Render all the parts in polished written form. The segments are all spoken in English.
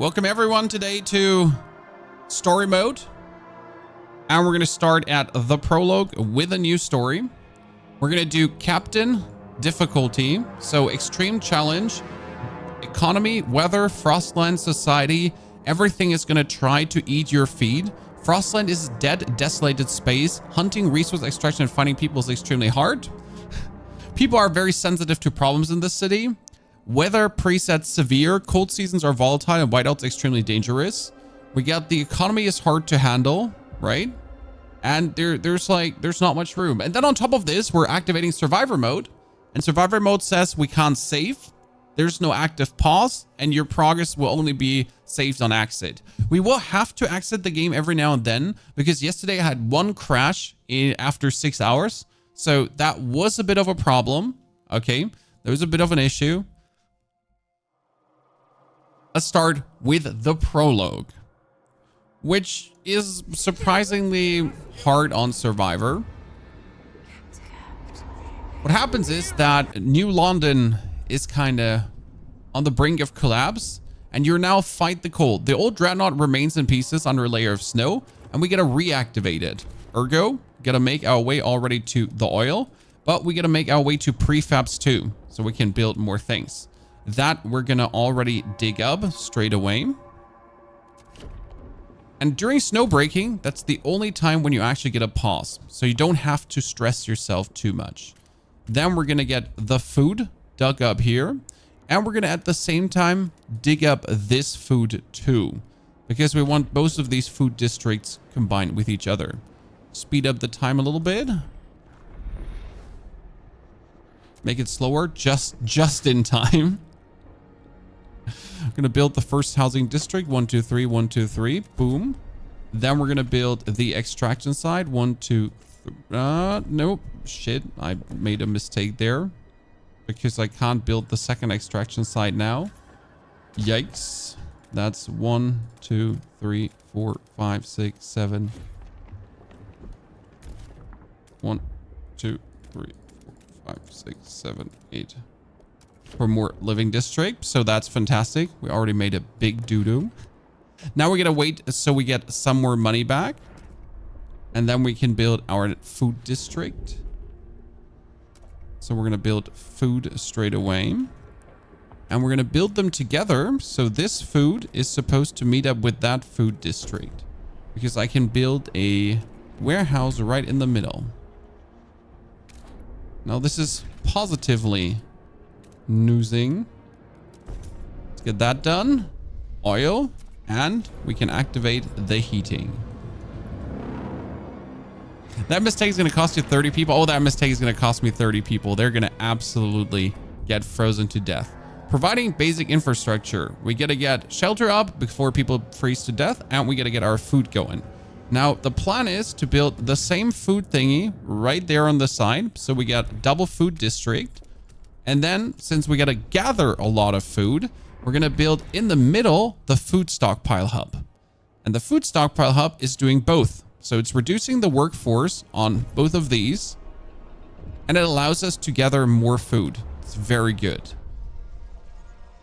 Welcome everyone today to story mode. And we're going to start at the prologue with a new story. We're going to do captain difficulty. So extreme challenge, economy, weather, Frostland, society. Everything is going to try to eat your feed. Frostland is dead, desolated space. Hunting, resource extraction, and finding people is extremely hard. People are very sensitive to problems in this city. Weather preset severe. Cold seasons are volatile and whiteout's extremely dangerous. We got the economy is hard to handle, right? And there's not much room. And then on top of this, we're activating survivor mode. And survivor mode says we can't save. There's no active pause, and your progress will only be saved on exit. We will have to exit the game every now and then because yesterday I had one crash after 6 hours. So that was a bit of a problem. Okay, there was a bit of an issue. Let's start with the prologue, which is surprisingly hard on survivor. What happens is that New London is kind of on the brink of collapse, and you're now fight the cold. The old dreadnought remains in pieces under a layer of snow, and we gotta reactivate it. Ergo, gotta make our way already to the oil, but we gotta make our way to prefabs too, so we can build more things. That we're gonna already dig up straight away. And during snow breaking, that's the only time when you actually get a pause, so you don't have to stress yourself too much. Then we're gonna get the food dug up here, and we're gonna at the same time dig up this food too, because we want both of these food districts combined with each other. Speed up the time a little bit, make it slower, just in time. I'm gonna build the first housing district. 1 2 3 1 2 3 boom. Then we're gonna build the extraction side. 1 2 nope, shit, I made a mistake there because I can't build the second extraction side now. Yikes. That's 1 2 3 4 5 6 7 1 2 3 4 5 6 7 8 for more living district. So that's fantastic. We already made a big doo-doo. Now we're gonna wait so we get some more money back, and then we can build our food district. So we're gonna build food straight away, and we're gonna build them together. So this food is supposed to meet up with that food district, because I can build a warehouse right in the middle. Now this is positively newsing. Let's get that done. Oil, and we can activate the heating. That mistake is going to cost you 30 people. Oh, that mistake is going to cost me 30 people. They're going to absolutely get frozen to death. Providing basic infrastructure. We got to get shelter up before people freeze to death, and we got to get our food going. Now, the plan is to build the same food thingy right there on the side. So we got double food district. And then, since we got to gather a lot of food, we're going to build in the middle the food stockpile hub. And the food stockpile hub is doing both. So it's reducing the workforce on both of these, and it allows us to gather more food. It's very good.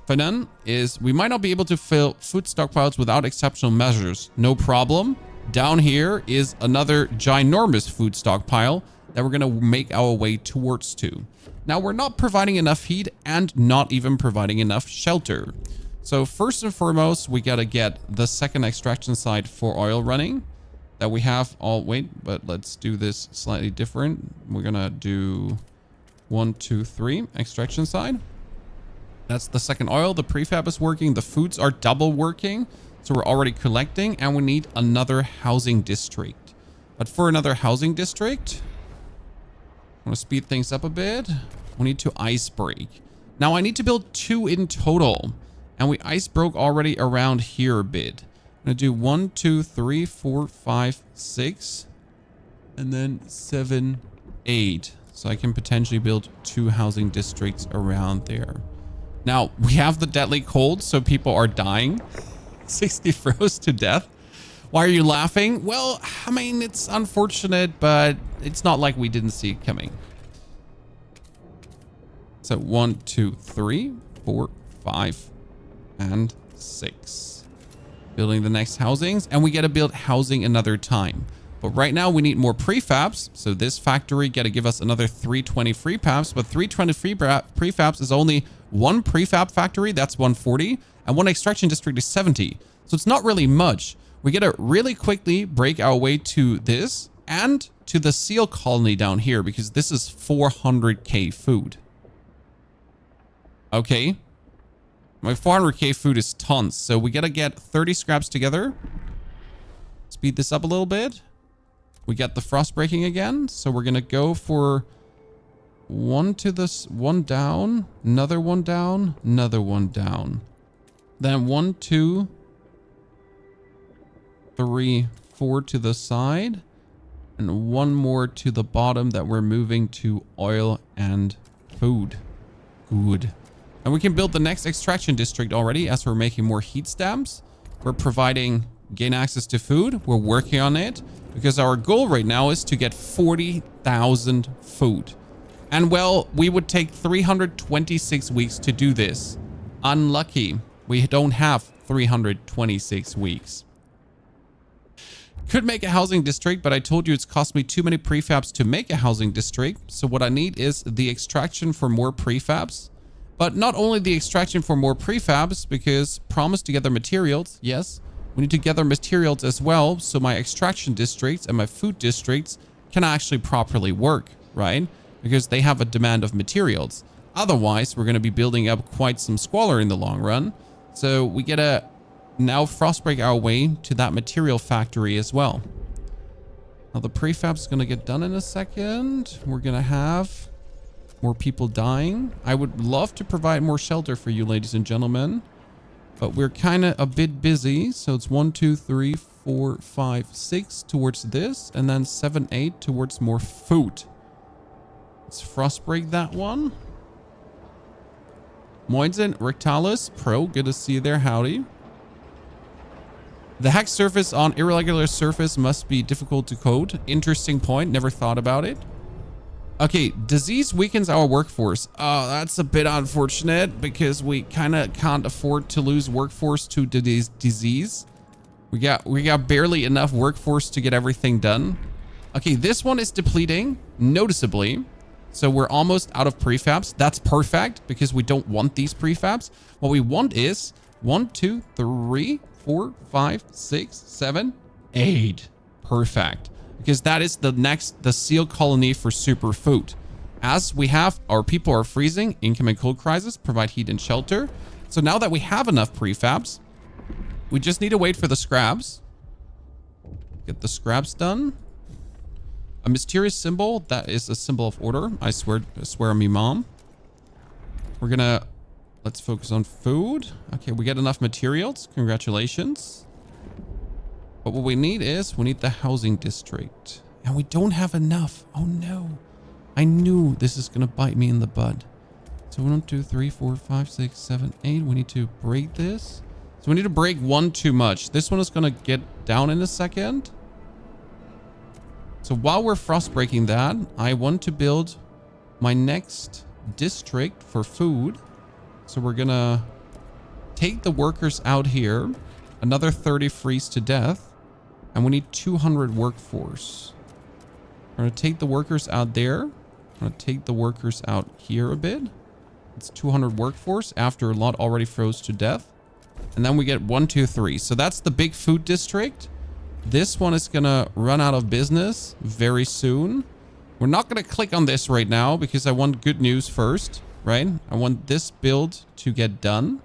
Finun is we might not be able to fill food stockpiles without exceptional measures. No problem. Down here is another ginormous food stockpile that we're going to make our way towards to. Now, we're not providing enough heat and not even providing enough shelter. So first and foremost, we got to get the second extraction side for oil running that we have all. Wait, but let's do this slightly different. We're going to do 1 2 3 extraction side. That's the second oil. The prefab is working. The foods are double working. So we're already collecting, and we need another housing district. But for another housing district, I want to speed things up a bit. We need to ice break. Now I need to build 2 in total, and we ice broke already around here a bit. I'm gonna do 1 2 3 4 5 6 and then 7 8, so I can potentially build 2 housing districts around there. Now we have the deadly cold, so people are dying. 60 froze to death. Why are you laughing? Well, I mean, it's unfortunate, but it's not like we didn't see it coming. So 1 2 3 4 5 and 6. Building the next housings, and we got to build housing another time. But right now we need more prefabs. So this factory got to give us another 320 prefabs, but 320 prefabs is only one prefab factory. That's 140, and one extraction district is 70. So it's not really much. We got to really quickly break our way to this and to the seal colony down here, because this is 400k food. Okay. My 400k food is tons. So we got to get 30 scraps together. Speed this up a little bit. We got the frost breaking again. So we're going to go for one to this, one down, another one down, another one down. Then 1, 2, 3, 4 to the side. And one more to the bottom that we're moving to oil and food. Good. And we can build the next extraction district already as we're making more heat stamps. We're providing gain access to food. We're working on it because our goal right now is to get 40,000 food. And well, we would take 326 weeks to do this. Unlucky. We don't have 326 weeks. Could make a housing district, but I told you it's cost me too many prefabs to make a housing district. So what I need is the extraction for more prefabs. But not only the extraction for more prefabs, because promise to gather materials. Yes, we need to gather materials as well. So my extraction districts and my food districts can actually properly work, right? Because they have a demand of materials. Otherwise, we're going to be building up quite some squalor in the long run. So we get to now frostbreak our way to that material factory as well. Now the prefab's going to get done in a second. We're going to have more people dying. I would love to provide more shelter for you, ladies and gentlemen, but we're kind of a bit busy. So it's 1, 2, 3, 4, 5, 6 towards this, and then 7, 8 towards more food. Let's frostbreak that one. Moinsen, Rectalis, Pro, good to see you there. Howdy. The hack surface on irregular surface must be difficult to code. Interesting point. Never thought about it. Okay, disease weakens our workforce. Oh, that's a bit unfortunate because we kind of can't afford to lose workforce to disease. We got barely enough workforce to get everything done. Okay, this one is depleting noticeably. So we're almost out of prefabs. That's perfect because we don't want these prefabs. What we want is 1, 2, 3, 4, 5, 6, 7, 8. Perfect. Because that is the seal colony for superfood. As we have, our people are freezing, incoming cold crisis, provide heat and shelter. So now that we have enough prefabs, we just need to wait for the scraps. Get the scraps done. A mysterious symbol, that is a symbol of order. I swear on me, mom. We're gonna, let's focus on food. Okay, we get enough materials. Congratulations. But what we need is, we need the housing district. And we don't have enough. Oh no. I knew this is going to bite me in the butt. So 1, 2, 3, 4, 5, 6, 7, 8. We need to break this. So we need to break one too much. This one is going to get down in a second. So while we're frost breaking that, I want to build my next district for food. So we're going to take the workers out here. Another 30 freeze to death. And we need 200 workforce. We're going to take the workers out there. I'm going to take the workers out here a bit. It's 200 workforce after a lot already froze to death. And then we get 1, 2, 3. So that's the big food district. This one is going to run out of business very soon. We're not going to click on this right now because I want good news first, right? I want this build to get done.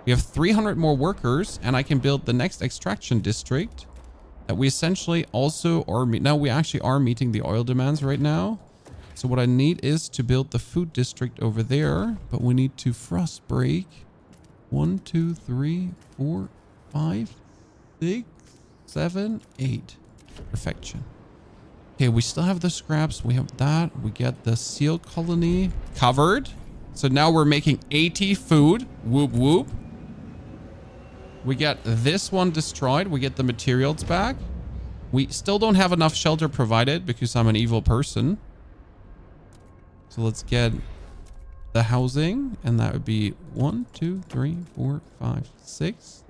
We have 300 more workers and I can build the next extraction district that we essentially also are. Now we actually are meeting the oil demands right now. So what I need is to build the food district over there, but we need to frost break 1, 2, 3, 4, 5, 6, 7, 8. Perfection. Okay, we still have the scraps. We have that. We get the seal colony covered. So now we're making 80 food. Whoop, whoop. We get this one destroyed. We get the materials back. We still don't have enough shelter provided because I'm an evil person. So let's get the housing. And that would be 1, 2, 3, 4, 5, 6.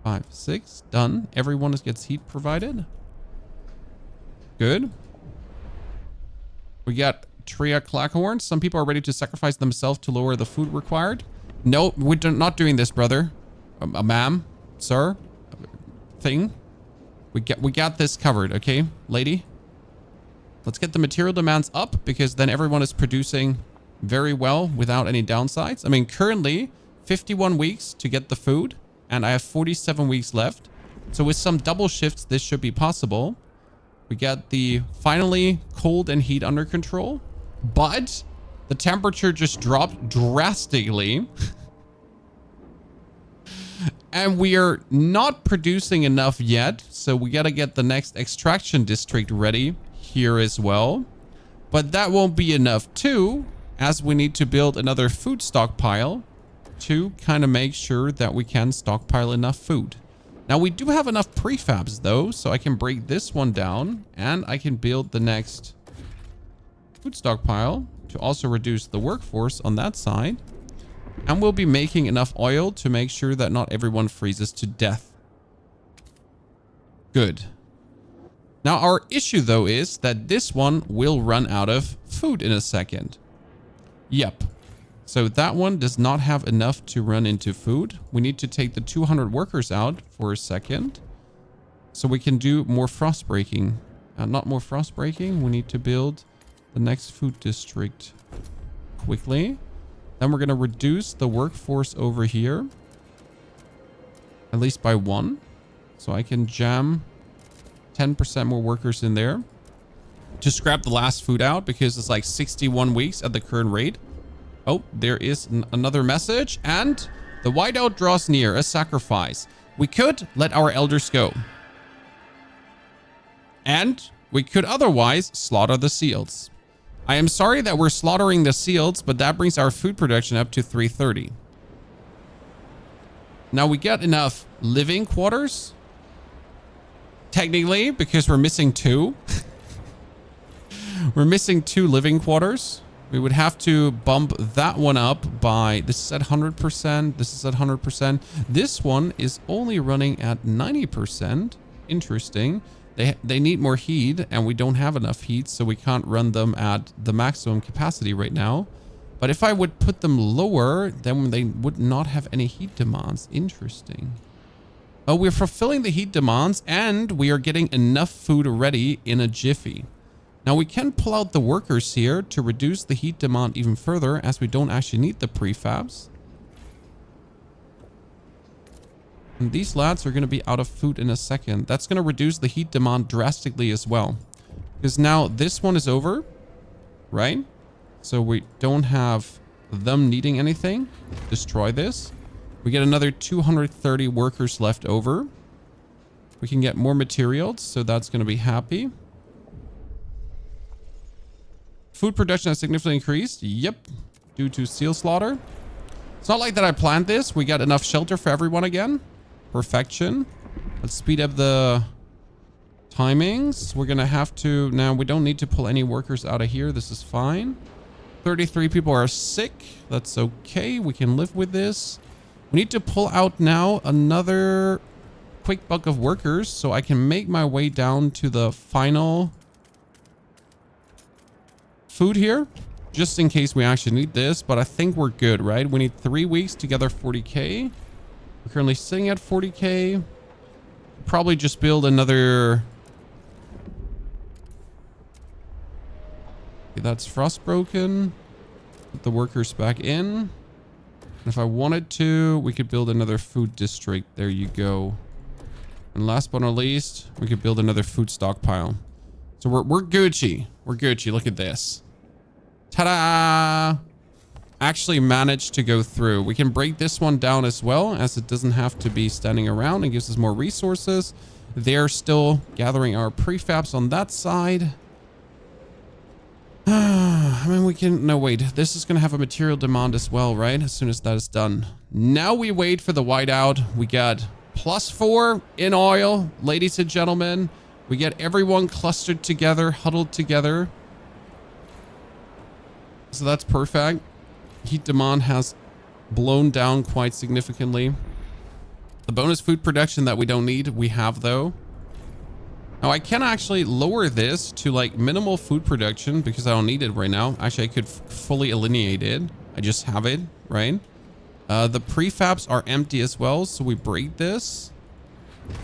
5, 6. Done. Everyone gets heat provided. Good. We got Tria Clackhorn. Some people are ready to sacrifice themselves to lower the food required. No, we're not doing this, brother. Ma'am, sir, thing. We got this covered, okay, lady? Let's get the material demands up because then everyone is producing very well without any downsides. I mean, currently 51 weeks to get the food and I have 47 weeks left. So with some double shifts, this should be possible. We got the finally cold and heat under control, but the temperature just dropped drastically. And we are not producing enough yet. So we got to get the next extraction district ready here as well. But that won't be enough too, as we need to build another food stockpile to kind of make sure that we can stockpile enough food. Now we do have enough prefabs though, so I can break this one down and I can build the next food stockpile to also reduce the workforce on that side. And we'll be making enough oil to make sure that not everyone freezes to death. Good. Now our issue though is that this one will run out of food in a second. Yep. So that one does not have enough to run into food. We need to take the 200 workers out for a second. So we can do more frost breaking. Not more frost breaking. We need to build the next food district quickly. Then we're going to reduce the workforce over here. At least by 1. So I can jam 10% more workers in there. To scrap the last food out because it's like 61 weeks at the current rate. Oh, there is another message. And the whiteout draws near. A sacrifice. We could let our elders go. And we could otherwise slaughter the seals. I am sorry that we're slaughtering the seals, but that brings our food production up to 330. Now we get enough living quarters. Technically, because we're missing 2. We're missing 2 living quarters. We would have to bump that one up by, this is at 100%, this is at 100%. This one is only running at 90%. Interesting. They need more heat and we don't have enough heat, so we can't run them at the maximum capacity right now. But if I would put them lower, then they would not have any heat demands. Interesting. Oh, we're fulfilling the heat demands and we are getting enough food ready in a jiffy. Now we can pull out the workers here to reduce the heat demand even further, as we don't actually need the prefabs. And these lads are going to be out of food in a second. That's going to reduce the heat demand drastically as well. Because now this one is over, right? So we don't have them needing anything. Destroy this. We get another 230 workers left over. We can get more materials, so that's going to be happy. Food production has significantly increased. Yep. Due to seal slaughter. It's not like that I planned this. We got enough shelter for everyone again. Perfection. Let's speed up the timings. We're going to have to... Now, we don't need to pull any workers out of here. This is fine. 33 people are sick. That's okay. We can live with this. We need to pull out now another quick buck of workers so I can make my way down to the final food here. Just in case we actually need this. But I think we're good, right? We need 3 weeks to gather 40k. We're currently sitting at 40k. Probably just build another... Okay, that's frostbroken. Put the workers back in. And if I wanted to, we could build another food district. There you go. And last but not least, we could build another food stockpile. So we're Gucci. We're Gucci. Look at this. Ta-da! Actually managed to go through. We can break this one down as well, as it doesn't have to be standing around and gives us more resources. They're still gathering our prefabs on that side. I mean, we can... No, wait. This is going to have a material demand as well, right? As soon as that is done. Now we wait for the whiteout. We got +4 in oil, ladies and gentlemen. We get everyone clustered together, huddled together. So that's perfect. Heat demand has blown down quite significantly. The bonus food production that we don't need, we have though. Now I can actually lower this to like minimal food production because I don't need it right now. Actually, I could fully alienate it. I just have it, right? The prefabs are empty as well. So we break this,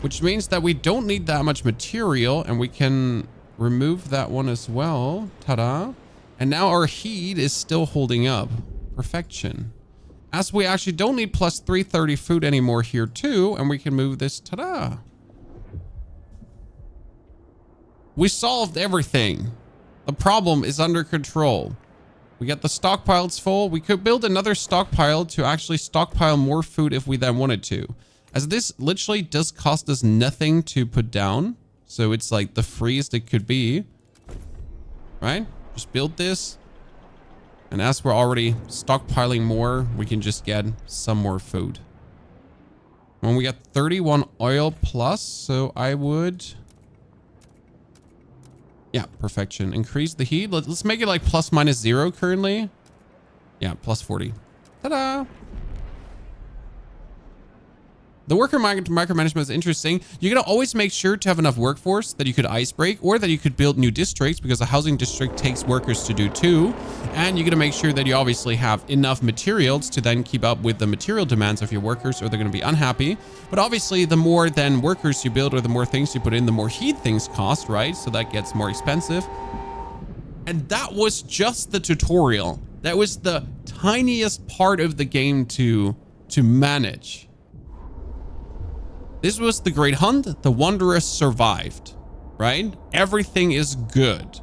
which means that we don't need that much material and we can remove that one as well. Ta-da. And now our heat is still holding up. Perfection. As we actually don't need plus 330 food anymore here too. And we can move this. Ta-da. We solved everything. The problem is under control. We got the stockpiles full. We could build another stockpile to actually stockpile more food if we then wanted to. As this literally does cost us nothing to put down. So it's like the freest it could be. Right? Just build this. And as we're already stockpiling more, we can just get some more food. When we got 31 oil plus, so I would... Yeah, perfection. Increase the heat. Let's make it like plus minus 0 currently. Yeah, plus 40. Ta-da! The worker micromanagement is interesting. You're going to always make sure to have enough workforce that you could ice break or that you could build new districts because a housing district takes workers to do too. And you're going to make sure that you obviously have enough materials to then keep up with the material demands of your workers or they're going to be unhappy. But obviously the more then workers you build or the more things you put in, the more heat things cost, right? So that gets more expensive. And that was just the tutorial. That was the tiniest part of the game to manage. This was the Great Hunt. The Wanderers survived, right? Everything is good.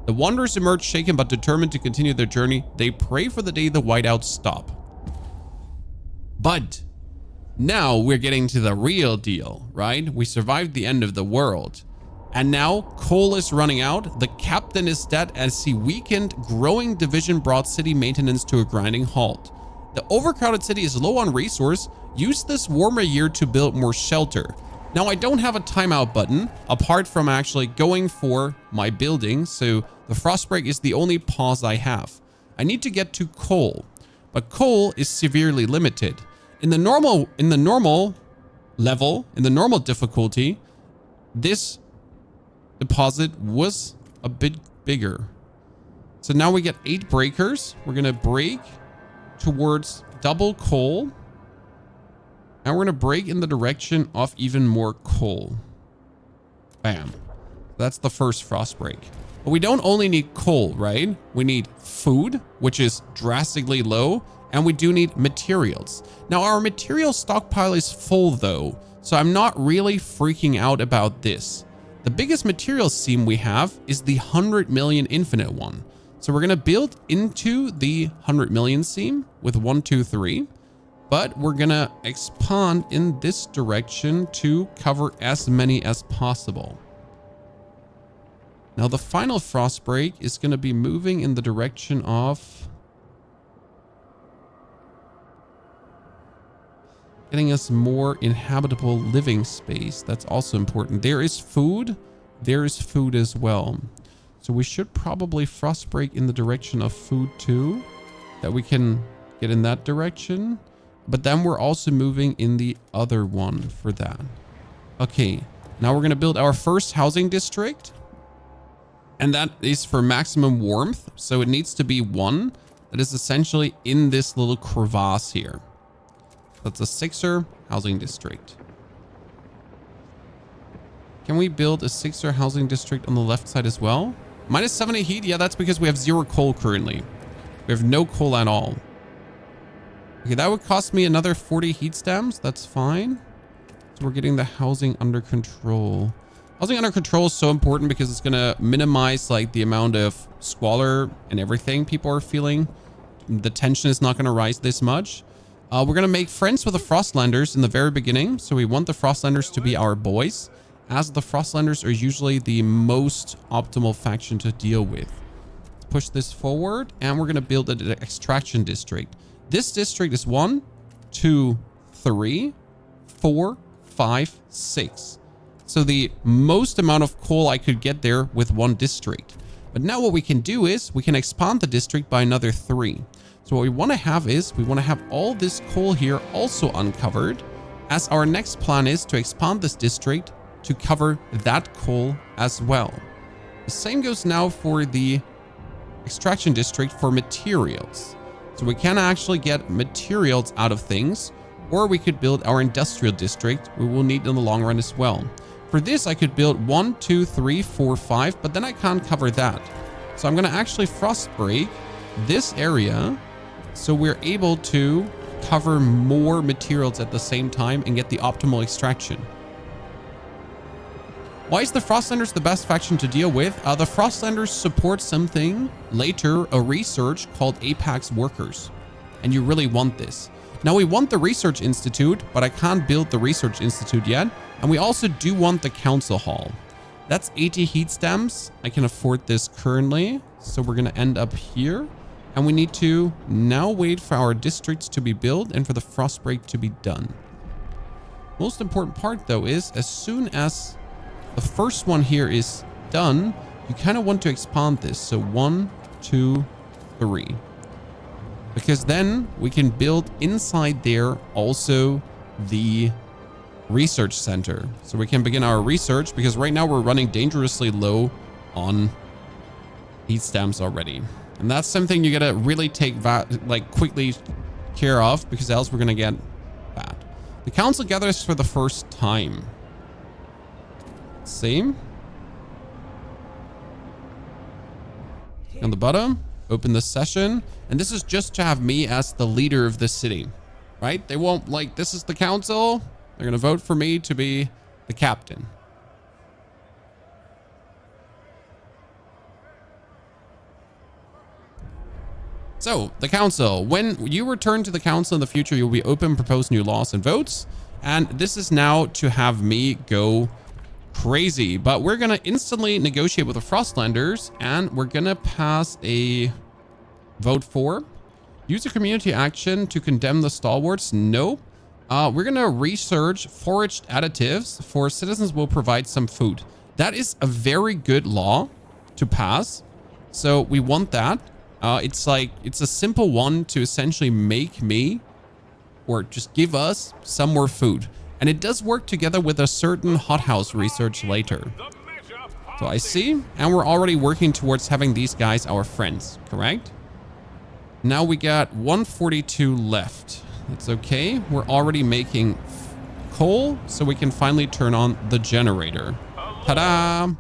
The Wanderers emerge shaken but determined to continue their journey. They pray for the day the whiteouts stop. But now we're getting to the real deal, right? We survived the end of the world. And now coal is running out. The captain is dead as he weakened. Growing division brought city maintenance to a grinding halt. The overcrowded city is low on resource. Use this warmer year to build more shelter. Now I don't have a timeout button apart from actually going for my building. So the frost break is the only pause I have. I need to get to coal, but coal is severely limited. In the normal difficulty, this deposit was a bit bigger. So now we get 8 breakers. We're going to break towards double coal. And we're going to break in the direction of even more coal. Bam. That's the first frost break. But we don't only need coal, right? We need food, which is drastically low. And we do need materials. Now our material stockpile is full though. So I'm not really freaking out about this. The biggest materials seam we have is the 100 million infinite one. So we're going to build into the 100 million seam with 1, 2, 3. But we're going to expand in this direction to cover as many as possible. Now the final frost break is going to be moving in the direction of getting us more inhabitable living space. That's also important. There is food. There is food as well. So we should probably frost break in the direction of food too, that we can get in that direction. But then we're also moving in the other one for that. Okay, now we're going to build our first housing district. And that is for maximum warmth. So it needs to be one that is essentially in this little crevasse here. That's a 6er housing district. Can we build a 6er housing district on the left side as well? Minus 70 heat. Yeah, that's because we have 0 coal currently. We have no coal at all. Okay, that would cost me another 40 heat stamps. That's fine. So we're getting the housing under control. Housing under control is so important because it's going to minimize like the amount of squalor and everything people are feeling. The tension is not going to rise this much. We're going to make friends with the Frostlanders in the very beginning. So we want the Frostlanders to be our boys, as the Frostlanders are usually the most optimal faction to deal with. Let's push this forward and we're going to build an extraction district. This district is 1, 2, 3, 4, 5, 6. So the most amount of coal I could get there with one district. But now what we can do is we can expand the district by another 3. So what we want to have is we want to have all this coal here also uncovered. as our next plan is to expand this district to cover that coal as well. The same goes now for the extraction district for materials. So we can actually get materials out of things, or we could build our industrial district we will need in the long run as well. For this, I could build 1, 2, 3, 4, 5, but then I can't cover that. So I'm going to actually frost break this area so we're able to cover more materials at the same time and get the optimal extraction. Why is the Frostlanders the best faction to deal with? The Frostlanders support something later, a research called Apex Workers. And you really want this. Now we want the Research Institute, but I can't build the Research Institute yet. And we also do want the Council Hall. That's 80 heat stamps. I can afford this currently. So we're going to end up here. And we need to now wait for our districts to be built and for the frost break to be done. Most important part though is as soon as the first one here is done, you kind of want to expand this. So 1, 2, 3. Because then we can build inside there also the research center. So we can begin our research because right now we're running dangerously low on heat stamps already. And that's something you gotta really take quickly care of because else we're gonna get bad. The council gathers for the first time. Same. On the bottom, open the session. And this is just to have me as the leader of the city, right? They won't this is the council. They're going to vote for me to be the captain. So the council, when you return to the council in the future, you'll be open, propose new laws and votes. And this is now to have me go crazy, but we're going to instantly negotiate with the Frostlanders and we're going to pass a vote for use a community action to condemn the stalwarts. No, we're going to research foraged additives for citizens will provide some food. That is a very good law to pass. So we want that. It's a simple one to essentially make me or just give us some more food. And it does work together with a certain hothouse research later. So I see. And we're already working towards having these guys our friends, correct? Now we got 142 left. That's okay. We're already making coal, so we can finally turn on the generator. Ta-da!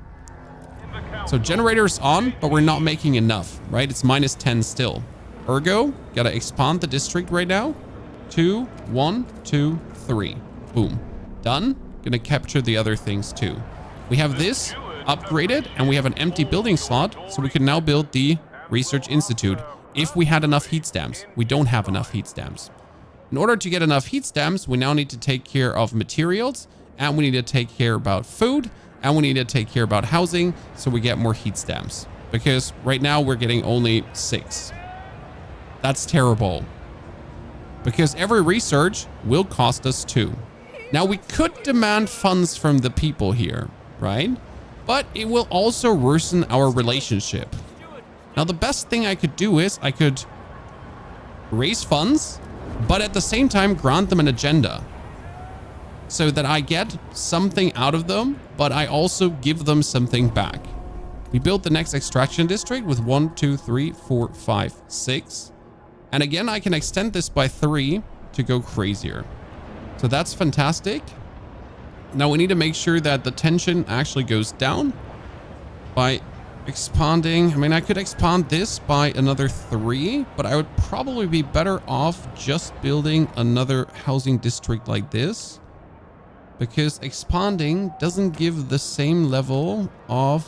So generator's on, but we're not making enough, right? It's minus 10 still. Ergo, gotta expand the district right now. 2, 1, 2, 3. Boom. Done. Gonna capture the other things too. We have this upgraded and we have an empty building slot, so we can now build the Research Institute if we had enough heat stamps. We don't have enough heat stamps. In order to get enough heat stamps, we now need to take care of materials and we need to take care about food and we need to take care about housing so we get more heat stamps, because right now we're getting only 6. That's terrible because every research will cost us 2. Now we could demand funds from the people here, right? But it will also worsen our relationship. Now the best thing I could do is I could raise funds, but at the same time grant them an agenda so that I get something out of them, but I also give them something back. We built the next extraction district with 1, 2, 3, 4, 5, 6. And again, I can extend this by 3 to go crazier. So that's fantastic. Now we need to make sure that the tension actually goes down by expanding. I mean, I could expand this by another 3, but I would probably be better off just building another housing district like this, because expanding doesn't give the same level of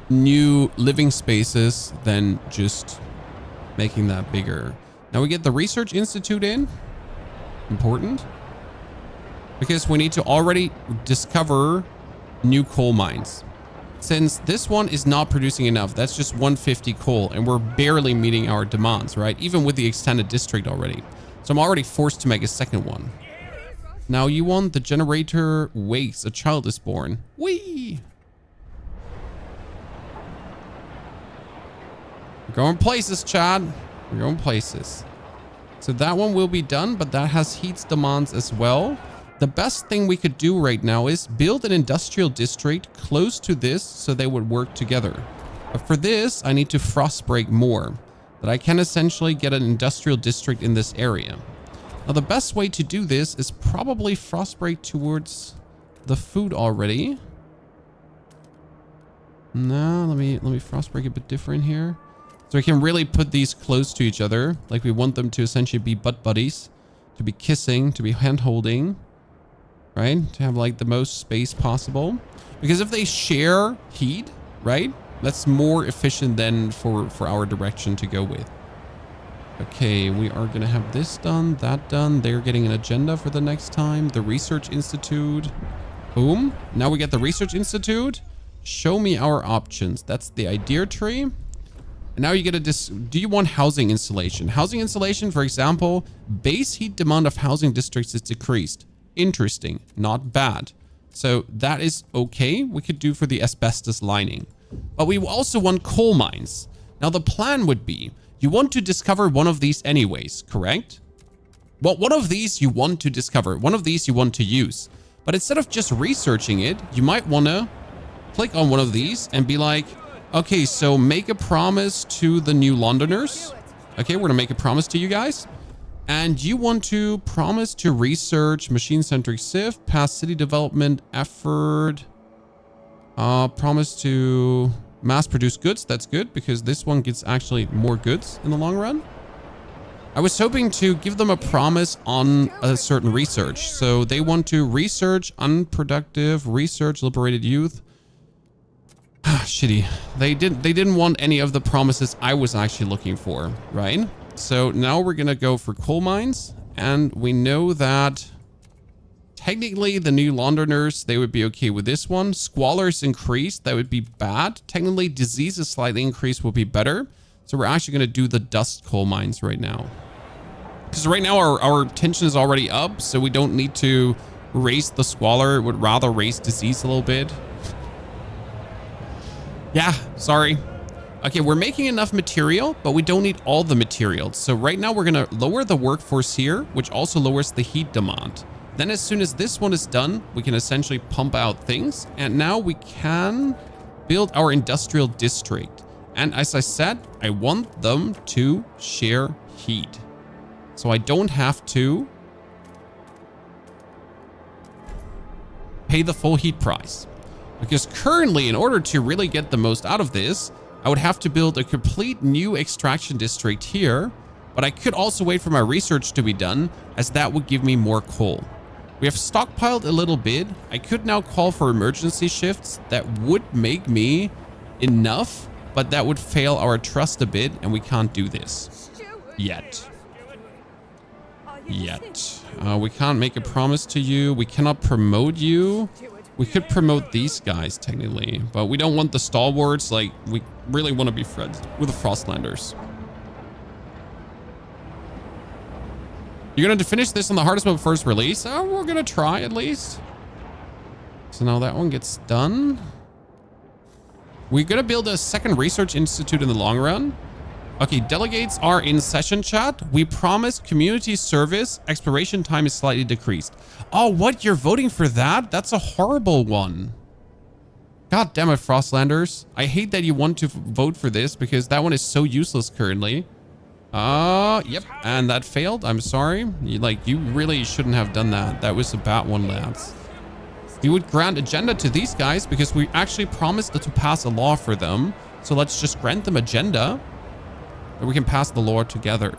new living spaces than just making that bigger. Now we get the Research Institute in. Important. Because we need to already discover new coal mines. Since this one is not producing enough, that's just 150 coal, and we're barely meeting our demands, right? Even with the extended district already. So I'm already forced to make a second one. Now you want the generator wakes, a child is born. Whee! We're going places, Chad. We're going places. So that one will be done, but that has heat demands as well. The best thing we could do right now is build an industrial district close to this so they would work together. But for this, I need to frost break more. That I can essentially get an industrial district in this area. Now, the best way to do this is probably frost break towards the food already. No, let me frost break a bit different here. So we can really put these close to each other. Like we want them to essentially be butt buddies, to be kissing, to be hand holding, right? To have like the most space possible. Because if they share heat, right? That's more efficient than for our direction to go with. Okay, we are going to have this done, that done. They're getting an agenda for the next time. The Research Institute. Boom. Now we get the Research Institute. Show me our options. That's the idea tree. And now you get do you want housing installation? Housing installation, for example, base heat demand of housing districts is decreased. Interesting. Not bad. So that is okay. We could do for the asbestos lining. But we also want coal mines. Now the plan would be, you want to discover one of these anyways, correct? Well, one of these you want to discover. One of these you want to use. But instead of just researching it, you might want to click on one of these and be like, okay, so make a promise to the New Londoners. Okay, we're going to make a promise to you guys. And you want to promise to research machine-centric civ, past city development effort. Promise to mass-produce goods. That's good because this one gets actually more goods in the long run. I was hoping to give them a promise on a certain research. So they want to research unproductive, research liberated youth. Shitty. They didn't want any of the promises I was actually looking for, right? So now we're going to go for coal mines. And we know that technically the New Londoners, they would be okay with this one. Squalors increased. That would be bad. Technically diseases slightly increased would be better. So we're actually going to do the dust coal mines right now. Because right now our tension is already up. So we don't need to raise the squalor. It would rather raise disease a little bit. Yeah, sorry. Okay, we're making enough material, but we don't need all the materials. So right now we're going to lower the workforce here, which also lowers the heat demand. Then as soon as this one is done, we can essentially pump out things. And now we can build our industrial district. And as I said, I want them to share heat. So I don't have to pay the full heat price. Because currently, in order to really get the most out of this, I would have to build a complete new extraction district here. But I could also wait for my research to be done, as that would give me more coal. We have stockpiled a little bit. I could now call for emergency shifts that would make me enough, but that would fail our trust a bit, and we can't do this yet. We can't make a promise to you. We cannot promote you. We could promote these guys technically, but we don't want the stalwarts. Like, we really want to be friends with the Frostlanders. You're going to finish this on the hardest mode first release? Oh, we're going to try at least. So now that one gets done. We're going to build a second research institute in the long run. Okay, delegates are in session, chat. We promise community service. Expiration time is slightly decreased. Oh, what? You're voting for that? That's a horrible one. God damn it, Frostlanders. I hate that you want to vote for this because that one is so useless currently. Yep. And that failed. I'm sorry. You really shouldn't have done that. That was a bad one, lads. We would grant agenda to these guys because we actually promised to pass a law for them. So let's just grant them agenda. And we can pass the law together.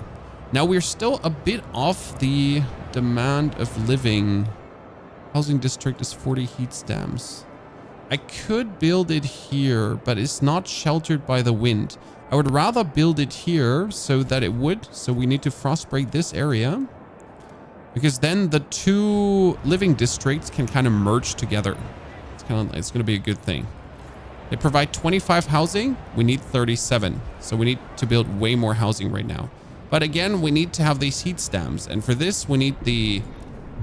Now we're still a bit off the demand of living. Housing district is 40 heat stamps. I could build it here, but it's not sheltered by the wind. I would rather build it here so that it would. So we need to frost break this area. Because then the two living districts can kind of merge together. It's going to be a good thing. They provide 25 housing. We need 37. So we need to build way more housing right now. But again, we need to have these heat stamps. And for this, we need the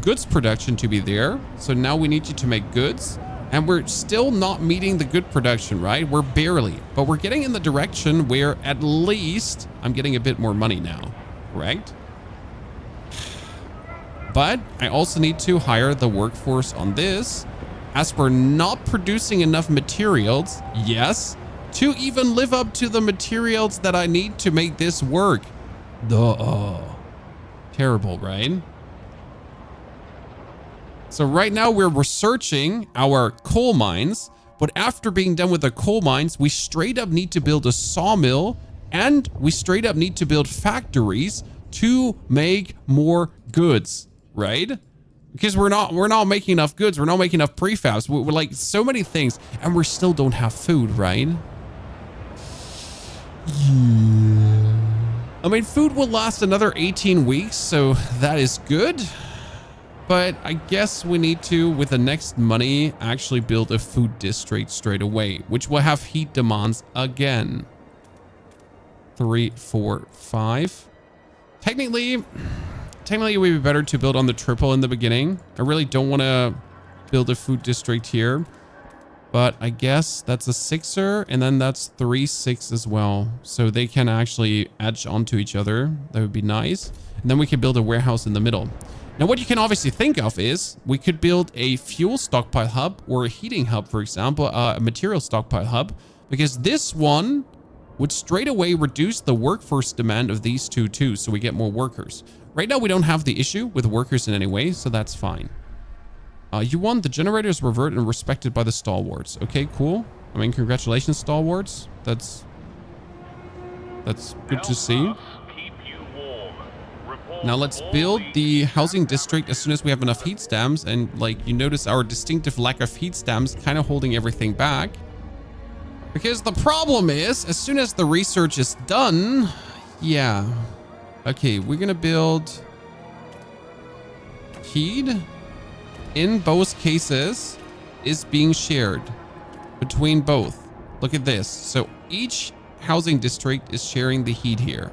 goods production to be there. So now we need you to make goods. And we're still not meeting the good production, right? We're barely, but we're getting in the direction where at least I'm getting a bit more money now, correct? But I also need to hire the workforce on this, as we're not producing enough materials, yes, to even live up to the materials that I need to make this work. Terrible, right? So right now we're researching our coal mines, but after being done with the coal mines, we straight up need to build a sawmill and we straight up need to build factories to make more goods, right? Because we're not making enough goods. We're not making enough prefabs. We're like so many things and we still don't have food, right? Yeah. I mean, food will last another 18 weeks, so that is good. But I guess we need to, with the next money, actually build a food district straight away, which will have heat demands again. 3, 4, 5. Technically, it would be better to build on the triple in the beginning. I really don't want to build a food district here. But I guess that's a 6er, and then that's 3, 6 as well. So they can actually edge onto each other. That would be nice. And then we can build a warehouse in the middle. Now, what you can obviously think of is we could build a fuel stockpile hub or a heating hub, for example, a material stockpile hub, because this one would straight away reduce the workforce demand of these two too, so we get more workers. Right now, we don't have the issue with workers in any way, so that's fine. You won. The generators revert and respected by the stalwarts. Okay, cool. I mean, congratulations, stalwarts. That's good to see. Now let's build the housing district as soon as we have enough heat stamps. And like you notice our distinctive lack of heat stamps kind of holding everything back. Because the problem is, as soon as the research is done, yeah. Okay, we're going to build heat in both cases is being shared between both. Look at this. So each housing district is sharing the heat here.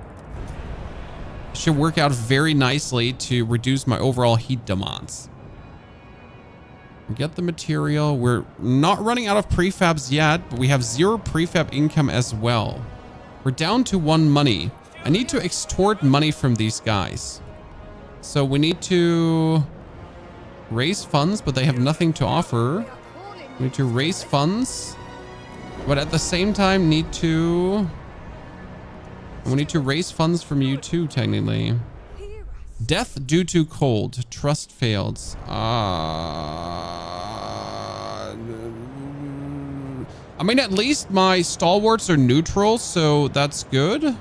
Should work out very nicely to reduce my overall heat demands. Get the material. We're not running out of prefabs yet, but we have 0 prefab income as well. We're down to 1 money. I need to extort money from these guys. So we need to raise funds, but they have nothing to offer. We need to raise funds, but at the same time we need to raise funds from you too, technically. Death due to cold. Trust failed. I mean, at least my stalwarts are neutral, so that's good.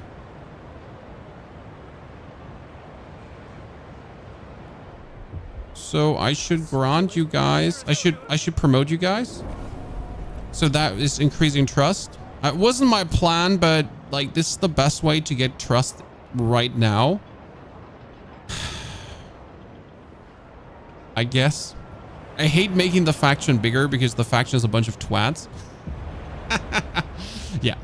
So I should grant you guys. I should promote you guys. So that is increasing trust. It wasn't my plan, but like this is the best way to get trust right now. I guess. I hate making the faction bigger because the faction is a bunch of twats. Yeah.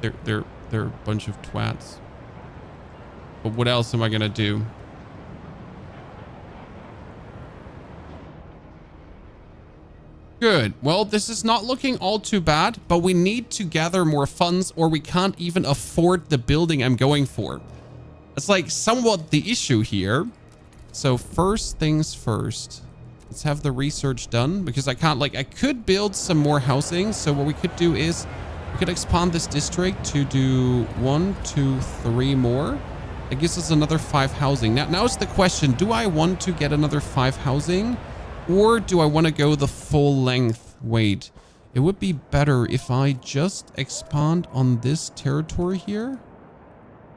They're a bunch of twats. But what else am I gonna do? Good. Well, this is not looking all too bad, but we need to gather more funds or we can't even afford the building I'm going for. It's like somewhat the issue here. So first things first, let's have the research done because I could build some more housing. So what we could do is we could expand this district to do 1, 2, 3 more. It gives us another 5 housing. Now is the question, do I want to get another 5 housing? Or do I want to go the full length? Wait, it would be better if I just expand on this territory here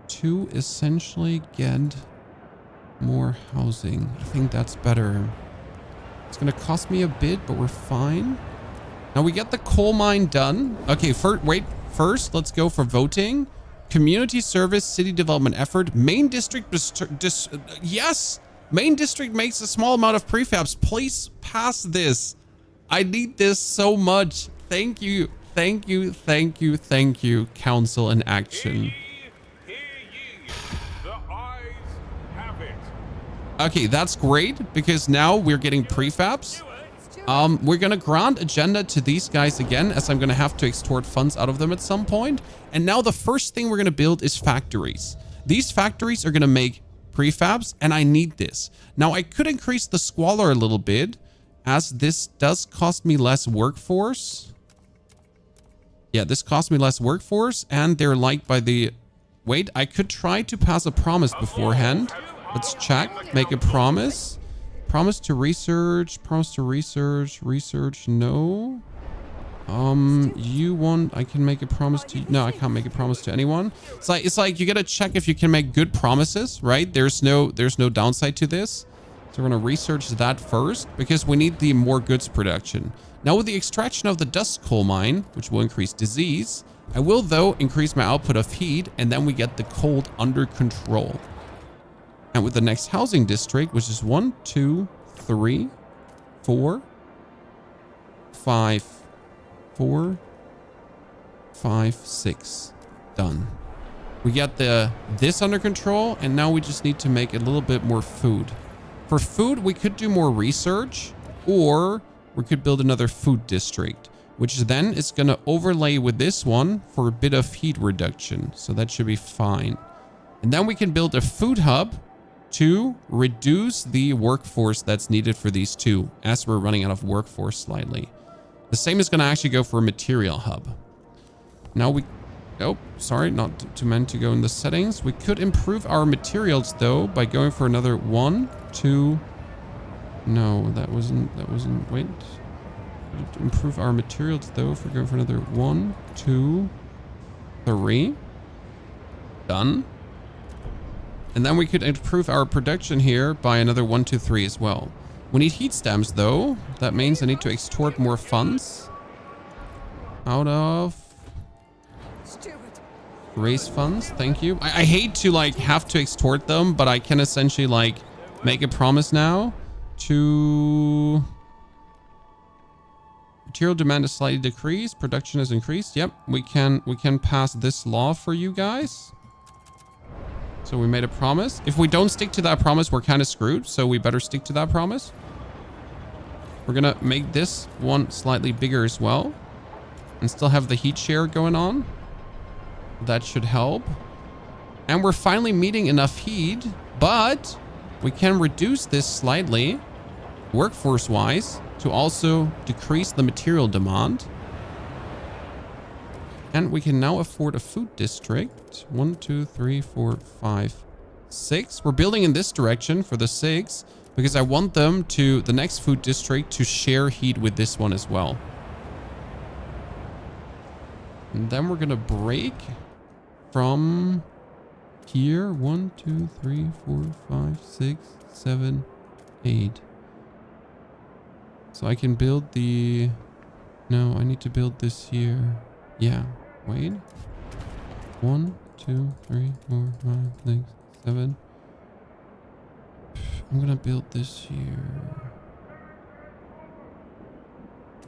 to essentially get more housing. I think that's better. It's going to cost me a bit, but we're fine. Now we get the coal mine done. Okay, first, let's go for voting. Community service, city development effort, main district. Yes. Main district makes a small amount of prefabs. Please pass this. I need this so much. Thank you. Thank you. Thank you. Thank you. Council in action. Hear ye. The eyes have it. Okay, that's great because now we're getting prefabs. We're gonna grant agenda to these guys again, as I'm gonna have to extort funds out of them at some point. And now the first thing we're gonna build is factories. These factories are gonna make prefabs, and I need this. Now I could increase the squalor a little bit, as this does cost me less workforce. Yeah, this costs me less workforce, and they're liked by the... Wait, I could try to pass a promise beforehand. Let's check. Make a promise. Promise to research. Promise to research. Research, no. You want... I can make a promise to... No, I can't make a promise to anyone. It's like you gotta check if you can make good promises, right? There's no downside to this. So we're gonna research that first, because we need the more goods production. Now with the extraction of the dust coal mine, which will increase disease, I will though increase my output of heat, and then we get the cold under control. And with the next housing district, which is 1, 2, 3, 4, 5, 4, 5, 6. Done. We get this under control, and now we just need to make a little bit more food. For food, we could do more research, or we could build another food district, which then is going to overlay with this one for a bit of heat reduction. So that should be fine. And then we can build a food hub to reduce the workforce that's needed for these two, as we're running out of workforce slightly. The same is going to actually go for a material hub. Now we... Oh, sorry, not too meant to go in the settings. We could improve our materials though by going for another 1, 2... No, that wasn't... Wait. Improve our materials though if we're going for another 1, 2, 3. Done. And then we could improve our production here by another 1, 2, 3 as well. We need heat stamps though. That means I need to extort more funds out of raise funds. Thank you. I hate to like have to extort them, but I can essentially like make a promise now to... Material demand is slightly decreased. Production is increased. Yep, we can pass this law for you guys. So we made a promise. If we don't stick to that promise, we're kind of screwed. So we better stick to that promise. We're gonna make this one slightly bigger as well, and still have the heat share going on. That should help. And we're finally meeting enough heat, but we can reduce this slightly workforce wise to also decrease the material demand. And we can now afford a food district. 1, 2, 3, 4, 5, 6. We're building in this direction for the 6 because I want them to, the next food district, to share heat with this one as well. And then we're gonna break from here. 1, 2, 3, 4, 5, 6, 7, 8. So I can build the... No, I need to build this here. Yeah, wait. 1, 2, 3, 4, 5, 6, 7. I'm gonna build this here.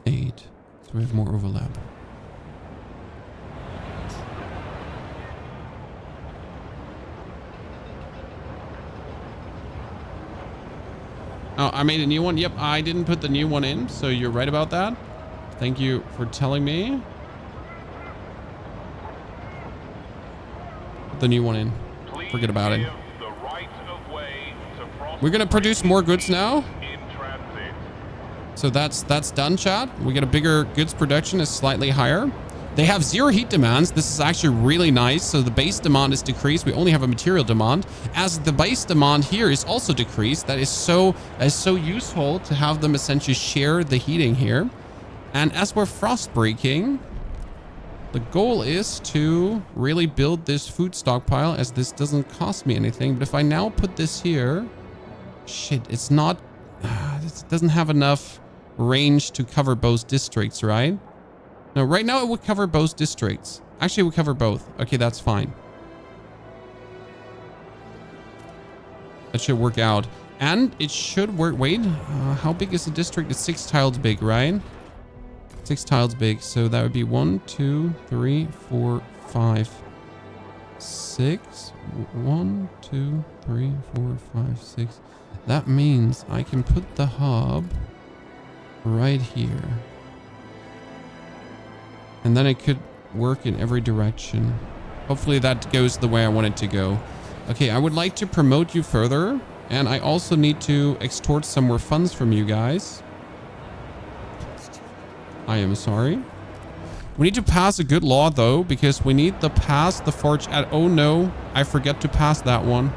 8. So we have more overlap. Oh, I made a new one. Yep, I didn't put the new one in, so you're right about that. Thank you for telling me. Put the new one in. Forget about it. We're gonna produce more goods now. So that's done, chat. We get a bigger goods production is slightly higher. They have 0 heat demands. This is actually really nice. So the base demand is decreased. We only have a material demand. As the base demand here is also decreased. That is so useful to have them essentially share the heating here. And as we're frost breaking, the goal is to really build this food stockpile, as this doesn't cost me anything. But if I now put this here, shit, it's not, it doesn't have enough range to cover both districts, right? No, right now it would cover both districts. Actually, it would cover both. Okay, that's fine. That should work out. And it should work. Wait, how big is the district? It's 6 tiles big, right? 6 tiles big. So that would be 1, 2, 3, 4, 5, 6. 1, 2, 3, 4, 5, 6. That means I can put the hub right here. And then it could work in every direction. Hopefully that goes the way I want it to go. Okay, I would like to promote you further. And I also need to extort some more funds from you guys. I am sorry. We need to pass a good law though, because we need to pass the forge at... Oh no, I forget to pass that one.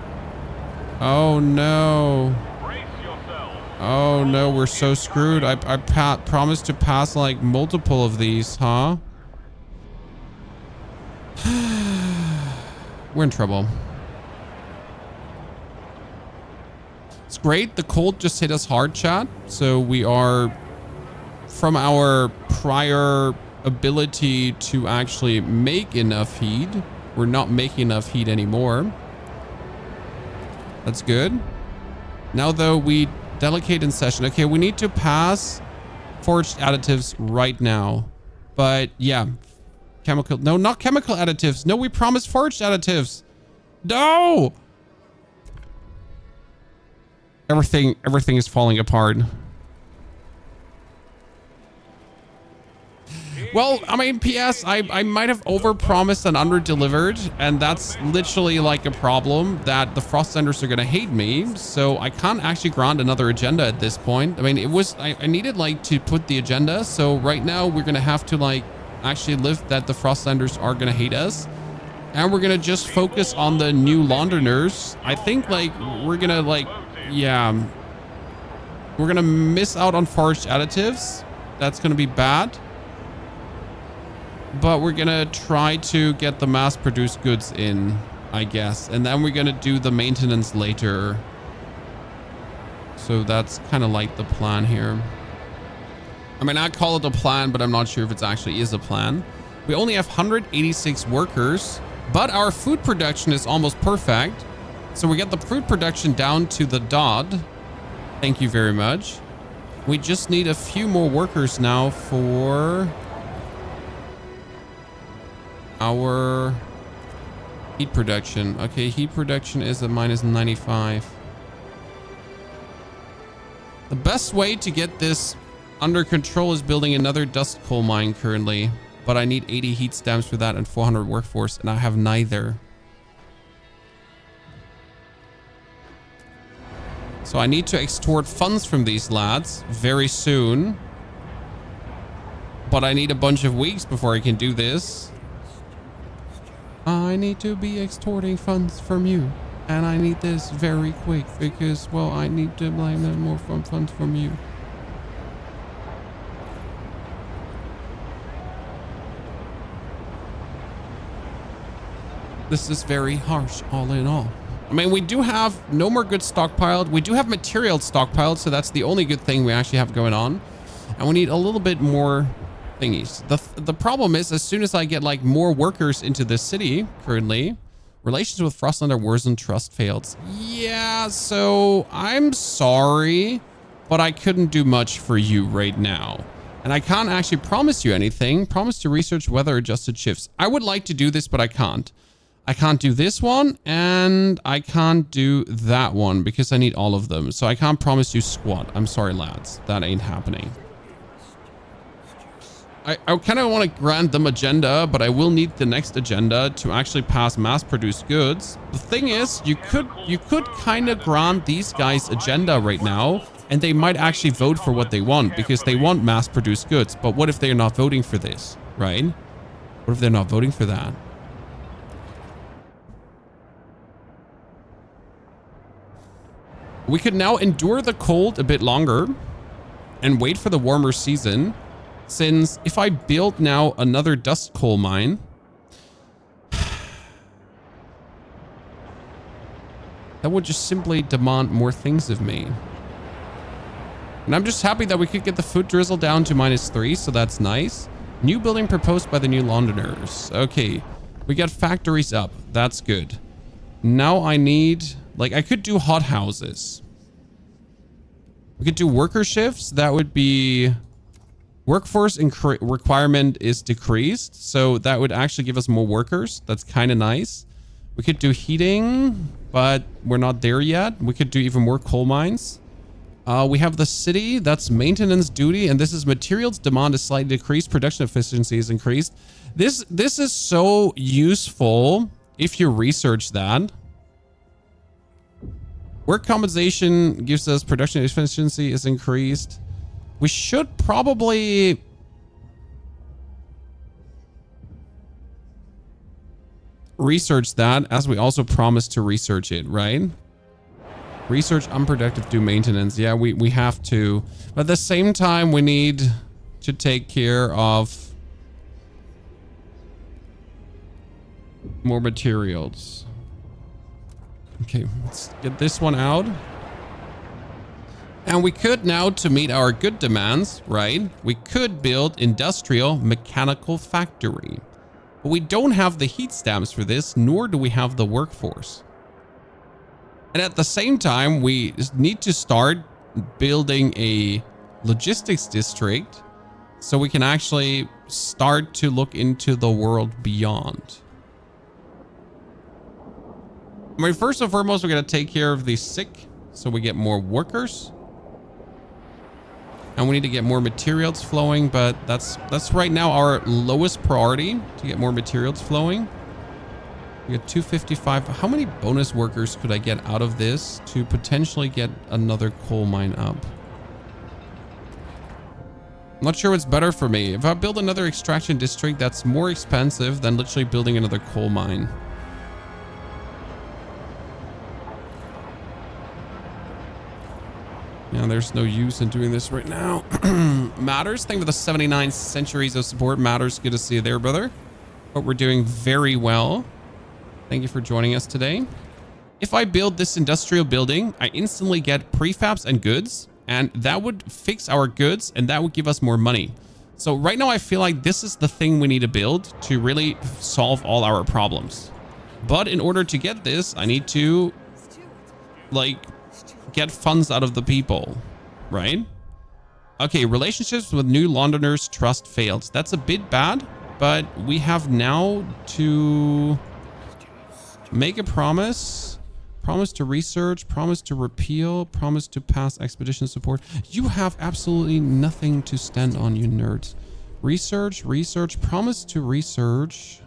Oh no. Oh no, we're so screwed. I promised to pass like multiple of these, huh? We're in trouble. It's great. The cold just hit us hard, chat. So we are, from our prior ability to actually make enough heat, we're not making enough heat anymore. That's good. Now though, we delegate in session. Okay, we need to pass forged additives right now. But yeah, chemical, no, not chemical additives. No, we promised forged additives. No! Everything is falling apart. Well, I mean, PS, I might have overpromised and underdelivered, and that's literally like a problem that the Frostlanders are gonna hate me. So I can't actually grant another agenda at this point. I mean, it was I needed like to put the agenda. So right now we're gonna have to like actually live that the Frostlanders are gonna hate us, and we're gonna just focus on the new Londoners. I think like we're gonna like. Yeah, we're gonna miss out on forged additives. That's gonna be bad, but we're gonna try to get the mass-produced goods in, I guess, and then we're gonna do the maintenance later. So that's kind of like the plan here. I mean, I call it a plan, but I'm not sure if it actually is a plan. We only have 186 workers, but our food production is almost perfect. So we get the fruit production down to the dot. Thank you very much. We just need a few more workers now for our heat production. Okay, heat production is at -95. The best way to get this under control is building another dust coal mine currently. But I need 80 heat stamps for that and 400 workforce, and I have neither. So I need to extort funds from these lads very soon. But I need a bunch of weeks before I can do this. I need to be extorting funds from you. And I need this very quick because, well, I need to blame them more from funds from you. This is very harsh all in all. I mean, we do have no more goods stockpiled. We do have materials stockpiled, so that's the only good thing we actually have going on. And we need a little bit more thingies. The problem is, as soon as I get like more workers into this city currently, relations with Frostland are worse and trust fails. Yeah, so I'm sorry, but I couldn't do much for you right now. And I can't actually promise you anything. Promise to research weather adjusted shifts. I would like to do this, but I can't. I can't do this one, and I can't do that one because I need all of them. So I can't promise you squat. I'm sorry, lads. That ain't happening. I kind of want to grant them agenda, but I will need the next agenda to actually pass mass-produced goods. The thing is, you could kind of grant these guys agenda right now, and they might actually vote for what they want because they want mass-produced goods. But what if they're not voting for this, right? What if they're not voting for that? We could now endure the cold a bit longer and wait for the warmer season, since if I build now another dust coal mine, that would just simply demand more things of me. And I'm just happy that we could get the food drizzle down to -3, so that's nice. New building proposed by the new Londoners. Okay, we got factories up. That's good. Now I need... like, I could do hot houses. We could do worker shifts. That would be... workforce requirement is decreased. So that would actually give us more workers. That's kind of nice. We could do heating, but we're not there yet. We could do even more coal mines. We have the city, that's maintenance duty, and this is materials demand is slightly decreased, production efficiency is increased. This is so useful if you research that. Work compensation gives us production efficiency is increased. We should probably research that, as we also promised to research it, right? Research unproductive do maintenance. Yeah, we have to. But at the same time, we need to take care of more materials. Okay, let's get this one out. And we could now, to meet our good demands, right? We could build industrial mechanical factory. But we don't have the heat stamps for this, nor do we have the workforce. And at the same time, we need to start building a logistics district so we can actually start to look into the world beyond. I mean, first and foremost, we're going to take care of the sick so we get more workers. And we need to get more materials flowing, but that's right now our lowest priority, to get more materials flowing. We got 255. How many bonus workers could I get out of this to potentially get another coal mine up? I'm not sure what's better for me. If I build another extraction district, that's more expensive than literally building another coal mine. Yeah, there's no use in doing this right now. Matters, thank you for the 79 centuries of support. Matters, good to see you there, brother. But we're doing very well. Thank you for joining us today. If I build this industrial building, I instantly get prefabs and goods, and that would fix our goods, and that would give us more money. So right now, I feel like this is the thing we need to build to really solve all our problems. But in order to get this, I need to, like, get funds out of the people, right? Okay, relationships with new Londoners, trust fails. That's a bit bad, but we have now to make a promise. Promise to research, promise to repeal, promise to pass expedition support. You have absolutely nothing to stand on, you nerds. Research, research, promise to research.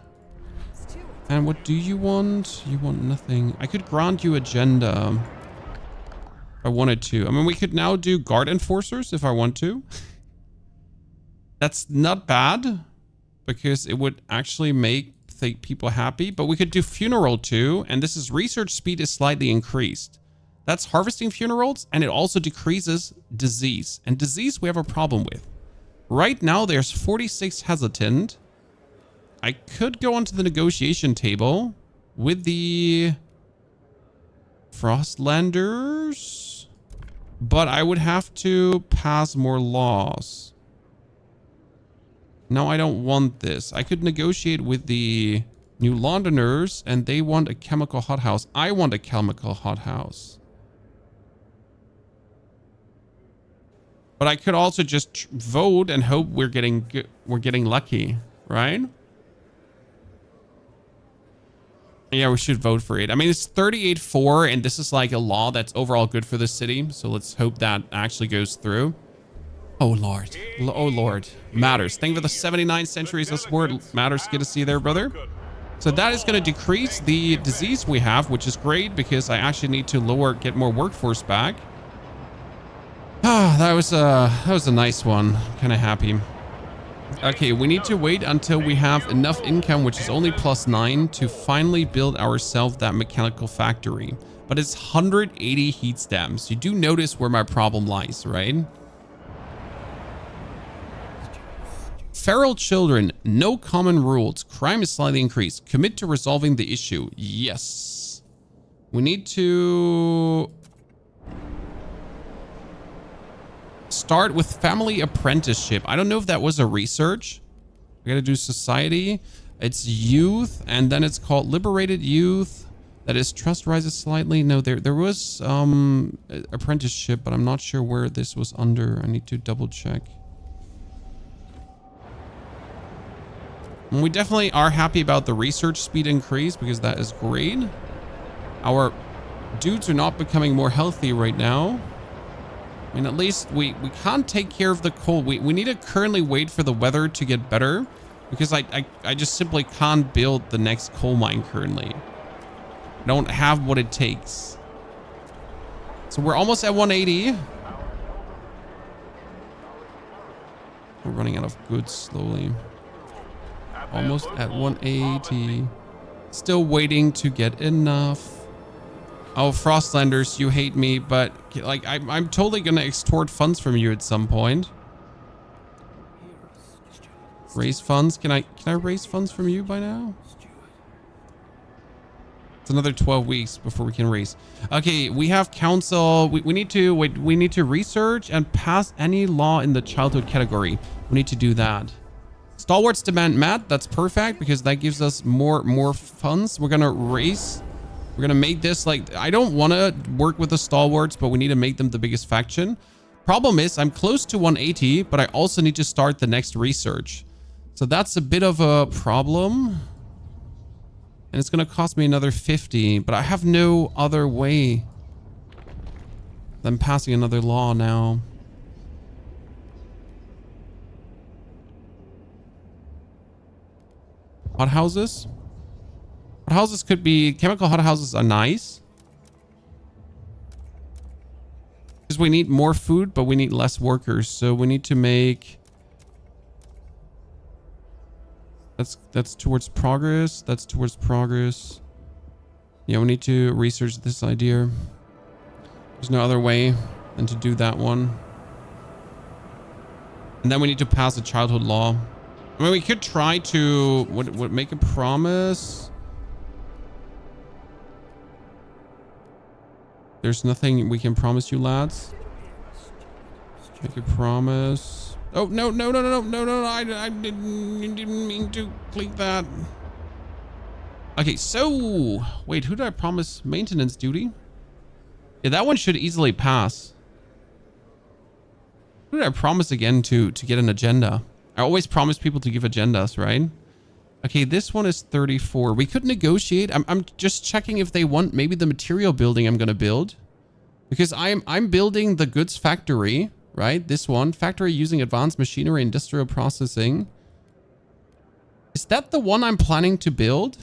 And what do you want? You want nothing. I could grant you agenda if I wanted to. I mean, we could now do guard enforcers if I want to. That's not bad because it would actually make people happy, but we could do funeral too, and this is research speed is slightly increased. That's harvesting funerals, and it also decreases disease, and disease we have a problem with. Right now there's 46 hesitant. I could go onto the negotiation table with the Frostlanders, but I would have to pass more laws. No, I don't want this. I could negotiate with the New Londoners, and they want a chemical hothouse. I want a chemical hothouse. But I could also just vote and hope we're getting lucky, right? Yeah, we should vote for it. I mean, it's 38-4, and this is like a law that's overall good for the city. So let's hope that actually goes through. Oh, Lord. Oh, Lord. Matters. Thank you for the 79 centuries of support. Matters. Good to see you there, brother. So that is going to decrease the disease we have, which is great because I actually need to get more workforce back. Ah, that was a nice one. Kind of happy. Okay, we need to wait until we have enough income, which is only +9, to finally build ourselves that mechanical factory. But it's 180 heat stamps. You do notice where my problem lies, right? Feral children, no common rules. Crime is slightly increased. Commit to resolving the issue. Yes. We need to start with family apprenticeship. I don't know if that was a research. We got to do society. It's youth, and then it's called liberated youth. That is trust rises slightly. No, there was apprenticeship, but I'm not sure where this was under. I need to double check. We definitely are happy about the research speed increase because that is great. Our dudes are not becoming more healthy right now. I mean, at least we can't take care of the coal. We need to currently wait for the weather to get better because I just simply can't build the next coal mine currently. I don't have what it takes. So we're almost at 180. We're running out of goods slowly. Almost at 180. Still waiting to get enough. Oh, Frostlanders, you hate me, but like I'm totally gonna extort funds from you at some point. Raise funds? Can I raise funds from you by now? It's another 12 weeks before we can raise. Okay, we have council. We need to wait. We need to research and pass any law in the childhood category. We need to do that. Stalwarts demand Matt. That's perfect because that gives us more funds. We're gonna raise. We're gonna make this like, I don't want to work with the stalwarts, but we need to make them the biggest faction. Problem is I'm close to 180, but I also need to start the next research. So that's a bit of a problem. And it's gonna cost me another 50, but I have no other way than passing another law now. Hothouses? Hothouses could be, chemical hothouses are nice. Because we need more food, but we need less workers. So we need to make... That's towards progress. That's towards progress. Yeah, we need to research this idea. There's no other way than to do that one. And then we need to pass a childhood law. I mean, we could try to... What make a promise? There's nothing we can promise you, lads. Make a promise. Oh, no. I didn't mean to click that. Okay, so... Wait, who did I promise maintenance duty? Yeah, that one should easily pass. Who did I promise again to get an agenda? I always promise people to give agendas, right? Okay, this one is 34. We could negotiate. I'm just checking if they want maybe the material building I'm going to build. Because I'm building the goods factory, right? This one. Factory using advanced machinery, industrial processing. Is that the one I'm planning to build?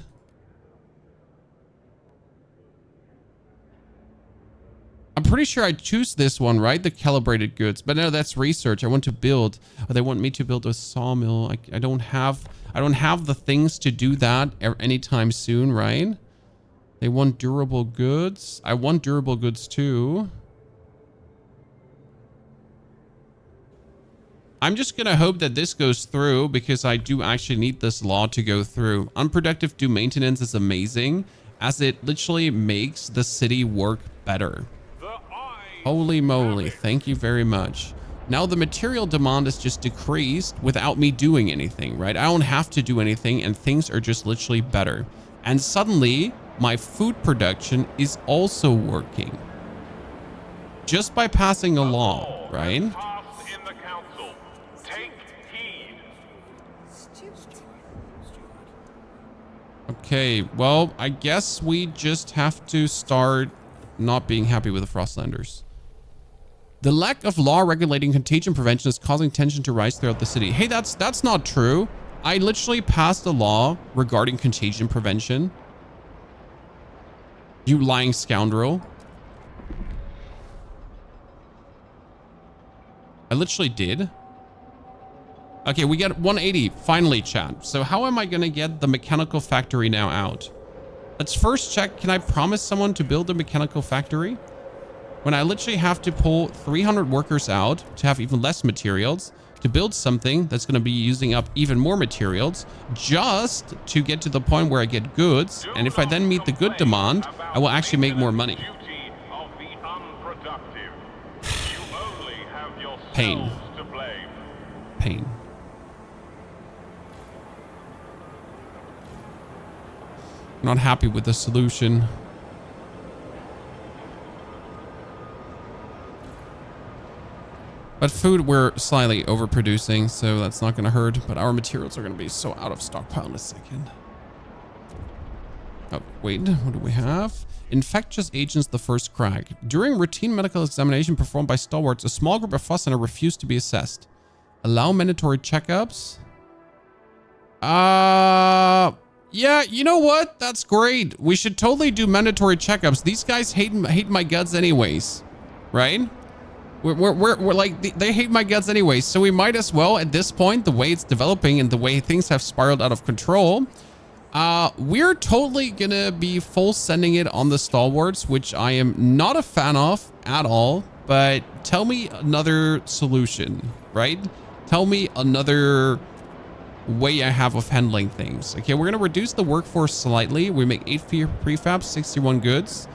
I'm pretty sure I choose this one, right? The calibrated goods. But no, that's research. I want to build. Oh, they want me to build a sawmill. I don't have the things to do that anytime soon, right? They want durable goods. I want durable goods too. I'm just going to hope that this goes through because I do actually need this law to go through. Unproductive do maintenance is amazing as it literally makes the city work better. Holy moly. Thank you very much. Now the material demand is just decreased without me doing anything, right? I don't have to do anything and things are just literally better. And suddenly my food production is also working. Just by passing a law, right? Okay, well, I guess we just have to start not being happy with the Frostlanders. The lack of law regulating contagion prevention is causing tension to rise throughout the city. Hey, that's not true. I literally passed a law regarding contagion prevention. You lying scoundrel. I literally did. Okay, we get 180 finally, chat. So how am I going to get the mechanical factory now out? Let's first check. Can I promise someone to build a mechanical factory? When I literally have to pull 300 workers out to have even less materials to build something that's going to be using up even more materials just to get to the point where I get goods. And if I then meet the good demand, I will actually make more money. Pain. Pain. Not happy with the solution. But food, we're slightly overproducing, so that's not going to hurt. But our materials are going to be so out of stockpile in a second. Oh, wait, what do we have? Infectious agents, the first crack. During routine medical examination performed by stalwarts, a small group of Frostlander refused to be assessed. Allow mandatory checkups. Yeah, you know what? That's great. We should totally do mandatory checkups. These guys hate my guts anyways, right? We're like, they hate my guts anyways. So we might as well, at this point, the way it's developing and the way things have spiraled out of control, we're totally gonna be full sending it on the stalwarts, which I am not a fan of at all. But tell me another solution, right? Tell me another way I have of handling things. Okay, we're gonna reduce the workforce slightly. We make 8 prefabs, 61 goods.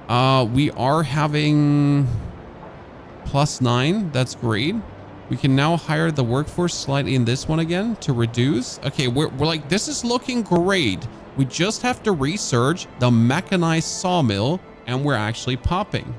We are having +9. That's great. We can now hire the workforce slightly in this one again to reduce. Okay, we're like, this is looking great. We just have to research the mechanized sawmill and we're actually popping.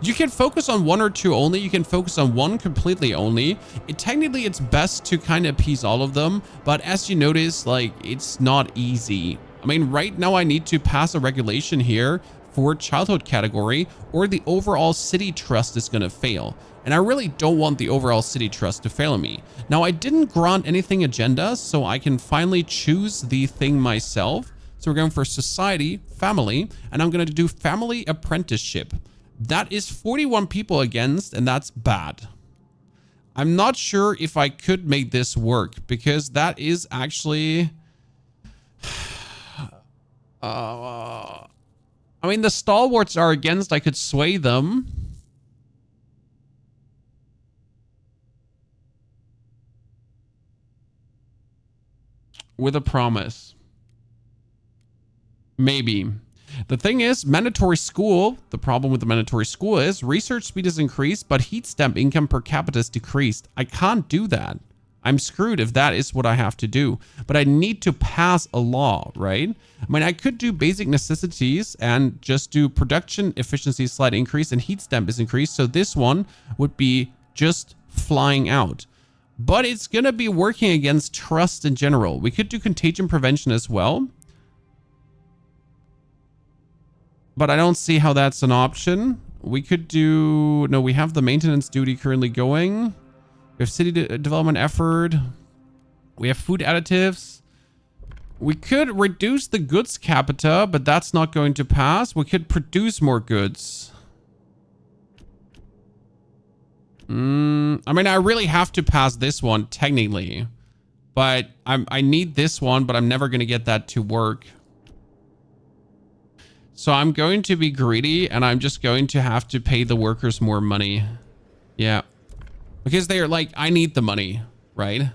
You can focus on 1 or 2 only. You can focus on 1 completely only. Technically, it's best to kind of appease all of them. But as you notice, like, it's not easy. I mean, right now I need to pass a regulation here for childhood category or the overall city trust is going to fail. And I really don't want the overall city trust to fail me. Now, I didn't grant anything agenda, so I can finally choose the thing myself. So we're going for society, family, and I'm going to do family apprenticeship. That is 41 people against, and that's bad. I'm not sure if I could make this work because that is actually... I mean, the stalwarts are against. I could sway them. With a promise. Maybe. The thing is, mandatory school, the problem with the mandatory school is research speed is increased, but heat stamp income per capita is decreased. I can't do that. I'm screwed if that is what I have to do. But I need to pass a law, right? I mean, I could do basic necessities and just do production efficiency slight increase and heat stamp is increased. So this one would be just flying out. But it's going to be working against trust in general. We could do contagion prevention as well. But I don't see how that's an option. We could do... No, we have the maintenance duty currently going. We have city development effort. We have food additives. We could reduce the goods capita, but that's not going to pass. We could produce more goods. I mean, I really have to pass this one, technically. But I need this one, but I'm never going to get that to work. So I'm going to be greedy and I'm just going to have to pay the workers more money. Yeah. Because they're like, I need the money, right?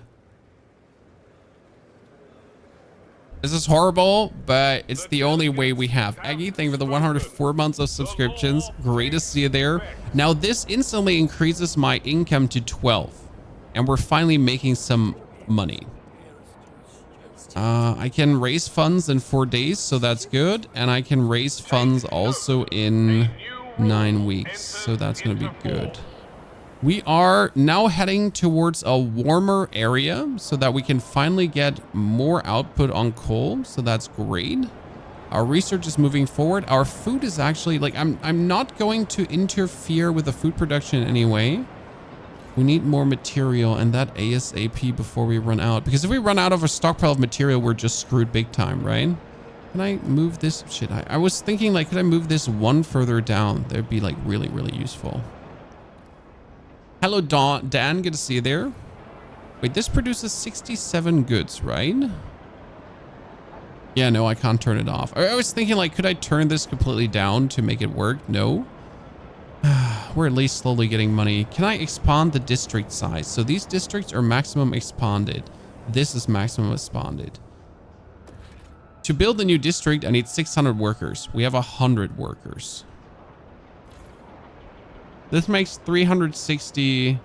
This is horrible, but it's the only way we have. Aggie, thank you for the 104 months of subscriptions. Great to see you there. Now this instantly increases my income to 12. And we're finally making some money. I can raise funds in 4 days, so that's good. And I can raise funds also in 9 weeks. So that's going to be good. We are now heading towards a warmer area so that we can finally get more output on coal. So that's great. Our research is moving forward. Our food is actually like, I'm not going to interfere with the food production in any way. We need more material and that ASAP before we run out. Because if we run out of a stockpile of material, we're just screwed big time, right? Can I move this? Shit, I was thinking like, could I move this one further down? That'd be like really, really useful. Hello, Dan. Good to see you there. Wait, this produces 67 goods, right? Yeah, no, I can't turn it off. I was thinking like, could I turn this completely down to make it work? No. We're at least slowly getting money. Can I expand the district size? So these districts are maximum expanded. This is maximum expanded. To build a new district, I need 600 workers. We have 100 workers. This makes 360.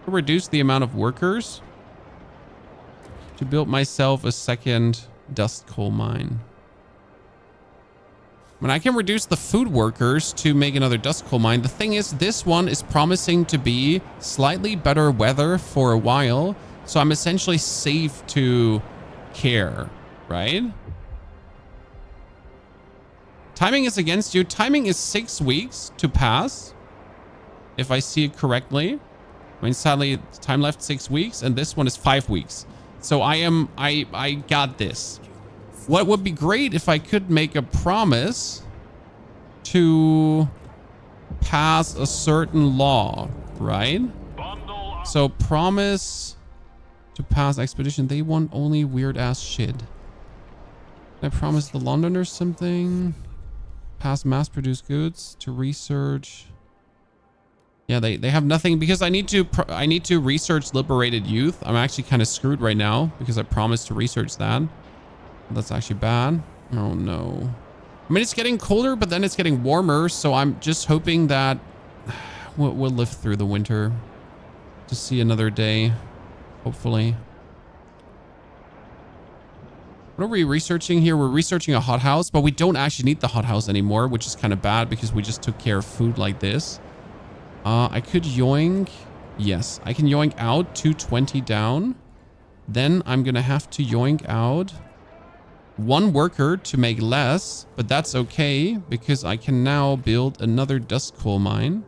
Reduce the amount of workers to build myself a second dust coal mine. mean, I can reduce the food workers to make another dust coal mine. The thing is, this one is promising to be slightly better weather for a while. So I'm essentially safe to care, right? Timing is against you. Timing is 6 weeks to pass, if I see it correctly. I mean, sadly, time left 6 weeks, and this one is 5 weeks. So I got this. What would be great if I could make a promise to pass a certain law, right? So promise to pass expedition. They want only weird ass shit. I promise the Londoners something. Pass mass produced goods to research. Yeah, they have nothing because I need to research liberated youth. I'm actually kind of screwed right now because I promised to research that. That's actually bad. Oh no. I mean, it's getting colder, but then it's getting warmer. So I'm just hoping that we'll live through the winter to see another day, hopefully. What are we researching here? We're researching a hothouse, but we don't actually need the hothouse anymore, which is kind of bad because we just took care of food like this. I could yoink. Yes, I can yoink out 220 down. Then I'm going to have to yoink out 1 worker to make less, but that's okay because I can now build another dust coal mine.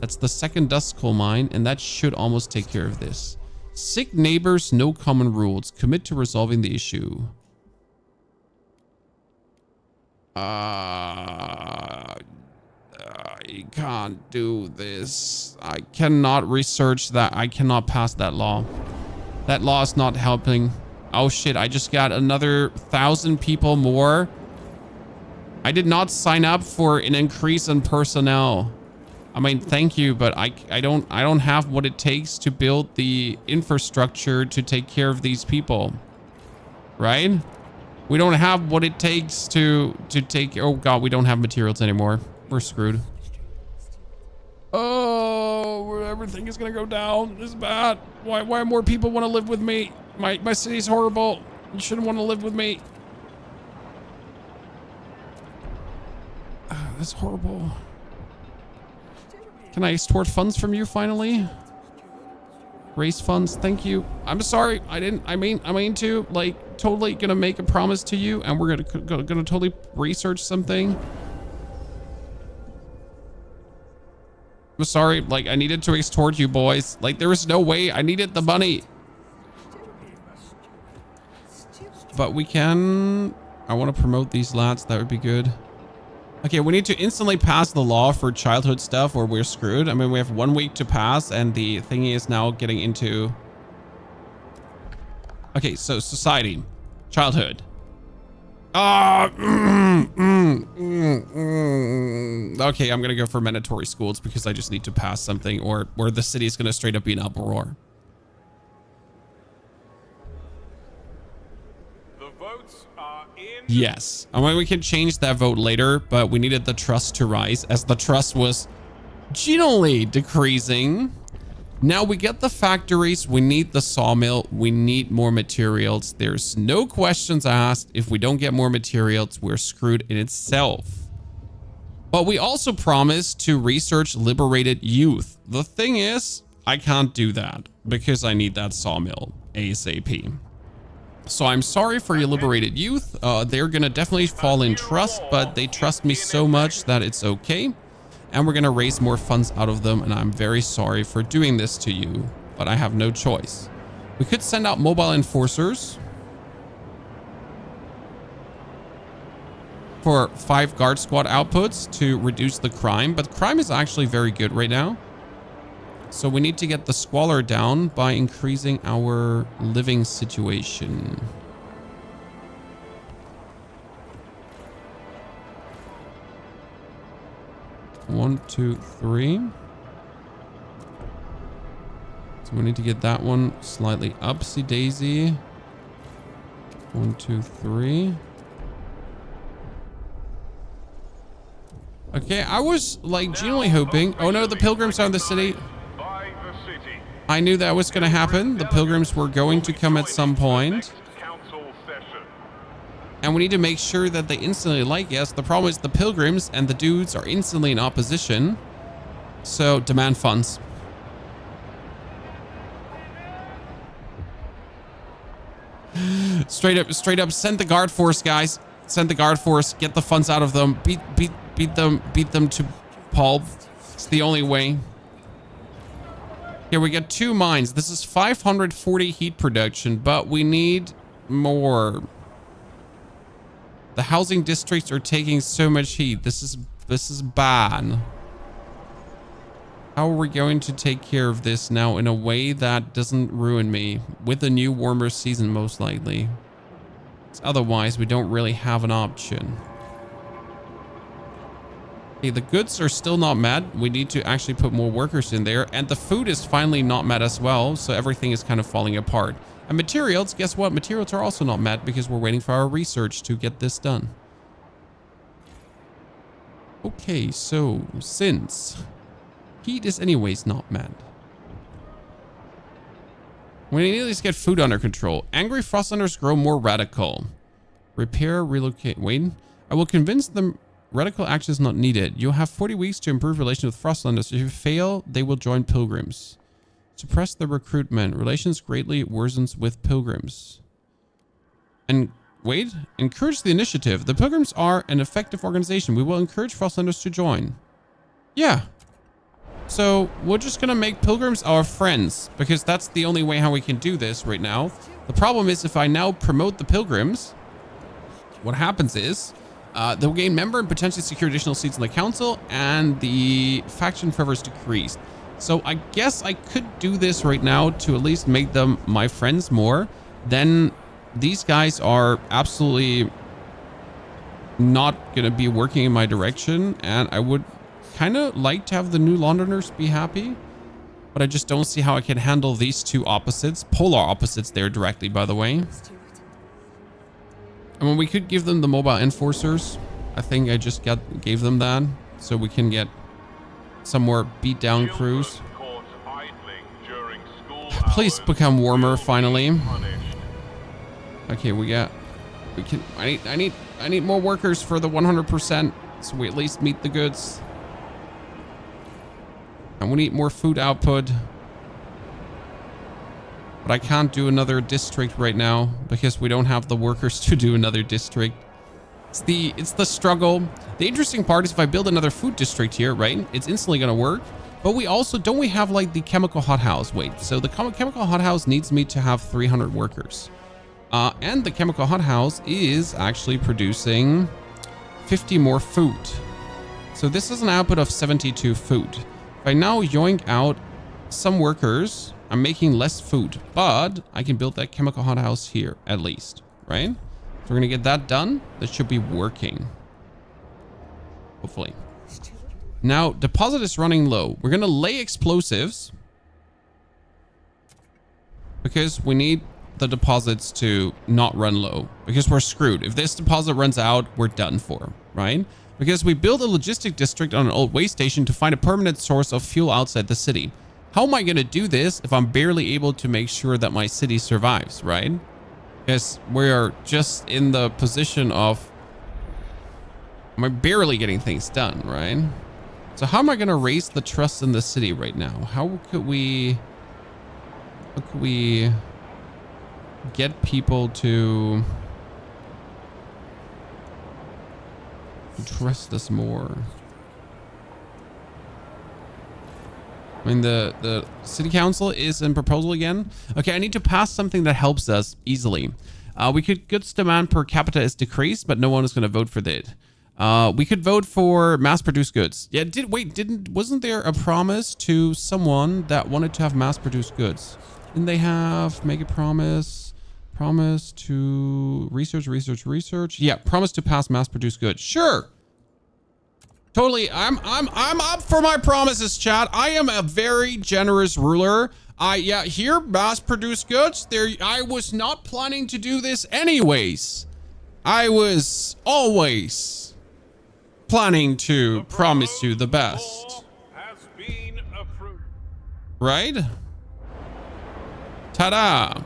That's the 2nd dust coal mine, and that should almost take care of this. Sick neighbors, no common rules. Commit to resolving the issue. I can't do this. I cannot research that. I cannot pass that law. That law is not helping. Oh shit, I just got another 1,000 people more. I did not sign up for an increase in personnel. I mean, thank you, but I don't have what it takes to build the infrastructure to take care of these people. Right? We don't have what it takes to take... Oh god, we don't have materials anymore. We're screwed. Oh, everything is gonna go down. This is bad. Why more people want to live with me? My city's horrible. You shouldn't want to live with me. That's horrible. Can I extort funds from you finally? Raise funds, thank you. I'm sorry, I mean to, like, totally gonna make a promise to you, and we're gonna totally research something. I'm sorry, like, I needed to extort you boys. Like, there was no way. I needed the money. But we can... I want to promote these lads. That would be good. Okay, we need to instantly pass the law for childhood stuff or we're screwed. I mean, we have 1 week to pass and the thingy is now getting into... Okay, so society. Childhood. Okay, I'm gonna go for mandatory schools because I just need to pass something or the city is gonna straight up be an uproar. The votes are in. Yes, I mean, we can change that vote later, but we needed the trust to rise as the trust was generally decreasing. Now we get the factories, we need the sawmill, we need more materials. There's no questions asked. If we don't get more materials, we're screwed in itself. But we also promised to research liberated youth. The thing is, I can't do that because I need that sawmill ASAP. So I'm sorry for your liberated youth. They're gonna definitely fall in trust, but they trust me so much that it's okay. And we're going to raise more funds out of them. And I'm very sorry for doing this to you, but I have no choice. We could send out mobile enforcers for 5 guard squad outputs to reduce the crime, but crime is actually very good right now. So we need to get the squalor down by increasing our living situation. One, two, three. So we need to get that one slightly upsy daisy. 1, 2, 3. Okay, I was like genuinely hoping. Oh no, the pilgrims are in the city. I knew that was going to happen. The pilgrims were going to come at some point. And we need to make sure that they instantly like us. The problem is the pilgrims and the dudes are instantly in opposition. So demand funds. Straight up, send the guard force, guys. Send the guard force. Get the funds out of them. Beat them to pulp. It's the only way. Here we get 2 mines. This is 540 heat production, but we need more. The housing districts are taking so much heat. This is bad. How are we going to take care of this now in a way that doesn't ruin me with a new warmer season, most likely? Otherwise, we don't really have an option. Okay, the goods are still not met. We need to actually put more workers in there. And the food is finally not met as well. So everything is kind of falling apart. And materials, guess what? Materials are also not met because we're waiting for our research to get this done. Okay, so since heat is anyways not met, we need to at least get food under control. Angry Frostlanders grow more radical. Repair, relocate. Wait, I will convince them radical action is not needed. You'll have 40 weeks to improve relations with Frostlanders. If you fail, they will join pilgrims. Suppress the recruitment. Relations greatly worsens with pilgrims. And wait, encourage the initiative. The pilgrims are an effective organization. We will encourage Frostlanders to join. Yeah. So we're just going to make pilgrims our friends because that's the only way how we can do this right now. The problem is if I now promote the pilgrims, what happens is they'll gain member and potentially secure additional seats in the council and the faction fervor is decreased. So I guess I could do this right now to at least make them my friends more. Then these guys are absolutely not going to be working in my direction. And I would kind of like to have the new Londoners be happy. But I just don't see how I can handle these two opposites. Polar opposites there directly, by the way. I mean, we could give them the mobile enforcers. I think I just gave them that. So we can get some more beat down crews. Please become warmer finally. Okay, I need more workers for the 100%, so we at least meet the goods. And we need more food output. But I can't do another district right now because we don't have the workers to do another district. It's the struggle. The interesting part is if I build another food district here, right? It's instantly going to work. But we also, don't we have like the chemical hothouse? Wait, so the chemical hothouse needs me to have 300 workers. And the chemical hothouse is actually producing 50 more food. So this is an output of 72 food. If I now yoink out some workers, I'm making less food, but I can build that chemical hothouse here at least, right? So we're going to get that done. That should be working. Hopefully. Now, deposit is running low. We're going to lay explosives because we need the deposits to not run low because we're screwed. If this deposit runs out, we're done for, right? Because we built a logistic district on an old way station to find a permanent source of fuel outside the city. How am I going to do this if I'm barely able to make sure that my city survives, right? Because we are just in the position of we're barely getting things done, right? So how am I going to raise the trust in the city right now? How could we get people to trust us more? I mean, the city council is in proposal again. Okay, I need to pass something that helps us easily. We could goods demand per capita is decreased, but no one is going to vote for that. We could vote for mass-produced goods. Yeah, wasn't there a promise to someone that wanted to have mass-produced goods? Didn't they make a promise? Promise to research. Yeah, promise to pass mass-produced goods. Sure. Totally. I'm up for my promises, chat. I am a very generous ruler. Here, mass-produced goods. I was not planning to do this anyways. I was always planning to promise you the best. Has been approved. Right? Ta-da.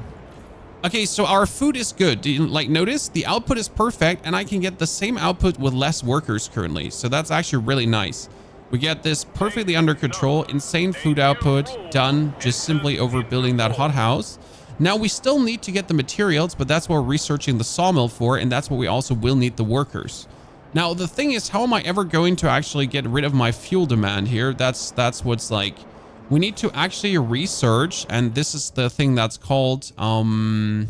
Okay, so our food is good. Do you like notice the output is perfect and I can get the same output with less workers currently. So that's actually really nice. We get this perfectly under control, insane food output done just simply overbuilding that hothouse. Now we still need to get the materials, but that's what we're researching the sawmill for. And that's what we also will need the workers. Now, the thing is, how am I ever going to actually get rid of my fuel demand here? That's what's like, we need to actually research. And this is the thing that's called, you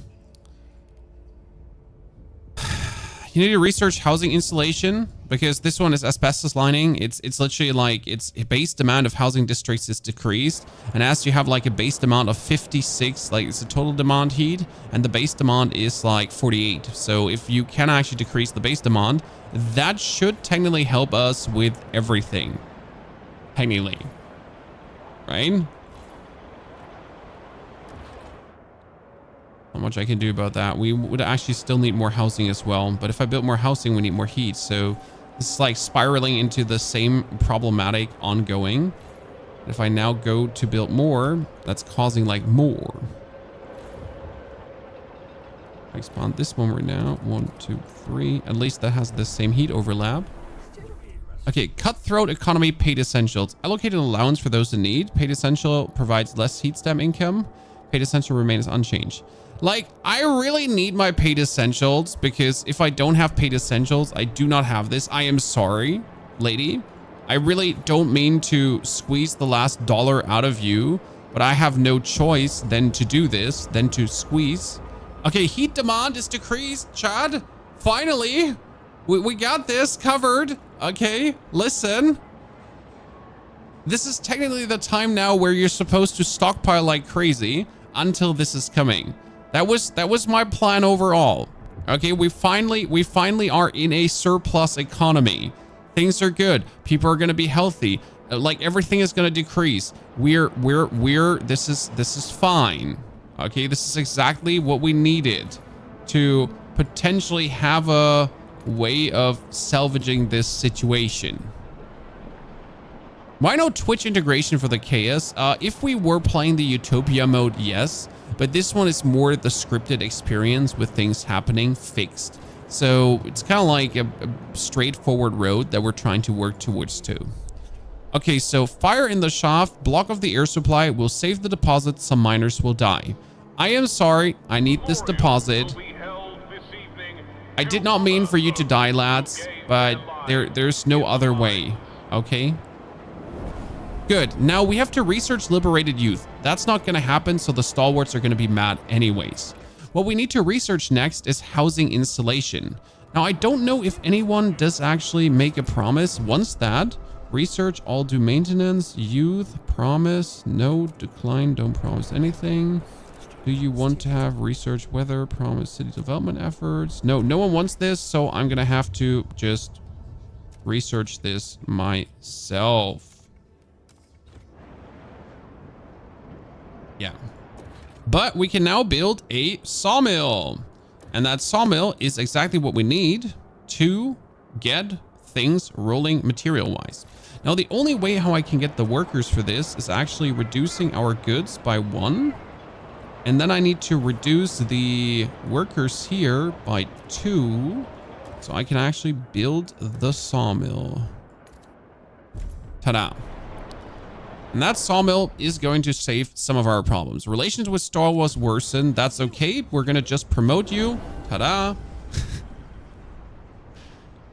need to research housing insulation because this one is asbestos lining. It's literally like its base demand of housing districts is decreased. And as you have like a base demand of 56, like it's a total demand heat and the base demand is like 48. So if you can actually decrease the base demand, that should technically help us with everything. Technically. Right? Not much I can do about that. We would actually still need more housing as well. But if I build more housing, we need more heat. So this is like spiraling into the same problematic ongoing. If I now go to build more, that's causing like more. I expand this one right now. 1, 2, 3. At least that has the same heat overlap. Okay, cutthroat economy, paid essentials. Allocate an allowance for those in need. Paid essential provides less heat stamp income. Paid essential remains unchanged. Like, I really need my paid essentials because if I don't have paid essentials, I do not have this. I am sorry, lady. I really don't mean to squeeze the last dollar out of you, but I have no choice than to do this, than to squeeze. Okay, heat demand is decreased, Chad. Finally, we got this covered. Okay, listen. This is technically the time now where you're supposed to stockpile like crazy until this is coming. That was my plan overall. Okay, we finally are in a surplus economy. Things are good. People are going to be healthy. Like everything is going to decrease. This is fine. Okay, this is exactly what we needed to potentially have a way of salvaging this situation. Why no Twitch integration for the chaos? If we were playing the Utopia mode, yes. But this one is more the scripted experience with things happening fixed. So it's kind of like a straightforward road that we're trying to work towards too. Okay, so fire in the shaft, block of the air supply will save the deposit. Some miners will die. I am sorry. I need this deposit. I did not mean for you to die, lads, but there's no other way. Okay. Good. Now we have to research liberated youth. That's not going to happen, so the stalwarts are going to be mad anyways. What we need to research next is housing insulation. Now, I don't know if anyone does actually make a promise. Once that, research, all do maintenance, youth, promise, no, decline, don't promise anything. Do you want to have research weather, promise city development efforts? No, no one wants this, so I'm going to have to just research this myself. Yeah, but we can now build a sawmill, and that sawmill is exactly what we need to get things rolling material wise. Now, the only way how I can get the workers for this is actually reducing our goods by 1. And then I need to reduce the workers here by 2. So I can actually build the sawmill. Ta-da. And that sawmill is going to save some of our problems. Relations with Star Wars worsen. That's okay. We're going to just promote you. Ta-da.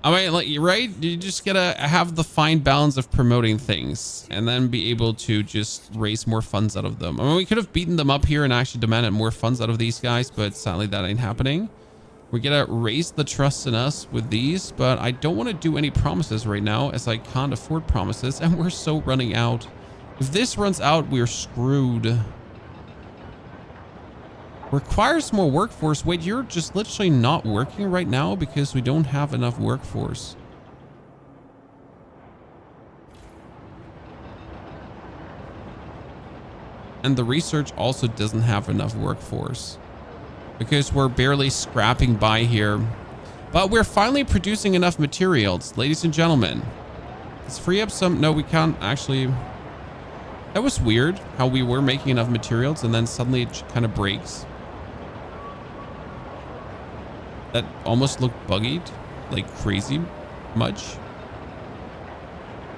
I mean, like, right? You just gotta have the fine balance of promoting things and then be able to just raise more funds out of them. I mean, we could have beaten them up here and actually demanded more funds out of these guys, but sadly that ain't happening. We're gonna raise the trust in us with these, but I don't want to do any promises right now as I can't afford promises and we're so running out. If this runs out, we're screwed. Requires more workforce. Wait, you're just literally not working right now because we don't have enough workforce. And the research also doesn't have enough workforce because we're barely scrapping by here. But we're finally producing enough materials, ladies and gentlemen. Let's free up some. No, we can't actually. That was weird how we were making enough materials and then suddenly it kind of breaks. That almost looked buggied, like crazy much.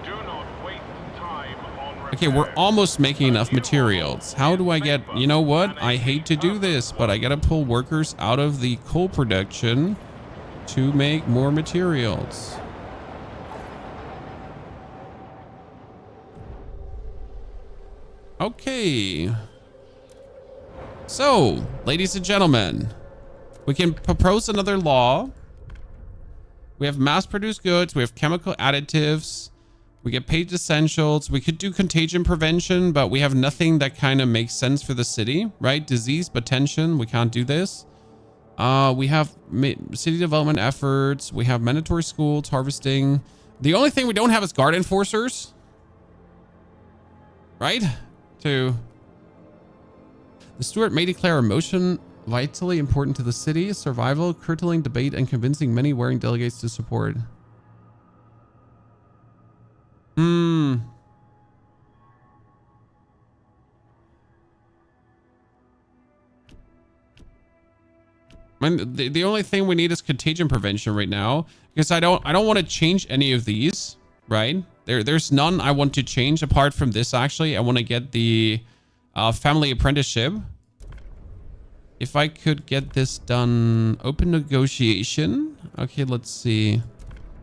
Do not waste time on Okay, we're almost making enough materials. How do I get, you know what? I hate to do this, but I gotta pull workers out of the coal production to make more materials. Okay. So, ladies and gentlemen, we can propose another law. We have mass-produced goods. We have chemical additives. We get paid essentials. We could do contagion prevention, but we have nothing that kind of makes sense for the city, right? Disease, but tension. We can't do this. We have city development efforts. We have mandatory schools, harvesting. The only thing we don't have is guard enforcers, right? The steward may declare a motion vitally important to the city, survival, curtailing debate, and convincing many wearing delegates to support. The only thing we need is contagion prevention right now, because I don't want to change any of these, right? There's none I want to change apart from this. Actually, I want to get the family apprenticeship. If I could get this done, open negotiation. Okay, let's see.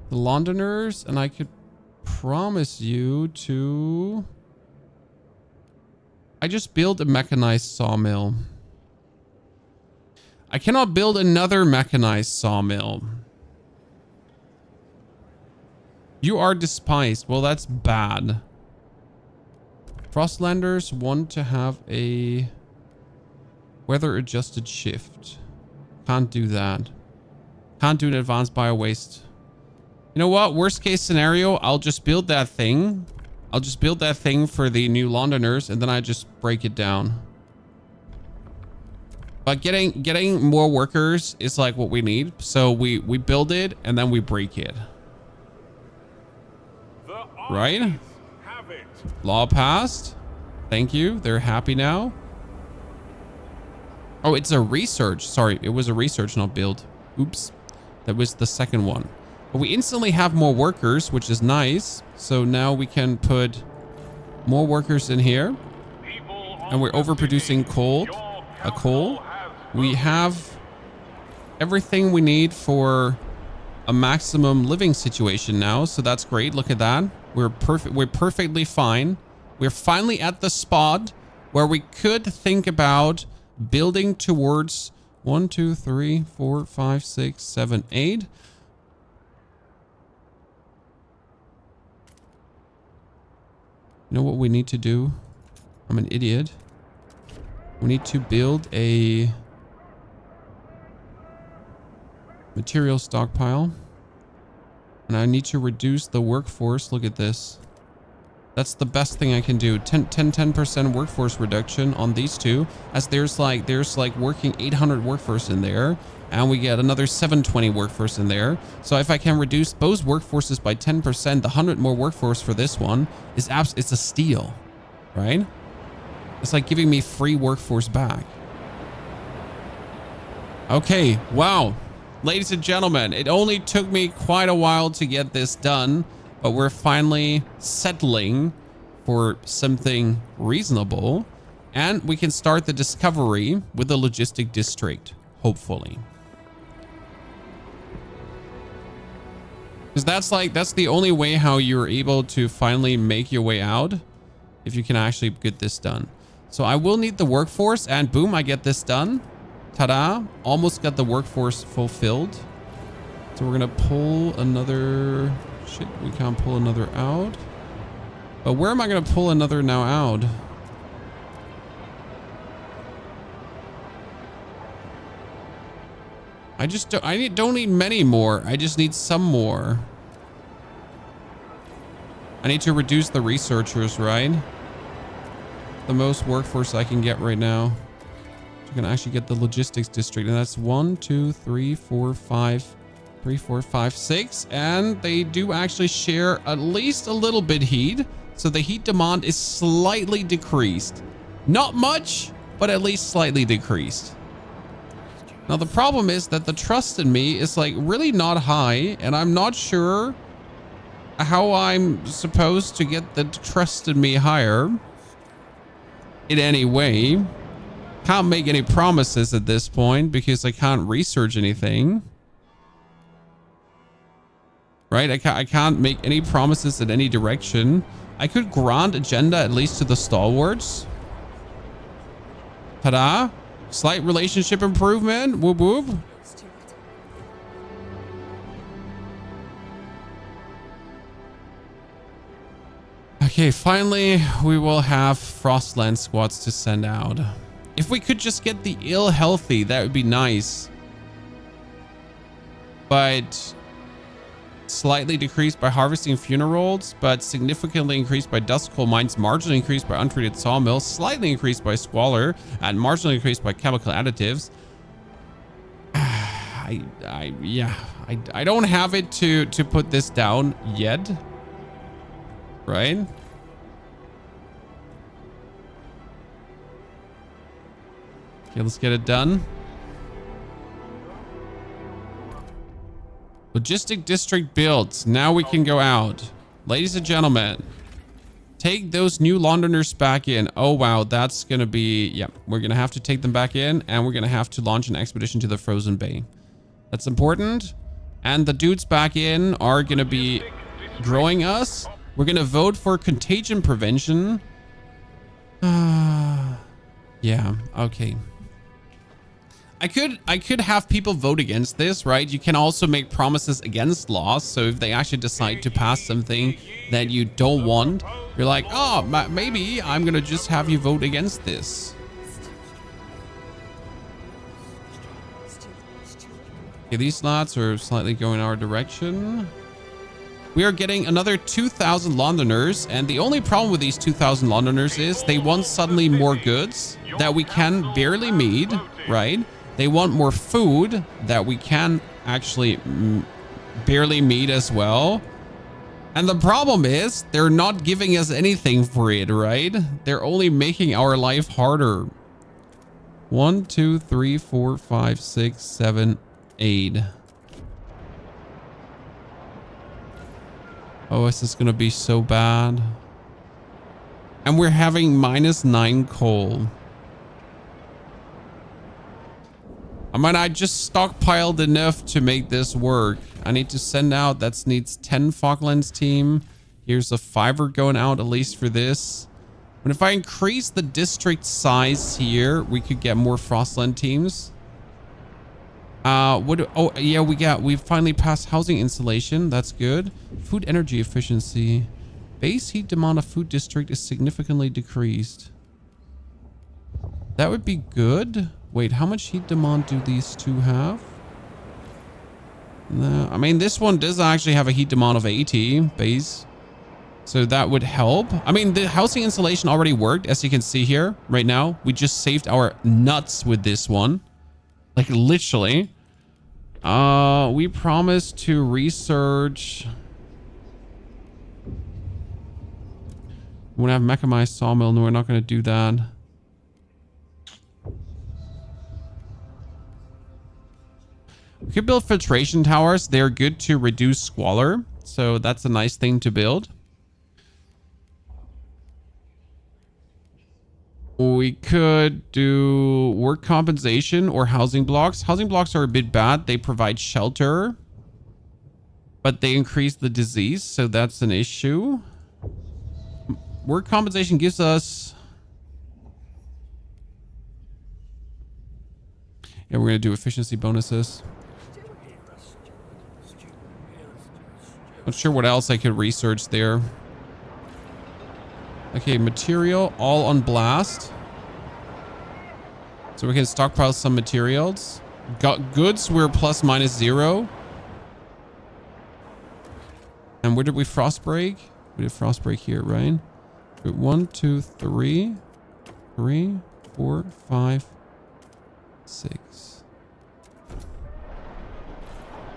The Londoners, and I could promise you to... I just built a mechanized sawmill. I cannot build another mechanized sawmill. You are despised. Well, that's bad. Frostlanders want to have a weather adjusted shift. Can't do that. Can't do an advanced bio waste. You know what? Worst case scenario, I'll just build that thing. I'll just build that thing for the new Londoners, and then I just break it down. But getting more workers is like what we need. So we build it and then we break it. Right? Law passed. Thank you. They're happy now. Oh, it's a research. Sorry, it was a research, not build. Oops. That was the second one. But we instantly have more workers, which is nice. So now we can put more workers in here. And we're overproducing coal. We have everything we need for a maximum living situation now. So that's great. Look at that. We're perfect. We're perfectly fine. We're finally at the spot where we could think about building towards 1, 2, 3, 4, 5, 6, 7, 8. You know what we need to do? I'm an idiot. We need to build a material stockpile. And I need to reduce the workforce. Look at this. That's the best thing I can do. 10% workforce reduction on these two, as there's like working 800 workforce in there, and we get another 720 workforce in there. So if I can reduce both workforces by 10%, the 100 more workforce for this one is it's a steal, right? It's like giving me free workforce back. Okay, wow. Ladies and gentlemen, it only took me quite a while to get this done, but we're finally settling for something reasonable, and we can start the discovery with the logistic district, hopefully. Because that's the only way how you're able to finally make your way out, if you can actually get this done. So I will need the workforce, and boom, I get this done. Ta-da! Almost got the workforce fulfilled. So we're gonna pull another... Shit, we can't pull another out. But where am I going to pull another now out? I don't need many more. I just need some more. I need to reduce the researchers, right? The most workforce I can get right now. So I can actually get the logistics district. And that's 1, 2, 3, 4, 5... 3, 4, 5, 6, and they do actually share at least a little bit heat, so the heat demand is slightly decreased. Not much, but at least slightly decreased. Now, the problem is that the trust in me is like really not high, and I'm not sure how I'm supposed to get the trust in me higher in any way. Can't make any promises at this point because I can't research anything. Right? I can't make any promises in any direction. I could grant agenda at least to the stalwarts. Ta-da! Slight relationship improvement. Whoop whoop. Okay, finally, we will have Frostland squads to send out. If we could just get the ill healthy, that would be nice. But slightly decreased by harvesting funerals, but significantly increased by dust coal mines, marginally increased by untreated sawmills, slightly increased by squalor, and marginally increased by chemical additives. I don't have it to put this down yet. Right? Okay, let's get it done. Logistic district built. Now we can go out. Ladies and gentlemen, take those new Londoners back in. Oh, wow. That's going to be... Yeah, we're going to have to take them back in, and we're going to have to launch an expedition to the Frozen Bay. That's important. And the dudes back in are going to be growing us. We're going to vote for contagion prevention. Yeah, okay. I could have people vote against this, right? You can also make promises against laws. So if they actually decide to pass something that you don't want, you're like, oh, maybe I'm going to just have you vote against this. Okay, these slots are slightly going our direction. We are getting another 2,000 Londoners, and the only problem with these 2,000 Londoners is they want suddenly more goods that we can barely meet, right? They want more food that we can actually barely meet as well. And the problem is they're not giving us anything for it, right? They're only making our life harder. 1, 2, 3, 4, 5, 6, 7, 8. Oh, this is going to be so bad. And we're having -9 coal. I mean, I just stockpiled enough to make this work. I need to send out, that needs 10 Falklands team. Here's a 5er going out at least for this. But if I increase the district size here, we could get more Frostland teams. We finally passed housing installation. That's good. Food energy efficiency. Base heat demand of food district is significantly decreased. That would be good. Wait, how much heat demand do these two have? No, I mean, this one does actually have a heat demand of 80 base. So that would help. I mean, the housing installation already worked, as you can see here right now. We just saved our nuts with this one. Like literally. We promised to research. We want to have mechanized sawmill. No, we're not going to do that. We could build filtration towers. They're good to reduce squalor. So that's a nice thing to build. We could do work compensation or housing blocks. Housing blocks are a bit bad. They provide shelter, but they increase the disease. So that's an issue. Work compensation gives us... Yeah, we're going to do efficiency bonuses. Not sure what else I could research there. Okay, material all on blast. So we can stockpile some materials. Got goods, we're ±0. And where did we frost break? We did frost break here, right? 1, 2, 3. 3, 4, 5, 6.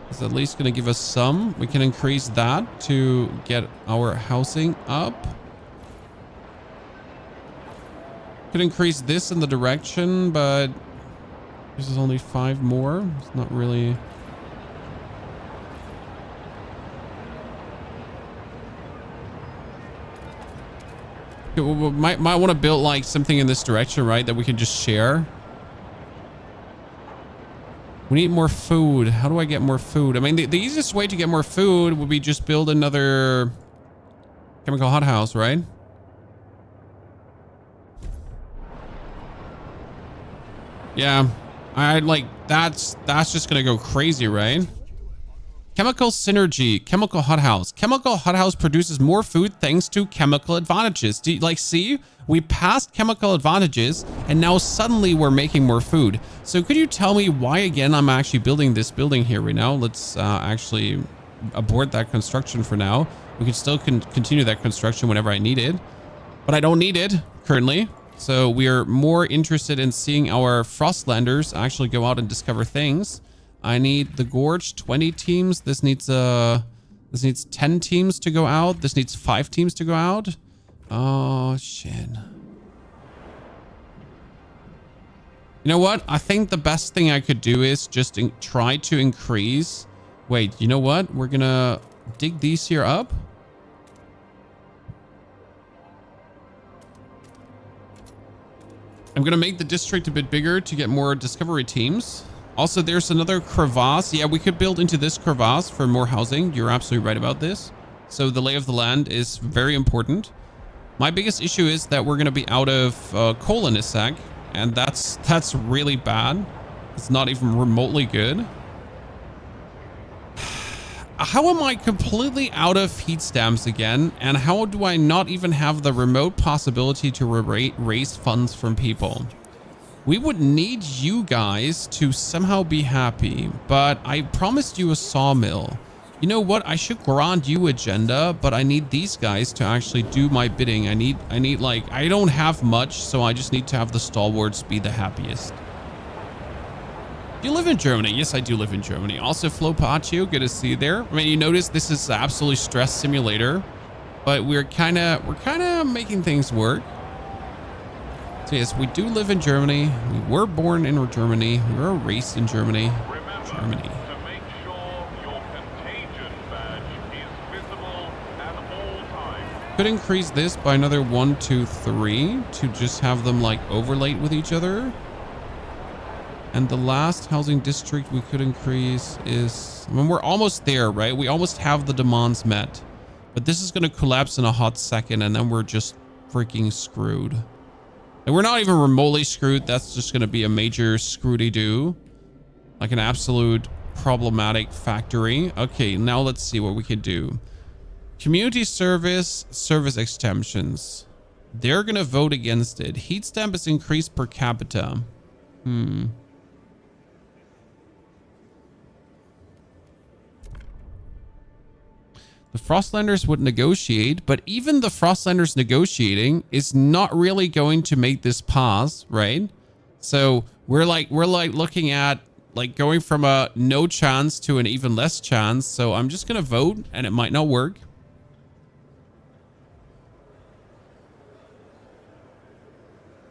It's at least going to give us some. We can increase that to get our housing up. Could increase this in the direction, but This is only 5 more. It's not really. We might want to build like something in this direction, right? That we can just share. We need more food. How do I get more food? I mean, the easiest way to get more food would be just build another chemical hothouse, right? Yeah, I like that's just gonna go crazy, right? Chemical synergy, chemical hothouse. Chemical hothouse produces more food thanks to chemical advantages. Do you like see? We passed chemical advantages and now suddenly we're making more food. So could you tell me why again I'm actually building this building here right now? Let's actually abort that construction for now. We can still continue that construction whenever I need it, but I don't need it currently. So we are more interested in seeing our Frostlanders actually go out and discover things. I need the Gorge, 20 teams. This needs 10 teams to go out. This needs 5 teams to go out. Oh, shit. You know what? I think the best thing I could do is just try to increase. Wait, you know what? We're gonna dig these here up. I'm gonna make the district a bit bigger to get more discovery teams. Also, there's another crevasse. Yeah, we could build into this crevasse for more housing. You're absolutely right about this. So the lay of the land is very important. My biggest issue is that we're going to be out of coal in a sec. And that's really bad. It's not even remotely good. How am I completely out of heat stamps again? And how do I not even have the remote possibility to raise funds from people? We would need you guys to somehow be happy, but I promised you a sawmill. You know what? I should grant you agenda, but I need these guys to actually do my bidding. I need like, I don't have much, so I just need to have the stalwarts be the happiest. You live in Germany? Yes, I do live in Germany. Also, Flo Paccio, good to see you there. I mean, you notice this is absolutely stress simulator, but we're kind of making things work. So yes, we do live in Germany. We were born in Germany. We were raised in Germany. Remember to make sure your contagion badge is visible at all times. Could increase this by another 1, 2, 3 to just have them like overlaid with each other. And the last housing district we could increase is, I mean, we're almost there, right? We almost have the demands met, but this is going to collapse in a hot second and then we're just freaking screwed. And we're not even remotely screwed. That's just going to be a major screwdy-doo. Like an absolute problematic factory. Okay, now let's see what we can do. Community service extensions. They're going to vote against it. Heat stamp is increased per capita. The Frostlanders would negotiate, but even the Frostlanders negotiating is not really going to make this pass, right? So we're like looking at like going from a no chance to an even less chance. So I'm just going to vote and it might not work.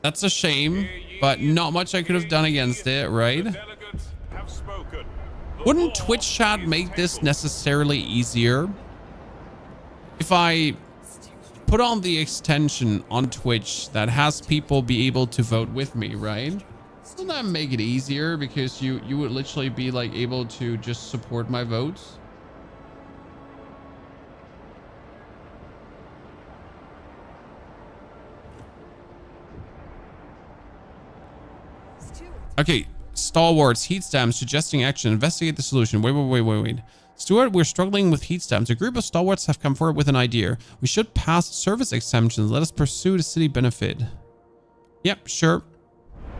That's a shame, but not much I could have done against it, right? Wouldn't Twitch chat make this necessarily easier? If I put on the extension on Twitch that has people be able to vote with me, right? Doesn't that make it easier? Because you would literally be like able to just support my votes. Okay, stalwarts, heat stamps, suggesting action, investigate the solution. Wait. Stuart, we're struggling with heat stamps. A group of stalwarts have come forward with an idea. We should pass service exemptions. Let us pursue the city benefit. Yep, sure.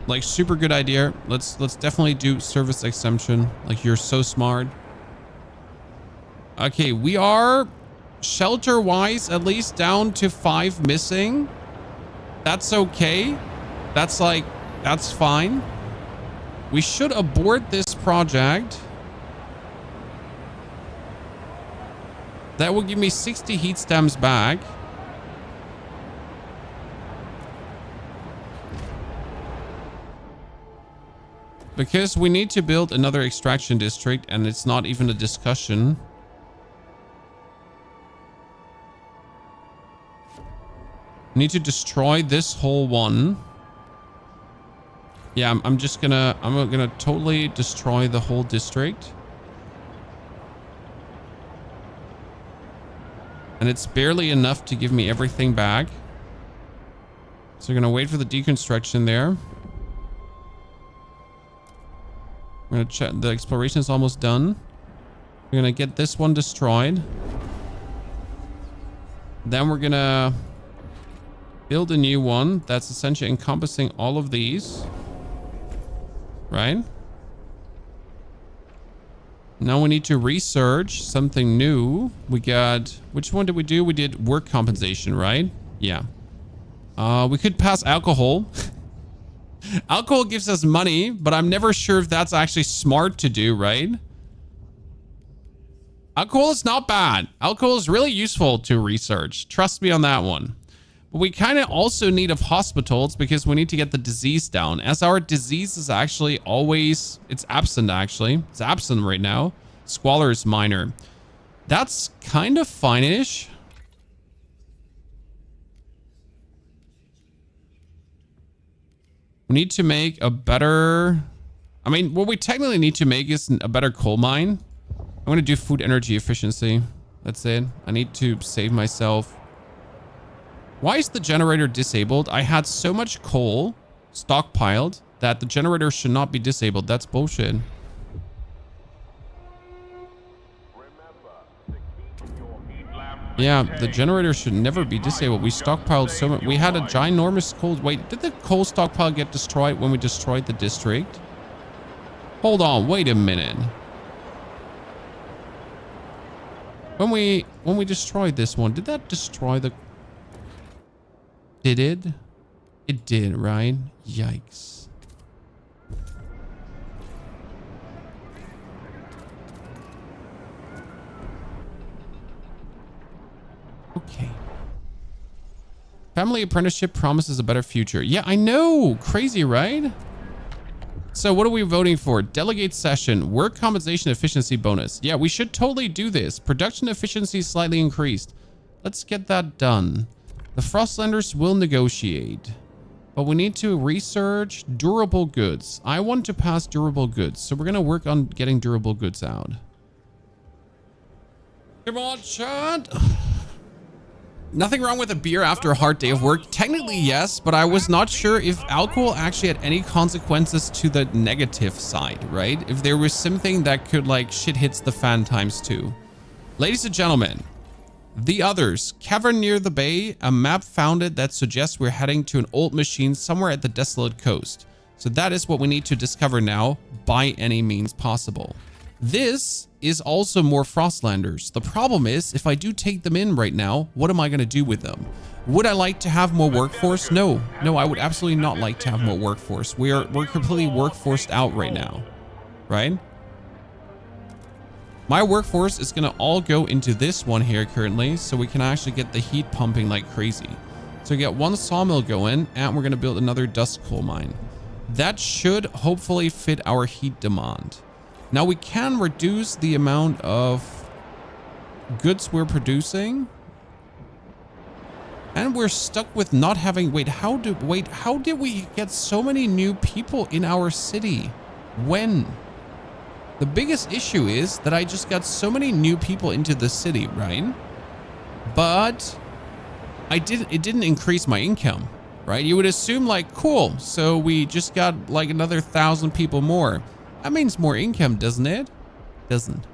Like, super good idea. Let's definitely do service exemption. Like, you're so smart. Okay, we are shelter-wise at least down to 5 missing. That's okay. That's fine. We should abort this project. That will give me 60 heat stamps back. Because we need to build another extraction district and it's not even a discussion. We need to destroy this whole one. Yeah, I'm gonna totally destroy the whole district. And it's barely enough to give me everything back. So we're gonna wait for the deconstruction there. We're gonna check. The exploration is almost done. We're gonna get this one destroyed. Then we're gonna build a new one that's essentially encompassing all of these. Right? Now we need to research something new. We got, which one did we do? We did work compensation, right? Yeah. We could pass alcohol. Alcohol gives us money, but I'm never sure if that's actually smart to do, right? Alcohol is not bad. Alcohol is really useful to research. Trust me on that one. But we kind of also need of hospitals because we need to get the disease down. As our disease is actually always, it's absent actually. It's absent right now. Squalor is minor. That's kind of fine-ish. We need to make a better... I mean, what we technically need to make is a better coal mine. I'm going to do food energy efficiency. That's it. I need to save myself. Why is the generator disabled? I had so much coal stockpiled that the generator should not be disabled. That's bullshit. Yeah, the generator should never be disabled. We stockpiled so much. We had a ginormous coal. Wait, did the coal stockpile get destroyed when we destroyed the district? Hold on, wait a minute. When we destroyed this one, did that destroy the... Did it? It did, right? Yikes. Okay. Family apprenticeship promises a better future. Yeah, I know. Crazy, right? So what are we voting for? Delegate session. Work compensation efficiency bonus. Yeah, we should totally do this. Production efficiency slightly increased. Let's get that done. The Frostlanders will negotiate. But we need to research durable goods. I want to pass durable goods. So we're going to work on getting durable goods out. Come on, chat. Nothing wrong with a beer after a hard day of work. Technically, yes, but I was not sure if alcohol actually had any consequences to the negative side, right? If there was something that could like shit hits the fan times two. Ladies and gentlemen, the others. Cavern near the bay. A map founded that suggests we're heading to an old machine somewhere at the desolate coast. So that is what we need to discover now by any means possible. This is also more Frostlanders. The problem is, if I do take them in right now, what am I going to do with them? Would I like to have more workforce? No, I would absolutely not like to have more workforce. We're completely workforced out right now, right? My workforce is going to all go into this one here currently, so we can actually get the heat pumping like crazy. So we get one sawmill going, and we're going to build another dust coal mine. That should hopefully fit our heat demand. Now we can reduce the amount of goods we're producing. And we're stuck with not having... Wait, how did we get so many new people in our city? When? The biggest issue is that I just got so many new people into the city, right? But it didn't increase my income, right? You would assume like, cool, so we just got like another 1,000 people more. That means more income, doesn't it? Doesn't.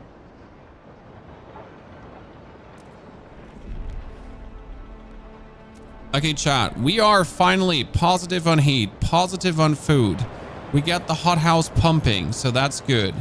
Okay, chat. We are finally positive on heat, positive on food. We got the hothouse pumping, so that's good.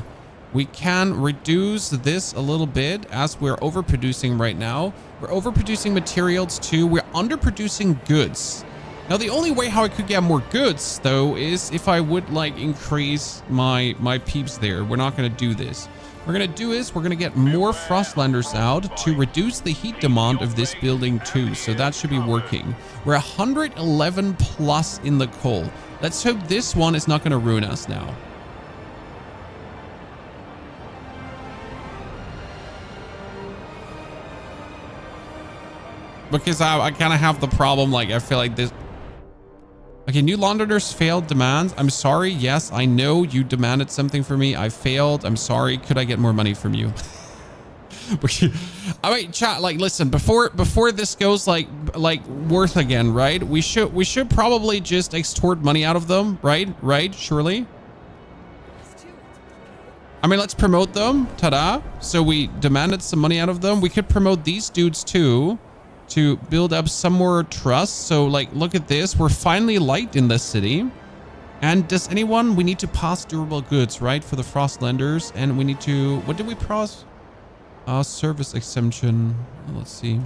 We can reduce this a little bit as we're overproducing right now. We're overproducing materials too. We're underproducing goods. Now, the only way how I could get more goods, though, is if I would, like, increase my peeps there. We're not going to do this. What we're going to do is we're going to get more Frostlanders out to reduce the heat demand of this building, too. So that should be working. We're 111 plus in the coal. Let's hope this one is not going to ruin us now. because I kind of have the problem. Like, I feel like this. Okay, new Londoners failed demands. I'm sorry. Yes, I know you demanded something from me. I failed. I'm sorry. Could I get more money from you? I mean, chat, like, listen, before this goes like worth again, right? We should probably just extort money out of them, right? Surely. I mean, let's promote them. Ta-da. So we demanded some money out of them. We could promote these dudes too to build up some more trust. So, like, look at this. We're finally liked in this city. And does anyone, we need to pass durable goods, right? For the Frostlanders. And we need to, what did we pass? Service exemption. Let's see.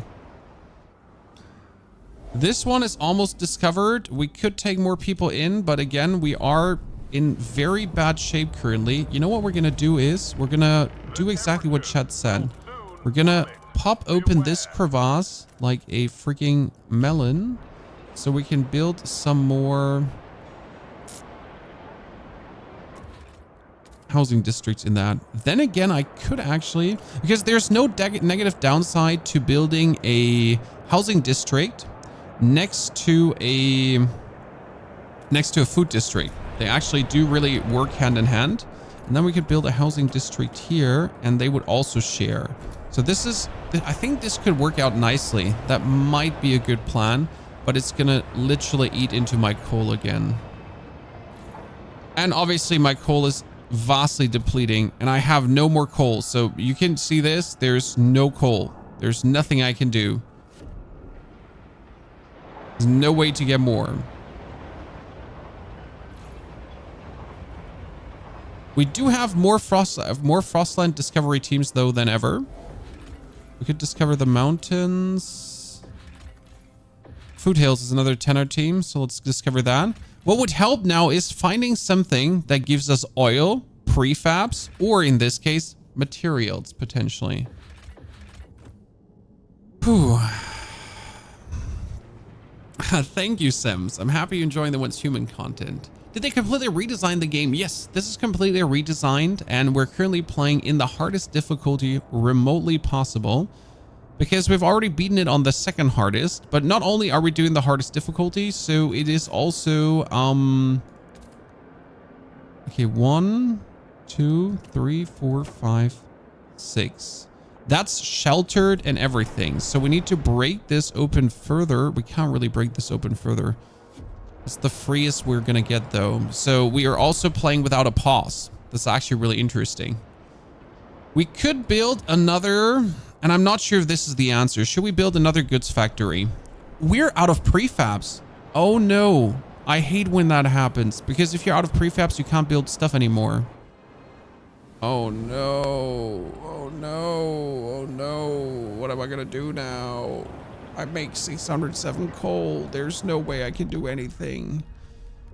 This one is almost discovered. We could take more people in, but again, we are in very bad shape currently. You know what we're gonna do is we're gonna do exactly what Chet said. We're gonna pop open this crevasse like a freaking melon so we can build some more housing districts in that. Then again, I could actually, because there's no negative downside to building a housing district next to a food district. They actually do really work hand in hand. And then we could build a housing district here and they would also share. So this is, I think this could work out nicely. That might be a good plan, but it's gonna literally eat into my coal again. And obviously my coal is vastly depleting and I have no more coal. So you can see this, there's no coal. There's nothing I can do. There's no way to get more. We do have more Frostland discovery teams though than ever. We could discover the mountains. Foothills is another tenor team, so let's discover that. What would help now is finding something that gives us oil, prefabs, or in this case, materials potentially. Whew. Thank you, Sims. I'm happy you're enjoying the Once Human content. Did they completely redesign the game? Yes, this is completely redesigned and we're currently playing in the hardest difficulty remotely possible because we've already beaten it on the second hardest, but not only are we doing the hardest difficulty, so it is also, okay, 1, 2, 3, 4, 5, 6. That's sheltered and everything. So we need to break this open further. We can't really break this open further. It's the freest we're gonna get though. So we are also playing without a pause. That's actually really interesting. We could build another, and I'm not sure if this is the answer. Should we build another goods factory? We're out of prefabs. Oh no. I hate when that happens because if you're out of prefabs, you can't build stuff anymore. Oh no. Oh no. Oh no. What am I gonna do now? I make 607 coal. There's no way I can do anything.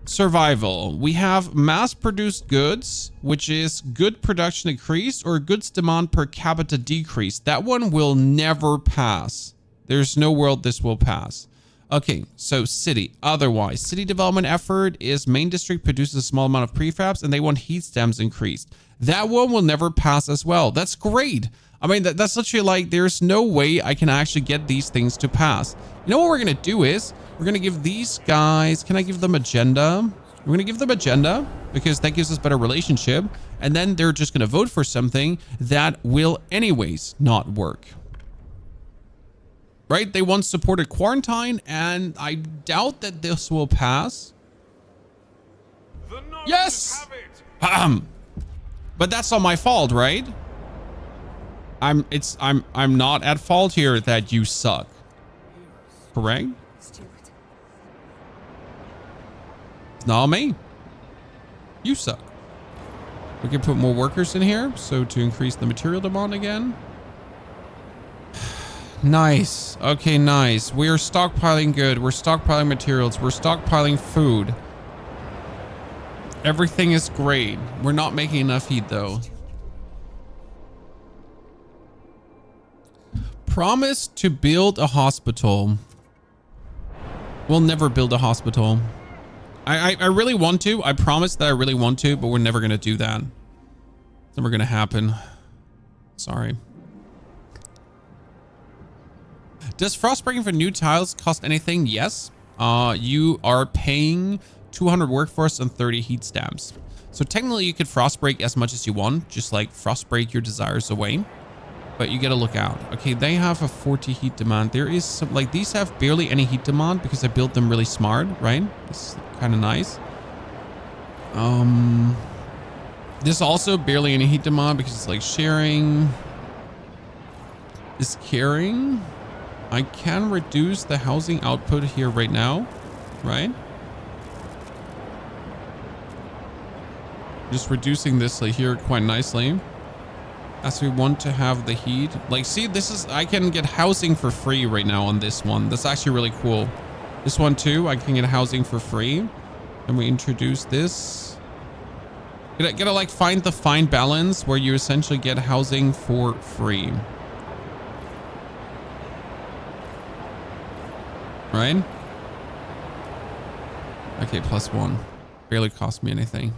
Survival. We have mass-produced goods, which is good production increase or goods demand per capita decrease. That one will never pass. There's no world this will pass. Okay, so city. Otherwise, city development effort is main district produces a small amount of prefabs and they want heat stems increased. That one will never pass as well. That's great. I mean, that's literally like, there's no way I can actually get these things to pass. You know what we're going to do is, we're going to give these guys, can I give them agenda? We're going to give them agenda because that gives us better relationship. And then they're just going to vote for something that will anyways not work. Right? They once supported quarantine and I doubt that this will pass. Yes! But that's not my fault, right? I'm not at fault here that you suck. Correct? It's not me. You suck. We can put more workers in here, so to increase the material demand again. Nice. Okay, nice. We are stockpiling good. We're stockpiling materials. We're stockpiling food. Everything is great. We're not making enough heat though. Promise to build a hospital. We'll never build a hospital. I really want to. I promise that I really want to, but we're never going to do that. It's never going to happen. Sorry. Does frostbreaking for new tiles cost anything? Yes. You are paying 200 workforce and 30 heat stamps. So technically you could frostbreak as much as you want, just like frostbreak your desires away. But you gotta look out. Okay, they have a 40 heat demand. There is some, like, these have barely any heat demand because I built them really smart, right? It's kind of nice. This also barely any heat demand because it's like sharing is caring. I can reduce the housing output here right now, right? Just reducing this like here quite nicely. As we want to have the heat. Like, see, this is, I can get housing for free right now on this one. That's actually really cool. This one too, I can get housing for free. And we introduce this. Gotta like find the fine balance where you essentially get housing for free. Right? Okay, +1. Barely cost me anything.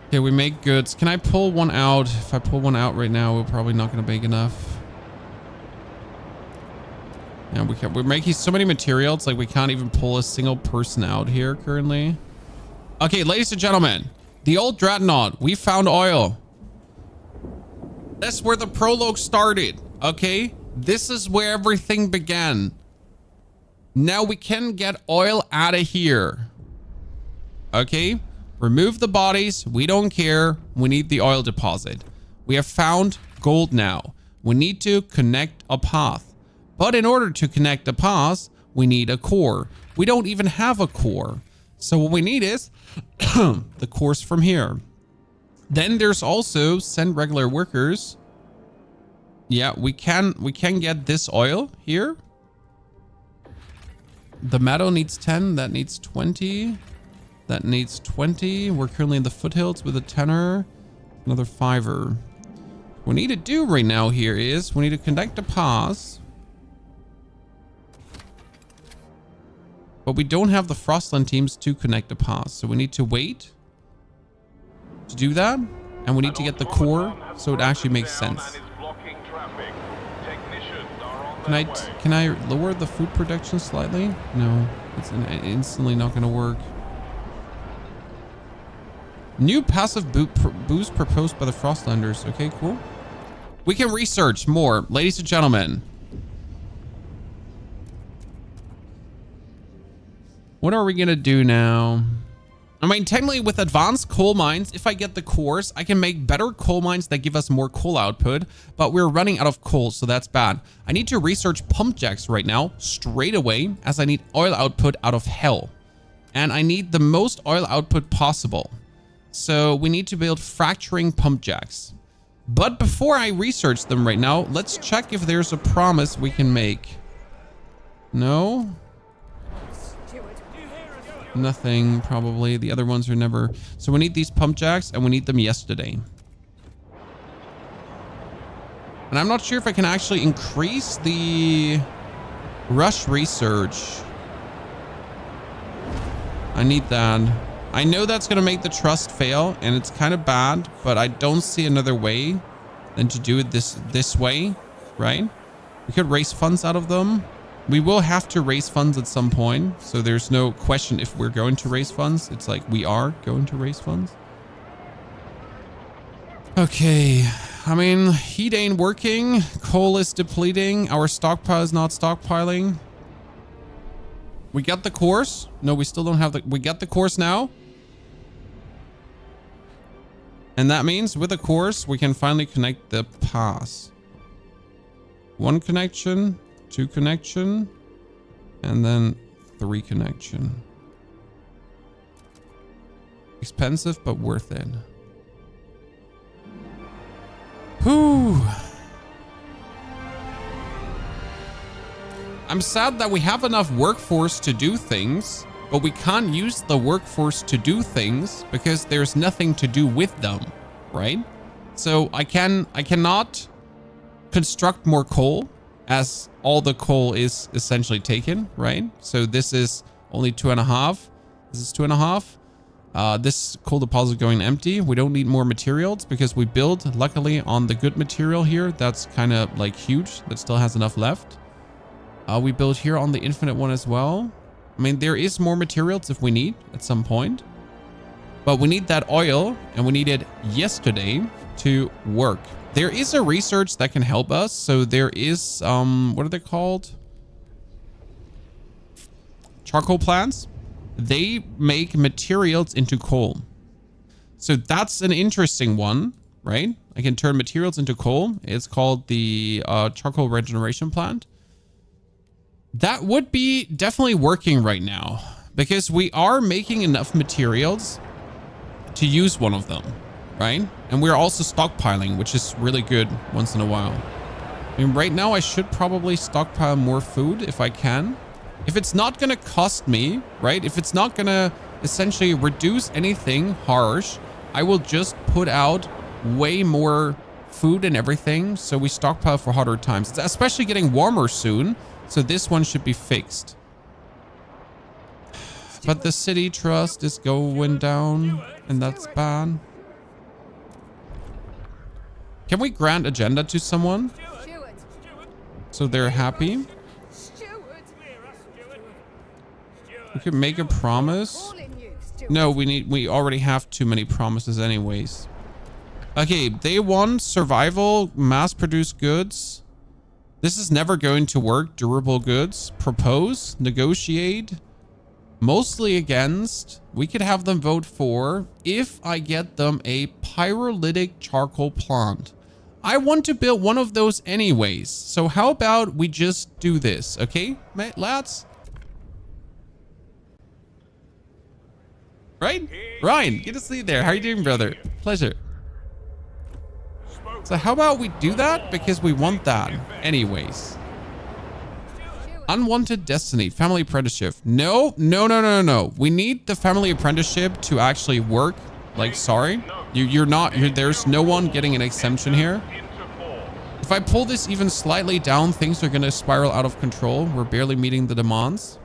Okay, we make goods. Can I pull one out? If I pull one out right now, we're probably not going to make enough. Yeah, we're making so many materials, like we can't even pull a single person out here currently. Okay, ladies and gentlemen, the old dreadnought. We found oil. That's where the prologue started. Okay, this is where everything began. Now we can get oil out of here. Okay. Remove the bodies. We don't care. We need the oil deposit. We have found gold now. We need to connect a path. But in order to connect a path, we need a core. We don't even have a core. So what we need is the cores from here. Then there's also send regular workers. Yeah, we can get this oil here. The meadow needs 10. That needs 20. That needs 20. We're currently in the foothills with a 10er. Another 5er. What we need to do right now here is we need to connect a pass. But we don't have the Frostland teams to connect a pass. So we need to wait to do that. And we need to get the core so it actually makes sense. Can I lower the food production slightly? No, it's instantly not going to work. New passive boost proposed by the Frostlanders. Okay, cool. We can research more, ladies and gentlemen. What are we going to do now? I mean, technically with advanced coal mines, if I get the cores, I can make better coal mines that give us more coal output, but we're running out of coal, so that's bad. I need to research pump jacks right now, straight away, as I need oil output out of hell. And I need the most oil output possible. So we need to build fracturing pump jacks. But before I research them right now, let's check if there's a promise we can make. No? Nothing, probably. The other ones are never. So we need these pump jacks and we need them yesterday. And I'm not sure if I can actually increase the rush research. I need that. I know that's going to make the trust fail and it's kind of bad, but I don't see another way than to do it this way, right? We could raise funds out of them. We will have to raise funds at some point, so there's no question if we're going to raise funds. It's like we are going to raise funds. Okay, I mean, heat ain't working. Coal is depleting. Our stockpile is not stockpiling. We got the course. No, we still don't have the... We got the course now. And that means with the course, we can finally connect the pass. 1 connection. 2 connection, and then 3 connection. Expensive, but worth it. Whew. I'm sad that we have enough workforce to do things, but we can't use the workforce to do things because there's nothing to do with them, right? So I cannot construct more coal, as all the coal is essentially taken, right? So this is only 2.5. This is 2.5. This coal deposit going empty. We don't need more materials because we build luckily on the good material here. That's kind of like huge. That still has enough left. We build here on the infinite one as well. I mean, there is more materials if we need at some point. But we need that oil, and we need it yesterday to work. There is a research that can help us. So there is, what are they called? Charcoal plants. They make materials into coal. So that's an interesting one, right? I can turn materials into coal. It's called the charcoal regeneration plant. That would be definitely working right now because we are making enough materials to use one of them, right? And we're also stockpiling, which is really good once in a while. I mean, right now I should probably stockpile more food if I can. If it's not going to cost me, right? If it's not going to essentially reduce anything harsh, I will just put out way more food and everything. So we stockpile for hotter times. It's especially getting warmer soon. So this one should be fixed. But the city trust is going down, and that's bad. Can we grant agenda to someone so they're happy? We could make a promise. No, we already have too many promises anyways. Okay, they want survival, mass-produced goods. This is never going to work. Durable goods. Propose. Negotiate. Mostly against. We could have them vote for if I get them a pyrolytic charcoal plant. I want to build one of those anyways. So how about we just do this, okay, lads? Right? Ryan, good to see you there. How are you doing, brother? Pleasure. So how about we do that? Because we want that anyways. Unwanted destiny. Family apprenticeship. No. We need the family apprenticeship to actually work. Like, sorry. There's no one getting an exemption here. If I pull this even slightly down, things are going to spiral out of control. We're barely meeting the demands.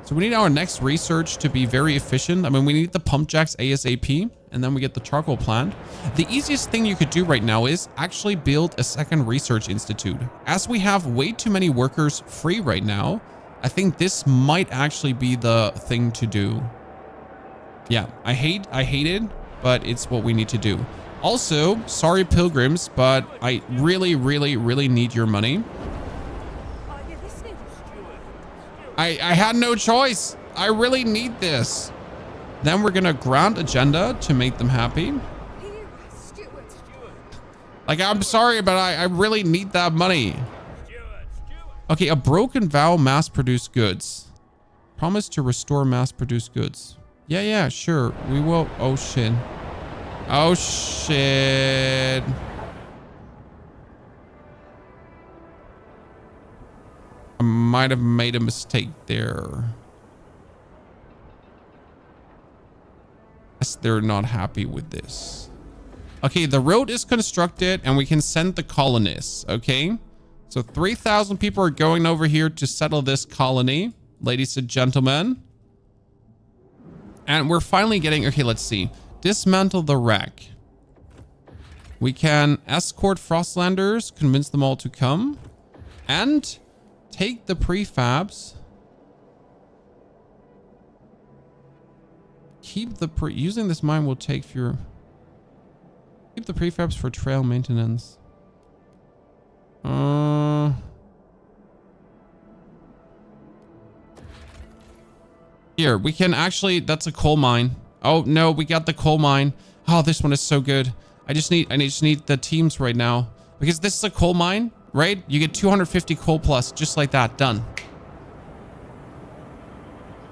So we need our next research to be very efficient. I mean, we need the pump jacks ASAP, and then we get the charcoal plant. The easiest thing you could do right now is actually build a second research institute. As we have way too many workers free right now, I think this might actually be the thing to do. Yeah, I hate it, but it's what we need to do. Also, sorry pilgrims, but I really need your money. I had no choice. I really need this. Then we're gonna grant agenda to make them happy. Like, I'm sorry, but I really need that money. Okay, a broken vow, mass-produced goods. Promise to restore mass-produced goods. Yeah, sure. We will. Oh, shit. Oh, shit. I might have made a mistake there. Yes, they're not happy with this. Okay, the road is constructed and we can send the colonists, okay? So 3,000 people are going over here to settle this colony, ladies and gentlemen. And we're finally getting, okay, let's see. Dismantle the wreck. We can escort Frostlanders, convince them all to come, and take the prefabs. Keep the using this mine will take fewer. Keep the prefabs for trail maintenance. Here, we can actually, that's a coal mine. Oh no, we got the coal mine. Oh, this one is so good. I just need the teams right now because this is a coal mine, right? You get 250 coal plus, just like that. Done.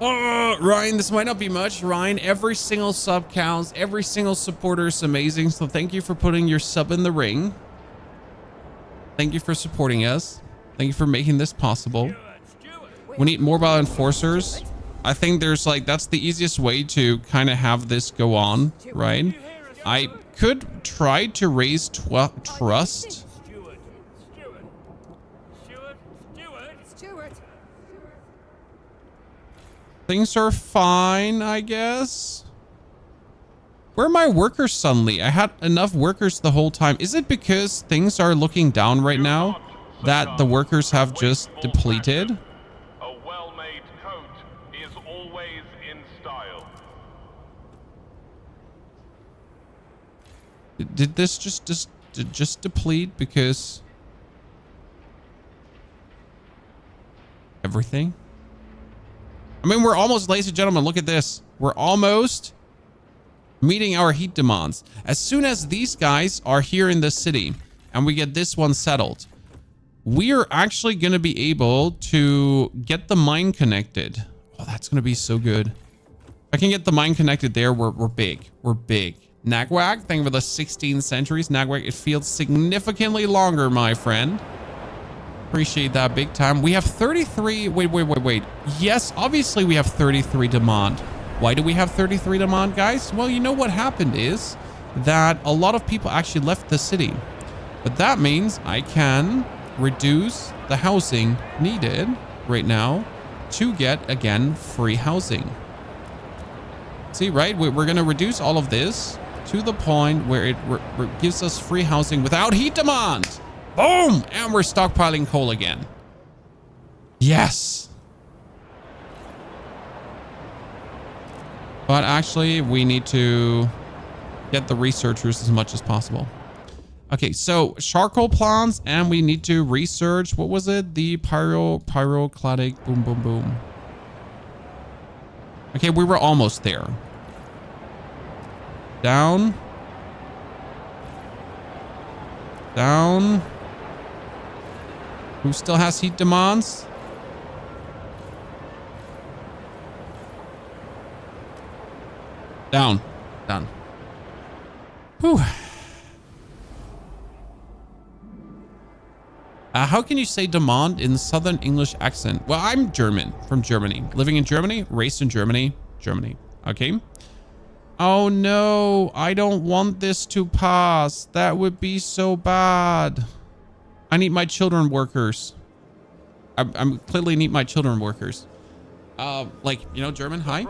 Oh, Ryan, this might not be much. Ryan, every single sub counts. Every single supporter is amazing. So thank you for putting your sub in the ring. Thank you for supporting us. Thank you for making this possible. We need mobile enforcers. I think there's like, that's the easiest way to kind of have this go on, right? I could try to raise trust. Things are fine, I guess. Where are my workers suddenly? I had enough workers the whole time. Is it because things are looking down right now? that the workers have just depleted. A well-made coat is always in style. Did this just deplete because everything? I mean, we're almost, ladies and gentlemen, look at this. We're almost meeting our heat demands. As soon as these guys are here in the city and we get this one settled, we are actually going to be able to get the mine connected. Oh, that's going to be so good. If I can get the mine connected there, we're big. We're big. Nagwag, thank you for the 16 centuries. Nagwag, it feels significantly longer, my friend. Appreciate that big time. We have 33. Wait. Yes, obviously we have 33 demand. Why do we have 33 demand, guys? Well, you know what happened is that a lot of people actually left the city. But that means I can reduce the housing needed right now to get, again, free housing. See, right? We're going to reduce all of this to the point where it gives us free housing without heat demand. Boom! And we're stockpiling coal again. Yes. But actually, we need to get the researchers as much as possible. Okay, so charcoal plants, and we need to research, what was it? The pyroclastic boom, boom, boom. Okay, we were almost there. Down. Down. Who still has heat demands? Down. Done. Whew. How can you say demand in Southern English accent? Well, I'm German, from Germany. Living in Germany, raised in Germany, Germany. Okay. Oh no, I don't want this to pass. That would be so bad. I need my children workers. I clearly need my children workers. Like, you know, German, hi.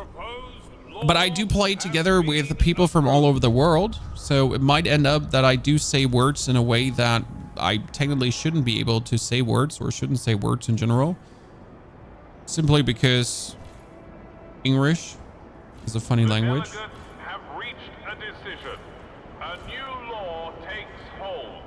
But I do play together with people from all over the world. So it might end up that I do say words in a way that I technically shouldn't be able to say words, or shouldn't say words in general. Simply because English is a funny language. Have reached a decision. A new law takes hold.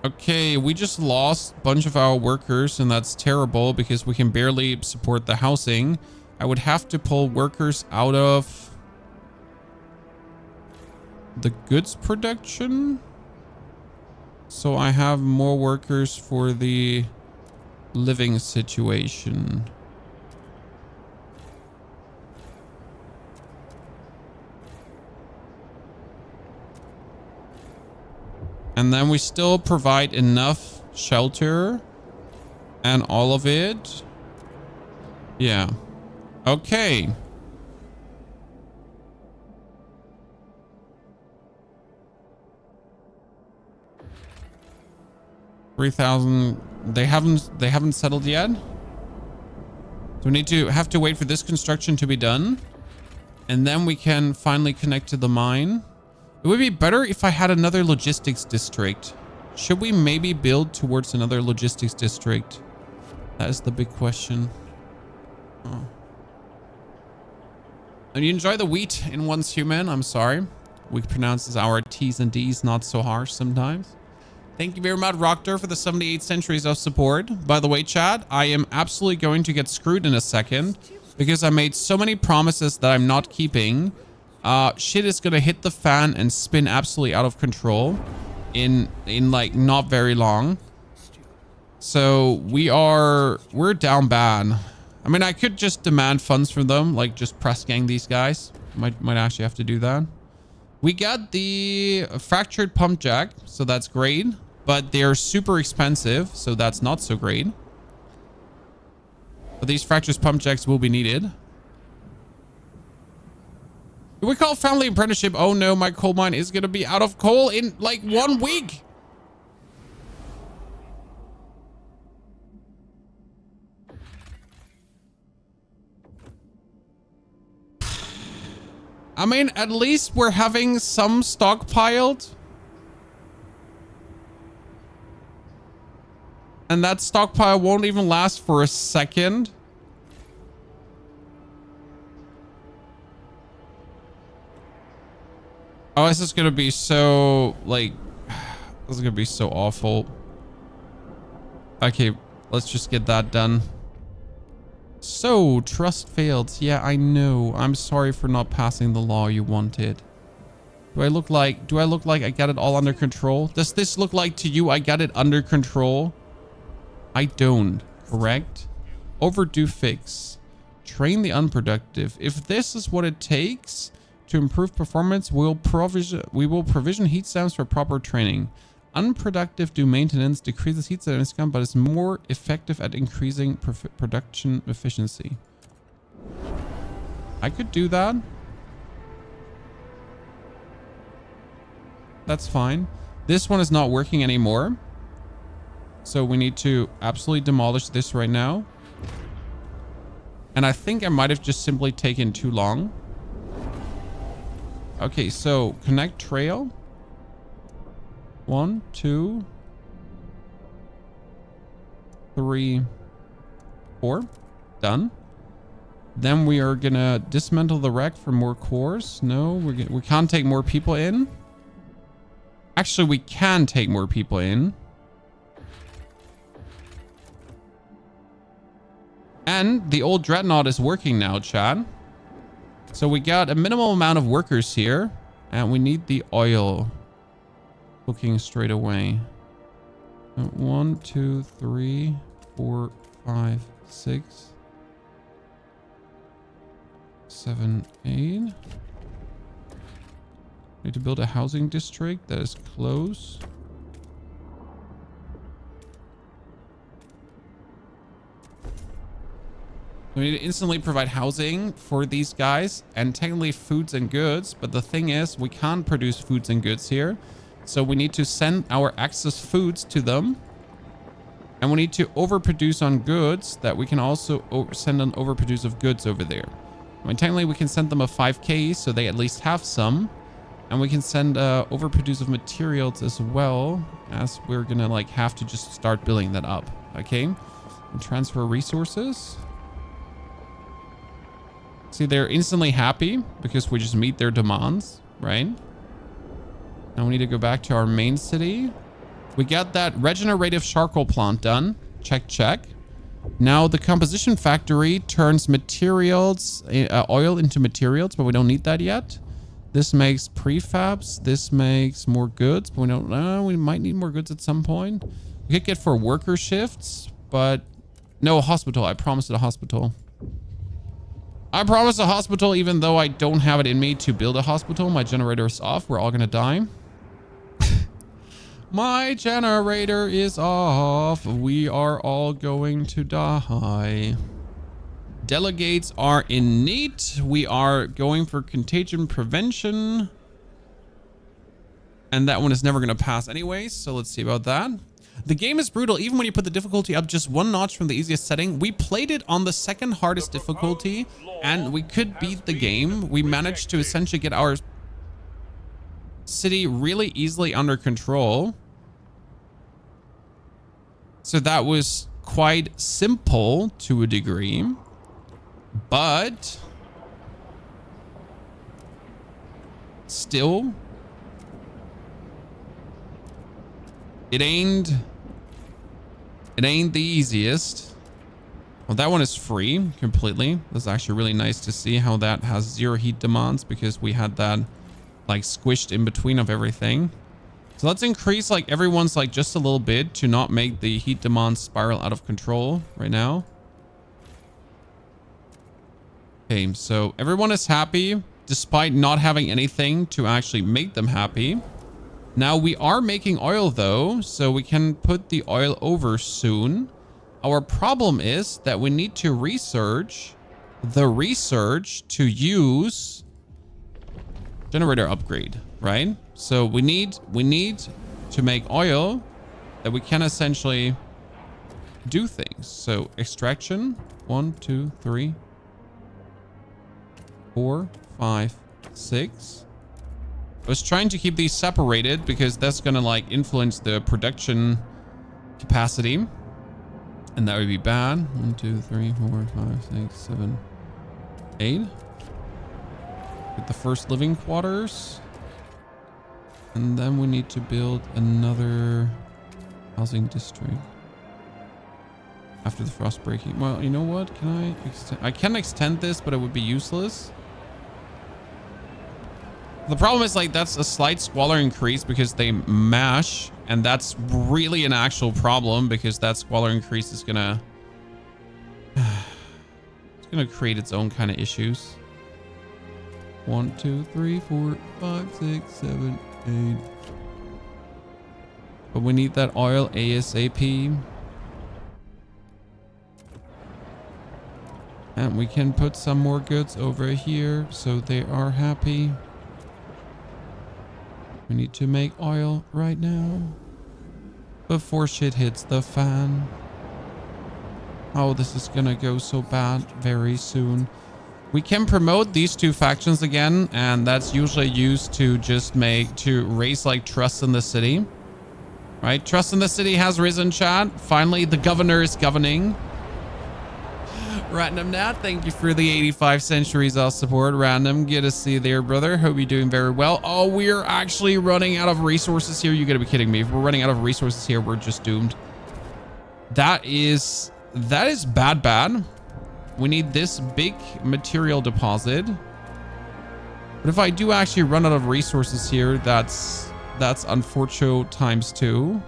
Okay, we just lost a bunch of our workers, and that's terrible because we can barely support the housing. I would have to pull workers out of the goods production, so I have more workers for the living situation. And then we still provide enough shelter and all of it. Yeah. Okay. $3,000. They haven't settled yet. So we have to wait for this construction to be done, and then we can finally connect to the mine. It would be better if I had another logistics district. Should we maybe build towards another logistics district? That is the big question. Oh. And you enjoy the wheat in Once Human? I'm sorry. We pronounce our T's and D's not so harsh sometimes. Thank you very much, Rockter, for the 78 centuries of support. By the way, chat, I am absolutely going to get screwed in a second because I made so many promises that I'm not keeping. Shit is gonna hit the fan and spin absolutely out of control in like not very long. So we're down bad. I mean, I could just demand funds from them, like just press gang these guys. Might actually have to do that. We got the fractured pump jack, so that's great, but they're super expensive, so that's not so great. But these fractured pump jacks will be needed. We call family apprenticeship. Oh no, my coal mine is gonna be out of coal in like 1 week. I mean, at least we're having some stockpiled. And that stockpile won't even last for a second. Oh, this is going to be so, like, this is going to be so awful. Okay, let's just get that done. So, trust failed. Yeah, I know. I'm sorry for not passing the law you wanted. Do I look like I got it all under control? Does this look like to you I got it under control? I don't, correct? Overdue fix. Train the unproductive. If this is what it takes to improve performance, we will provision heat stamps for proper training. Unproductive do maintenance, decreases heat stamp discount, but is more effective at increasing production efficiency. I could do that. That's fine. This one is not working anymore. So we need to absolutely demolish this right now. And I think I might have just simply taken too long. Okay, so connect trail. 1, 2, 3, 4. Done. Then we are gonna dismantle the wreck for more cores. No, we can't take more people in. Actually, we can take more people in. And the old dreadnought is working now, Chad. So we got a minimal amount of workers here. And we need the oil cooking straight away. 1, 2, 3, 4, 5, 6, 7, 8. Need to build a housing district that is close. We need to instantly provide housing for these guys and technically foods and goods. But the thing is, we can't produce foods and goods here. So we need to send our excess foods to them. And we need to overproduce on goods that we can also send an overproduce of goods over there. I mean, technically we can send them a 5K so they at least have some. And we can send overproduce of materials as well, as we're gonna like have to just start building that up. Okay, and transfer resources. See, they're instantly happy because we just meet their demands, right? Now we need to go back to our main city. We got that regenerative charcoal plant done. Check, check. Now the composition factory turns materials, oil into materials, but we don't need that yet. This makes prefabs. This makes more goods, but we don't know. We might need more goods at some point. We could get for worker shifts, but no, a hospital. I promised it a hospital. I promised a hospital, even though I don't have it in me to build a hospital. My generator is off. We're all going to die. My generator is off. We are all going to die. Delegates are in need. We are going for contagion prevention. And that one is never going to pass anyways. So let's see about that. The game is brutal. Even when you put the difficulty up just one notch from the easiest setting. We played it on the second hardest difficulty. And we could beat the game. We managed to essentially get our city really easily under control. So that was quite simple to a degree. But still, it ain't the easiest. Well, that one is free completely. That's actually really nice to see how that has 0 heat demands because we had that like squished in between of everything. So let's increase like everyone's like just a little bit to not make the heat demands spiral out of control right now. Okay, so everyone is happy despite not having anything to actually make them happy. Now we are making oil though, so we can put the oil over soon. Our problem is that we need to research to use generator upgrade, right? So we need to make oil that we can essentially do things. So extraction, 1, 2, 3, 4, 5, 6. I was trying to keep these separated because that's gonna like influence the production capacity. And that would be bad. 1, 2, 3, 4, 5, 6, 7, 8. Get the first living quarters. And then we need to build another housing district. After the frost breaking. Well, you know what? Can I extend? I can extend this, but it would be useless. The problem is, like, that's a slight squalor increase because they mash, and that's really an actual problem because that squalor increase is gonna it's gonna create its own kind of issues. 1, 2, 3, 4, 5, 6, 7, 8. But we need that oil ASAP. And we can put some more goods over here so they are happy. We need to make oil right now before shit hits the fan. Oh, this is gonna go so bad very soon. We can promote these two factions again, and that's usually used to just raise like trust in the city. Right? Trust in the city has risen, chat. Finally, the governor is governing. Random Nat, thank you for the 85 centuries of support. Random, good to see you there, brother. Hope you're doing very well. Oh, we're actually running out of resources here. You gotta be kidding me. If we're running out of resources here, we're just doomed. That is bad. We need this big material deposit. But if I do actually run out of resources here, that's unfortunate times 2.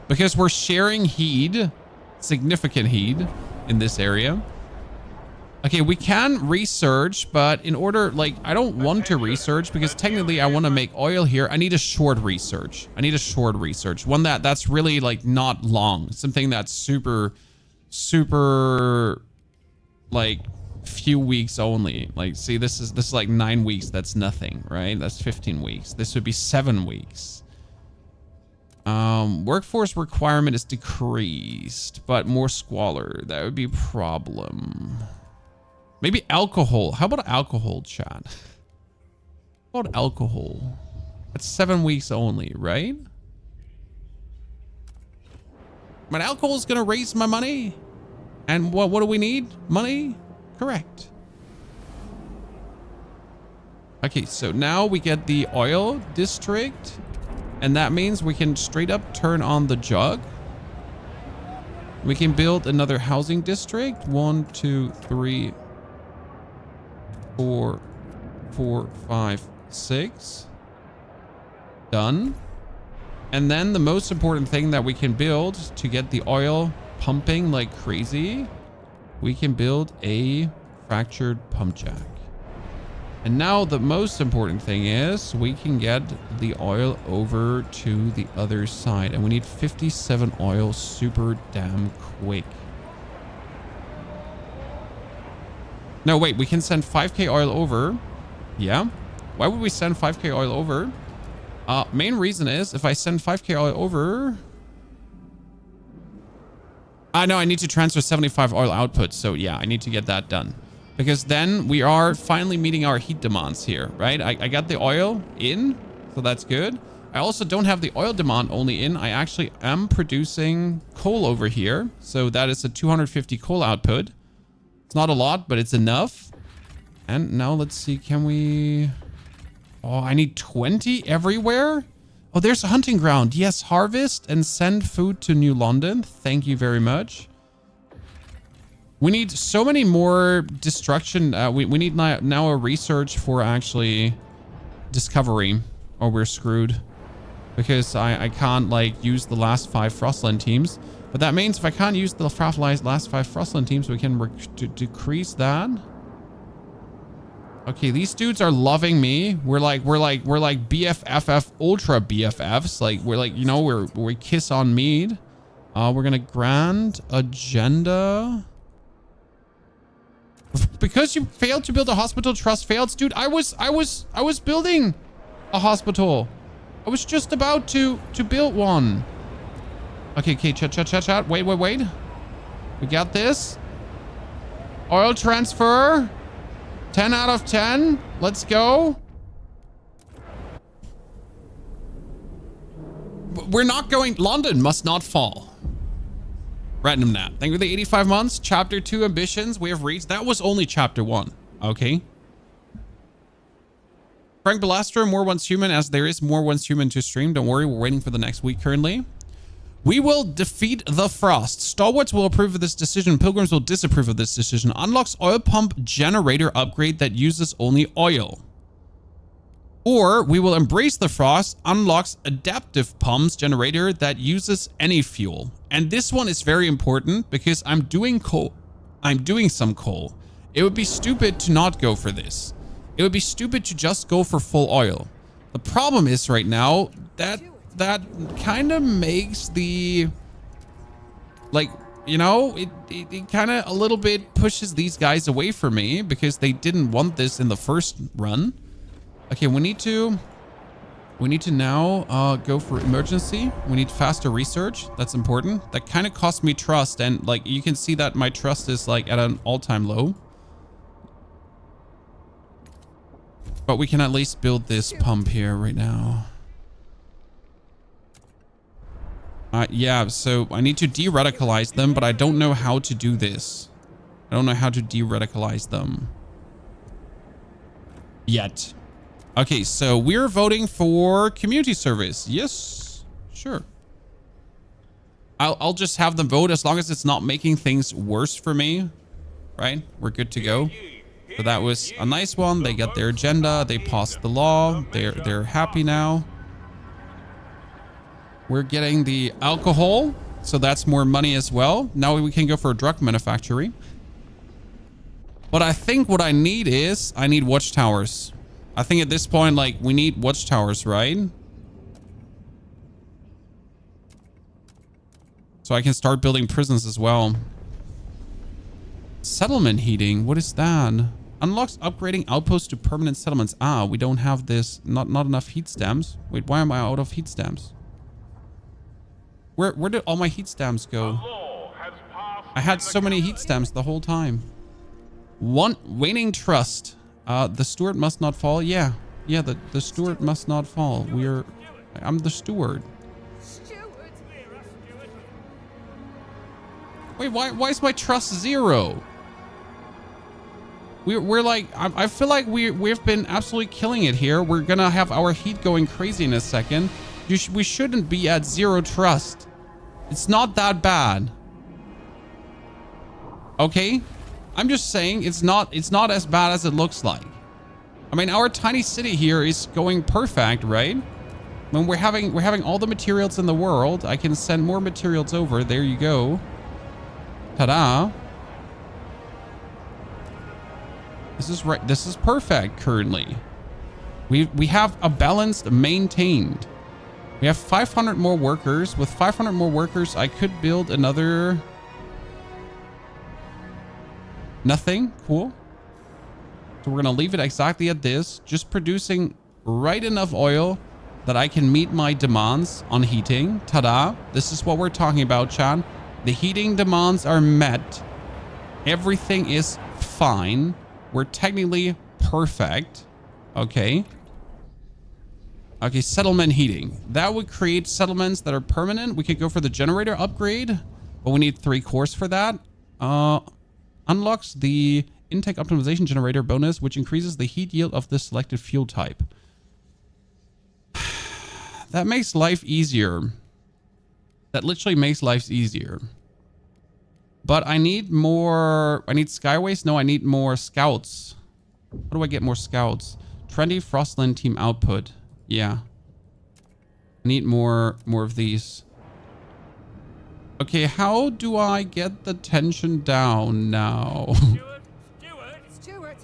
Because we're sharing heat, significant heat in this area. Okay, we can research, but in order, like, I don't want to research because technically I want to make oil here. I need a short research. One that's really like not long. Something that's super, like few weeks only. Like, see, this is like 9 weeks. That's nothing, right? That's 15 weeks. This would be 7 weeks. Workforce requirement is decreased, but more squalor. That would be a problem. Maybe alcohol. How about alcohol, chat? How about alcohol? That's 7 weeks only, right? But alcohol is going to raise my money. And what do we need? Money? Correct. Okay, so now we get the oil district. And that means we can straight up turn on the jug. We can build another housing district. 1, 2, 3, 4, 5, 6. Done. And then the most important thing that we can build to get the oil pumping like crazy, we can build a fractured pump jack. And now the most important thing is we can get the oil over to the other side. And we need 57 oil super damn quick. No, wait, we can send 5k oil over. Yeah. Why would we send 5k oil over? Main reason is if I send 5k oil over... no, I need to transfer 75 oil output. So yeah, I need to get that done. Because then we are finally meeting our heat demands here, right? I got the oil in, so that's good. I also don't have the oil demand only in. I actually am producing coal over here. So that is a 250 coal output. It's not a lot, but it's enough. And now let's see, can we... Oh, I need 20 everywhere? Oh, there's a hunting ground. Yes, harvest and send food to New London. Thank you very much. We need so many more destruction. We need now a research for actually discovery, or we're screwed. Because I can't like use the last 5 Frostland teams. But that means if I can't use the last 5 Frostland teams, we can decrease that. Okay, these dudes are loving me. We're like BFFF ultra BFFs. Like we're like, you know, we kiss on mead. We're gonna grant agenda. Because you failed to build a hospital, trust failed. Dude, I was building a hospital. I was just about to build one. Okay, chat. Wait. We got this. Oil transfer. 10 out of 10. Let's go. we're not going. London must not fall. Random Nat. Thank you for the 85 months. Chapter 2 ambitions we have reached. That was only chapter 1. Okay. Frank Balastro, more once human, as there is more once human to stream. Don't worry, we're waiting for the next week currently. We will defeat the frost. Stalwarts will approve of this decision. Pilgrims will disapprove of this decision. Unlocks oil pump generator upgrade that uses only oil. Or we will embrace the frost. Unlocks adaptive pumps generator that uses any fuel. And this one is very important because I'm doing coal. I'm doing some coal. It would be stupid to not go for this. It would be stupid to just go for full oil. The problem is right now that kind of makes the, like, you know, it kind of a little bit pushes these guys away from me because they didn't want this in the first run. Okay, we need to now go for emergency. We need faster research. That's important. That kind of cost me trust, and like you can see that my trust is like at an all-time low. But we can at least build this pump here right now. Yeah, so I need to de-radicalize them, but I don't know how to do this. I don't know how to de-radicalize them yet. Okay, so we're voting for community service. Yes, sure. I'll just have them vote as long as it's not making things worse for me, right? We're good to go. So that was a nice one. They got their agenda. They passed the law. They're happy now. We're getting the alcohol, so that's more money as well. Now we can go for a drug manufacturing. But I think what I need is I need watchtowers. I think at this point, like, we need watchtowers, right? So I can start building prisons as well. Settlement heating. What is that? Unlocks upgrading outposts to permanent settlements. Ah, we don't have this. Not enough heat stamps. Wait, why am I out of heat stamps? Where did all my heat stamps go? I had so many heat stamps the whole time. Waning trust. The steward must not fall. Yeah, the steward must not fall. I'm the steward. Wait, why is my trust 0? We're like, I feel like we've been absolutely killing it here. We're gonna have our heat going crazy in a second. We shouldn't be at 0 trust. It's not that bad. Okay? I'm just saying it's not as bad as it looks like. I mean, our tiny city here is going perfect, right? When we're having all the materials in the world, I can send more materials over. There you go. Ta-da. This is right. This is perfect currently. We have a balanced maintained. We have 500 more workers. With 500 more workers, I could build another... Nothing. Cool. So we're going to leave it exactly at this. Just producing right enough oil that I can meet my demands on heating. Ta-da. This is what we're talking about, Chan. The heating demands are met. Everything is fine. We're technically perfect. Okay. Okay, settlement heating. That would create settlements that are permanent. We could go for the generator upgrade, but we need 3 cores for that. Unlocks the intake optimization generator bonus, which increases the heat yield of the selected fuel type. That makes life easier. That literally makes life easier. But I need more... I need skyways? No, I need more scouts. How do I get more scouts? Trendy Frostland team output. Yeah. I need more of these. Okay, how do I get the tension down now? Stewart.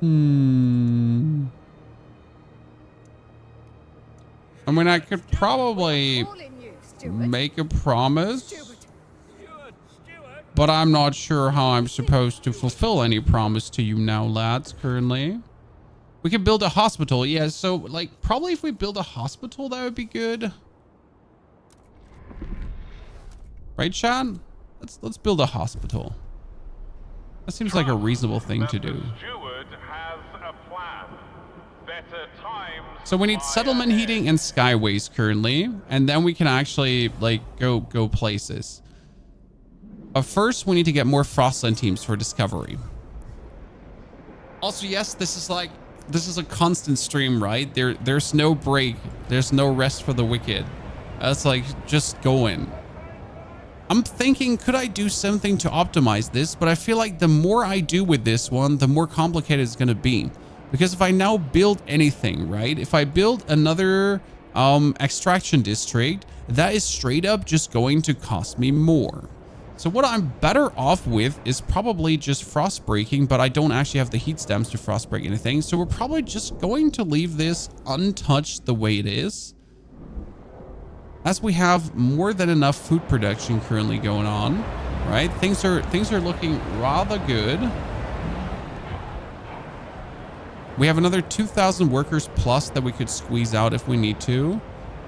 I mean, I could probably make a promise, but I'm not sure how I'm supposed to fulfill any promise to you now, lads, currently. We can build a hospital. Yeah, so, like, probably if we build a hospital, that would be good. Right, Sean? Let's build a hospital. That seems like a reasonable thing to do. The steward has a plan. Better times So we need settlement heating and skyways currently, and then we can actually like go places. But first, we need to get more Frostland teams for discovery. Also, yes, this is a constant stream, right? There's no break. There's no rest for the wicked. That's like just going. I'm thinking, could I do something to optimize this? But I feel like the more I do with this one, the more complicated it's going to be. Because if I now build anything, right? If I build another extraction district, that is straight up just going to cost me more. So what I'm better off with is probably just frost breaking, but I don't actually have the heat stems to frost break anything. So we're probably just going to leave this untouched the way it is, as we have more than enough food production currently going on, right? Things are looking rather good. We have another 2,000 workers plus that we could squeeze out if we need to.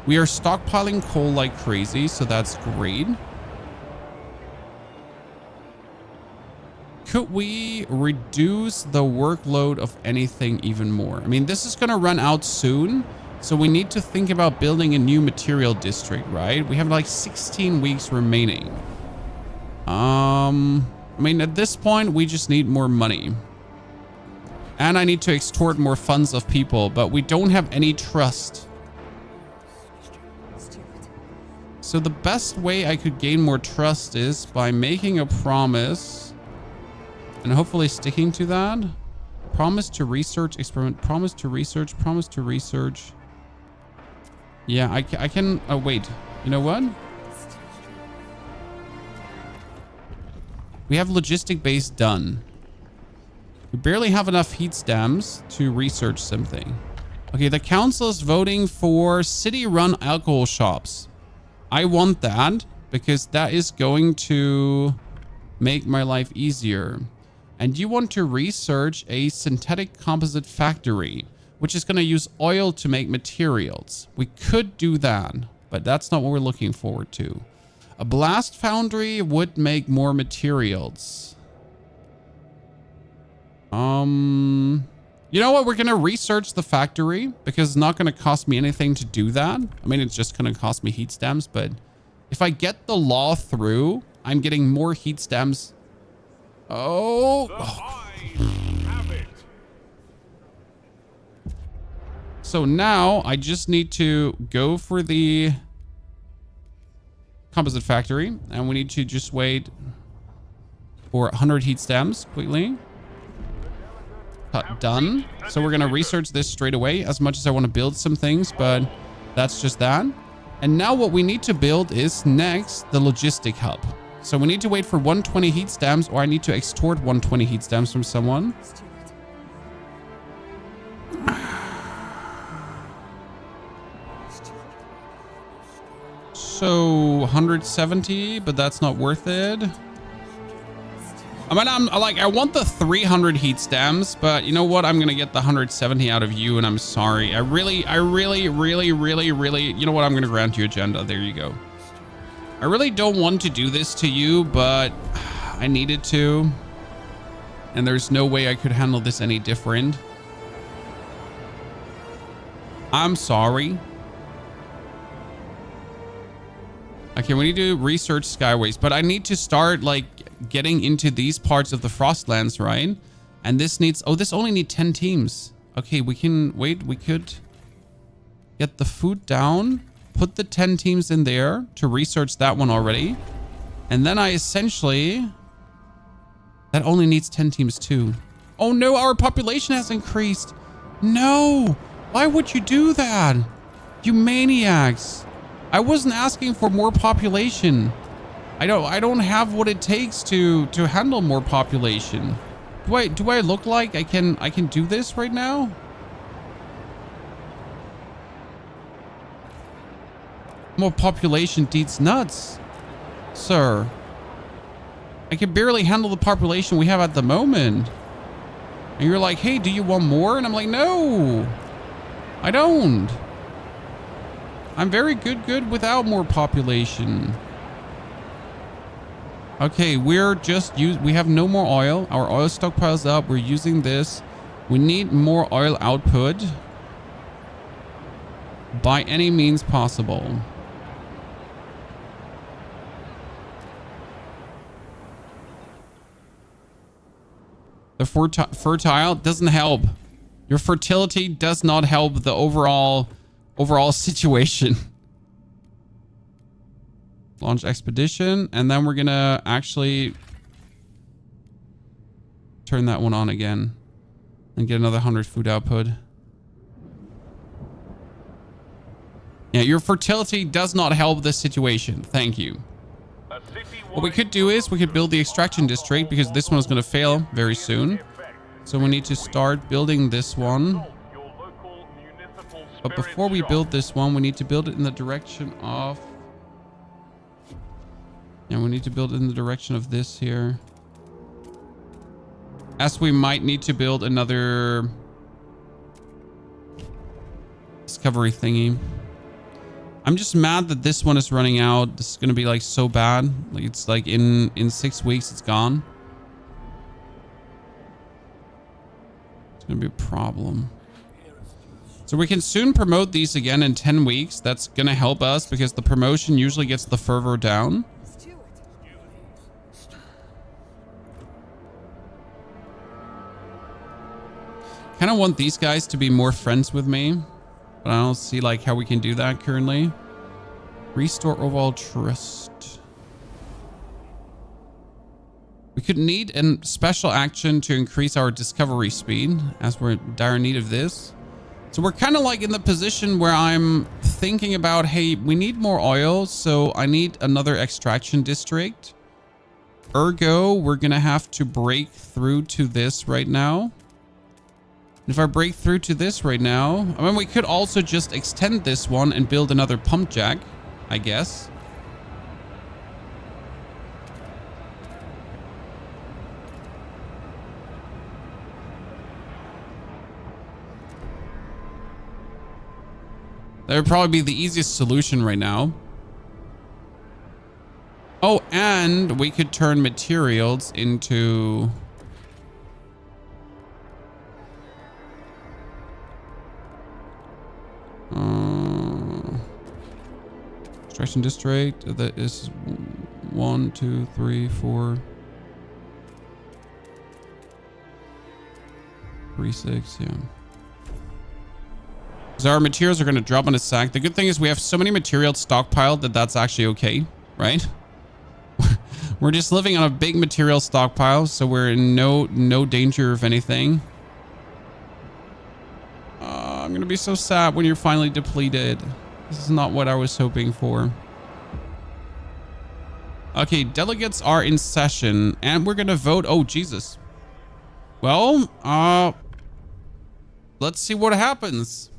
We are stockpiling coal like crazy, so that's great. Could we reduce the workload of anything even more? I mean, this is going to run out soon, so we need to think about building a new material district, right? We have like 16 weeks remaining. I mean, at this point, we just need more money. And I need to extort more funds of people, but we don't have any trust. So the best way I could gain more trust is by making a promise and hopefully sticking to that. Promise to research, experiment, promise to research, promise to research. Yeah, I can, oh wait, you know what? We have logistic base done. We barely have enough heat stems to research something. Okay, the council is voting for city-run alcohol shops. I want that because that is going to make my life easier. And you want to research a synthetic composite factory, which is going to use oil to make materials. We could do that, but that's not what we're looking forward to. A blast foundry would make more materials. You know what? We're going to research the factory because it's not going to cost me anything to do that. I mean, it's just going to cost me heat stems, but if I get the law through, I'm getting more heat stems. Oh. So now I just need to go for the composite factory, and we need to just wait for 100 heat stems quickly. Done. So we're going to research this straight away, as much as I want to build some things, but that's just that. And now what we need to build is next the logistic hub. So we need to wait for 120 heat stems, or I need to extort 120 heat stems from someone. So 170, but that's not worth it. I mean, I'm like, I want the 300 heat stems, but you know what? I'm going to get the 170 out of you, and I'm sorry. I really, you know what? I'm going to grant you agenda. There you go. I really don't want to do this to you, but I needed to. And there's no way I could handle this any different. I'm sorry. Okay, we need to research skyways, but I need to start like getting into these parts of the Frostlands, right? And this needs, oh, this only needs 10 teams. Okay, we can wait. We could get the food down, put the 10 teams in there to research that one already. And then I essentially, that only needs 10 teams too. Oh no, our population has increased. No, why would you do that? You maniacs. I wasn't asking for more population. I don't have what it takes to handle more population. Do I look like I can do this right now? More population beats nuts, sir. I can barely handle the population we have at the moment. And you're like, hey, do you want more? And I'm like, no, I don't. I'm very good without more population. Okay, we're just we have no more oil. Our oil stockpile's up. We're using this. We need more oil output. by any means possible. The fertile doesn't help. Your fertility does not help the overall situation. Launch expedition, and then we're gonna actually turn that one on again and get another 100 food output. Yeah, your fertility does not help this situation. Thank you. What we could do is we could build the extraction district, because this one is going to fail very soon. So we need to start building this one. But before we build this one, we need to build it in the direction of... Yeah, we need to build it in the direction of this here. As we might need to build another discovery thingy. I'm just mad that this one is running out. This is going to be like so bad. Like it's like in 6 weeks, it's gone. It's going to be a problem. So we can soon promote these again in 10 weeks. That's going to help us because the promotion usually gets the fervor down. Kind of want these guys to be more friends with me. But I don't see like how we can do that currently. Restore overall trust. We could need a special action to increase our discovery speed, as we're in dire need of this. So we're kind of like in the position where I'm thinking about, hey, we need more oil, so I need another extraction district. Ergo, we're gonna have to break through to this right now. If I break through to this right now, I mean, we could also just extend this one and build another pump jack, I guess. That would probably be the easiest solution right now. Oh, and we could turn materials into... extraction district. That is 1, 2, 3, 4, 3, 6. Yeah. So our materials are going to drop on a sack. The good thing is we have so many materials stockpiled that that's actually okay, right? We're just living on a big material stockpile, so we're in no danger of anything. I'm going to be so sad when you're finally depleted. This is not what I was hoping for. Okay, delegates are in session and we're going to vote. Oh, Jesus. Well, let's see what happens.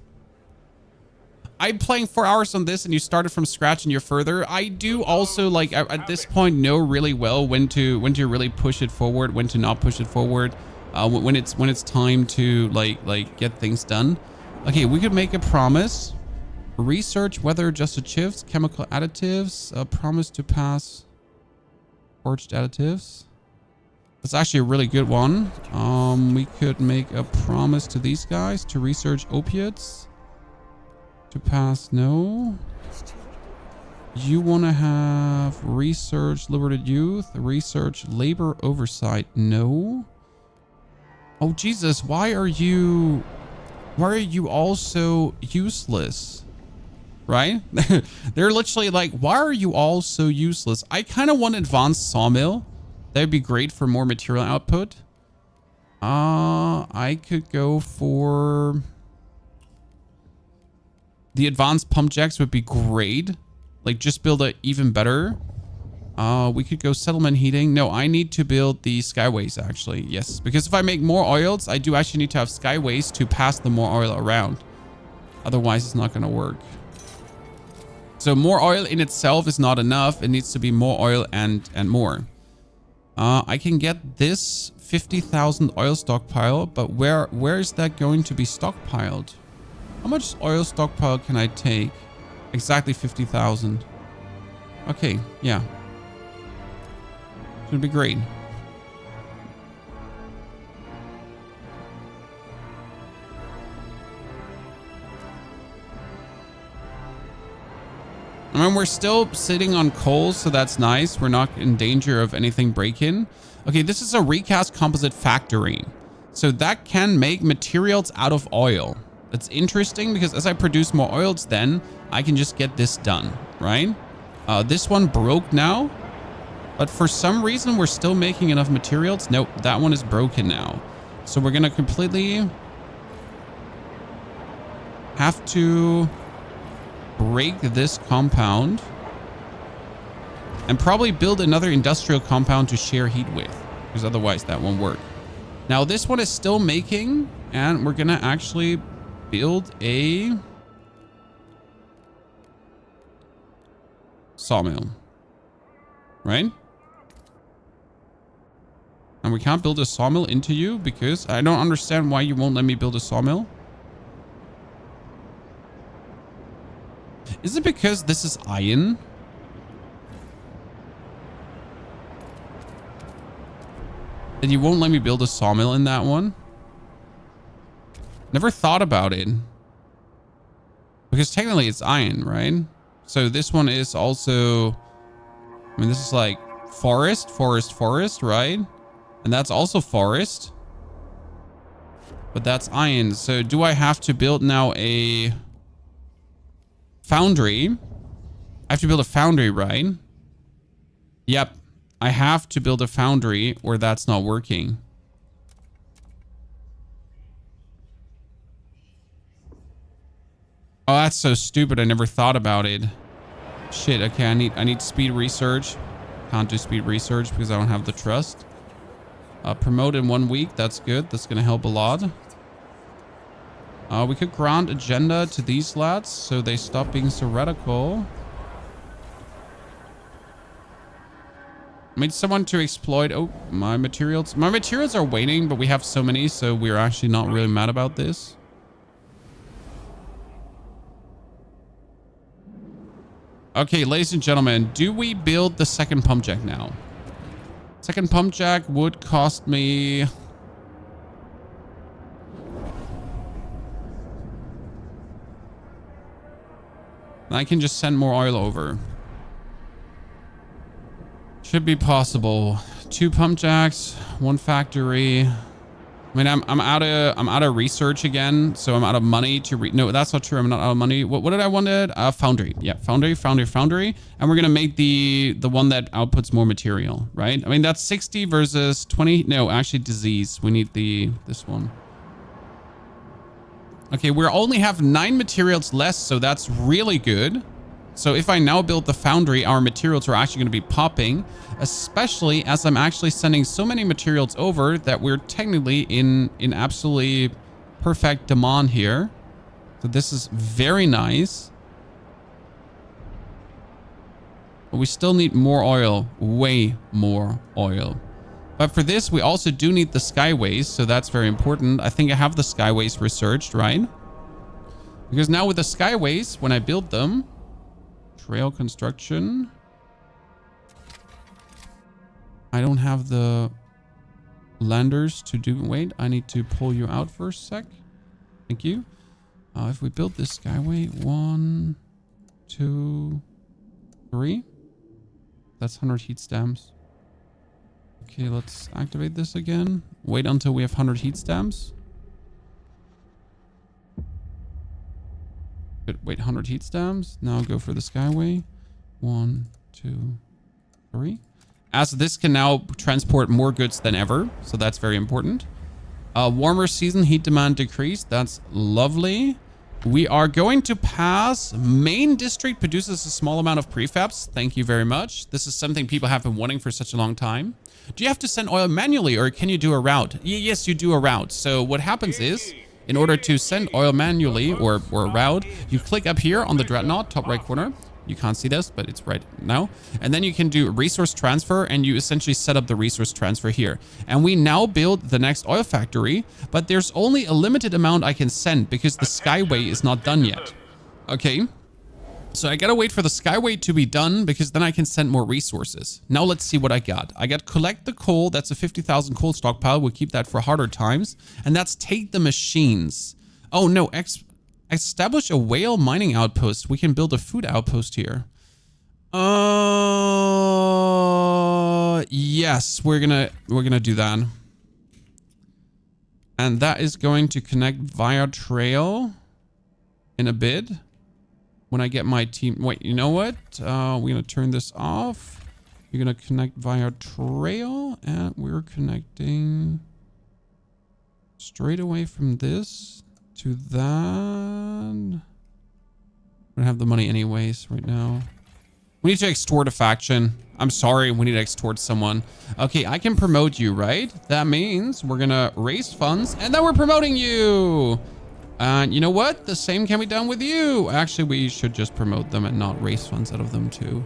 I'm playing 4 hours on this and you started from scratch and you're further. I do also like at this point know really well when to really push it forward, when to not push it forward, when it's time to like get things done. Okay, we could make a promise. Research weather adjusted shifts, chemical additives, promise to pass forged additives. That's actually a really good one. We could make a promise to these guys to research opiates. To pass, no. You want to have research liberated youth, research labor oversight, no. Oh Jesus, why are you all so useless? Right? They're literally like, why are you all so useless? I kind of want advanced sawmill. That'd be great for more material output. I could go for the advanced pump jacks would be great. Like just build it even better. We could go settlement heating. No, I need to build the skyways actually. Yes, because if I make more oils, I do actually need to have skyways to pass the more oil around. Otherwise, it's not going to work. So more oil in itself is not enough. It needs to be more oil and more. I can get this 50,000 oil stockpile, but where is that going to be stockpiled? How much oil stockpile can I take? Exactly 50,000. Okay, yeah. Should be great. mean, we're still sitting on coal, so that's nice. We're not in danger of anything breaking. Okay, this is a recast composite factory. So that can make materials out of oil. That's interesting because as I produce more oils, then I can just get this done, right? This one broke now, but for some reason we're still making enough materials. Nope, that one is broken now. So we're gonna completely have to break this compound and probably build another industrial compound to share heat with, because otherwise that won't work. Now this one is still making, and we're gonna actually build a sawmill, right? And we can't build a sawmill into you because I don't understand why you won't let me build a sawmill. Is it because this is iron? And you won't let me build a sawmill in that one? Never thought about it. Because technically it's iron, right? So this one is also... I mean, this is like forest, right? And that's also forest. But that's iron. So do I have to build now a foundry? I have to build a foundry, right? Yep. I have to build a foundry or that's not working. Oh, that's so stupid. I never thought about it. Shit. Okay, I need speed research. Can't do speed research because I don't have the trust. Promote in 1 week. That's good. That's going to help a lot. We could grant agenda to these lads so they stop being so radical. I need someone to exploit. Oh, my materials. My materials are waning, but we have so many, so we're actually not really mad about this. Okay, ladies and gentlemen, do we build the second pump jack now? Second pump jack would cost me... I can just send more oil over. Should be possible. 2 pump jacks, 1 factory. I mean, I'm out of research again, so I'm out of money to no, that's not true. I'm not out of money. What did I wanted? Foundry. Yeah, foundry. And we're gonna make the one that outputs more material, right? I mean, that's 60 versus 20. No, actually, disease. We need this one. Okay, we only have 9 materials less, so that's really good. So if I now build the foundry, our materials are actually going to be popping, especially as I'm actually sending so many materials over that we're technically in absolutely perfect demand here. So this is very nice. But we still need more oil, way more oil. But for this, we also do need the skyways, so that's very important. I think I have the skyways researched, right? Because now with the skyways, when I build them... Trail construction. I don't have the landers to do... Wait, I need to pull you out for a sec. Thank you. If we build this skyway, 1, 2, 3. That's 100 heat stamps. Okay, let's activate this again. Wait until we have 100 heat stamps. Good. Wait, 100 heat stamps. Now go for the skyway. 1, 2, 3. As this can now transport more goods than ever. So that's very important. Warmer season, heat demand decreased. That's lovely. We are going to pass. Main district produces a small amount of prefabs. Thank you very much. This is something people have been wanting for such a long time. Do you have to send oil manually or can you do a route? Yes, you do a route. So what happens is, in order to send oil manually or a route, you click up here on the Dreadnought, top right corner. You can't see this, but it's right now. And then you can do resource transfer and you essentially set up the resource transfer here. And we now build the next oil factory, but there's only a limited amount I can send because the skyway is not done yet. Okay. So I gotta wait for the skyway to be done because then I can send more resources. Now let's see what I got. I got collect the coal. That's a 50,000 coal stockpile. We'll keep that for harder times. And that's take the machines. Oh no, establish a whale mining outpost. We can build a food outpost here. Yes, we're gonna do that. And that is going to connect via trail in a bit. When I get my team, wait, you know what? We're gonna turn this off. You're gonna connect via trail, and we're connecting straight away from this to that. I don't have the money anyways right now. We need to extort a faction. I'm sorry, we need to extort someone. Okay, I can promote you, right? That means we're gonna raise funds and then we're promoting you. And you know what? The same can be done with you. Actually, we should just promote them and not raise funds out of them too.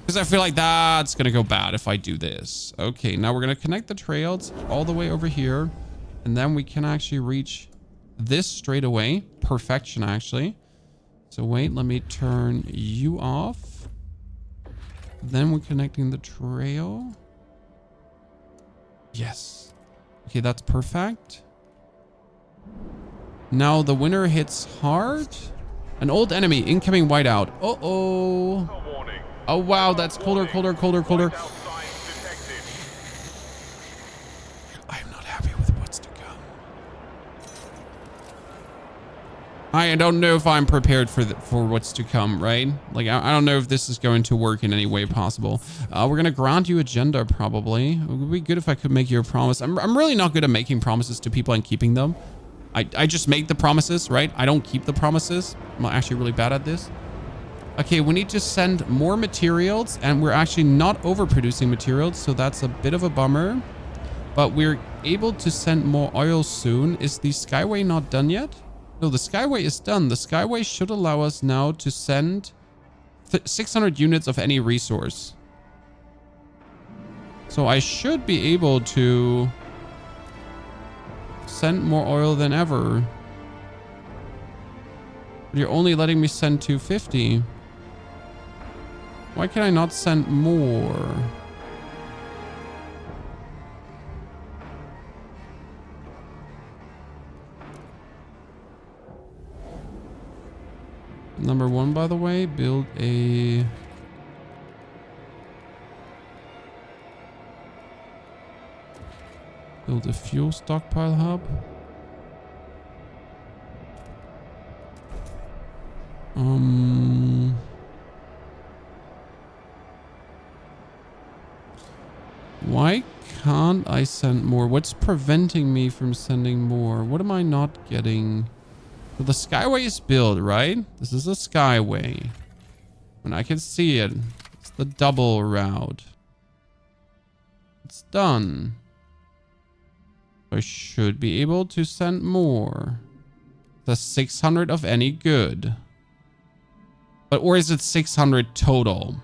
Because I feel like that's gonna go bad if I do this. Okay, now we're gonna connect the trails all the way over here. And then we can actually reach this straight away. Perfection, actually. So wait, let me turn you off. Then we're connecting the trail. Yes. Okay, that's perfect. Now the winter hits hard. An old enemy, incoming whiteout. Uh-oh. Oh, wow, that's colder, colder, colder, colder. I'm not happy with what's to come. I don't know if I'm prepared for what's to come, right? Like, I don't know if this is going to work in any way possible. We're going to grant you agenda, probably. It would be good if I could make you a promise. I'm really not good at making promises to people and keeping them. I just make the promises, right? I don't keep the promises. I'm actually really bad at this. Okay, we need to send more materials, and we're actually not overproducing materials, so that's a bit of a bummer. But we're able to send more oil soon. Is the Skyway not done yet? No, the Skyway is done. The Skyway should allow us now to send 600 units of any resource. So I should be able to send more oil than ever. But you're only letting me send 250. Why can I not send more? Number one, by the way, build a fuel stockpile hub. Why can't I send more? What's preventing me from sending more? What am I not getting? Well, the Skyway is built, right? This is a Skyway. And I can see it. It's the double route. It's done. I should be able to send more. The 600 of any good. But, or is it 600 total?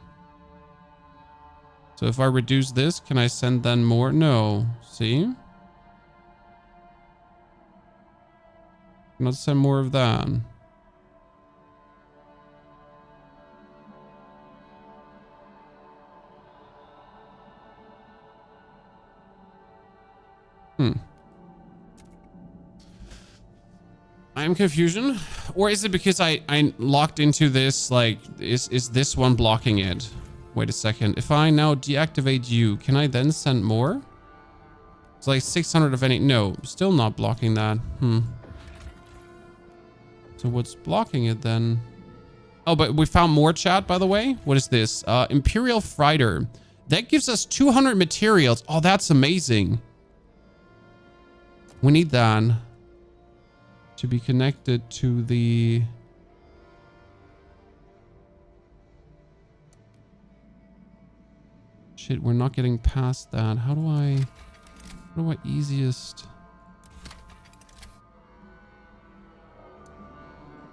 So if I reduce this, can I send then more? No. See? Not send more of that. I'm confusion. Or is it because I locked into this, like, is this one blocking it? Wait a second. If I now deactivate you, can I then send more? It's like 600 of any. No, still not blocking that. So what's blocking it then? Oh, but we found more, chat, by the way. What is this? Imperial Freighter. That gives us 200 materials. Oh, that's amazing. We need that to be connected to the... Shit, we're not getting past that. How do I easiest...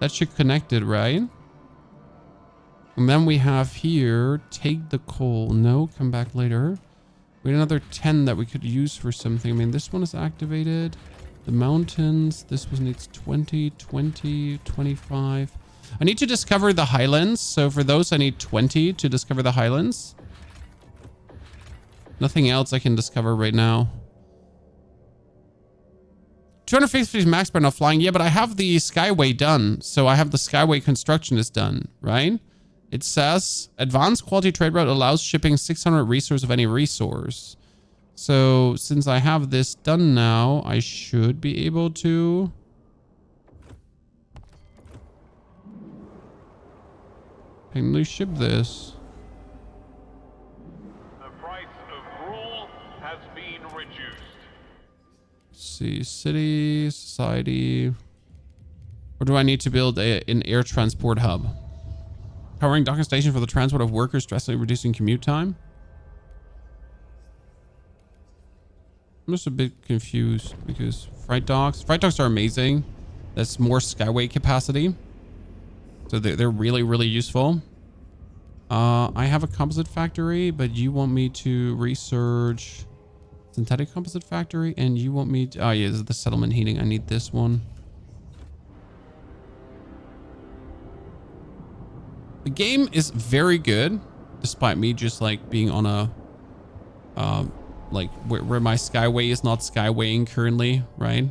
That should connect it, right? And then we have here, take the coal. No, come back later. We have another 10 that we could use for something. I mean, this one is activated. The mountains, this one needs 20, 20, 25. I need to discover the highlands. So for those, I need 20 to discover the highlands. Nothing else I can discover right now. 250 max by not flying. Yeah, but I have the Skyway done. So I have the Skyway construction is done, right? It says advanced quality trade route allows shipping 600 resource of any resource. So since I have this done now, I should be able to technically ship this. The price of gruel has been reduced. Let's see, city, society. Or do I need to build an air transport hub? Powering docking station for the transport of workers, drastically reducing commute time. I'm just a bit confused because freight docks are amazing. That's more skyway capacity. So they're really, really useful. I have a composite factory, but you want me to research synthetic composite factory, and you want me to, oh yeah, this is the settlement heating. I need this one. The game is very good, despite me just like being on a, like where my skyway is not skywaying currently, right?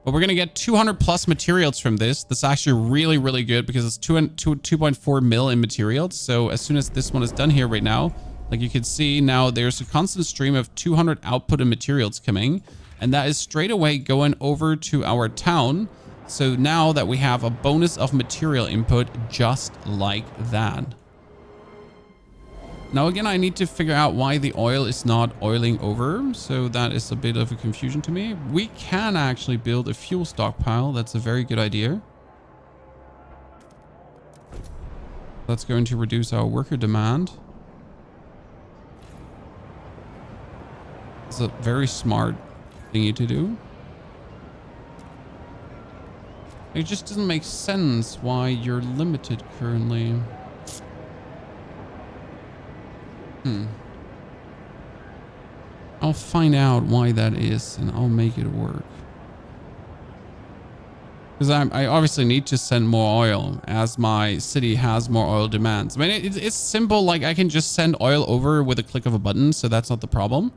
But we're going to get 200 plus materials from this. That's actually really, really good because it's 2.4 mil in materials. So as soon as this one is done here right now, like you can see now there's a constant stream of 200 output of materials coming. And that is straight away going over to our town. So now that we have a bonus of material input just like that. Now again, I need to figure out why the oil is not oiling over. So that is a bit of a confusion to me. We can actually build a fuel stockpile. That's a very good idea. That's going to reduce our worker demand. It's a very smart thing to do. It just doesn't make sense why you're limited currently. I'll find out why that is and I'll make it work. Because I obviously need to send more oil as my city has more oil demands. I mean, it's simple. Like I can just send oil over with a click of a button. So that's not the problem.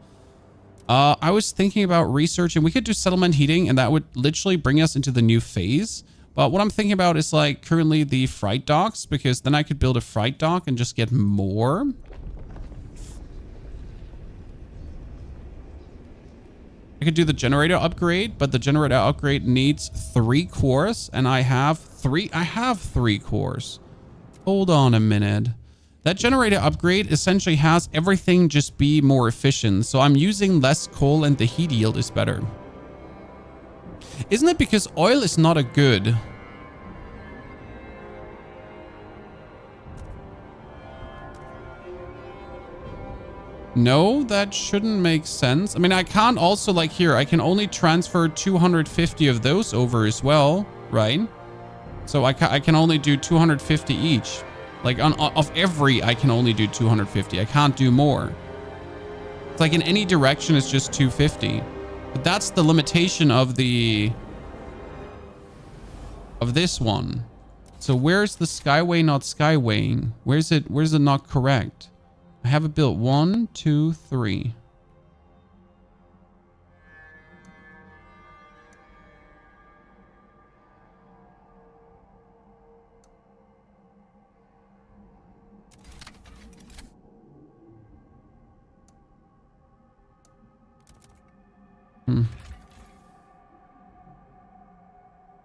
I was thinking about research and we could do settlement heating and that would literally bring us into the new phase. But what I'm thinking about is like currently the freight docks, because then I could build a freight dock and just get more. I could do the generator upgrade, but the generator upgrade needs 3 cores and I have 3 cores. Hold on a minute. That generator upgrade essentially has everything just be more efficient. So I'm using less coal and the heat yield is better. Isn't it because oil is not a good? No, that shouldn't make sense. I mean, I can't also like here, I can only transfer 250 of those over as well, right? So I can only do 250 each. Like of every, I can only do 250. I can't do more. It's like in any direction, it's just 250. But that's the limitation of this one. So where's the skyway not skywaying? Where's it not correct? I have it built 1, 2, 3.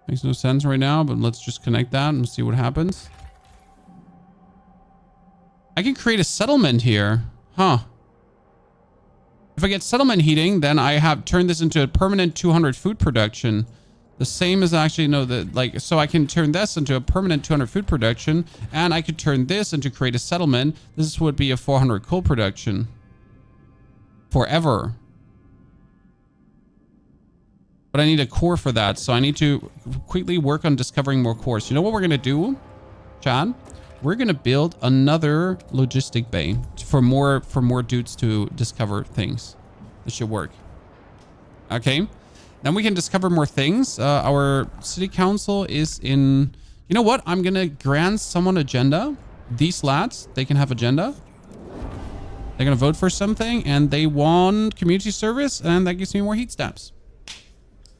Makes no sense right now, but let's just connect that and see what happens. I can create a settlement here. Huh. If I get settlement heating, then I have turned this into a permanent 200 food production. The same as actually, no, so I can turn this into a permanent 200 food production, and I could turn this into create a settlement. This would be a 400 coal production. Forever. But I need a core for that, so I need to quickly work on discovering more cores. You know what we're going to do, Chad? We're going to build another logistic bay for more dudes to discover things. This should work. Okay. Then we can discover more things. Our city council is in... You know what? I'm going to grant someone agenda. These lads, they can have agenda. They're going to vote for something, and they want community service, and that gives me more heat stamps.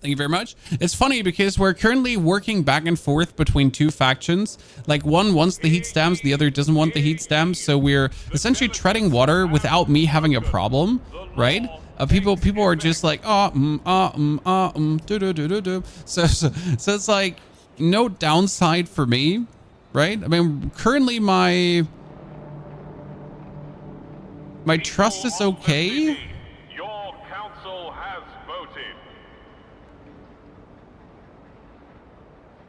Thank you very much. It's funny because we're currently working back and forth between two factions. Like one wants the heat stamps, the other doesn't want the heat stamps. So we're essentially treading water without me having a problem, right? People are just like, do. So it's like no downside for me, right? I mean, currently my trust is okay. Your council has voted.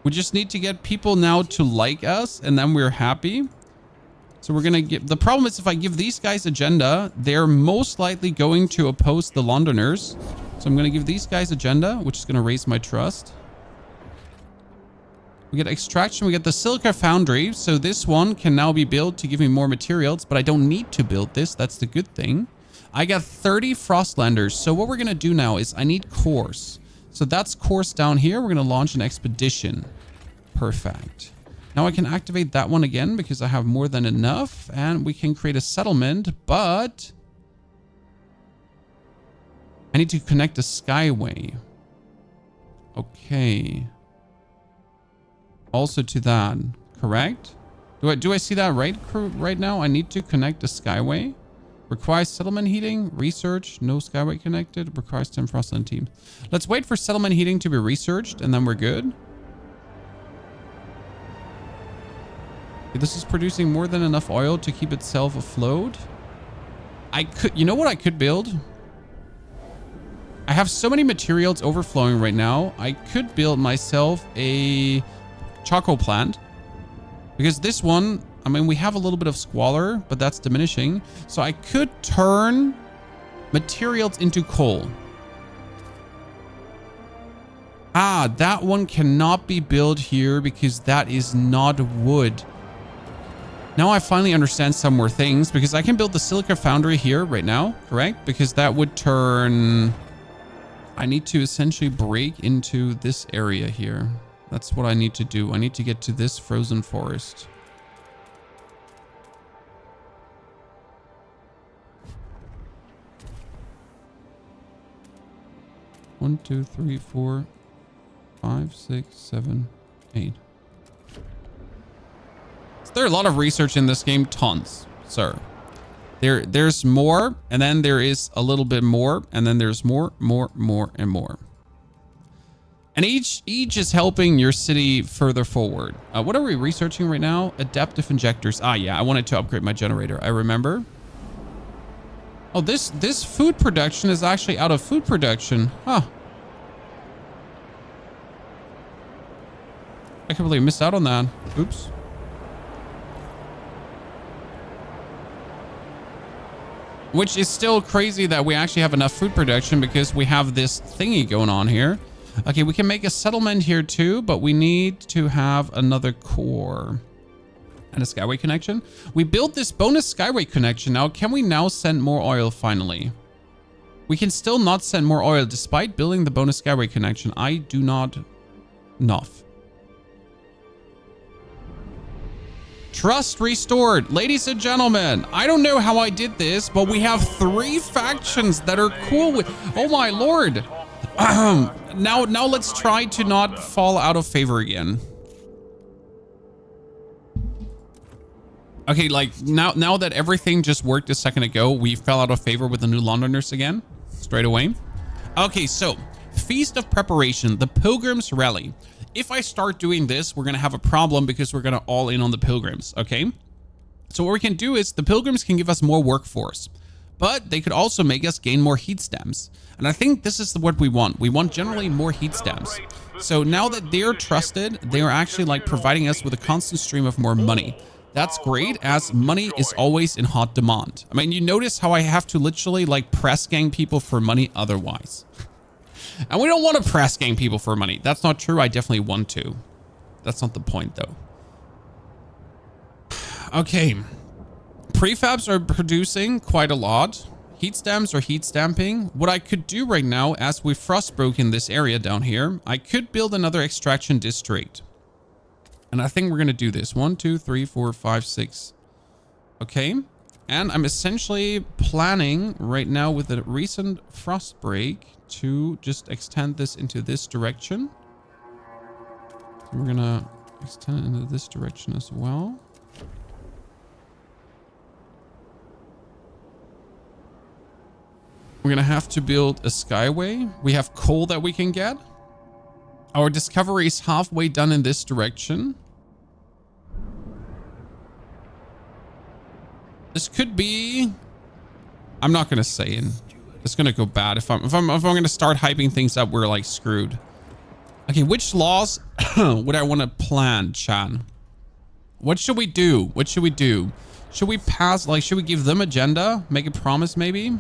We just need to get people now to like us, and then we're happy. So we're gonna give. The problem is if I give these guys agenda, they're most likely going to oppose the Londoners. So I'm gonna give these guys agenda, which is gonna raise my trust. We get extraction. We get the silica foundry. So this one can now be built to give me more materials, but I don't need to build this. That's the good thing. I got 30 Frostlanders. So what we're gonna do now is I need cores. So that's course down here. We're going to launch an expedition. Perfect. Now I can activate that one again because I have more than enough, and we can create a settlement, but I need to connect a skyway. Okay. Also to that, correct? Do I see that right now? I need to connect a skyway. Requires settlement heating, research, no skyway connected, requires 10 Frostland teams. Let's wait for settlement heating to be researched and then we're good. Okay, this is producing more than enough oil to keep itself afloat. You know what I could build? I have so many materials overflowing right now. I could build myself a charcoal plant because this one, I mean, we have a little bit of squalor, but that's diminishing. So I could turn materials into coal. Ah, that one cannot be built here because that is not wood. Now I finally understand some more things because I can build the silica foundry here right now, correct? Because that would turn... I need to essentially break into this area here. That's what I need to do. I need to get to this frozen forest. One, two, three, 4, 5, 6, 7, 8. Is there a lot of research in this game? Tons, sir. There's more, and then there is a little bit more, and then there's more, and more. And each is helping your city further forward. What are we researching right now? Adaptive injectors. Ah, yeah, I wanted to upgrade my generator. I remember. Oh, this food production is actually out of food production. Huh. I completely missed out on that. Oops. Which is still crazy that we actually have enough food production because we have this thingy going on here. Okay, we can make a settlement here too, but we need to have another core. And a skyway connection. We built this bonus skyway connection. Now, can we now send more oil finally? We can still not send more oil despite building the bonus skyway connection. I do not enough. Trust restored. Ladies and gentlemen, I don't know how I did this, but we have 3 factions that are cool with... Oh my lord. Now let's try to not fall out of favor again. Okay, like now that everything just worked a second ago, we fell out of favor with the new Londoners again, straight away. Okay, so Feast of Preparation, the Pilgrims Rally. If I start doing this, we're going to have a problem because we're going to all in on the Pilgrims, okay? So what we can do is the Pilgrims can give us more workforce, but they could also make us gain more heat stamps. And I think this is what we want. We want generally more heat stamps. So now that they're trusted, they are actually like providing us with a constant stream of more money. That's great, as money is always in hot demand. I mean, you notice how I have to literally like press gang people for money otherwise. And we don't want to press gang people for money. That's not true. I definitely want to. That's not the point though. Okay. Prefabs are producing quite a lot. Heat stamps are heat stamping. What I could do right now, as we frostbroken this area down here, I could build another extraction district. And I think we're going to do this. 1, 2, 3, 4, 5, 6. Okay. And I'm essentially planning right now with a recent frost break to just extend this into this direction. So we're gonna extend it into this direction as well. We're gonna have to build a skyway. We have coal that we can get. Our discovery is halfway done in this direction. This could be... I'm not gonna say it. It's gonna go bad. If I'm gonna start hyping things up, we're like screwed. Okay, which laws would I want to plan, chat? What should we do? What should we do? Should we pass, like, should we give them agenda? Make a promise, maybe?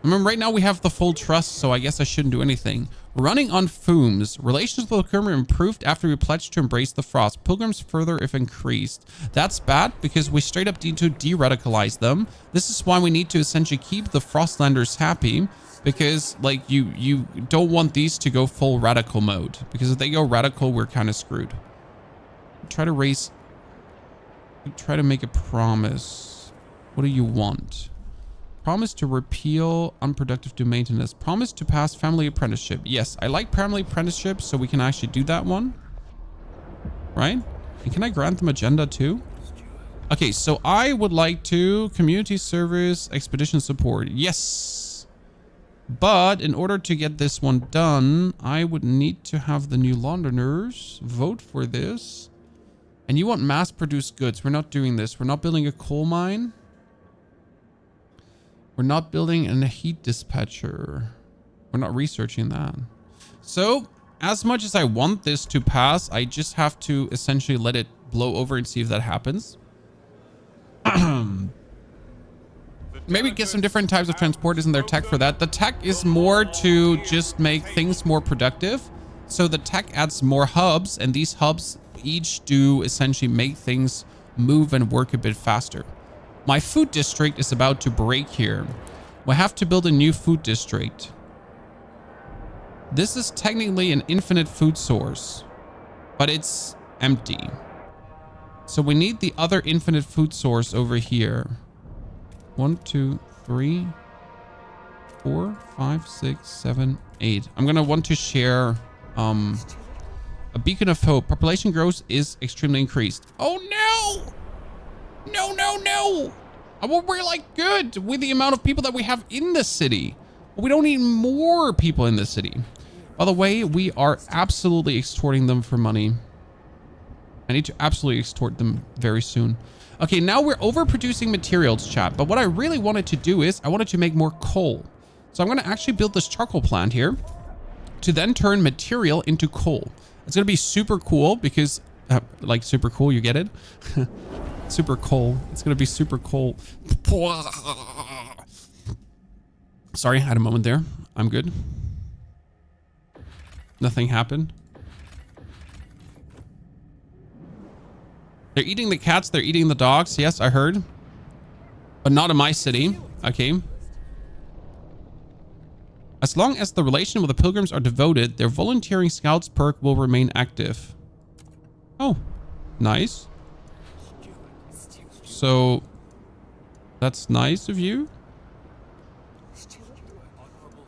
I mean, right now we have the full trust, so I guess I shouldn't do anything. Running on fumes. Relations with the Pilgrim improved after we pledged to embrace the frost. Pilgrims further if increased. That's bad because we straight up need to de-radicalize them. This is why we need to essentially keep the Frostlanders happy, because like you don't want these to go full radical mode, because if they go radical, we're kind of screwed. Try to raise... Try to make a promise. What do you want? Promise to repeal unproductive due maintenance. Promise to pass family apprenticeship. Yes, I like family apprenticeship, so we can actually do that one. Right? And can I grant them agenda too? Okay, so I would like to community service, expedition support. Yes. But in order to get this one done, I would need to have the New Londoners vote for this. And you want mass-produced goods. We're not doing this. We're not building a coal mine. We're not building a heat dispatcher. We're not researching that. So, as much as I want this to pass, I just have to essentially let it blow over and see if that happens. Maybe get some different types of transporters in their tech for that. The tech is more to just make things more productive. So the tech adds more hubs, and these hubs each do essentially make things move and work a bit faster. My food district is about to break here. We have to build a new food district. This is technically an infinite food source, but it's empty. So we need the other infinite food source over here. 1, 2, 3, 4, 5, 6, 7, 8. I'm gonna want to share a beacon of hope. Population growth is extremely increased. Oh no! No, no, no. Well, we're like good with the amount of people that we have in the city. But we don't need more people in the city. By the way, we are absolutely extorting them for money. I need to absolutely extort them very soon. Okay, now we're overproducing materials, chat. But what I really wanted to do is I wanted to make more coal. So I'm going to actually build this charcoal plant here to then turn material into coal. It's going to be super cool because, like super cool, you get it? Super coal. It's going to be super coal. Sorry, I had a moment there. I'm good. Nothing happened. They're eating the cats. They're eating the dogs. Yes, I heard. But not in my city. Okay. As long as the relation with the pilgrims are devoted, their volunteering scouts perk will remain active. Oh, nice. So, that's nice of you.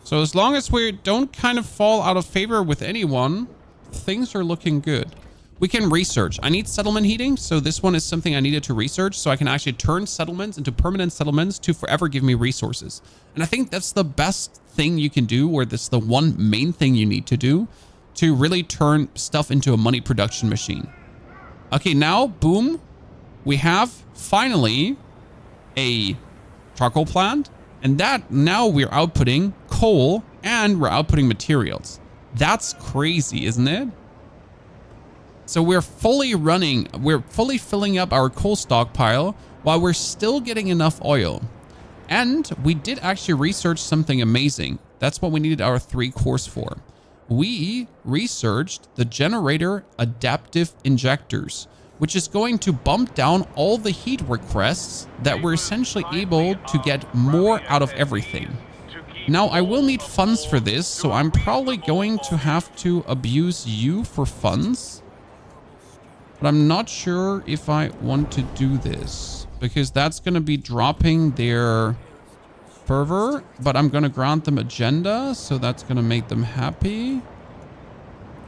So as long as we don't kind of fall out of favor with anyone, things are looking good. We can research. I need settlement heating. So this one is something I needed to research so I can actually turn settlements into permanent settlements to forever give me resources. And I think that's the best thing you can do, or that's the one main thing you need to do to really turn stuff into a money production machine. Okay, now, boom. We have finally a charcoal plant, and that now we're outputting coal and we're outputting materials. That's crazy, isn't it? So we're fully running, we're fully filling up our coal stockpile while we're still getting enough oil. And we did actually research something amazing. That's what we needed our 3 cores for. We researched the generator adaptive injectors, which is going to bump down all the heat requests that we're essentially able to get more out of everything. Now, I will need funds for this, so I'm probably going to have to abuse you for funds. But I'm not sure if I want to do this, because that's going to be dropping their fervor, but I'm going to grant them agenda. So that's going to make them happy.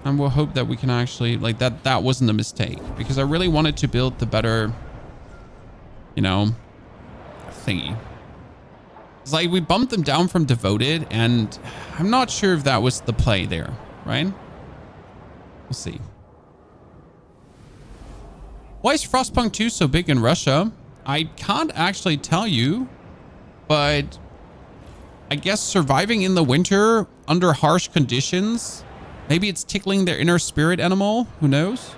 And we'll hope that we can actually, like, that wasn't a mistake, because I really wanted to build the better, you know, thingy. It's like we bumped them down from devoted, and I'm not sure if that was the play there, right? We'll see. Why is Frostpunk 2 so big in Russia? I can't actually tell you, but I guess surviving in the winter under harsh conditions. Maybe it's tickling their inner spirit animal. Who knows?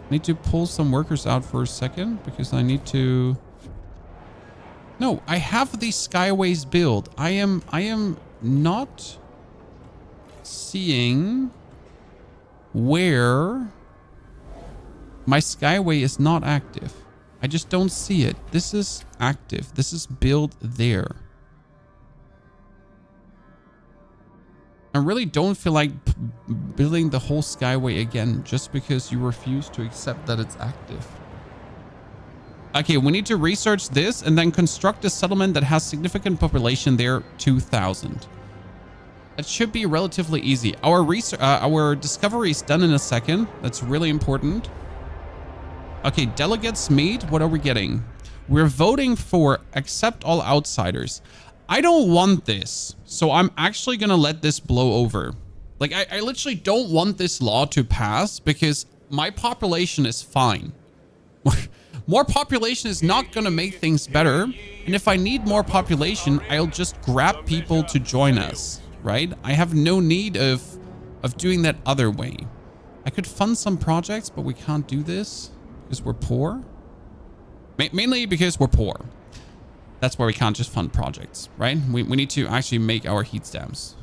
Need to pull some workers out for a second because I need to... No, I have the skyways built. I am not seeing where my skyway is not active. I just don't see it. This is active. This is built there. I really don't feel like building the whole skyway again just because you refuse to accept that it's active. Okay, we need to research this and then construct a settlement that has significant population there, 2,000. It should be relatively easy. Our discovery is done in a second. That's really important. Okay, delegates meet. What are we getting? We're voting for accept all outsiders. I don't want this, so I'm actually gonna let this blow over. Like, I literally don't want this law to pass because my population is fine. More population is not gonna make things better. And if I need more population, I'll just grab people to join us, right? I have no need of doing that other way. I could fund some projects, but we can't do this because we're poor. Mainly because we're poor. That's why we can't just fund projects, right? We need to actually make our heat stamps.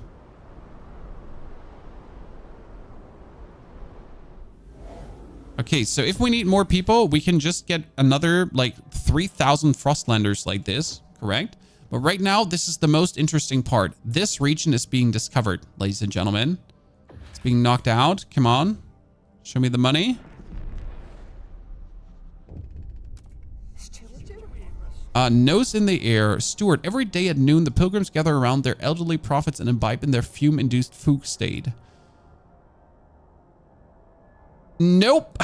Okay, so if we need more people, we can just get another like 3,000 Frostlanders like this, correct? But right now, this is the most interesting part. This region is being discovered, ladies and gentlemen. It's being knocked out. Come on. Show me the money. Nose in the air. Steward, every day at noon, the pilgrims gather around their elderly prophets and imbibe in their fume-induced fugue state. Nope.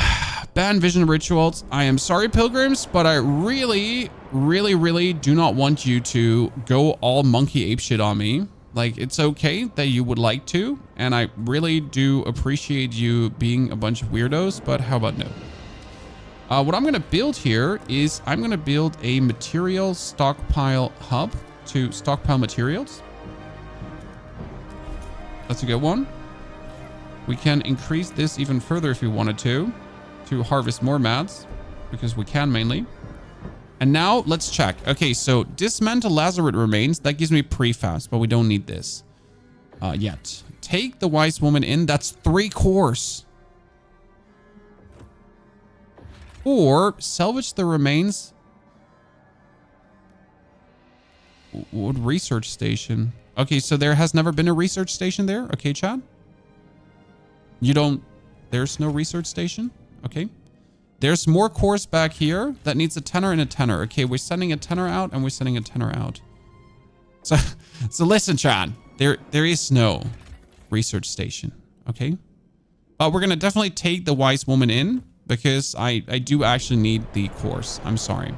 Ban vision rituals. I am sorry, pilgrims, but I really, really, really do not want you to go all monkey ape shit on me. Like, it's okay that you would like to, and I really do appreciate you being a bunch of weirdos, but how about no? What I'm going to build here is I'm going to build a material stockpile hub to stockpile materials. That's a good one. We can increase this even further if we wanted to harvest more mats, because we can mainly. And now let's check. Okay, so dismantle Lazarus remains. That gives me prefabs, but we don't need this yet. Take the wise woman in. That's 3 cores. Or salvage the remains. What research station? Okay, so there has never been a research station there. Okay, Chad. You don't... There's no research station? Okay. There's more cores back here. That needs a tenor and a tenor. Okay, we're sending a tenor out and we're sending a tenor out. So listen, Chad. There is no research station. Okay. We're going to definitely take the wise woman in because I do actually need the cores. I'm sorry.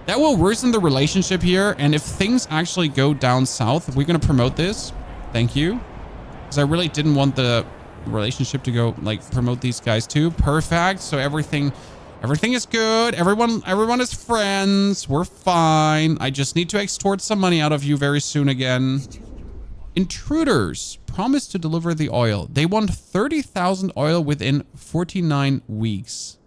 That will worsen the relationship here. And if things actually go down south, we're going to promote this. Thank you. Because I really didn't want the relationship to go, like, promote these guys too. Perfect. So everything is good. Everyone is friends. We're fine. I just need to extort some money out of you very soon again. Intruders promise to deliver the oil. They want 30,000 oil within 49 weeks.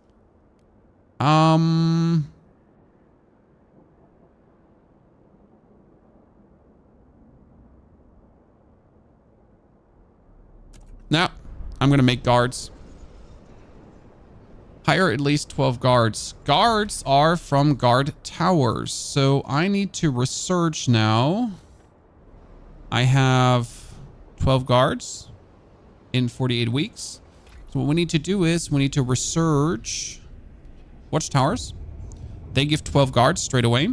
Now, I'm going to make guards. Hire at least 12 guards. Guards are from guard towers. So I need to research now. I have 12 guards in 48 weeks. So what we need to do is we need to research Watchtowers. They give 12 guards straight away.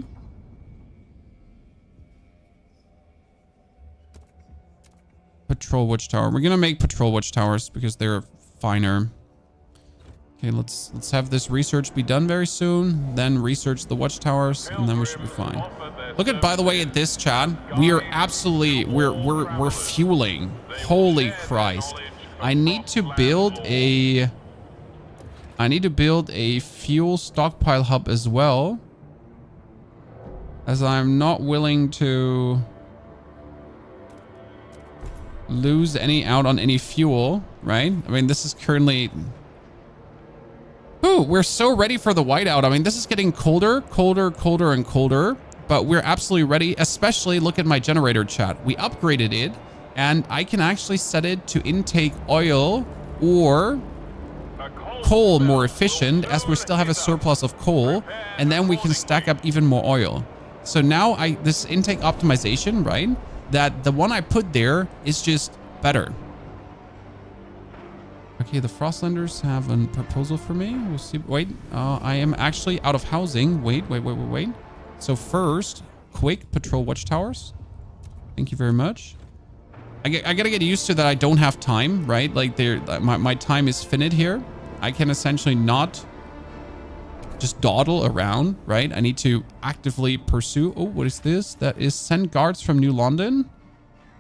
Patrol watchtower. We're gonna make patrol watchtowers because they're finer. Okay, let's have this research be done very soon. Then research the watchtowers, and then we should be fine. Look at, by the way, at this, Chad. We are absolutely we're fueling. Holy Christ! I need to build a fuel stockpile hub as well, as I'm not willing to lose out on any fuel, right? I mean, this is currently... Ooh, we're so ready for the whiteout. I mean, this is getting colder, and colder, but we're absolutely ready. Especially look at my generator, chat. We upgraded it, and I can actually set it to intake oil or coal more efficient, as we still have a surplus of coal, and then we can stack up even more oil. So now this intake optimization, right? That the one I put there is just better. Okay, the Frostlanders have a proposal for me. We'll see. Wait, I am actually out of housing. Wait. So first, quick patrol watchtowers. Thank you very much. I gotta get used to that. I don't have time, right? Like my time is finite here. I can essentially not just dawdle around, right? I need to actively pursue. Oh, what is this? That is send guards from New London.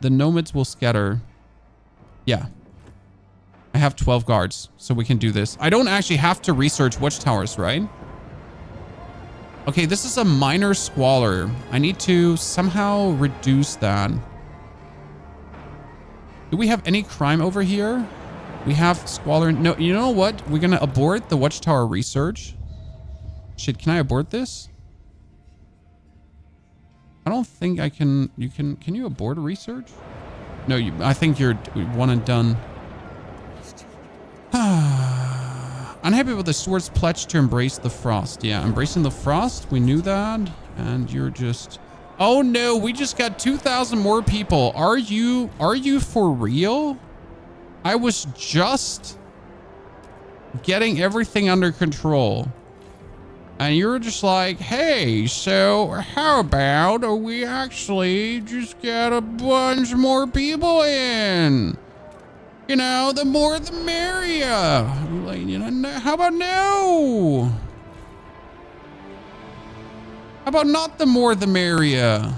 The nomads will scatter. Yeah. I have 12 guards, so we can do this. I don't actually have to research watchtowers, right? Okay, this is a minor squalor. I need to somehow reduce that. Do we have any crime over here? We have squalor. No, you know what? We're going to abort the watchtower research. Shit, can I abort this? I don't think I can. Can you abort a research? No, I think you're one and done. Unhappy with the steward's pledge to embrace the frost. Yeah, embracing the frost. We knew that. And you're just... Oh no, we just got 2,000 more people. Are you for real? I was just getting everything under control. And you're just like, hey, so how about we actually just get a bunch more people in? You know, the more the merrier. Like, you know, how about no? How about not the more the merrier?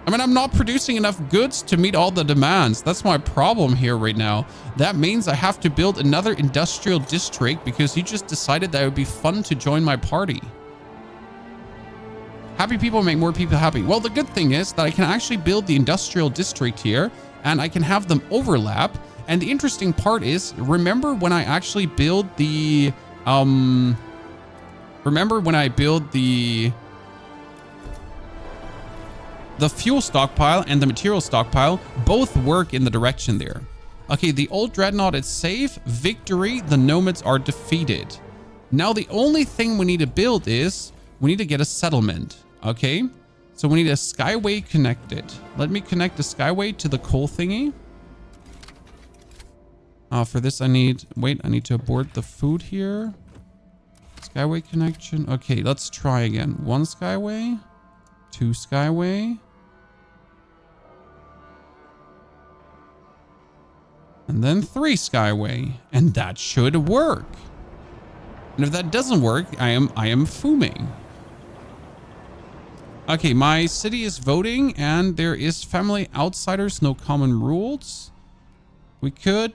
I mean, I'm not producing enough goods to meet all the demands. That's my problem here right now. That means I have to build another industrial district because he just decided that it would be fun to join my party. Happy people make more people happy. Well, the good thing is that I can actually build the industrial district here and I can have them overlap. And the interesting part is, remember when I actually build the, the fuel stockpile and the material stockpile both work in the direction there. Okay, the old dreadnought is safe. Victory, the nomads are defeated. Now, the only thing we need to build is we need to get a settlement. Okay, so we need a skyway connected. Let me connect the skyway to the coal thingy. For this, I need to abort the food here. Skyway connection. Okay, let's try again. 1 skyway, 2 skyway. And then 3 skyway. And that should work. And if that doesn't work, I am fuming. Okay, my city is voting and there is family outsiders, no common rules. We could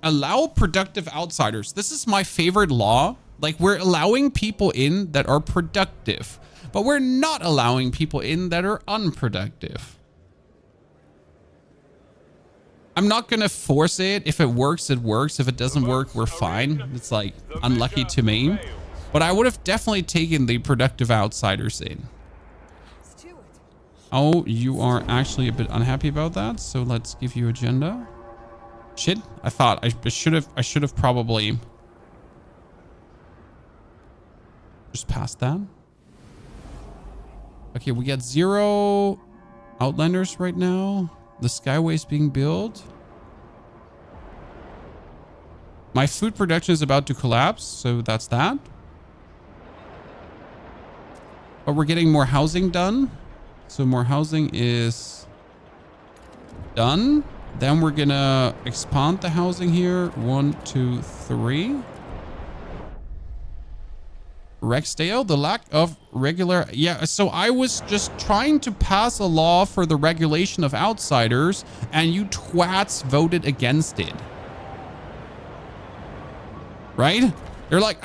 allow productive outsiders. This is my favorite law. Like, we're allowing people in that are productive, but we're not allowing people in that are unproductive. I'm not going to force it. If it works, it works. If it doesn't work, we're fine. It's like unlucky to me. But I would have definitely taken the productive outsiders in. Oh, you are actually a bit unhappy about that. So let's give you agenda. Shit, I thought I should have probably just passed that. Okay, we got 0 outlanders right now. The skyway is being built. My food production is about to collapse, so that's that. But we're getting more housing done. So more housing is done. Then we're gonna expand the housing here. 1, 2, 3. Rexdale, the lack of regular... Yeah, so I was just trying to pass a law for the regulation of outsiders, and you twats voted against it. Right? They're like,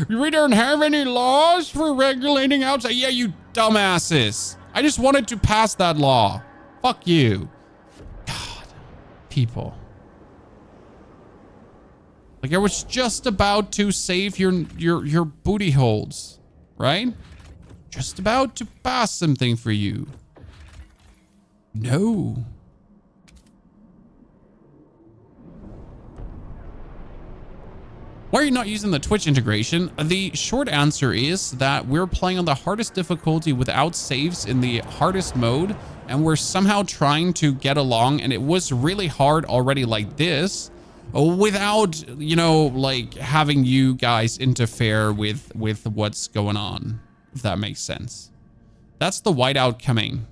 we don't have any laws for regulating outside. Yeah, you dumbasses. I just wanted to pass that law. Fuck you. God, people. Like, I was just about to save your booty holes, right? Just about to pass something for you. No. Why are you not using the Twitch integration? The short answer is that we're playing on the hardest difficulty without saves in the hardest mode, and we're somehow trying to get along, and it was really hard already like this without, you know, like having you guys interfere with what's going on, if that makes sense. That's the whiteout coming.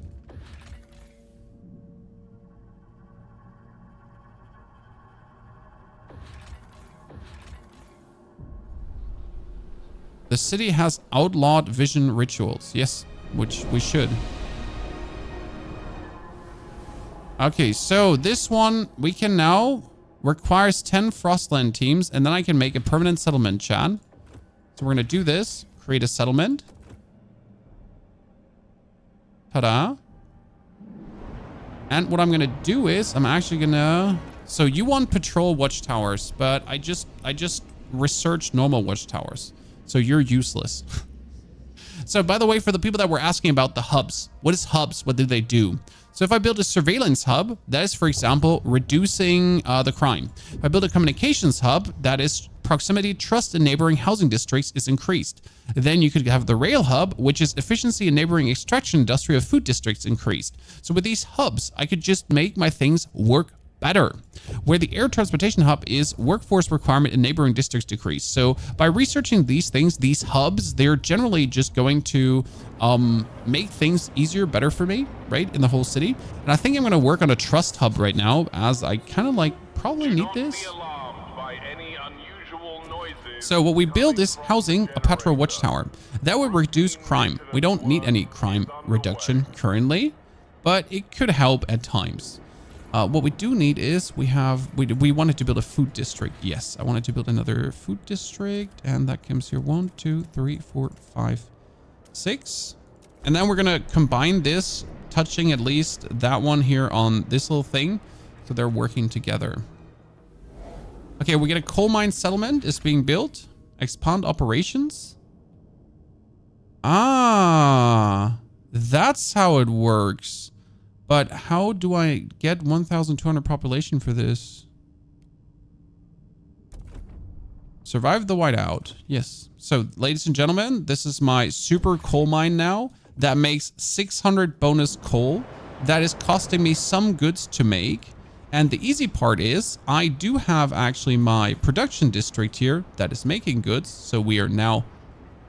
The city has outlawed vision rituals. Yes, which we should. Okay, so this one we can now requires 10 Frostland teams, and then I can make a permanent settlement, chat. So we're gonna do this, create a settlement. Ta-da. And what I'm gonna do is I'm actually gonna... So you want patrol watchtowers, but I just researched normal watchtowers. So you're useless. So by the way, for the people that were asking about the hubs, what is hubs? What do they do? So if I build a surveillance hub, that is, for example, reducing the crime. If I build a communications hub, that is proximity, trust in neighboring housing districts is increased. Then you could have the rail hub, which is efficiency in neighboring extraction industry of food districts increased. So with these hubs, I could just make my things work better. Where the air transportation hub is workforce requirement in neighboring districts decrease. So by researching these things, these hubs, they're generally just going to make things easier, better for me, right, in the whole city. And I think I'm going to work on a trust hub right now, as I kind of like probably need this. So what we build is housing a patrol watchtower. That would reduce crime. We don't need any crime reduction currently, but it could help at times. What we do need is we wanted to build a food district. Yes, I wanted to build another food district, and that comes here 1, 2, 3, 4, 5, 6. And then we're gonna combine this, touching at least that one here on this little thing, so they're working together. Okay, we get a coal mine settlement is being built. Expand operations. Ah, that's how it works. But how do I get 1,200 population for this? Survive the whiteout. Yes. So, ladies and gentlemen, this is my super coal mine now that makes 600 bonus coal. That is costing me some goods to make. And the easy part is I do have actually my production district here that is making goods. So we are now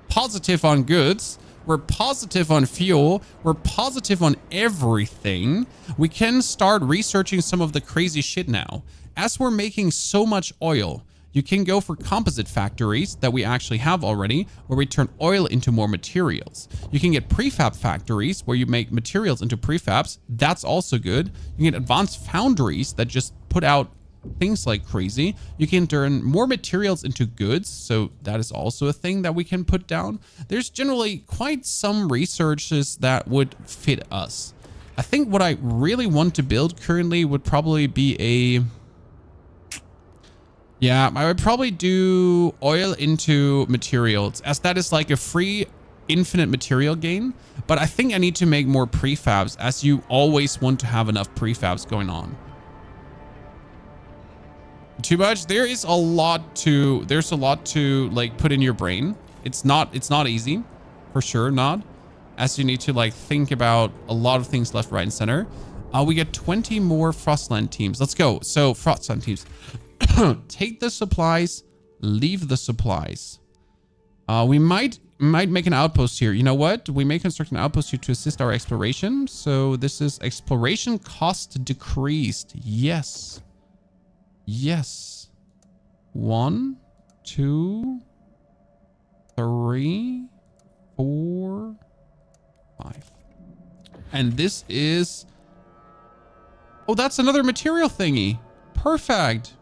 positive on goods. We're positive on fuel. We're positive on everything. We can start researching some of the crazy shit now. As we're making so much oil, you can go for composite factories that we actually have already, where we turn oil into more materials. You can get prefab factories where you make materials into prefabs. That's also good. You can get advanced foundries that just put out things like crazy. You can turn more materials into goods, so that is also a thing that we can put down. There's generally quite some researches that would fit us. I think what I really want to build currently would probably be a... Yeah, I would probably do oil into materials, as that is like a free infinite material gain. But I think I need to make more prefabs, as you always want to have enough prefabs going on. Too much? There's a lot to like put in your brain. It's not easy, for sure not, as you need to like think about a lot of things left, right, and center. We get 20 more Frostland teams. Let's go. So Frostland teams. Take the supplies, leave the supplies. We might make an outpost here. You know what? We may construct an outpost here to assist our exploration. So this is exploration cost decreased. Yes. Yes. 1, 2, 3, 4, 5. And this is... Oh, that's another material thingy. Perfect.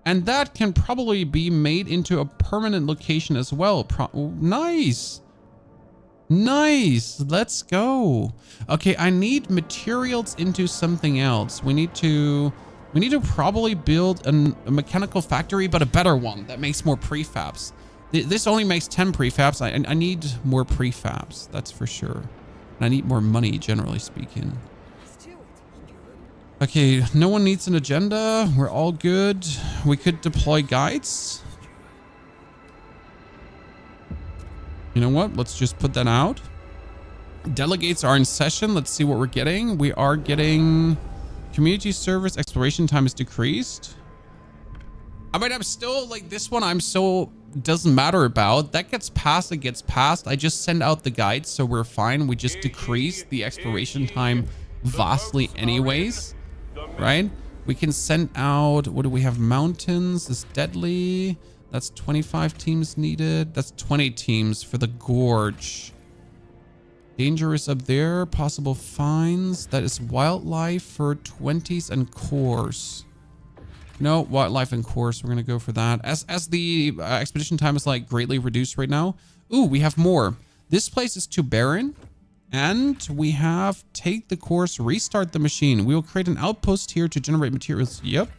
And that can probably be made into a permanent location as well. Nice. Nice. Let's go. Okay, I need materials into something else. We need to probably build a mechanical factory, but a better one that makes more prefabs. This only makes 10 prefabs. I need more prefabs. That's for sure. And I need more money, generally speaking. Okay, no one needs an agenda. We're all good. We could deploy guides. You know what? Let's just put that out. Delegates are in session. Let's see what we're getting. We are getting community service. Exploration time is decreased. I mean, I'm still like this one. I'm so doesn't matter about. That gets passed. It gets passed. I just send out the guides, so we're fine. We just decrease the exploration time vastly anyways. Right? We can send out, what do we have? Mountains is deadly. That's 25 teams needed. That's 20 teams for the gorge. Dangerous up there. Possible fines. That is wildlife for 20s and cores. No, wildlife and cores. We're going to go for that. As the expedition time is like greatly reduced right now. Ooh, we have more. This place is too barren. And we have take the course, restart the machine. We will create an outpost here to generate materials. Yep.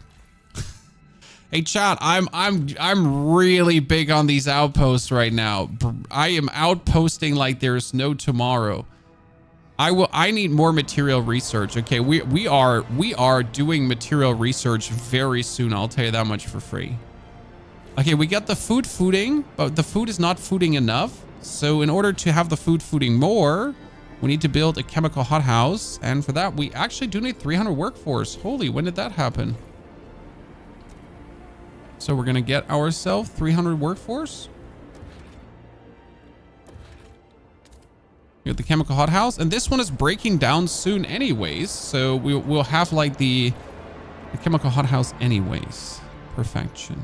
Hey chat, I'm really big on these outposts right now. I am outposting like there's no tomorrow. I need more material research. Okay, we are doing material research very soon. I'll tell you that much for free. Okay, we got the fooding, but the food is not fooding enough. So in order to have the fooding more, we need to build a chemical hothouse. And for that, we actually do need 300 workforce. Holy, when did that happen? So we're going to get ourselves 300 workforce. We got the chemical hothouse. And this one is breaking down soon anyways. So we'll have like the chemical hothouse anyways. Perfection.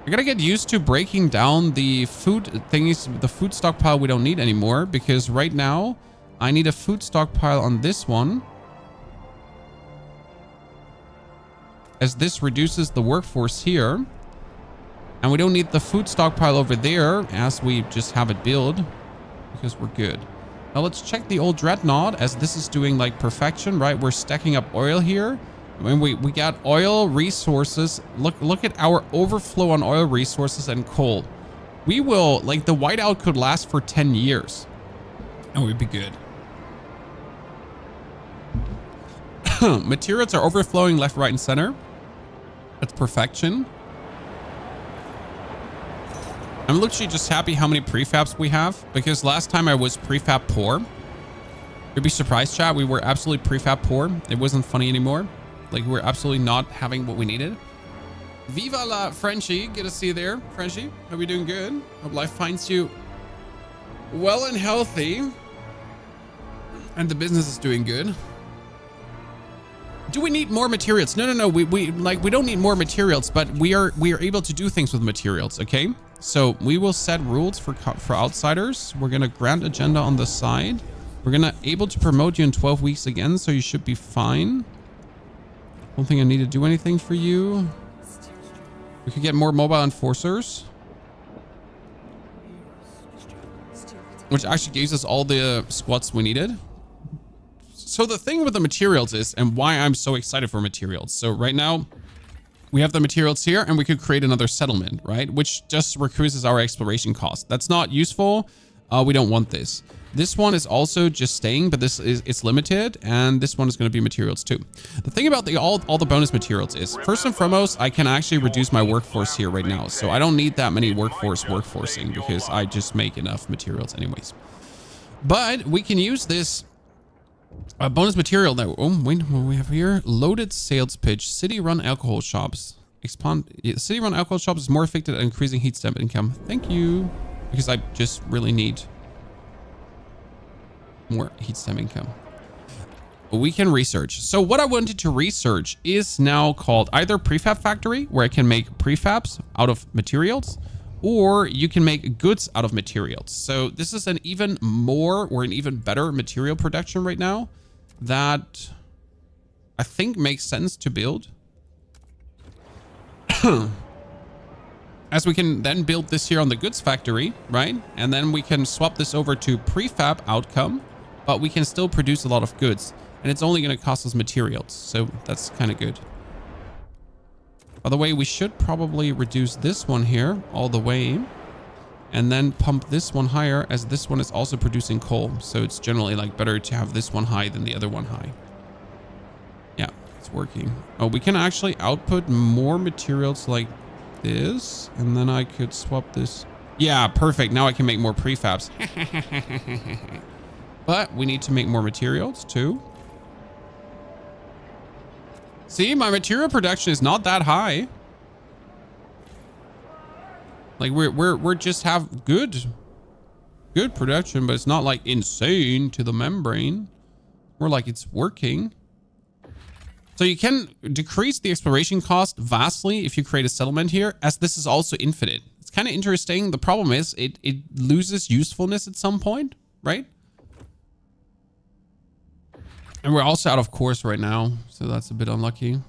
I gotta get used to breaking down the food thingies, the food stockpile we don't need anymore, because right now I need a food stockpile on this one, as this reduces the workforce here, and we don't need the food stockpile over there as we just have it build, because we're good. Now let's check the old dreadnought, as this is doing like perfection, right? We're stacking up oil here. I mean, we got oil resources. Look at our overflow on oil resources and coal. We will, like, the whiteout could last for 10 years. And we'd be good. Materials are overflowing left, right, and center. That's perfection. I'm literally just happy how many prefabs we have, because last time I was prefab poor. You'd be surprised, chat. We were absolutely prefab poor. It wasn't funny anymore. Like, we're absolutely not having what we needed. Viva la Frenchie. Good to see you there, Frenchie. Hope you're doing good. Hope life finds you well and healthy. And the business is doing good. Do we need more materials? No. We don't need more materials, but we are able to do things with materials, okay? So we will set rules for outsiders. We're going to grant agenda on the side. We're going to able to promote you in 12 weeks again, so you should be fine. Don't think I need to do anything for you. We could get more mobile enforcers, which actually gives us all the squats we needed. So the thing with the materials is, and why I'm so excited for materials. So right now we have the materials here, and we could create another settlement, right? Which just reduces our exploration cost. That's not useful. We don't want this. This one is also just staying, but it's limited, and this one is going to be materials too. The thing about all the bonus materials is, first and foremost, I can actually reduce my workforce here right now. So I don't need that many workforcing because I just make enough materials anyways. But we can use this Bonus material now. Oh, wait, what do we have here? Loaded sales pitch. City-run alcohol shops. City-run alcohol shops is more effective at increasing heat stamp income. Thank you. Because I just really need more heat stamp income. We can research. So what I wanted to research is now called either prefab factory, where I can make prefabs out of materials, or you can make goods out of materials. So this is an even more or an even better material production right now that I think makes sense to build. As we can then build this here on the goods factory, right? And then we can swap this over to prefab outcome, but we can still produce a lot of goods. And it's only going to cost us materials. So that's kind of good. By the way, we should probably reduce this one here all the way. And then pump this one higher, as this one is also producing coal. So it's generally like better to have this one high than the other one high. Yeah, it's working. Oh, we can actually output more materials like this. And then I could swap this. Yeah, perfect. Now I can make more prefabs. But we need to make more materials too. See, my material production is not that high. Like we're just have good production, but it's not like insane to the membrane. We're like it's working. So you can decrease the exploration cost vastly if you create a settlement here, as this is also infinite. It's kind of interesting. The problem is it loses usefulness at some point, right? And we're also out of course right now, so that's a bit unlucky.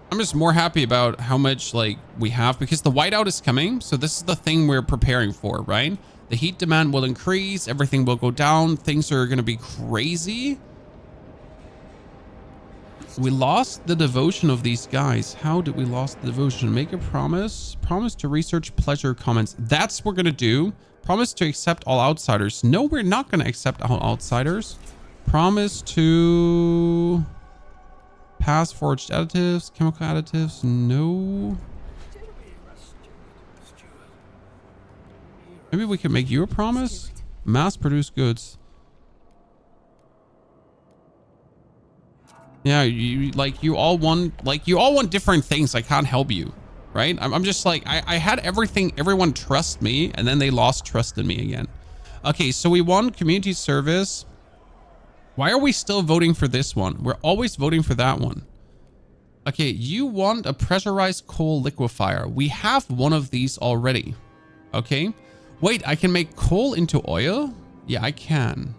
I'm just more happy about how much like we have, because the whiteout is coming. So this is the thing we're preparing for, right? The heat demand will increase. Everything will go down. Things are going to be crazy. We lost the devotion of these guys. How did we lost the devotion? Make a promise. Promise to research pleasure comments. That's what we're going to do. Promise to accept all outsiders. No, we're not going to accept all outsiders. Promise to pass forged additives, chemical additives. No. Maybe we can make you a promise. Mass produce goods. Yeah, you all want different things. I can't help you. Right? I'm just like, I had everything, everyone trust me, and then they lost trust in me again. Okay, so we won community service. Why are we still voting for this one? We're always voting for that one. Okay, you want a pressurized coal liquefier. We have one of these already. Okay. Wait, I can make coal into oil? Yeah, I can.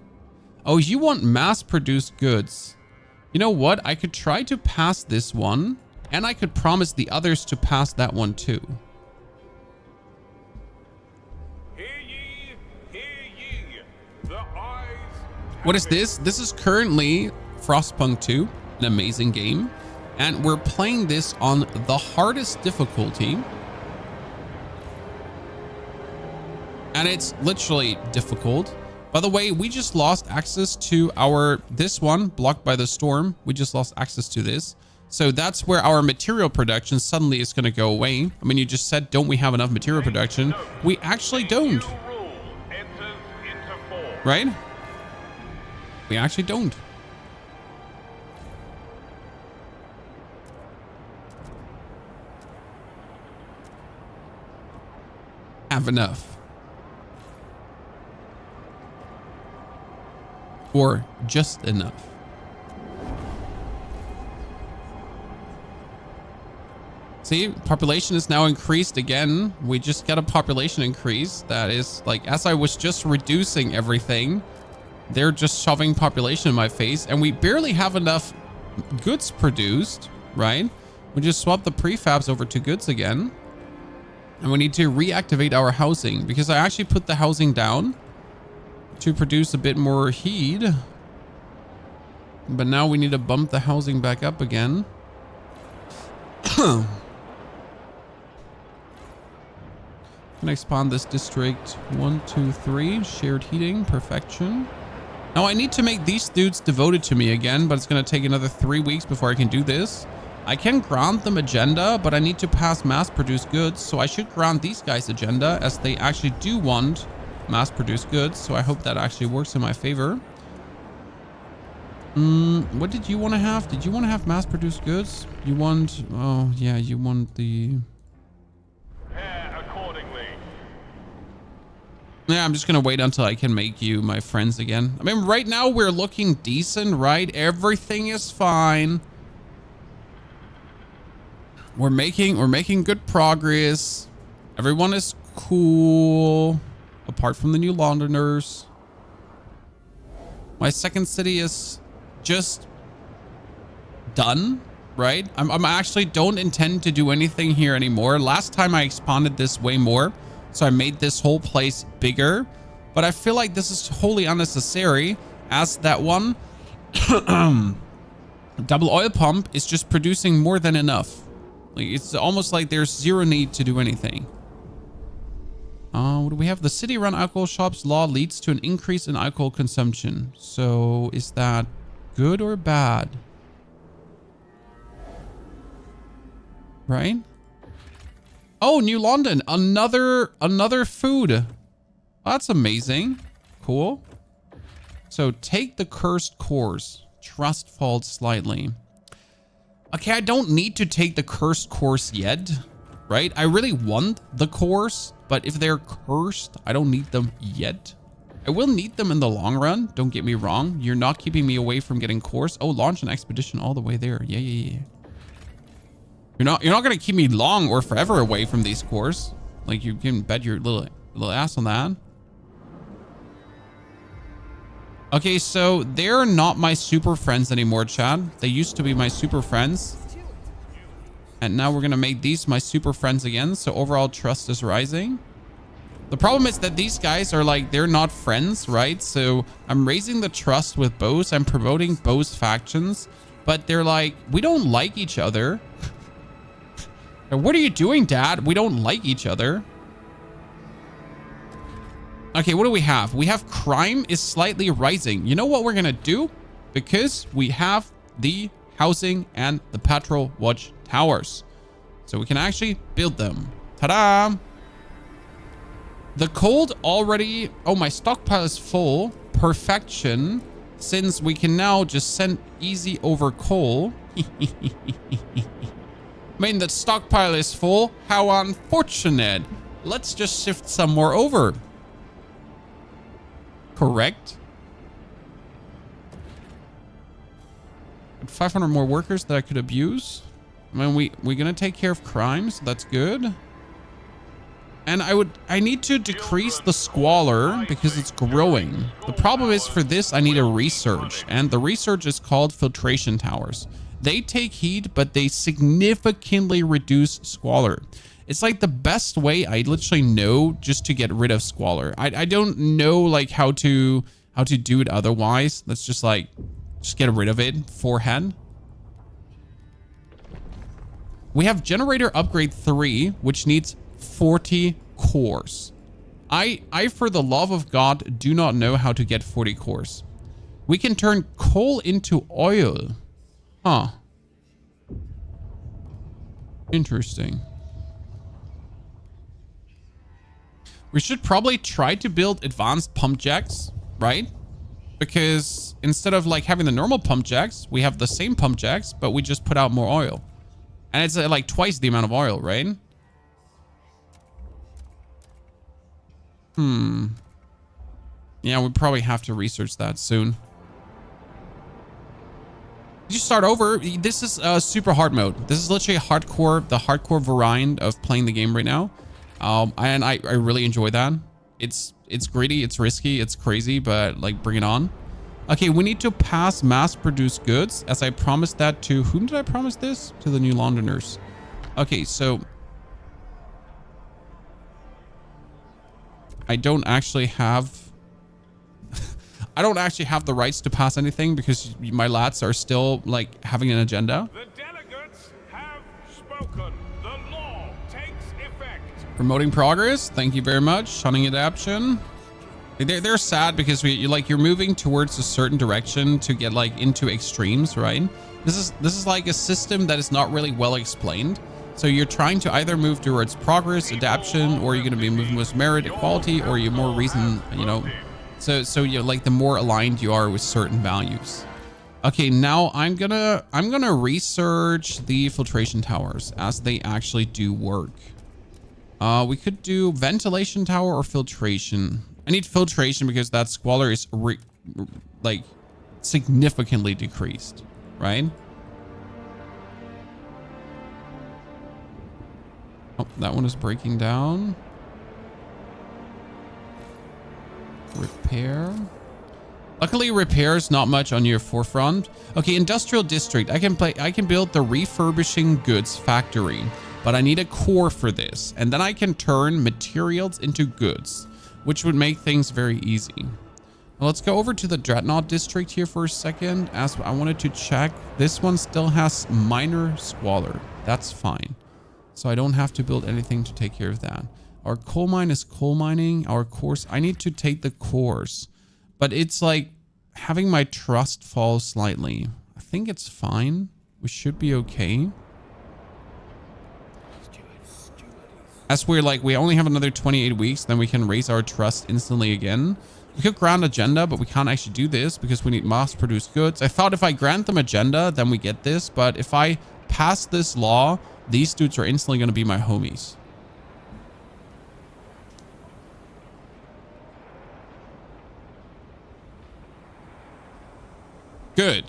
Oh, you want mass-produced goods. You know what? I could try to pass this one. And I could promise the others to pass that one too. Hear ye, hear ye. The eyes. What is this? This is currently Frostpunk 2, an amazing game. And we're playing this on the hardest difficulty. And it's literally difficult. By the way, we just lost access to this one blocked by the storm. We just lost access to this. So that's where our material production suddenly is going to go away. I mean, you just said, don't we have enough material production? We actually don't. Right? We actually don't. Have enough. Or just enough. See, population is now increased again. We just got a population increase. That is like, as I was just reducing everything, they're just shoving population in my face, and we barely have enough goods produced, right? We just swap the prefabs over to goods again. And we need to reactivate our housing, because I actually put the housing down to produce a bit more heat. But now we need to bump the housing back up again. Can I expand this district? 1, 2, 3. Shared heating. Perfection. Now I need to make these dudes devoted to me again, but it's going to take another 3 weeks before I can do this. I can grant them agenda, but I need to pass mass-produced goods, so I should grant these guys agenda, as they actually do want mass-produced goods, so I hope that actually works in my favor. What did you want to have? Did you want to have mass-produced goods? You want... Oh, yeah, you want the... Prepare accordingly. Yeah, I'm just going to wait until I can make you my friends again. I mean, right now we're looking decent, right? Everything is fine. We're making good progress. Everyone is cool. Apart from the New Londoners. My second city is just done, right? I'm actually don't intend to do anything here anymore. Last time I expanded this way more, so I made this whole place bigger, but I feel like this is wholly unnecessary, as that one double oil pump is just producing more than enough. Like, it's almost like there's zero need to do anything. What do we have? The city-run alcohol shops law leads to an increase in alcohol consumption. So is that good or bad? Right? Oh, New London, another food. That's amazing. Cool. So take the cursed cores. Trust falls slightly. Okay, I don't need to take the cursed course yet, right? I really want the course, but if they're cursed, I don't need them yet. I will need them in the long run. Don't get me wrong. You're not keeping me away from getting course. Oh, launch an expedition all the way there. Yeah. You're not gonna keep me long or forever away from these cores. Like, you can bet your little ass on that. Okay, so they're not my super friends anymore, Chad. They used to be my super friends. And now we're going to make these my super friends again. So overall trust is rising. The problem is that these guys are like, they're not friends, right? So I'm raising the trust with both. I'm promoting both factions. But they're like, we don't like each other. What are you doing, Dad? We don't like each other. Okay, what do we have? We have crime is slightly rising. You know what we're going to do? Because we have the housing and the patrol watch towers. So we can actually build them. Ta-da! The cold already... Oh, my stockpile is full. Perfection. Since we can now just send easy over coal. I mean, the stockpile is full. How unfortunate. Let's just shift some more over. Correct. 500 more workers that I could abuse. I mean, we're gonna take care of crime, so that's good. And I need to decrease the squalor because it's growing. The problem is for this, I need a research, and the research is called filtration towers. They take heat, but they significantly reduce squalor. It's like the best way I literally know just to get rid of squalor. I don't know like how to do it otherwise. Let's just get rid of it forehand. We have generator upgrade 3, which needs 40 cores. I for the love of God do not know how to get 40 cores. We can turn coal into oil. Huh. Interesting. We should probably try to build advanced pump jacks, right? Because instead of like having the normal pump jacks, we have the same pump jacks, but we just put out more oil. And it's like twice the amount of oil, right? Yeah, we probably have to research that soon. Did you start over? This is super hard mode. This is literally the hardcore variant of playing the game right now. And I really enjoy that. It's greedy, it's risky, it's crazy, but like, bring it on. Okay, we need to pass mass-produced goods, as I promised that to... Whom did I promise this? To the New Londoners. Okay, so... I don't actually have... I don't actually have the rights to pass anything because my lads are still, like, having an agenda. The delegates have spoken. The law takes effect. Promoting progress. Thank you very much. Shunning adaption. They're sad because you're moving towards a certain direction to get like into extremes, right? This is like a system that is not really well explained. So you're trying to either move towards progress, adaptation, or you're going to be moving with merit, equality, or you're more reason, you know. So you're like the more aligned you are with certain values. Okay, now I'm gonna research the filtration towers as they actually do work. We could do ventilation tower or filtration. I need filtration because that squalor is like significantly decreased, right? Oh, that one is breaking down. Repair. Luckily, repair is not much on your forefront. Okay, industrial district. I can build the refurbishing goods factory, but I need a core for this, and then I can turn materials into goods, which would make things very easy. Now let's go over to the Dreadnought district here for a second, as I wanted to check. This one still has minor squalor. That's fine. So I don't have to build anything to take care of that. Our coal mine is coal mining. Our cores, I need to take the cores, but it's like having my trust fall slightly. I think it's fine. We should be okay. As we're like, we only have another 28 weeks, then we can raise our trust instantly again. We could grant agenda, but we can't actually do this because we need mass-produced goods. I thought if I grant them agenda, then we get this. But if I pass this law, these dudes are instantly going to be my homies. Good.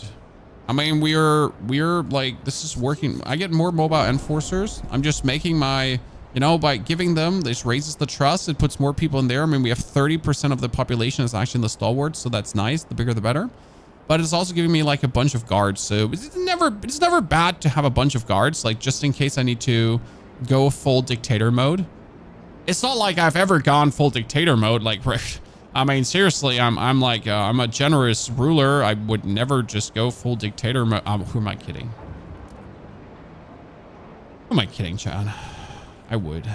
I mean, we're like, this is working. I get more mobile enforcers. I'm just making my, you know, by giving them, this raises the trust. It puts more people in there. I mean, we have 30% of the population is actually in the stalwarts, so that's nice. The bigger, the better. But it's also giving me like a bunch of guards. So it's never bad to have a bunch of guards, like just in case I need to go full dictator mode. It's not like I've ever gone full dictator mode. Like, I mean, seriously, I'm a generous ruler. I would never just go full dictator mode. Who am I kidding? Who am I kidding, Chad? I would.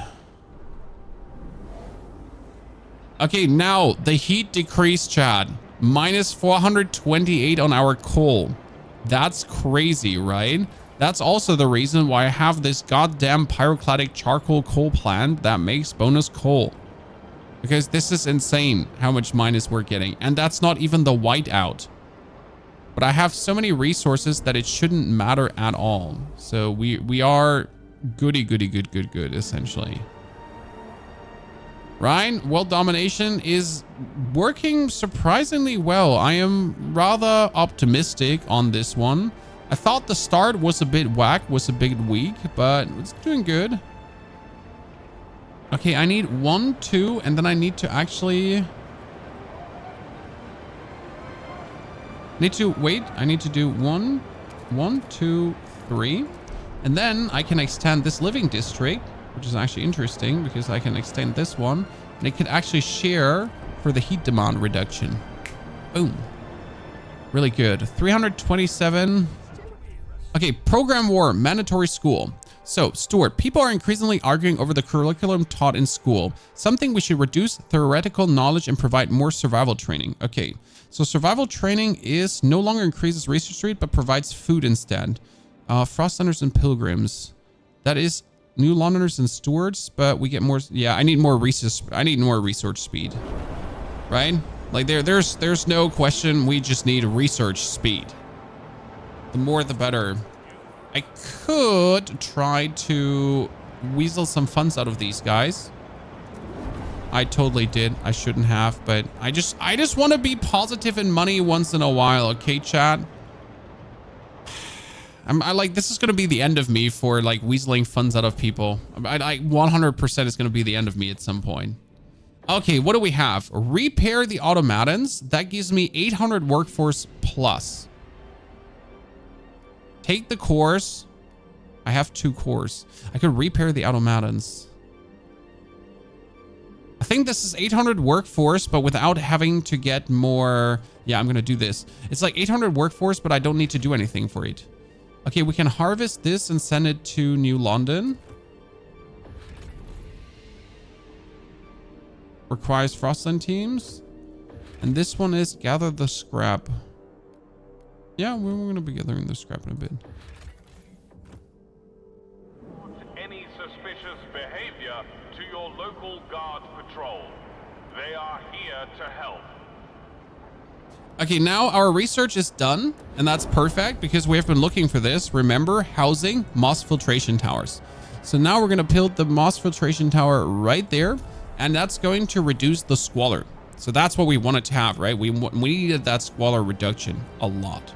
Okay, now the heat decrease, Chad. Minus 428 on our coal. That's crazy, right? That's also the reason why I have this goddamn pyroclastic charcoal coal plant that makes bonus coal. Because this is insane how much minus we're getting. And that's not even the whiteout. But I have so many resources that it shouldn't matter at all. So we are good, essentially. Ryan, world domination is working surprisingly well. I am rather optimistic on this one. I thought the start was a bit whack, was a bit weak, but it's doing good. Okay, I need 1, 2, and then I need to actually... I need to do 1, 2, 3. And then I can extend this living district, which is actually interesting because I can extend this one and it could actually share for the heat demand reduction. Boom. Really good. 327. Okay, program war, mandatory school. So, Stuart, people are increasingly arguing over the curriculum taught in school. Something we should reduce theoretical knowledge and provide more survival training. Okay, so survival training is no longer increases research rate, but provides food instead. Frostlanders and pilgrims. That is new Londoners and stewards, but we get more. Yeah, I need more research. I need more research speed, right? Like there's no question. We just need research speed. The more, the better. I could try to weasel some funds out of these guys. I totally did. I shouldn't have, but I just want to be positive in money once in a while. Okay, chat. I like, this is going to be the end of me for like weaseling funds out of people. I 100% is going to be the end of me at some point. Okay, what do we have? Repair the automatons. That gives me 800 workforce plus. Take the cores. I have 2 cores. I could repair the automatons. I think this is 800 workforce, but without having to get more. Yeah, I'm going to do this. It's like 800 workforce, but I don't need to do anything for it. Okay, we can harvest this and send it to New London. Requires Frostland teams. And this one is gather the scrap. Yeah, we're going to be gathering the scrap in a bit. Any your local guard patrol. They are here to help. Okay, now our research is done, and that's perfect because we have been looking for this. Remember, housing moss filtration towers. So now we're going to build the moss filtration tower right there, and that's going to reduce the squalor. So that's what we wanted to have, right? We needed that squalor reduction a lot.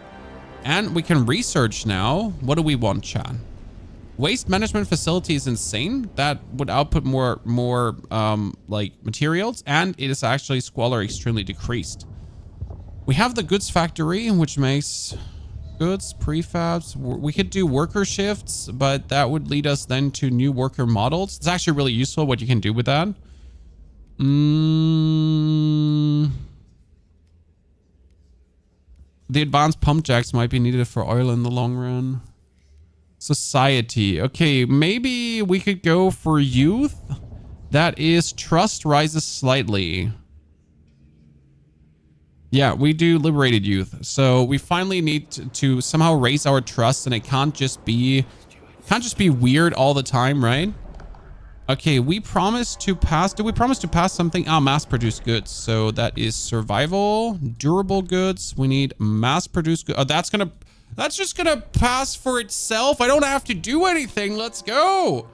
And we can research now. What do we want, Chad? Waste management facility is insane. That would output more like materials, and it is actually squalor extremely decreased. We have the goods factory, which makes goods, prefabs. We could do worker shifts, but that would lead us then to new worker models. It's actually really useful what you can do with that. The advanced pump jacks might be needed for oil in the long run. Society. Okay, maybe we could go for youth. That is trust rises slightly. Yeah, we do liberated youth. So we finally need to somehow raise our trust, and it can't just be weird all the time, right? Okay, we promised to pass. Did we promise to pass something? Mass-produced goods. So that is survival, durable goods. We need mass-produced goods. Oh, that's just gonna pass for itself. I don't have to do anything. Let's go.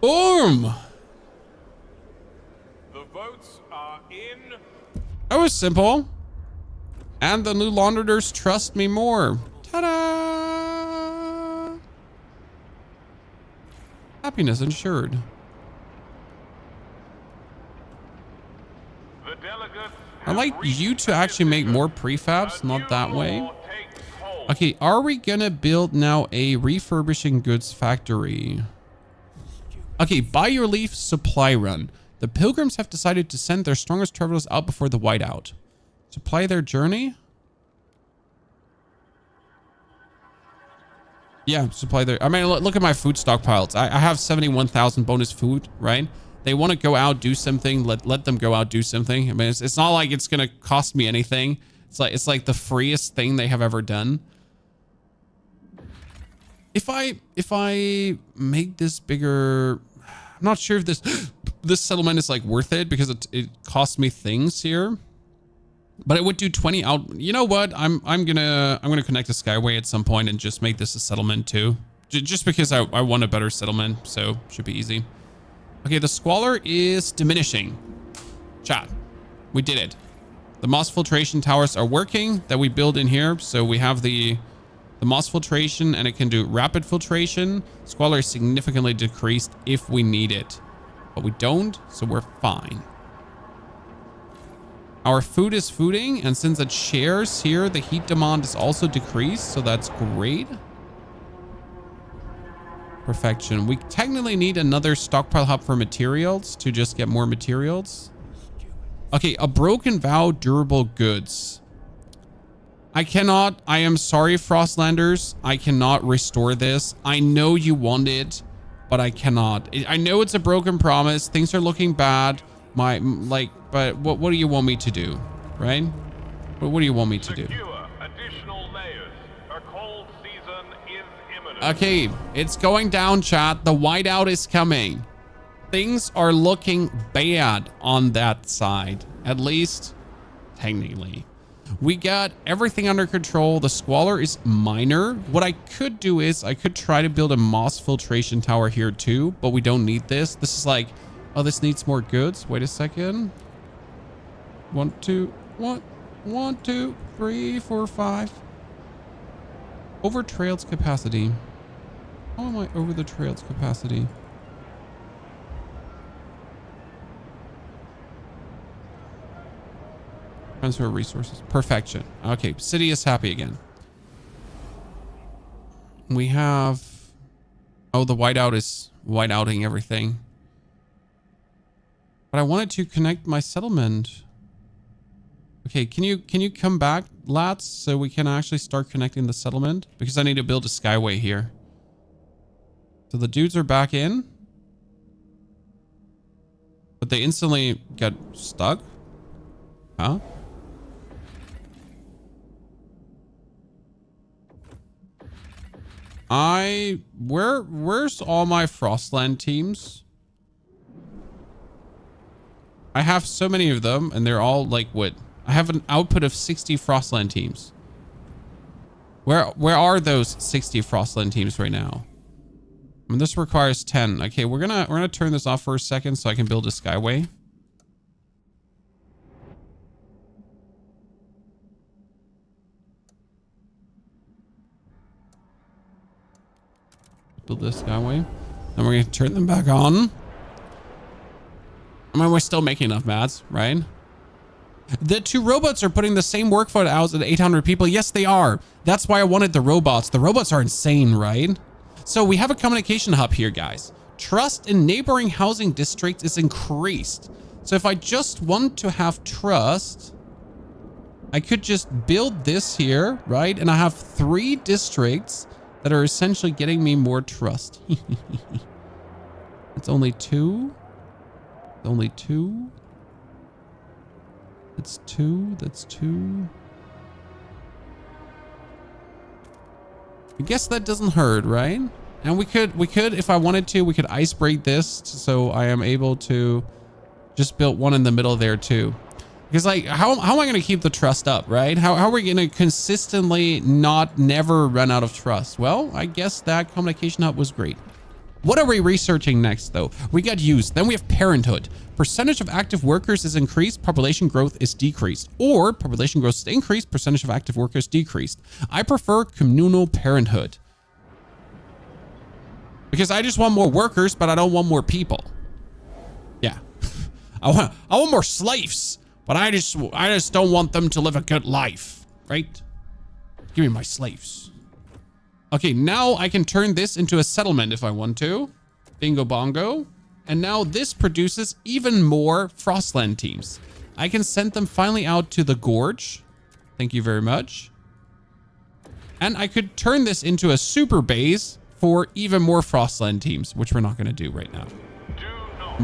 Boom. The votes are in. That was simple. And the new launderers trust me more. Ta-da! Happiness ensured. The delegates I'd like you to actually make more prefabs, not that way. Okay, are we gonna build now a refurbishing goods factory? Okay, by your leave, supply run. The pilgrims have decided to send their strongest travelers out before the whiteout. Supply their journey? Yeah, supply their... I mean, look at my food stockpiles. I have 71,000 bonus food, right? They want to go out, do something. Let them go out, do something. I mean, it's not like it's going to cost me anything. It's like the freest thing they have ever done. If I make this bigger... I'm not sure if this settlement is like worth it because it costs me things here. But it would do 20 out. You know what? I'm gonna connect to Skyway at some point and just make this a settlement too. Just because I want a better settlement, so should be easy. Okay, the squalor is diminishing. Chat, we did it. The moss filtration towers are working that we build in here. So we have the moss filtration, and it can do rapid filtration. Squalor is significantly decreased if we need it, but we don't, so we're fine. Our food is fooding, and since it shares here, the heat demand is also decreased, so that's great. Perfection. We technically need another stockpile hub for materials to just get more materials. Okay, a broken vow, durable goods. I am sorry, Frostlanders. I cannot restore this. I know you want it, but I cannot. I know it's a broken promise. Things are looking bad. But what do you want me to do, right? What do you want me to do? Secure additional layers. A cold season is imminent. Okay, it's going down, chat. The whiteout is coming. Things are looking bad on that side, at least technically. We got everything under control. The squalor is minor. What I could do is I could try to build a moss filtration tower here too, but we don't need this. This is like, oh, this needs more goods. Wait a second. 1, 2, 3, 4, 5. Over trails capacity. How am I over the trails capacity? Transfer resources. Perfection. Okay, city is happy again. We have... Oh, the whiteout is whiteouting everything. But I wanted to connect my settlement. Okay, can you come back, lads, so we can actually start connecting the settlement? Because I need to build a skyway here. So the dudes are back in. But they instantly got stuck. Huh? Where's all my Frostland teams? I have so many of them, and they're all like what? I have an output of 60 Frostland teams. Where are those 60 Frostland teams right now? I mean, this requires 10. Okay, we're gonna turn this off for a second so I can build a skyway. Build this skyway. Then we're gonna turn them back on. I mean, we're still making enough mats, right? The 2 robots are putting the same workload out at 800 people. Yes, they are. That's why I wanted the robots. The robots are insane, right? So we have a communication hub here, guys. Trust in neighboring housing districts is increased. So if I just want to have trust, I could just build this here, right? And I have 3 districts that are essentially getting me more trust. It's only 2. Only 2. It's 2. That's 2. I guess that doesn't hurt, right? And we could, if I wanted to, we could ice break this so I am able to just build one in the middle there too. Because like, how am I going to keep the trust up, right? How are we going to consistently never run out of trust? Well, I guess that communication hub was great. What are we researching next though? We got youth, then we have parenthood. Percentage of active workers is increased, population growth is decreased. Or population growth is increased, percentage of active workers decreased. I prefer communal parenthood. Because I just want more workers, but I don't want more people. Yeah. I want more slaves, but I just don't want them to live a good life, right? Give me my slaves. Okay, now I can turn this into a settlement if I want to. Bingo bongo. And now this produces even more Frostland teams. I can send them finally out to the gorge. Thank you very much. And I could turn this into a super base for even more Frostland teams, which we're not going to do right now.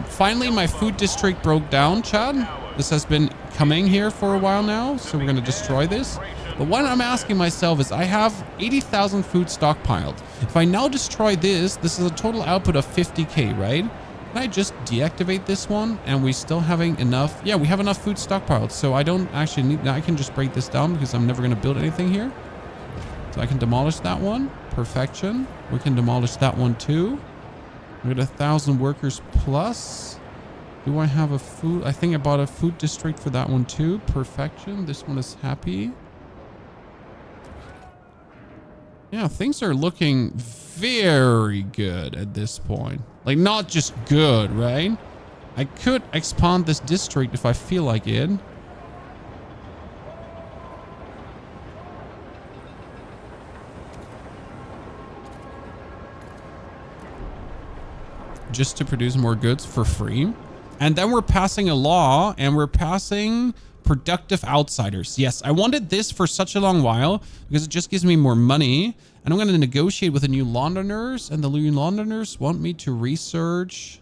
Finally, my food district broke down, Chad. This has been coming here for a while now, so we're going to destroy this. But what I'm asking myself is I have 80,000 food stockpiled. If I now destroy this, this is a total output of 50k, right? Can I just deactivate this one and we still having enough? Yeah, we have enough food stockpiled, so I don't actually need, I can just break this down because I'm never going to build anything here. So I can demolish that one. Perfection. We can demolish that one too. We got 1,000 workers plus. Do I have a food? I think I bought a food district for that one too. Perfection. This one is happy. Yeah, things are looking very good at this point. Like, not just good, right? I could expand this district if I feel like it. Just to produce more goods for free. And then we're passing a law and we're passing productive outsiders. Yes, I wanted this for such a long while because it just gives me more money. And I'm going to negotiate with the New Londoners, and the New Londoners want me to research.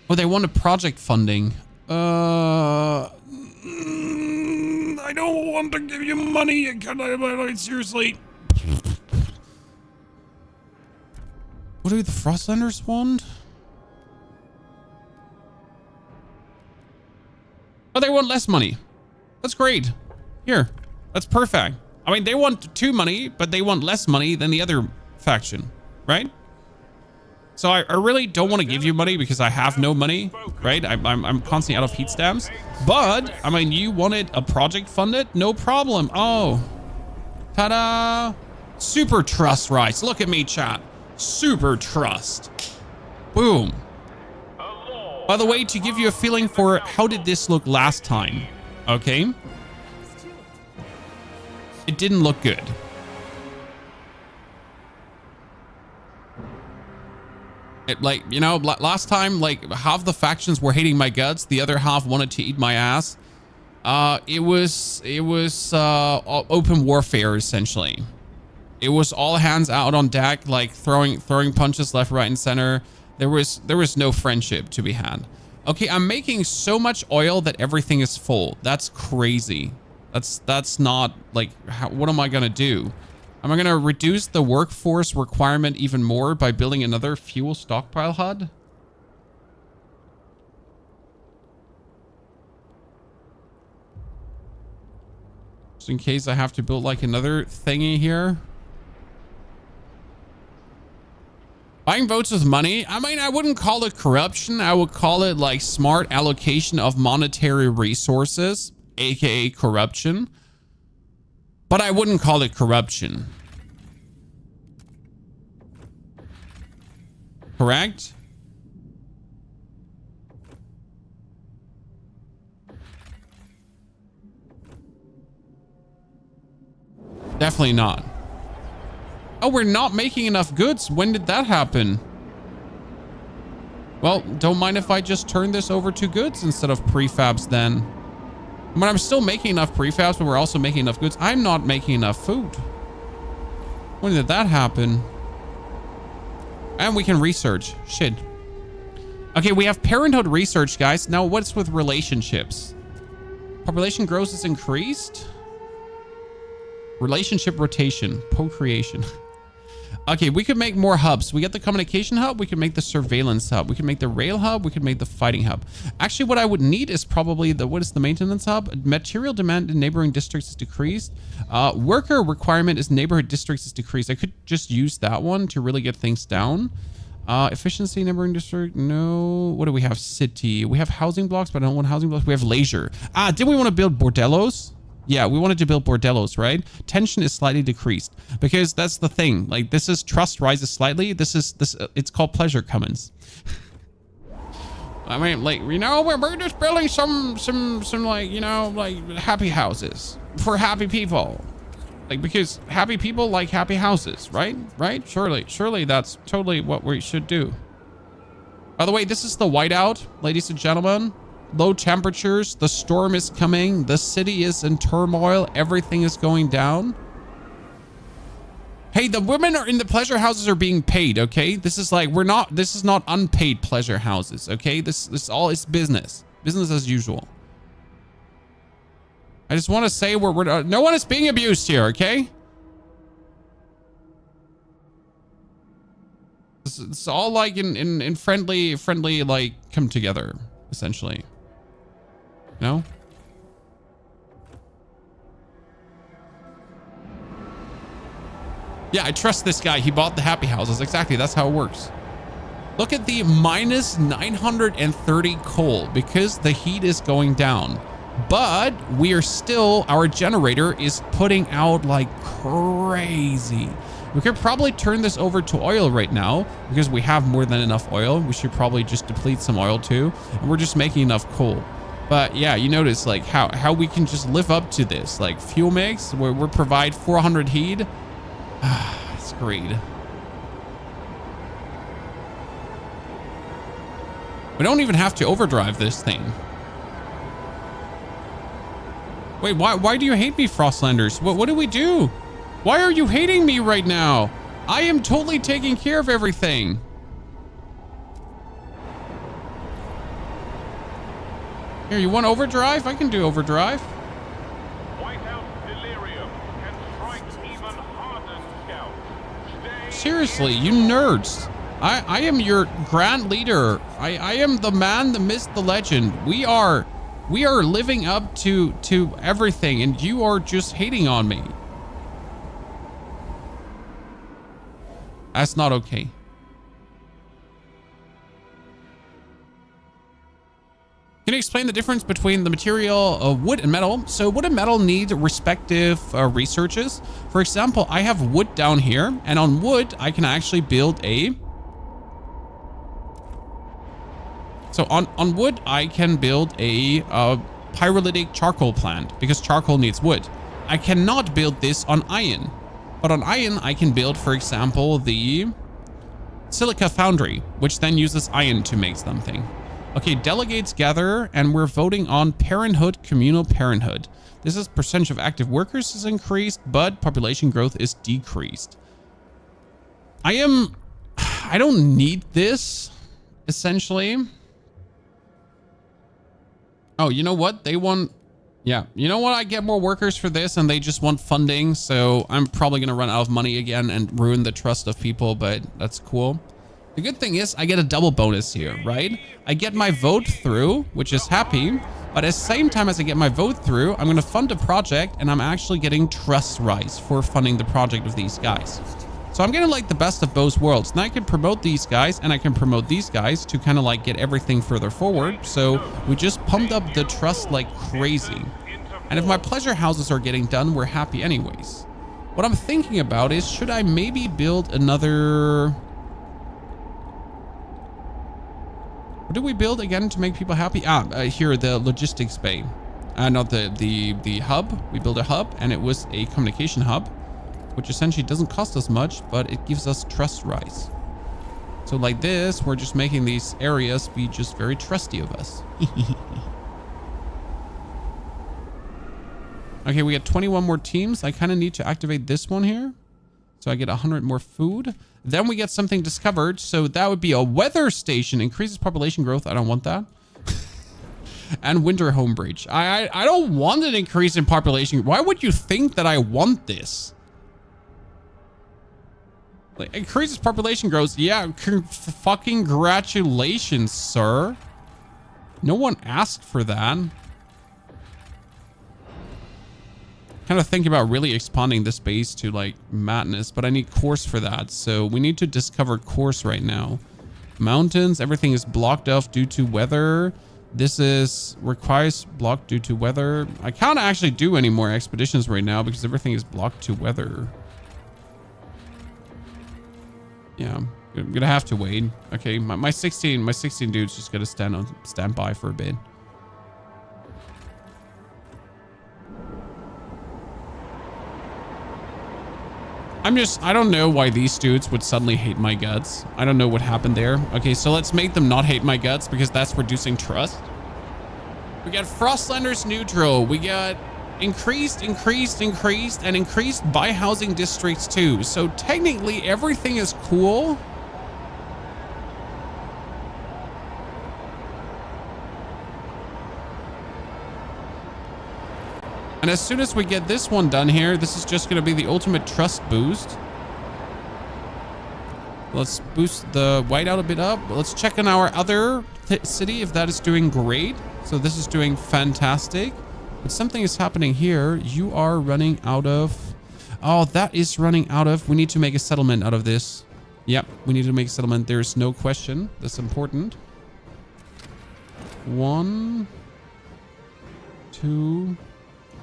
Oh, they want a project funding. I don't want to give you money. Can I seriously? What do the Frostlanders want? Oh, they want less money. That's great. Here, that's perfect. I mean, they want 2 money, but they want less money than the other faction, right? So I really don't want to give you money because I have no money, right? I'm constantly out of heat stamps. But, I mean, you wanted a project funded? No problem. Oh. Ta-da. Super trust rights. Look at me, chat. Super trust. Boom. By the way, to give you a feeling for how did this look last time, okay? It didn't look good. It, like, you know, last time, like, half the factions were hating my guts. The other half wanted to eat my ass. It was open warfare, essentially. It was all hands out on deck, like throwing punches left, right, and center. There was no friendship to be had. Okay, I'm making so much oil that everything is full. That's crazy. That's not like, what am I gonna do? Am I gonna reduce the workforce requirement even more by building another fuel stockpile HUD? Just in case I have to build like another thingy here. Buying votes with money. I mean, I wouldn't call it corruption. I would call it like smart allocation of monetary resources, aka corruption. But I wouldn't call it corruption. Correct? Definitely not. Oh, we're not making enough goods. When did that happen? Well, don't mind if I just turn this over to goods instead of prefabs then. I mean, I'm still making enough prefabs, but we're also making enough goods. I'm not making enough food. When did that happen? And we can research. Shit. Okay, we have parenthood research, guys. Now, what's with relationships? Population growth is increased. Relationship rotation. Procreation. Okay, we could make more hubs. We get the communication hub. We can make the surveillance hub. We can make the rail hub. We can make the fighting hub. Actually, what I would need is probably the, what is the maintenance hub? Material demand in neighboring districts is decreased. Worker requirement is neighborhood districts is decreased. I could just use that one to really get things down. Efficiency neighboring district. No. What do we have? City. We have housing blocks, but I don't want housing blocks. We have leisure. Didn't we want to build bordellos? Yeah, we wanted to build bordellos, right? Tension is slightly decreased because that's the thing. Like, this is trust rises slightly. It's called pleasure commons. I mean, like, you know, we're just building some like, you know, like happy houses for happy people. Like, because happy people like happy houses, right? Right? Surely that's totally what we should do. By the way, this is the whiteout, ladies and gentlemen. Low temperatures, the storm is coming, the city is in turmoil, everything is going down. Hey, the women are in the pleasure houses are being paid, okay? This is like, this is not unpaid pleasure houses, okay? This all is business as usual. I just want to say we're no one is being abused here, okay? It's all like in friendly like come together, essentially. No? Yeah, I trust this guy. He bought the happy houses. Exactly. That's how it works. Look at the minus 930 coal because the heat is going down. But we are still, our generator is putting out like crazy. We could probably turn this over to oil right now because we have more than enough oil. We should probably just deplete some oil too. And we're just making enough coal. But yeah, you notice like how we can just live up to this. Like fuel mix, where we provide 400 heat. It's great. We don't even have to overdrive this thing. Wait, why do you hate me, Frostlanders? What do we do? Why are you hating me right now? I am totally taking care of everything. Here, you want overdrive? I can do overdrive. Whiteout delirium can strike even hardened scouts. Seriously, you nerds. I am your grand leader. I am the man, the myth, the legend. We are living up to everything, and you are just hating on me. That's not okay. Can you explain the difference between the material of wood and metal? So wood and metal need respective researches. For example, I have wood down here, and on wood, I can actually build a... So on wood, I can build a pyrolytic charcoal plant because charcoal needs wood. I cannot build this on iron, but on iron, I can build, for example, the silica foundry, which then uses iron to make something. Okay, delegates gather, and we're voting on parenthood, communal parenthood. This is percentage of active workers is increased, but population growth is decreased. I don't need this, essentially. Oh, you know what? They want... Yeah, you know what? I get more workers for this, and they just want funding, so I'm probably going to run out of money again and ruin the trust of people, but that's cool. The good thing is I get a double bonus here, right? I get my vote through, which is happy, But at the same time as I get my vote through, I'm going to fund a project and I'm actually getting trust rise for funding the project of these guys. So I'm getting like the best of both worlds. Now I can promote these guys and I can promote these guys to kind of like get everything further forward. So we just pumped up the trust like crazy. And if my pleasure houses are getting done, we're happy anyways. What I'm thinking about is, should I maybe build another... What do we build again to make people happy? Here, the logistics bay. Not the hub. We built a hub and it was a communication hub, which essentially doesn't cost us much, but it gives us trust rise. So like this, we're just making these areas be just very trusty of us. Okay, we got 21 more teams. I kind of need to activate this one here. So I get 100 more food. Then we get something discovered. So that would be a weather station. Increases population growth. I don't want that. And winterhome bridge. I don't want an increase in population. Why would you think that I want this? Like, increases population growth. Yeah, fucking congratulations, sir. No one asked for that. Kind of thinking about really expanding this base to like madness, but I need course for that. So we need to discover course right now. Mountains, everything is blocked off due to weather. This is requires blocked due to weather. I can't actually do any more expeditions right now because everything is blocked to weather. Yeah, I'm gonna have to wait. Okay, my 16 dudes just gotta stand by for a bit. I don't know why these dudes would suddenly hate my guts. I don't know what happened there. Okay, so let's make them not hate my guts because that's reducing trust. We got Frostlanders neutral. We got increased, and increased by housing districts too. So technically everything is cool. And as soon as we get this one done here, this is just going to be the ultimate trust boost. Let's boost the whiteout a bit up. Let's check on our other city if that is doing great. So this is doing fantastic. But something is happening here. You are running out of... Oh, that is running out of... We need to make a settlement out of this. Yep, we need to make a settlement. There's no question. That's important. 1, 2...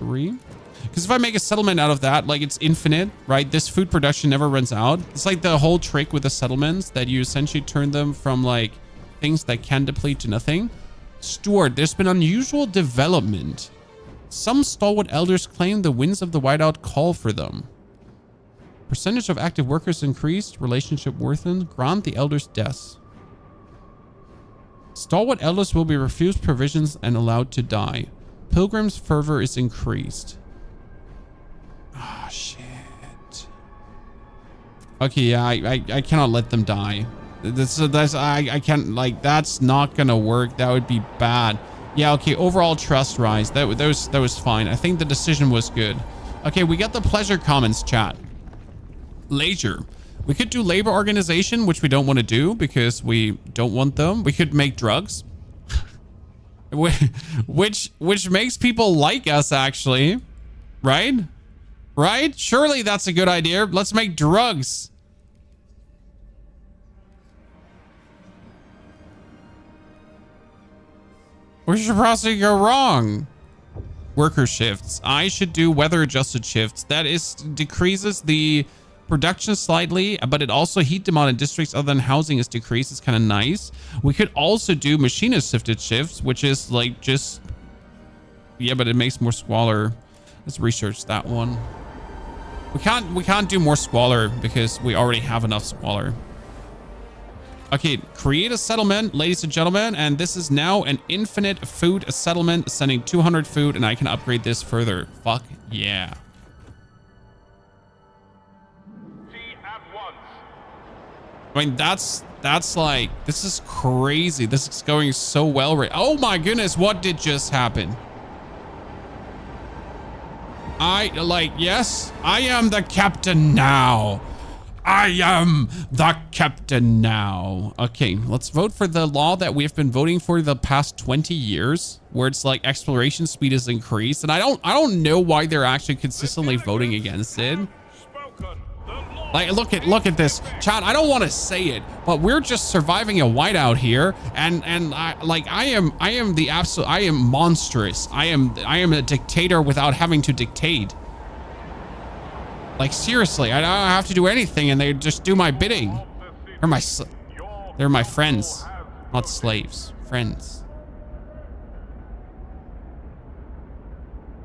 3, because if I make a settlement out of that, like, it's infinite, right? This food production never runs out. It's like the whole trick with the settlements, that you essentially turn them from like things that can deplete to nothing. Stuart, there's been unusual development. Some stalwart elders claim the winds of the whiteout call for them. Percentage of active workers increased. Relationship worsened. Grant the elders deaths. Stalwart elders will be refused provisions and allowed to die. Pilgrim's fervor is increased. Ah, shit. Okay, yeah, I cannot let them die. I can't, like, that's not gonna work. That would be bad. Yeah, okay, overall trust rise. That was fine. I think the decision was good. Okay, we got the pleasure comments, chat. Leisure. We could do labor organization, which we don't want to do because we don't want them. We could make drugs. which makes people like us, actually, right? Surely that's a good idea. Let's make drugs. Where should processing go wrong? Worker shifts. I should do weather adjusted shifts. That is decreases the production slightly, but it also heat demand in districts other than housing is decreased. It's kind of nice. We could also do machine assisted shifts, which is like just, yeah, but it makes more squalor. Let's research that one. We can't do more squalor because we already have enough squalor. Okay, create a settlement, ladies and gentlemen, and this is now an infinite food settlement, sending 200 food, and I can upgrade this further. Fuck yeah. I mean, that's like, this is crazy. This is going so well right. Oh my goodness, what did just happen? Yes, I am the captain now. I am the captain now. Okay, let's vote for the law that we have been voting for the past 20 years, where it's like exploration speed is increased. And I don't know why they're actually consistently voting against it. Like, look at this, Chad. I don't want to say it, but we're just surviving a whiteout here, and I am monstrous. I am a dictator without having to dictate. Like, seriously, I don't have to do anything, and they just do my bidding. They're my friends, not slaves. Friends.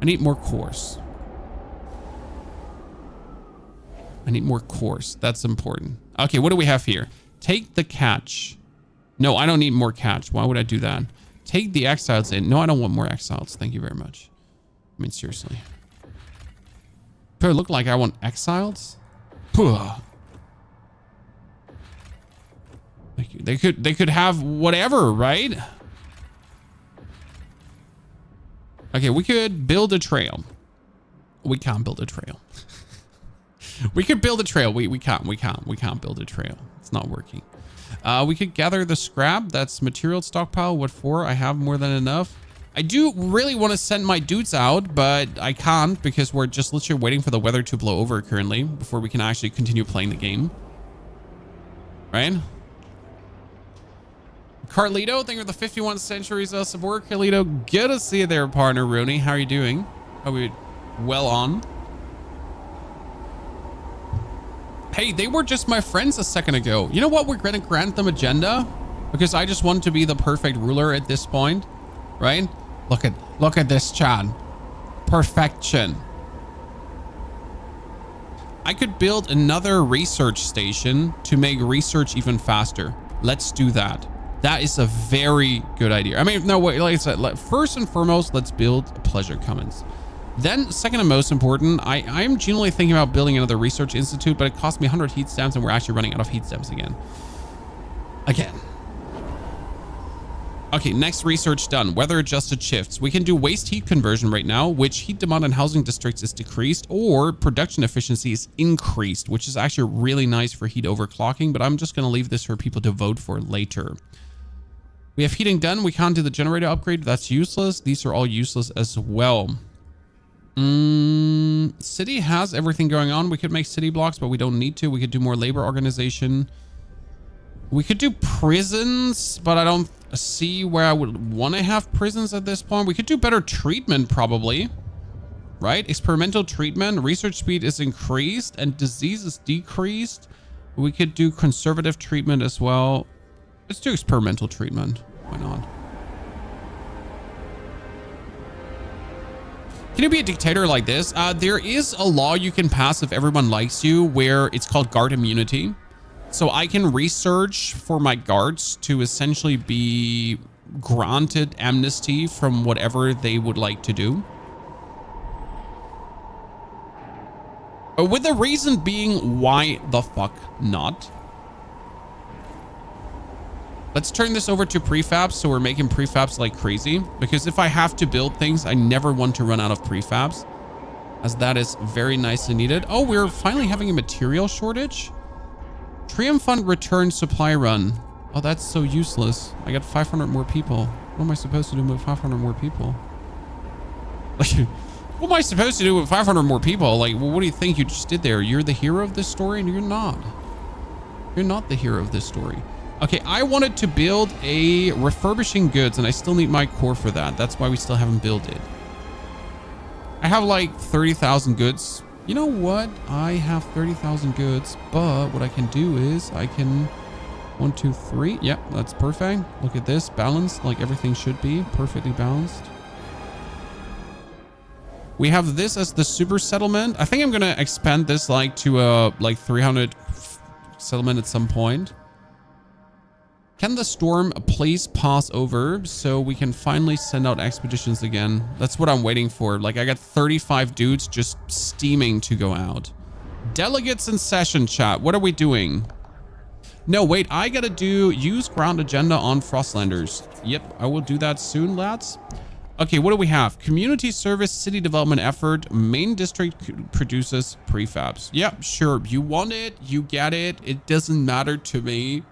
I need more cores. I need more cores. That's important. Okay, what do we have here? Take the catch. No, I don't need more catch. Why would I do that? Take the exiles in. No, I don't want more exiles. Thank you very much. I mean, seriously. Do I look like I want exiles? They could have whatever, right? Okay, we could build a trail. We can't build a trail. We could build a trail. We can't build a trail. It's not working. We could gather the scrap. That's material stockpile. What for? I have more than enough. I do really want to send my dudes out, but I can't because we're just literally waiting for the weather to blow over currently before we can actually continue playing the game. Right? Carlito, thank you for the 51 centuries of support. Carlito, good to see you there, partner Rooney. How are you doing? Are we well on? Hey, they were just my friends a second ago. You know what? We're going to grant them agenda because I just want to be the perfect ruler at this point, right? Look at this, Chad. Perfection. I could build another research station to make research even faster. Let's do that. That is a very good idea. I mean, no, wait, like I said, first and foremost, let's build a pleasure commons. Then, second and most important, I'm genuinely thinking about building another research institute, but it cost me 100 heat stamps and we're actually running out of heat stamps again. Okay, next research done. Weather adjusted shifts. We can do waste heat conversion right now, which heat demand in housing districts is decreased, or production efficiency is increased, which is actually really nice for heat overclocking, but I'm just going to leave this for people to vote for later. We have heating done. We can't do the generator upgrade. That's useless. These are all useless as well. City has everything going on. We could make city blocks, but we don't need to. We could do more labor organization. We could do prisons, but I don't see where I would want to have prisons at this point. We could do better treatment probably, right? Experimental treatment. Research speed is increased and disease is decreased. We could do conservative treatment as well. Let's do experimental treatment. Why not? Can you be a dictator like this? There is a law you can pass if everyone likes you where it's called guard immunity. So I can research for my guards to essentially be granted amnesty from whatever they would like to do. With the reason being, why the fuck not? Let's turn this over to prefabs so we're making prefabs like crazy. Because if I have to build things, I never want to run out of prefabs. As that is very nicely needed. Oh, we're finally having a material shortage. Triumphant return supply run. Oh, that's so useless. I got 500 more people. What am I supposed to do with 500 more people? Like, what am I supposed to do with 500 more people? Like, well, what do you think you just did there? You're the hero of this story? And you're not. You're not the hero of this story. Okay, I wanted to build a refurbishing goods, and I still need my core for that. That's why we still haven't built it. I have like 30,000 goods. You know what? I have 30,000 goods, but what I can do is I can 1, 2, 3. Yep, that's perfect. Look at this, balanced like everything should be, perfectly balanced. We have this as the super settlement. I think I'm gonna expand this like to a like 300 settlement at some point. Can the storm please pass over so we can finally send out expeditions again? That's what I'm waiting for. Like, I got 35 dudes just steaming to go out. Delegates in session, chat. What are we doing? No, wait. I gotta use ground agenda on Frostlanders. Yep, I will do that soon, lads. Okay, what do we have? Community service, city development effort, main district produces prefabs. Yep, sure. You want it, you get it. It doesn't matter to me.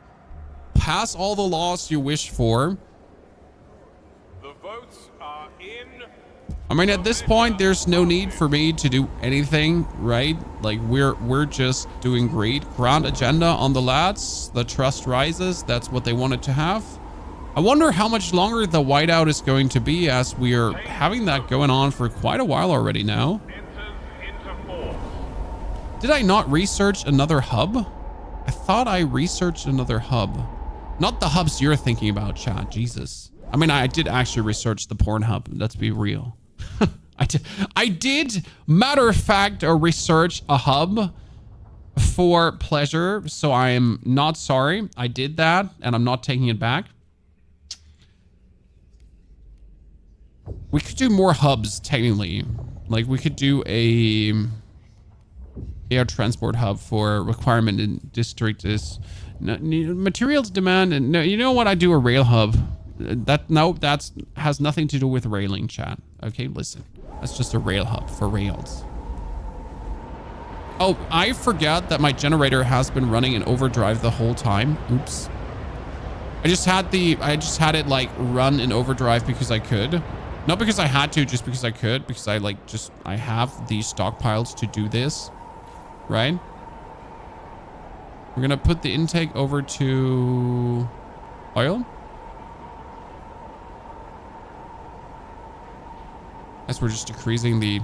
Pass all the laws you wish for. The votes are in. I mean, at this point, there's no need for me to do anything, right? Like, we're just doing great. Grand agenda on the lads. The trust rises. That's what they wanted to have. I wonder how much longer the whiteout is going to be, as we are having that going on for quite a while already now. Did I not research another hub? I thought I researched another hub. Not the hubs you're thinking about, chat. Jesus. I mean, I did actually research the porn hub. Let's be real. I did, matter of fact, research a hub for pleasure. So I am not sorry. I did that and I'm not taking it back. We could do more hubs, technically. Like, we could do a air transport hub for requirement in district is materials demand. And no, you know what? I do a rail hub. That's has nothing to do with railing, chat. Okay, listen. That's just a rail hub for rails. Oh, I forgot that my generator has been running in overdrive the whole time. Oops. I just had it like run in overdrive because I could. Not because I had to, just because I could, because I have these stockpiles to do this, right? We're gonna put the intake over to oil. As we're just decreasing the...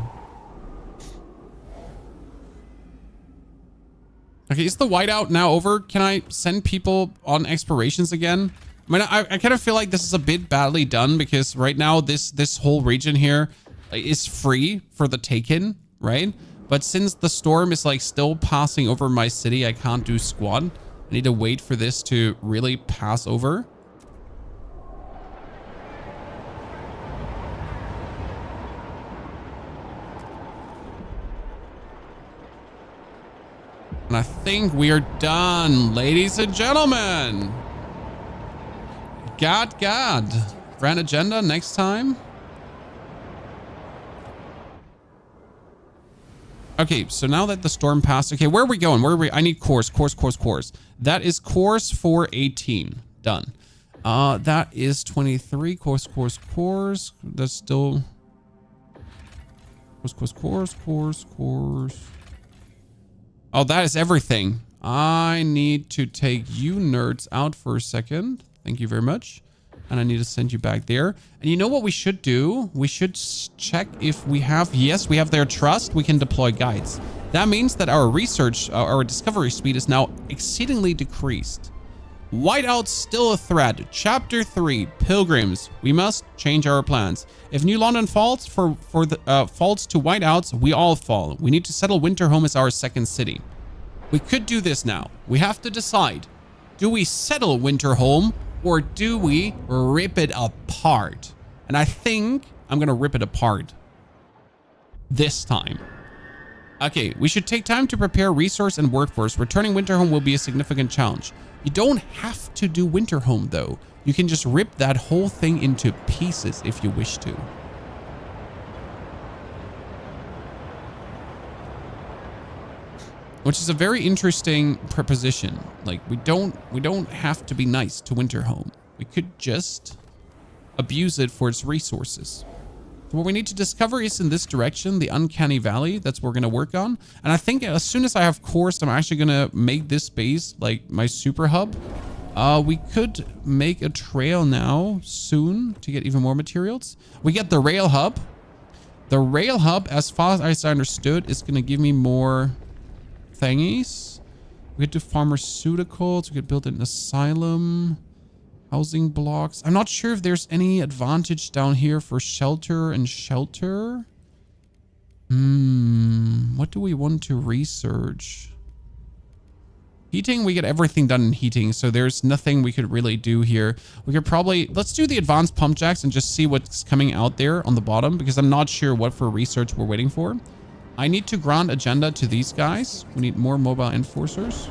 Okay, is the whiteout now over? Can I send people on explorations again? I mean, I kind of feel like this is a bit badly done because right now this whole region here is free for the taken, right? But since the storm is like still passing over my city, I can't do squad. I need to wait for this to really pass over. And I think we are done, ladies and gentlemen. God. Grand agenda next time. Okay, so now that the storm passed, okay, where are we going? I need course. That is course 418. Done. That is 23. Course. That's still... Course. Oh, that is everything. I need to take you nerds out for a second. Thank you very much. And I need to send you back there. And you know what we should do? We should check if we have... Yes, we have their trust. We can deploy guides. That means that our research, our discovery speed is now exceedingly decreased. Whiteout's still a threat. Chapter 3, Pilgrims. We must change our plans. If New London falls falls to whiteouts, we all fall. We need to settle Winterhome as our second city. We could do this now. We have to decide. Do we settle Winterhome or do we rip it apart? And I think I'm going to rip it apart this time. Okay, we should take time to prepare resource and workforce. Returning Winterhome will be a significant challenge. You don't have to do Winterhome though. You can just rip that whole thing into pieces if you wish to. Which is a very interesting proposition. Like, we don't have to be nice to Winterhome. We could just abuse it for its resources. So what we need to discover is in this direction, the Uncanny Valley. That's what we're going to work on. And I think as soon as I have course, I'm actually going to make this base like my super hub. We could make a trail now soon to get even more materials. We get the rail hub. The rail hub, as far as I understood, is going to give me more thingies. We could do pharmaceuticals. We could build an asylum. Housing blocks. I'm not sure if there's any advantage down here for shelter and shelter. What do we want to research? Heating, we get everything done in heating, so there's nothing we could really do here. We could probably... Let's do the advanced pump jacks and just see what's coming out there on the bottom, because I'm not sure what for research we're waiting for. I need to grant agenda to these guys. We need more mobile enforcers.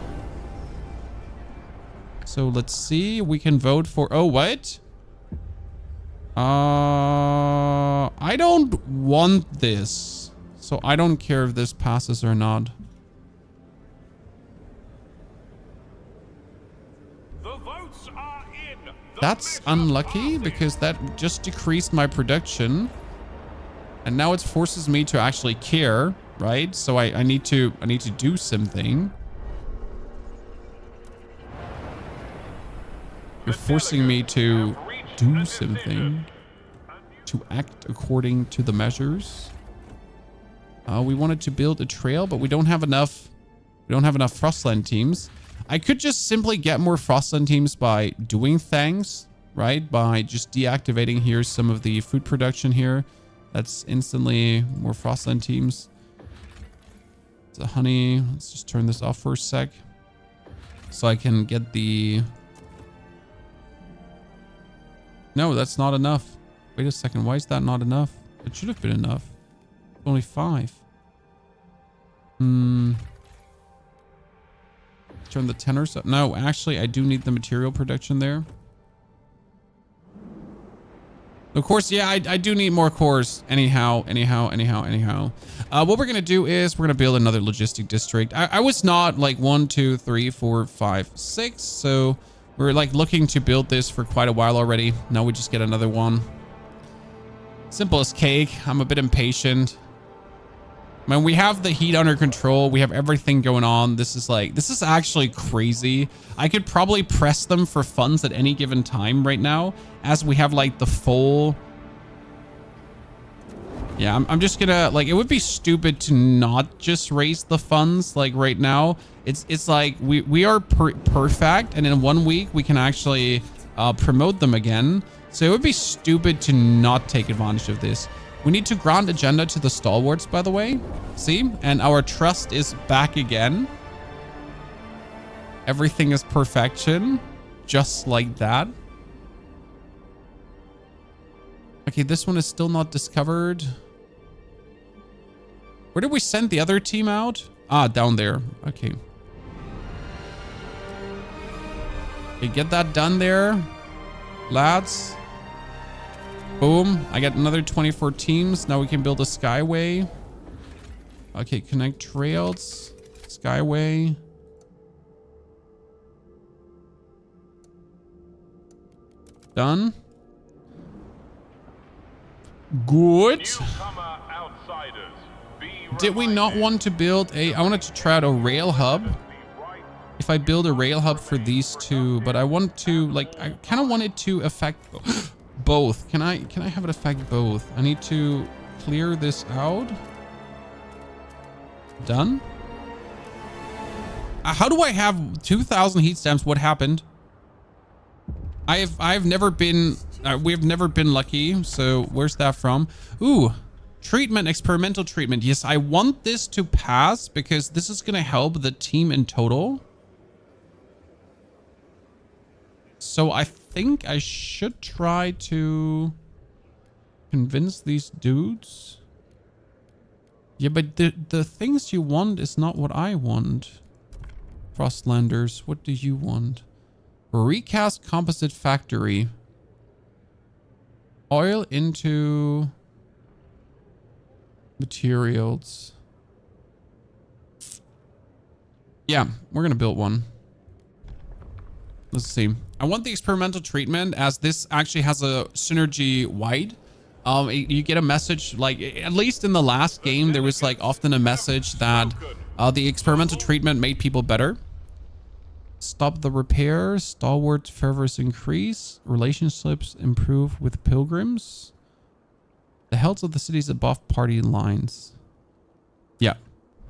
So let's see. We can vote for... Oh, what? I don't want this. So I don't care if this passes or not. The votes are in. That's unlucky because that just decreased my production. And now it forces me to actually care, right? So I need to do something. You're forcing me to do something, to act according to the measures. We wanted to build a trail, but we don't have enough. We don't have enough Frostland teams. I could just simply get more Frostland teams by doing things, right? By just deactivating here some of the food production here. That's instantly more Frostland teams. The honey. Let's just turn this off for a sec, so I can get the. No, that's not enough. Wait a second. Why is that not enough? It should have been enough. Only 5. Turn the tenors up. No, actually, I do need the material production there. Of course, yeah, I do need more cores. Anyhow. What we're going to do is we're going to build another logistic district. I was not like 1, 2, 3, 4, 5, 6. So we're like looking to build this for quite a while already. Now we just get another one. Simple as cake. I'm a bit impatient. Man, we have the heat under control. We have everything going on. This is actually crazy. I could probably press them for funds at any given time right now, as we have like the full. Yeah, I'm just gonna like, it would be stupid to not just raise the funds like right now. It's like we are perfect, and in 1 week we can actually promote them again. So it would be stupid to not take advantage of this. We need to grant agenda to the stalwarts, by the way. See? And our trust is back again. Everything is perfection. Just like that. Okay, this one is still not discovered. Where did we send the other team out? Ah, down there. Okay. Okay, get that done there, lads. Boom. I got another 24 teams. Now we can build a skyway. Okay, connect trails. Skyway. Done. Good. Did we not want to build a... I wanted to try out a rail hub. If I build a rail hub for these two, but I want to, like, I kind of wanted to affect... both. Can I have it affect both? I need to clear this out. Done. How do I have 2,000 heat stamps? What happened? I've never been we've never been lucky. So where's that from? Ooh, treatment, experimental treatment. Yes, I want this to pass because this is going to help the team in total. So I think I should try to convince these dudes. Yeah, but the things you want is not what I want. Frostlanders, what do you want? Recast composite factory. Oil into materials. Yeah, we're gonna build one. Let's see. I want the experimental treatment, as this actually has a synergy wide. You get a message, like, at least in the last game, there was like often a message that the experimental treatment made people better. Stop the repairs. Stalwart fervors increase. Relationships improve with pilgrims. The health of the cities above party lines. Yeah.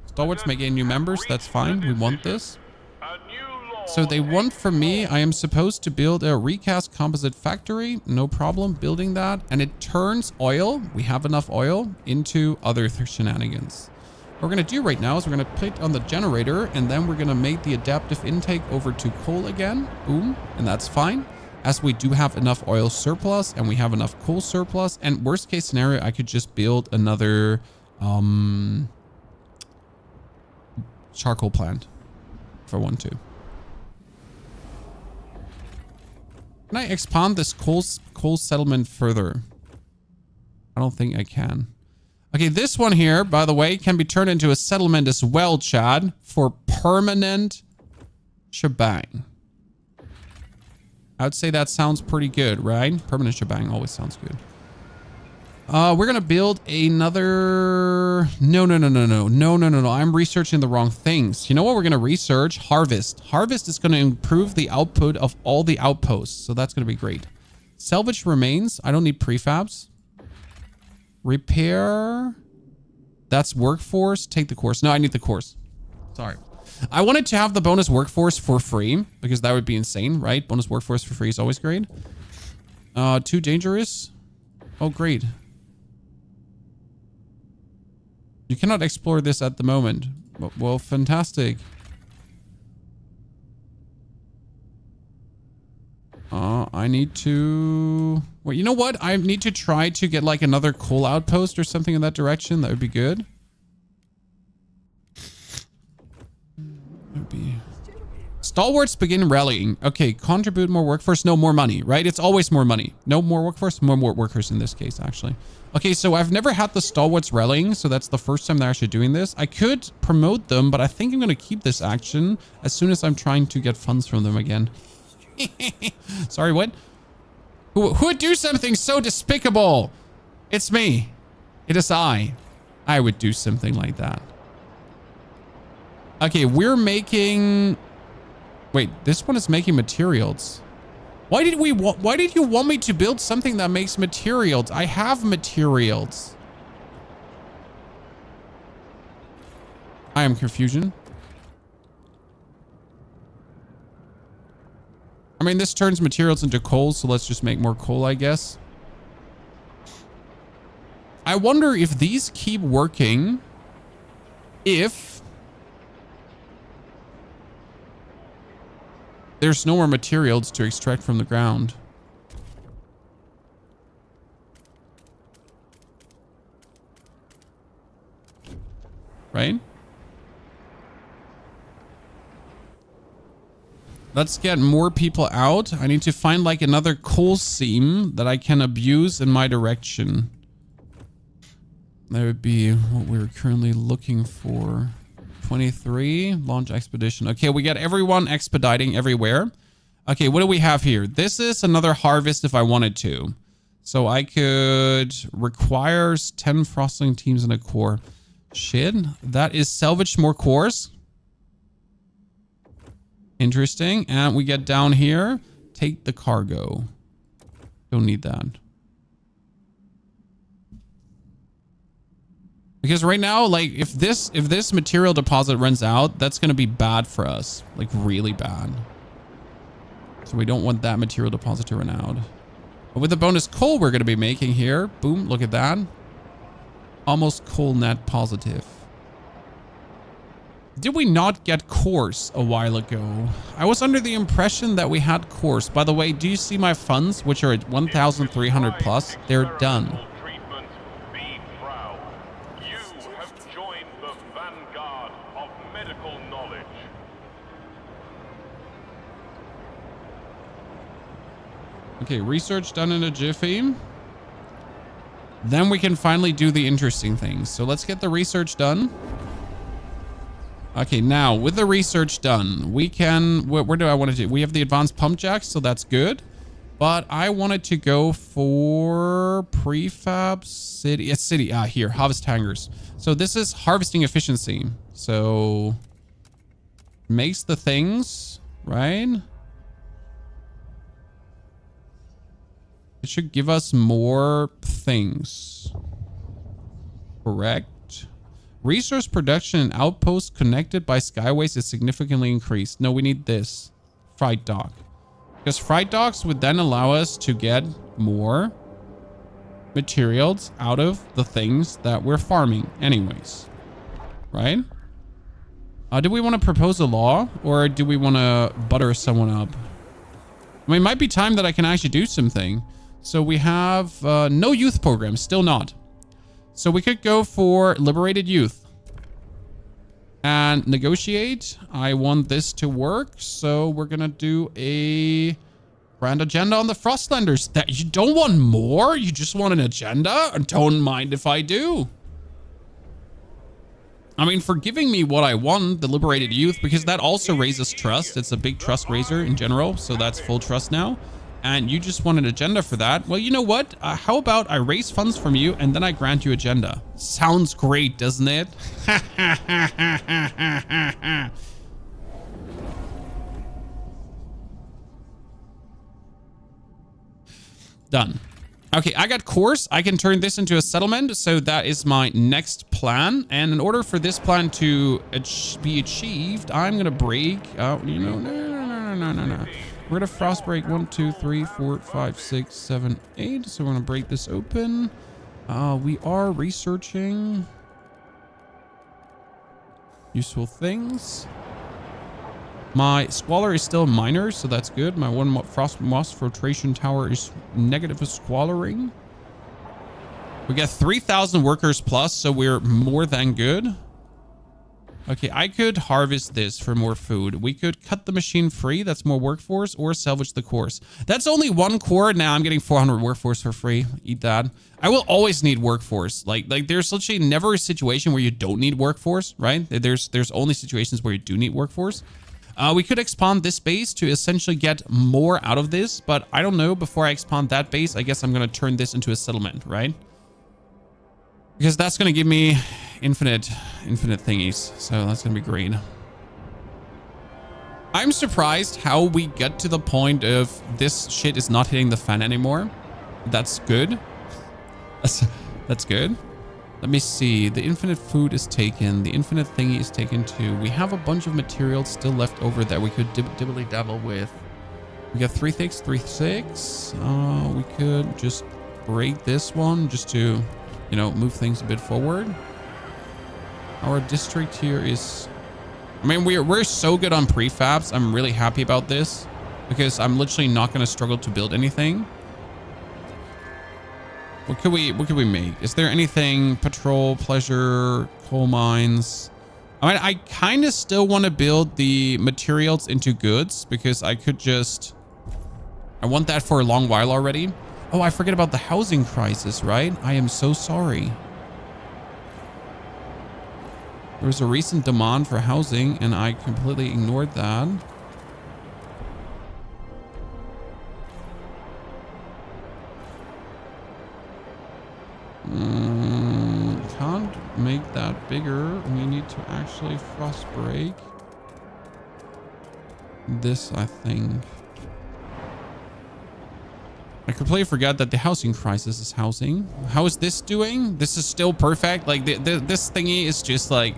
Stalwarts may gain new members. That's fine. We want this. So they want from me, I am supposed to build a recast composite factory. No problem building that. And it turns oil, we have enough oil, into other shenanigans. What we're going to do right now is we're going to put on the generator, and then we're going to make the adaptive intake over to coal again. Boom. And that's fine, as we do have enough oil surplus and we have enough coal surplus. And worst case scenario, I could just build another charcoal plant if I want to. Can I expand this coal settlement further? I don't think I can. Okay, this one here, by the way, can be turned into a settlement as well, Chad, for permanent shebang. I would say that sounds pretty good, right? Permanent shebang always sounds good. We're gonna build another... No. I'm researching the wrong things. You know what we're gonna research? Harvest. Harvest is gonna improve the output of all the outposts. So that's gonna be great. Salvage remains. I don't need prefabs. Repair. That's workforce. Take the course. No, I need the course. Sorry. I wanted to have the bonus workforce for free because that would be insane, right? Bonus workforce for free is always great. Too dangerous. Oh, great. You cannot explore this at the moment. Well, fantastic. I need to... Well, you know what? I need to try to get like another coal outpost or something in that direction. That would be good. That would be... Stalwarts begin rallying. Okay, contribute more workforce. No, more money, right? It's always more money. No more workforce, more workers in this case, actually. Okay, so I've never had the stalwarts rallying, so that's the first time they're actually doing this. I could promote them, but I think I'm going to keep this action as soon as I'm trying to get funds from them again. Sorry, what? Who would do something so despicable? It's me. It is I. I would do something like that. Okay, we're making... Wait, this one is making materials. Why did you want me to build something that makes materials? I have materials. I am confusion. I mean, this turns materials into coal, so let's just make more coal, I guess. I wonder if these keep working if there's no more materials to extract from the ground. Right? Let's get more people out. I need to find like another coal seam that I can abuse in my direction. That would be what we're currently looking for. 23, launch expedition. Okay, we got everyone expediting everywhere. Okay, what do we have here? This is another harvest if I wanted to. So I could requires 10 frosting teams and a core. Shit, that is salvage more cores. Interesting. And we get down here. Take the cargo. Don't need that. Because right now, like, if this material deposit runs out, that's going to be bad for us. Like, really bad. So we don't want that material deposit to run out. But with the bonus coal we're going to be making here, boom, look at that. Almost coal net positive. Did we not get course a while ago? I was under the impression that we had course. By the way, do you see my funds, which are at 1,300 plus? They're done. Okay, research done in a jiffy. Then we can finally do the interesting things. So let's get the research done. Okay, now with the research done, we can... Where do I want to do? We have the advanced pump jacks, so that's good. But I wanted to go for prefab city. Yes, city. Here, harvest hangers. So this is harvesting efficiency. So makes the things, right? It should give us more things. Correct. Resource production and outposts connected by skyways is significantly increased. No, we need this. Freight dock. Because freight docks would then allow us to get more materials out of the things that we're farming anyways. Right? Do we want to propose a law or do we want to butter someone up? I mean, it might be time that I can actually do something. So we have no youth program, still not. So we could go for liberated youth and negotiate. I want this to work. So we're going to do a Grand agenda on the Frostlanders. That you don't want more? You just want an agenda? Don't mind if I do. I mean, for giving me what I want, the liberated youth, because that also raises trust. It's a big trust raiser in general, so that's full trust now. And you just want an agenda for that. Well, you know what? How about I raise funds from you and then I grant you agenda? Sounds great, doesn't it? Done. Okay, I got course. I can turn this into a settlement. So that is my next plan. And in order for this plan to be achieved, I'm going to break. Oh, you know, no. We're going to frost break 1, 2, 3, 4, 5, 6, 7, 8. So we're going to break this open. We are researching useful things. My squalor is still minor, so that's good. My one frost moss filtration tower is negative squaloring. We get 3,000 workers plus, so we're more than good. Okay, I could harvest this for more food. We could cut the machine free. That's more workforce, or salvage the cores. That's only one core. Now I'm getting 400 workforce for free. Eat that. I will always need workforce. Like there's literally never a situation where you don't need workforce, right? There's only situations where you do need workforce. We could expand this base to essentially get more out of this, but I don't know. Before I expand that base, I guess I'm going to turn this into a settlement, right? Because that's going to give me infinite thingies. So that's going to be great. I'm surprised how we get to the point of this shit is not hitting the fan anymore. That's good. That's good. Let me see. The infinite food is taken. The infinite thingy is taken too. We have a bunch of materials still left over that we could dibbly dabble with. We got 3 6, 3 6. We could just break this one just to, you know, move things a bit forward. Our district here is, I mean, we're so good on prefabs. I'm really happy about this because I'm literally not going to struggle to build anything. What could we make? Is there anything? Patrol, pleasure, coal mines. I mean, I kind of still want to build the materials into goods because I could just, I want that for a long while already. Oh, I forget about the housing crisis, right? I am so sorry. There was a recent demand for housing and I completely ignored that. Can't make that bigger. We need to actually frost break this, I think. I completely forgot that the housing crisis is housing. How is this doing? This is still perfect. Like this thingy is just like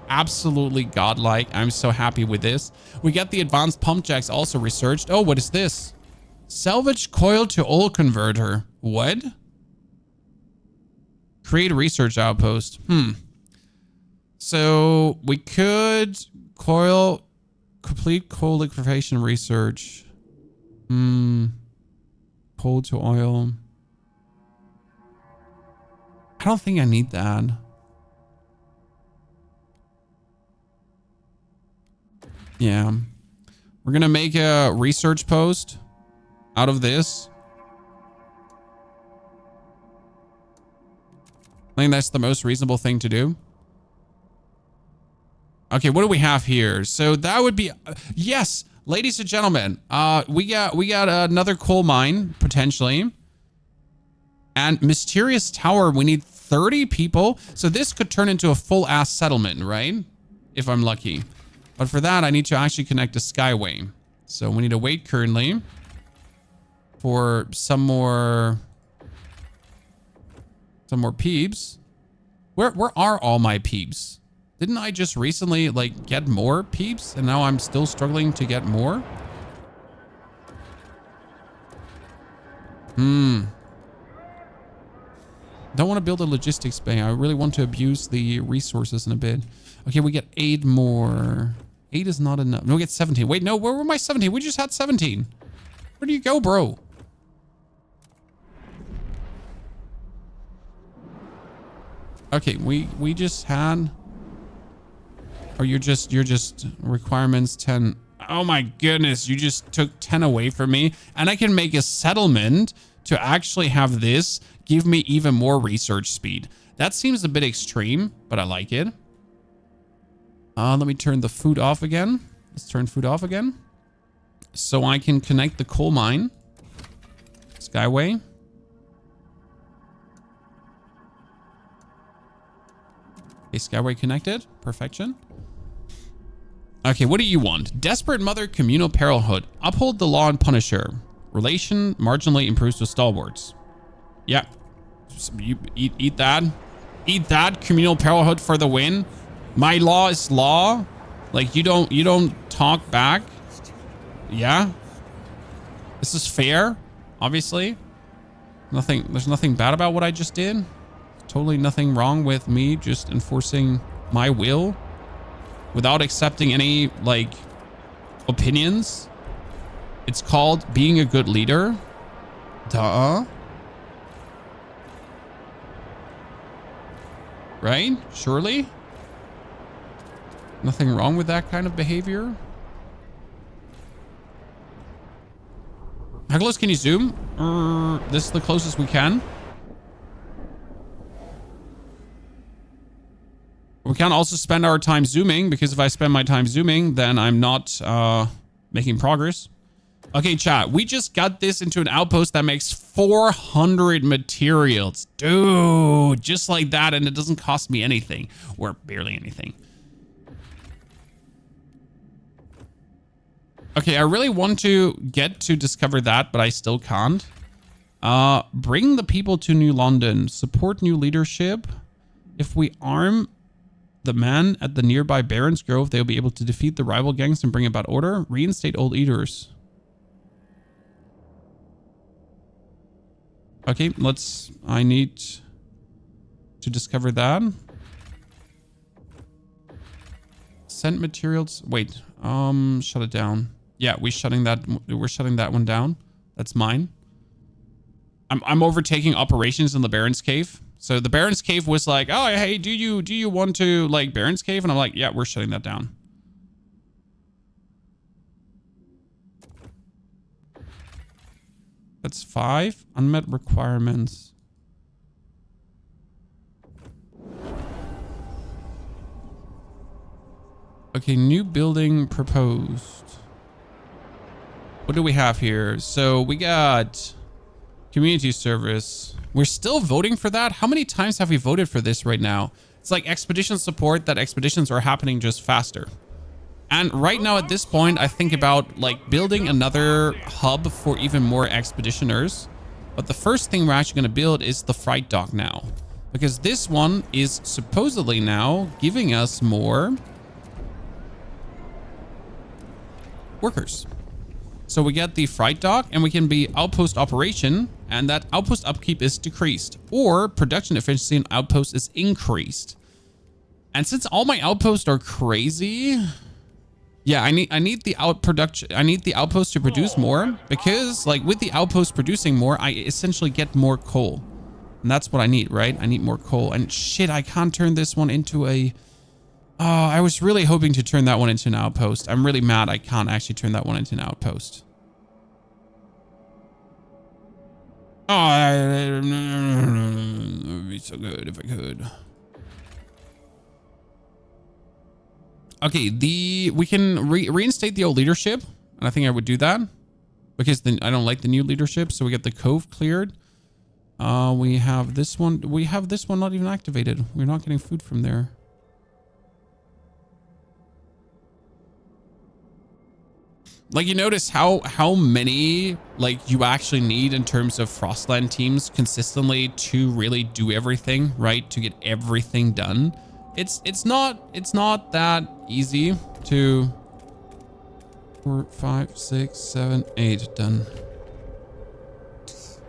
absolutely godlike. I'm so happy with this. We got the advanced pump jacks also researched. Oh, what is this? Salvage coil to oil converter. What? Create a research outpost. So we could complete coal liquefaction research. Coal to oil. I don't think I need that. Yeah. We're going to make a research post out of this. I think that's the most reasonable thing to do. Okay, what do we have here? So that would be, yes, ladies and gentlemen, we got another coal mine potentially, and mysterious tower. We need 30 people, so this could turn into a full ass settlement, right? If I'm lucky, but for that I need to actually connect a skyway. So we need to wait currently for some more peeps. Where are all my peeps? Didn't I just recently like get more peeps and now I'm still struggling to get more? Don't want to build a logistics bay. I really want to abuse the resources in a bit. Okay, we get 8 more. 8 is not enough. No, we get 17. Wait, no, where were my 17? We just had 17. Where do you go, bro? Okay, we just had, or you're just requirements 10. Oh my goodness, you just took 10 away from me. And I can make a settlement to actually have this give me even more research speed. That seems a bit extreme, but I like it. Let me turn the food off again. Let's turn food off again. So I can connect the coal mine. Skyway. Okay, Skyway connected. Perfection. Okay, what do you want? Desperate Mother, Communal Perilhood. Uphold the law and punish her. Relation marginally improves with stalwarts. Yeah. You eat that. Eat that, Communal Perilhood for the win. My law is law. Like, you don't talk back. Yeah. This is fair, obviously. There's nothing bad about what I just did. Totally nothing wrong with me just enforcing my will without accepting any, like, opinions. It's called being a good leader. Duh. Right? Surely? Nothing wrong with that kind of behavior. How close can you zoom? This is the closest we can. We can also spend our time zooming, because if I spend my time zooming, then I'm not making progress. Okay, chat. We just got this into an outpost that makes 400 materials. Dude, just like that, and it doesn't cost me anything, or barely anything. Okay, I really want to get to discover that, but I still can't. Bring the people to New London. Support new leadership. If we arm the men at the nearby Barons Grove, they'll be able to defeat the rival gangs and bring about order. Reinstate old leaders. Okay, I need to discover that. Send materials. Wait, shut it down. Yeah, we're shutting that one down. That's mine. I'm overtaking operations in the Baron's Cave. So the Baron's Cave was like, oh, hey, do you want to, like, Baron's Cave? And I'm like, yeah, we're shutting that down. That's 5 unmet requirements. Okay, new building proposed. What do we have here? So we got community service. We're still voting for that. How many times have we voted for this right now? It's like expedition support, that expeditions are happening just faster. And right now at this point, I think about like building another hub for even more expeditioners. But the first thing we're actually going to build is the freight dock now, because this one is supposedly now giving us more workers. So we get the freight dock and we can be outpost operation, and that outpost upkeep is decreased, or production efficiency in outpost is increased. And since all my outposts are crazy, yeah, I need the outpost to produce more, because like with the outpost producing more, I essentially get more coal. And that's what I need, right? I need more coal. And shit, I can't turn this one into a... Oh, I was really hoping to turn that one into an outpost. I'm really mad I can't actually turn that one into an outpost. Oh, it would be so good if I could. Okay, we can reinstate the old leadership, and I think I would do that because then I don't like the new leadership. So we get the cove cleared. We have this one. We have this one not even activated. We're not getting food from there. Like, you notice how many like you actually need in terms of Frostland teams consistently to really do everything, right? To get everything done. It's not that easy to 4, 5, 6, 7, 8 done.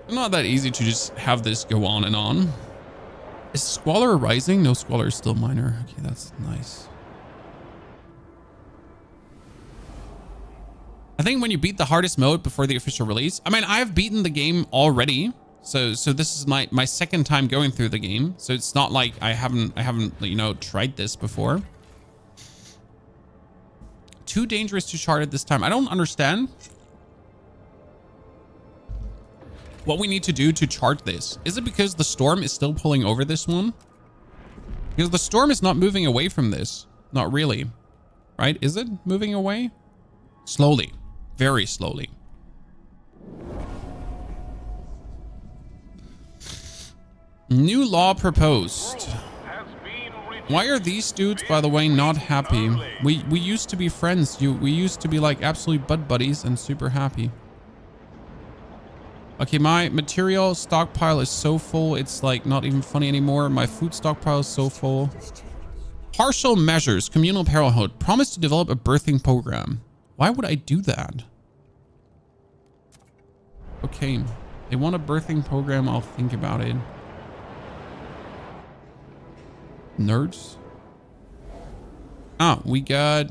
Not that easy to just have this go on and on. Is Squalor rising? No, Squalor is still minor. Okay, that's nice. I think when you beat the hardest mode before the official release, I mean, I've beaten the game already. So this is my second time going through the game. So it's not like I haven't, you know, tried this before. too dangerous to chart at this time. I don't understand what we need to do to chart this. Is it because the storm is still pulling over this one? Because the storm is not moving away from this. Not really. Right? Is it moving away? Slowly. Very slowly. New law proposed. Why are these dudes, by the way, not happy? We used to be friends. We used to be like absolute bud buddies and super happy. Okay, my material stockpile is so full, it's like not even funny anymore. My food stockpile is so full. Partial measures, communal parenthood. Promise to develop a birthing program. Why would I do that? Okay, they want a birthing program. I'll think about it. Nerds. Ah, we got...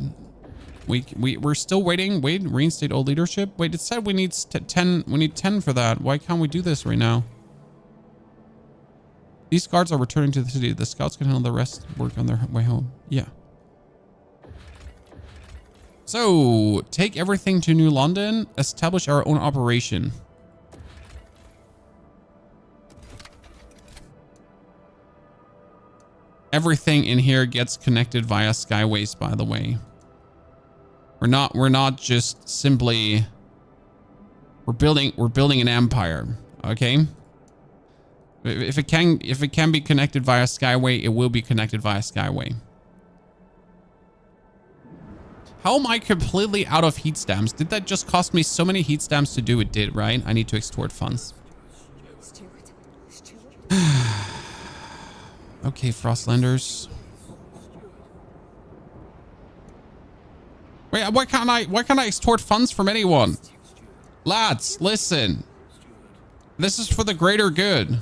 We're still waiting. Wait, reinstate old leadership. Wait, it said we need 10. We need 10 for that. Why can't we do this right now? These guards are returning to the city. The scouts can handle the rest work on their way home. Yeah. So, take everything to New London. Establish our own operation. Everything in here gets connected via skyways, by the way. We're not just simply we're building an empire, okay? If it can be connected via skyway, it will be connected via skyway. How am I completely out of heat stamps? Did that just cost me so many heat stamps to do? It did, right? I need to extort funds. Okay, Frostlanders. Wait, why can't I extort funds from anyone? Lads, listen. This is for the greater good.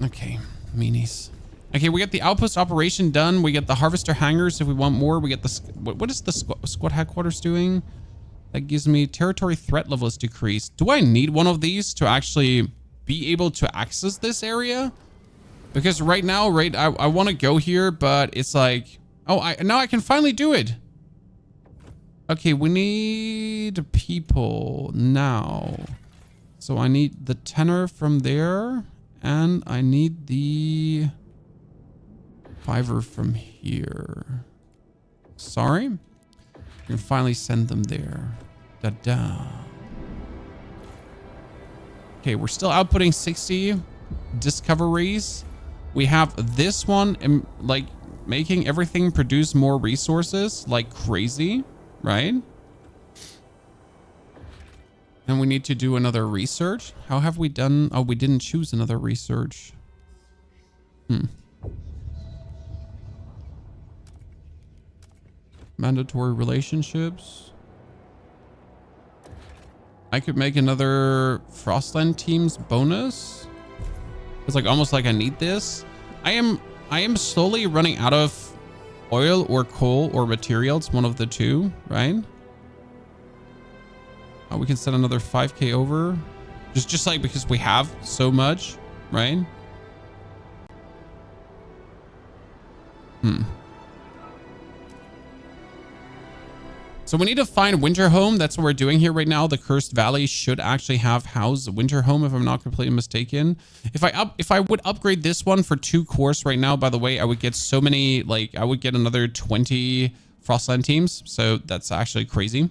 Okay, meanies. Okay, we get the outpost operation done. We get the harvester hangars if we want more. We get the... What is the squad headquarters doing? That gives me territory threat level is decreased. Do I need one of these to actually be able to access this area? Because right now, I want to go here, but it's like... Oh, now I can finally do it. Okay, we need people now. So I need the tenor from there. And I need the fiver from here. Sorry. You can finally send them there. Da-da. Okay, we're still outputting 60 discoveries. We have this one, like, making everything produce more resources like crazy. Right? And we need to do another research. How have we done? Oh, we didn't choose another research. Mandatory relationships. I could make another Frostland teams bonus. It's like almost like I need this. I am slowly running out of oil or coal or materials, one of the two, right? Oh, we can send another 5k over. Just like because we have so much, right? So we need to find winterhome. That's what we're doing here right now. The Cursed Valley should actually have housed winterhome, if I'm not completely mistaken. If I would upgrade this one for 2 cores right now, by the way, I would get so many, like, I would get another 20 Frostland teams. So that's actually crazy.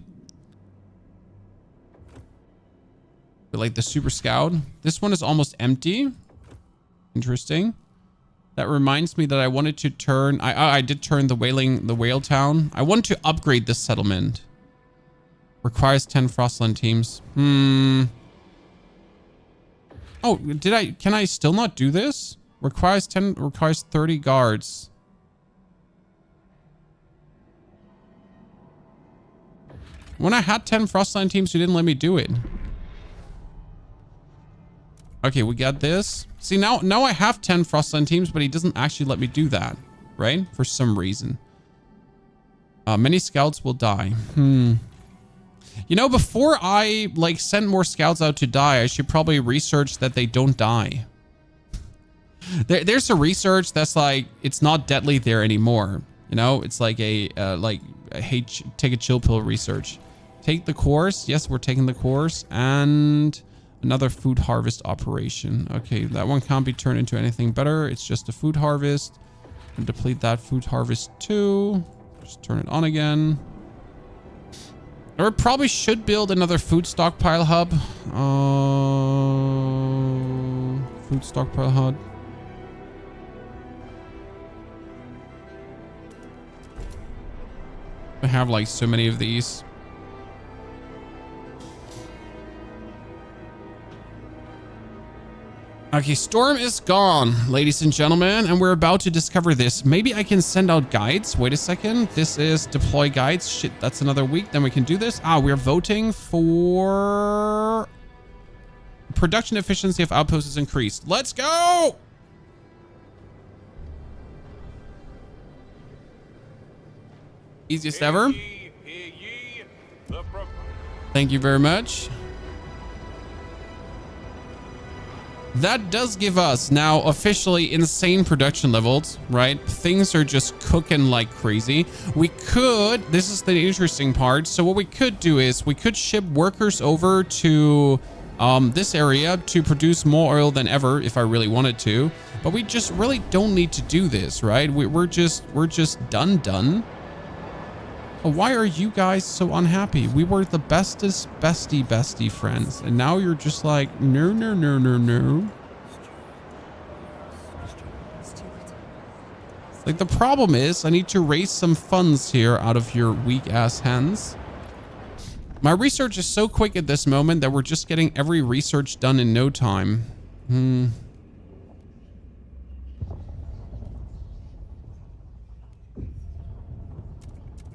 But like the Super Scout, this one is almost empty. Interesting. That reminds me that I wanted to turn... I did turn the whale town. I want to upgrade this settlement. Requires 10 Frostland teams. Oh, can I still not do this? Requires 30 guards. When I had 10 Frostland teams, you didn't let me do it. Okay, we got this. See, now I have 10 Frostland teams, but he doesn't actually let me do that, right? For some reason. Many scouts will die. You know, before I, like, send more scouts out to die, I should probably research that they don't die. There's a research that's like, it's not deadly there anymore. You know, it's like a hey, take a chill pill research. Take the course. Yes, we're taking the course. And another food harvest operation. Okay, that one can't be turned into anything better. It's just a food harvest. And deplete that food harvest too. Just turn it on again. Or probably should build another food stockpile hub. Food stockpile hub. I have like so many of these. Okay, storm is gone, ladies and gentlemen, and we're about to discover this. Maybe I can send out guides. Wait a second. This is deploy guides. Shit, that's another week. Then we can do this. We're voting for production efficiency of outposts is increased. Let's go. Easiest ever. Thank you very much. That does give us now officially insane production levels, right? Things are just cooking like crazy. We could, this is the interesting part. So what we could do is we could ship workers over to this area to produce more oil than ever if I really wanted to. But we just really don't need to do this, right? We're just done. Why are you guys so unhappy? We were the bestest bestie friends, and now you're just like no. Like, the problem is I need to raise some funds here out of your weak ass hands. My research is so quick at this moment that we're just getting every research done in no time.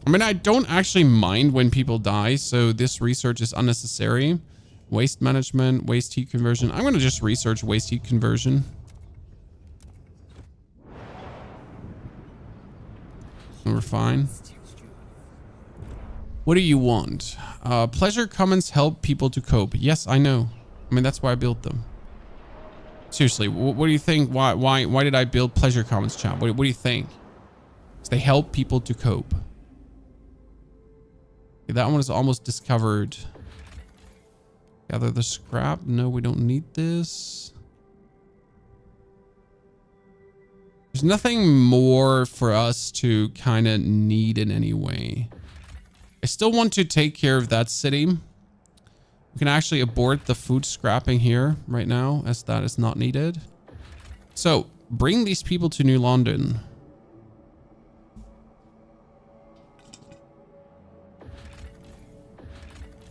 I mean, I don't actually mind when people die, so this research is unnecessary. Waste management, waste heat conversion. I'm going to just research waste heat conversion. And we're fine. What do you want? Pleasure comments help people to cope. Yes, I know. I mean, that's why I built them. Seriously, what do you think? Why did I build pleasure comments, chat? What do you think? Because they help people to cope. Okay, that one is almost discovered. Gather the scrap. No, we don't need this. There's nothing more for us to kind of need in any way. I still want to take care of that city. We can actually abort the food scrapping here right now, as that is not needed. So bring these people to New London.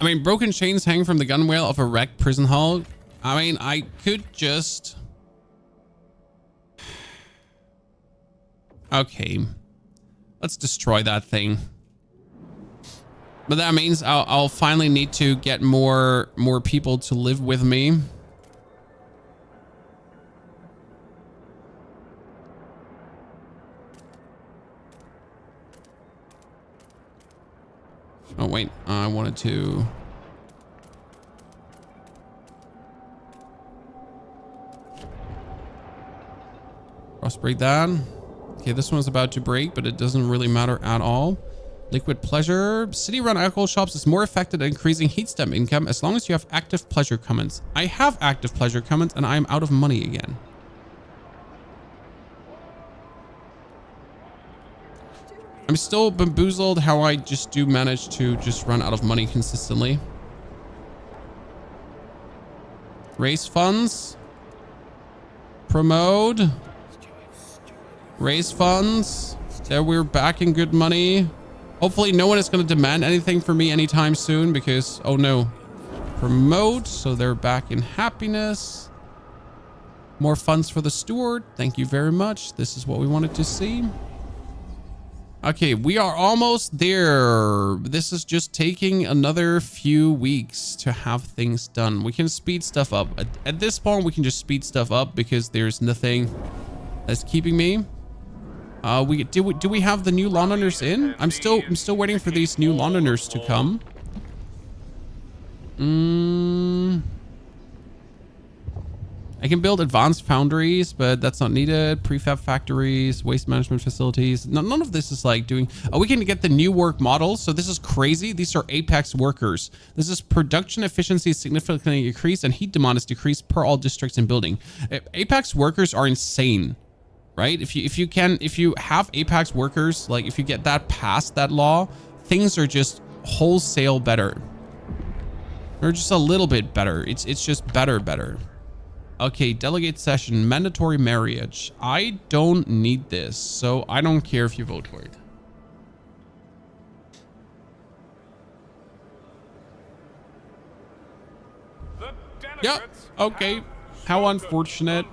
I mean, broken chains hang from the gunwale of a wrecked prison hull. I mean, I could just... Okay. Let's destroy that thing. But that means I'll finally need to get more people to live with me. Oh, wait. I wanted to... Cross break that. Okay, this one's about to break, but it doesn't really matter at all. Liquid pleasure. City-run alcohol shops is more effective at increasing heat stamp income as long as you have active pleasure comments. I have active pleasure comments, and I am out of money again. I'm still bamboozled how I just do manage to just run out of money consistently. Raise funds. Promote. Raise funds. There, we're back in good money. Hopefully no one is going to demand anything from me anytime soon because, oh no. Promote. So they're back in happiness. More funds for the steward. Thank you very much. This is what we wanted to see. Okay, we are almost there. This is just taking another few weeks to have things done. We can speed stuff up. At this point, we can just speed stuff up because there's nothing that's keeping me. Do we have the new Londoners in? I'm still waiting for these new Londoners to come. I can build advanced foundries, but that's not needed. Prefab factories, waste management facilities. None of this is like doing... Oh, we can get the new work model. So this is crazy. These are Apex workers. This is production efficiency is significantly increased and heat demand is decreased per all districts and building. Apex workers are insane, right? If you have Apex workers, like if you get that past that law, things are just wholesale better. They're just a little bit better. It's just better. Okay, delegate session, mandatory marriage. I don't need this, so I don't care if you vote for it. Yeah, okay. How unfortunate.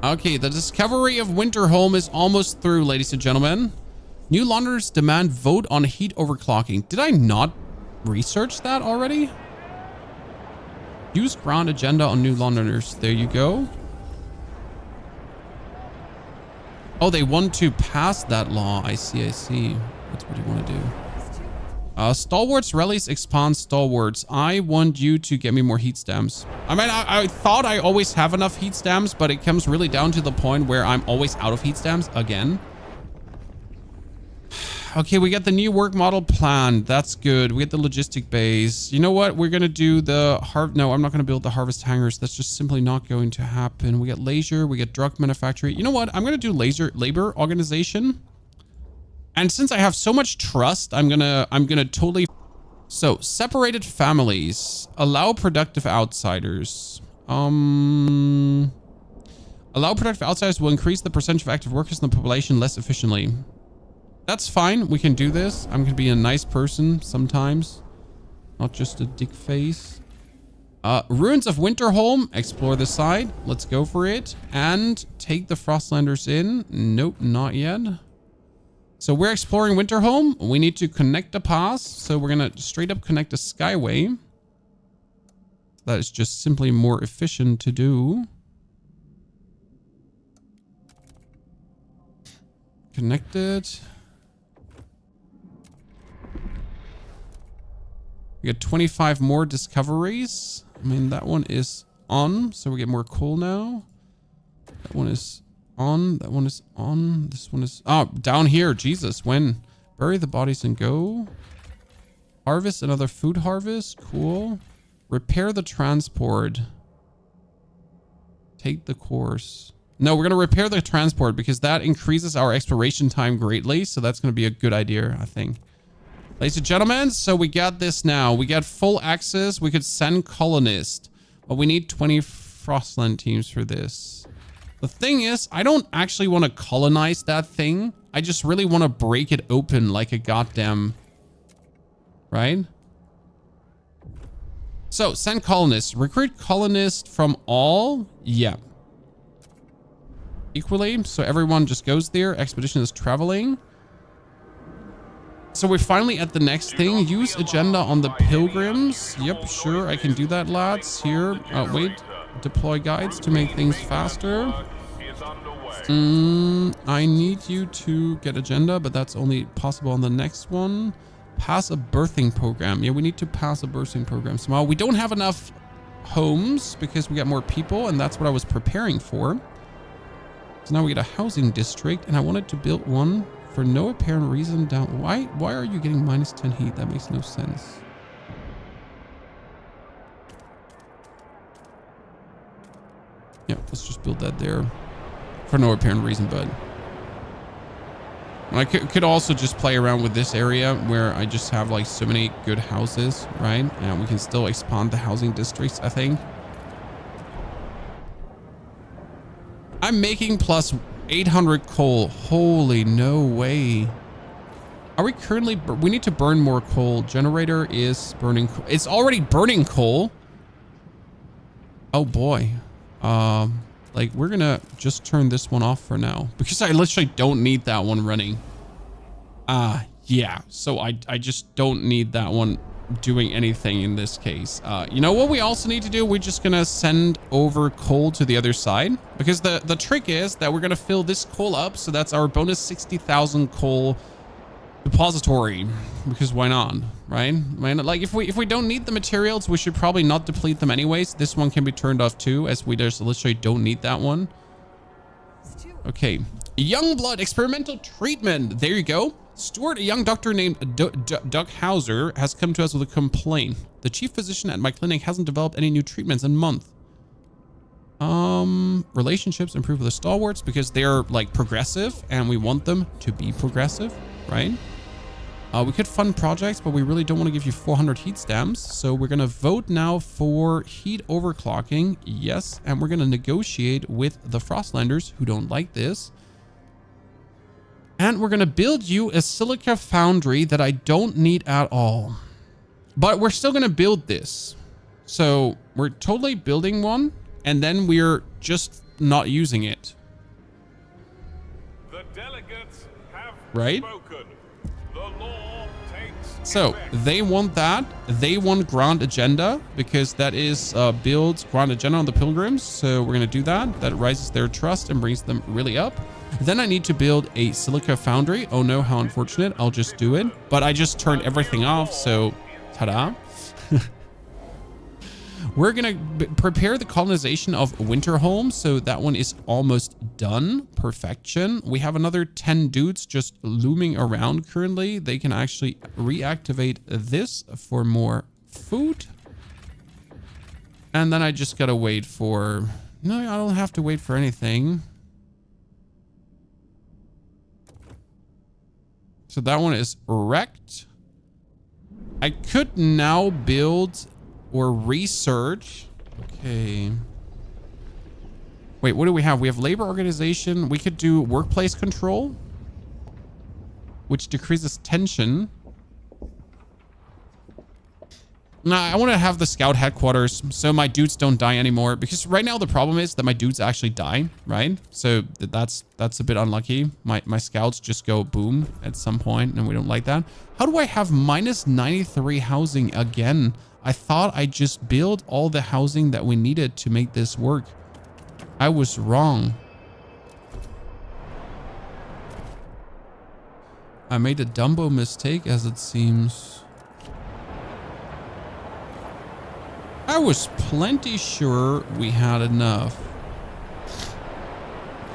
Okay, the discovery of winterhome is almost through, ladies and gentlemen. New Londoners demand vote on heat overclocking. Did I not research that already? Use ground agenda on New Londoners. There you go. Oh, they want to pass that law. I see. That's what you want to do. Stalwarts rallies expand stalwarts. I want you to get me more heat stamps. I mean, I thought I always have enough heat stamps, but it comes really down to the point where I'm always out of heat stamps again. Okay, we got the new work model planned. That's good. We get the logistic base. You know what? We're going to do the no, I'm not going to build the harvest hangars. That's just simply not going to happen. We get laser. We get drug manufacturing. You know what? I'm going to do labor organization. And since I have so much trust, I'm gonna totally... So, separated families. Allow productive outsiders. Allow productive outsiders will increase the percentage of active workers in the population less efficiently. That's fine. We can do this. I'm gonna be a nice person sometimes. Not just a dick face. Ruins of Winterhome. Explore the site. Let's go for it. And take the Frostlanders in. Nope, not yet. So we're exploring Winterhome. We need to connect the pass. So we're going to straight up connect a skyway. That is just simply more efficient to do. Connected. We got 25 more discoveries. I mean, that one is on. So we get more coal now. That one is on. That one is on. This one is... Oh, down here. Jesus. When? Bury the bodies and go. Harvest another food harvest. Cool. Repair the transport. Take the course. No, we're going to repair the transport because that increases our exploration time greatly. So that's going to be a good idea, I think. Ladies and gentlemen, so we got this now. We got full access. We could send colonists. But we need 20 Frostland teams for this. The thing is, I don't actually want to colonize that thing. I just really want to break it open like a goddamn... Right? So, send colonists. Recruit colonists from all... Yeah. Equally. So everyone just goes there. Expedition is traveling. So we're finally at the next thing. Use agenda on the pilgrims. Yep, sure. I can do that, lads. Here. Oh, wait. Deploy guides to make things faster. I need you to get agenda, but that's only possible on the next one. Pass a birthing program. Yeah, we need to pass a birthing program somehow. We don't have enough homes because we got more people, and that's what I was preparing for. So now we get a housing district, and I wanted to build one for no apparent reason down. Why are you getting minus 10 heat? That makes no sense. Yeah, let's just build that there for no apparent reason, but I could also just play around with this area where I just have like so many good houses, right? And we can still expand the housing districts, I think. I'm making plus 800 coal. Holy no way. Are we currently... We need to burn more coal. Generator is burning... It's already burning coal. Oh boy. Like we're gonna just turn this one off for now because I literally don't need that one running. Yeah. So I just don't need that one doing anything in this case. You know what we also need to do? We're just gonna send over coal to the other side because the trick is that we're gonna fill this coal up. So that's our bonus 60,000 coal depository, because why not, right? Like if we don't need the materials, we should probably not deplete them anyways. This one can be turned off too, as we just literally don't need that one. Okay, young blood experimental treatment. There you go. Stuart, a young doctor named Doug Hauser, has come to us with a complaint. The chief physician at my clinic hasn't developed any new treatments in a month. Relationships improve with the stalwarts because they're like progressive and we want them to be progressive, right? We could fund projects, but we really don't want to give you 400 heat stamps. So we're going to vote now for heat overclocking. Yes. And we're going to negotiate with the Frostlanders who don't like this. And we're going to build you a silica foundry that I don't need at all. But we're still going to build this. So we're totally building one. And then we're just not using it. The delegates have right? spoken. The law takes So effect. they want that. They want Grand Agenda because that is builds Grand Agenda on the Pilgrims. So we're going to do that. That rises their trust and brings them really up. Then I need to build a silica foundry. Oh no, how unfortunate. I'll just do it. But I just turned everything off. So ta-da. We're going to prepare the colonization of winterhome. So that one is almost done. Perfection. We have another 10 dudes just looming around currently. They can actually reactivate this for more food. And then I just got to wait for... No, I don't have to wait for anything. So that one is wrecked. I could now build... or research. Okay. Wait, what do we have? We have labor organization. We could do workplace control, which decreases tension. Nah, I want to have the scout headquarters so my dudes don't die anymore. Because right now the problem is that my dudes actually die, right? So that's a bit unlucky. My scouts just go boom at some point, and we don't like that. How do I have minus 93 housing again? I thought I just built all the housing that we needed to make this work. I was wrong. I made a Dumbo mistake, as it seems. I was plenty sure we had enough.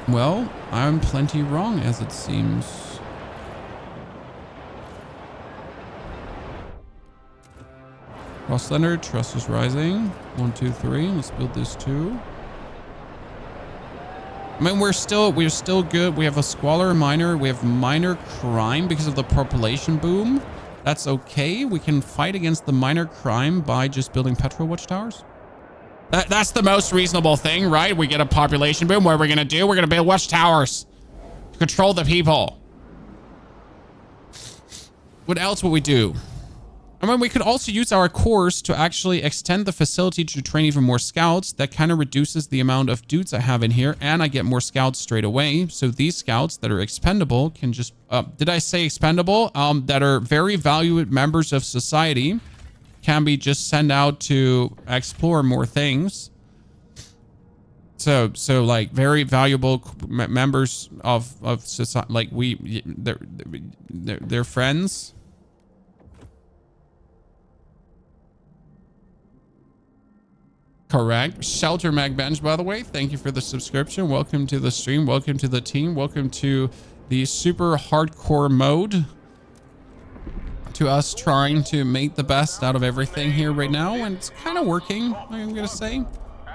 Well, I'm plenty wrong, as it seems. Frostlander, trust is rising. 1, 2, 3. Let's build this too. I mean, we're still good. We have a squalor minor. We have minor crime because of the population boom. That's okay. We can fight against the minor crime by just building petrol watchtowers. That's the most reasonable thing, right? We get a population boom. What are we going to do? We're going to build watchtowers to control the people. What else would we do? I mean, we could also use our cores to actually extend the facility to train even more scouts. That kind of reduces the amount of dudes I have in here, and I get more scouts straight away. So these scouts that are expendable can just... did I say expendable? That are very valued members of society can be just sent out to explore more things. So like very valuable members of society, like they're friends. Correct. Shelter Mag Bench, by the way, thank you for the subscription. Welcome to the stream. Welcome to the team. Welcome to the super hardcore mode. To us trying to make the best out of everything here right now. And it's kind of working, I'm going to say.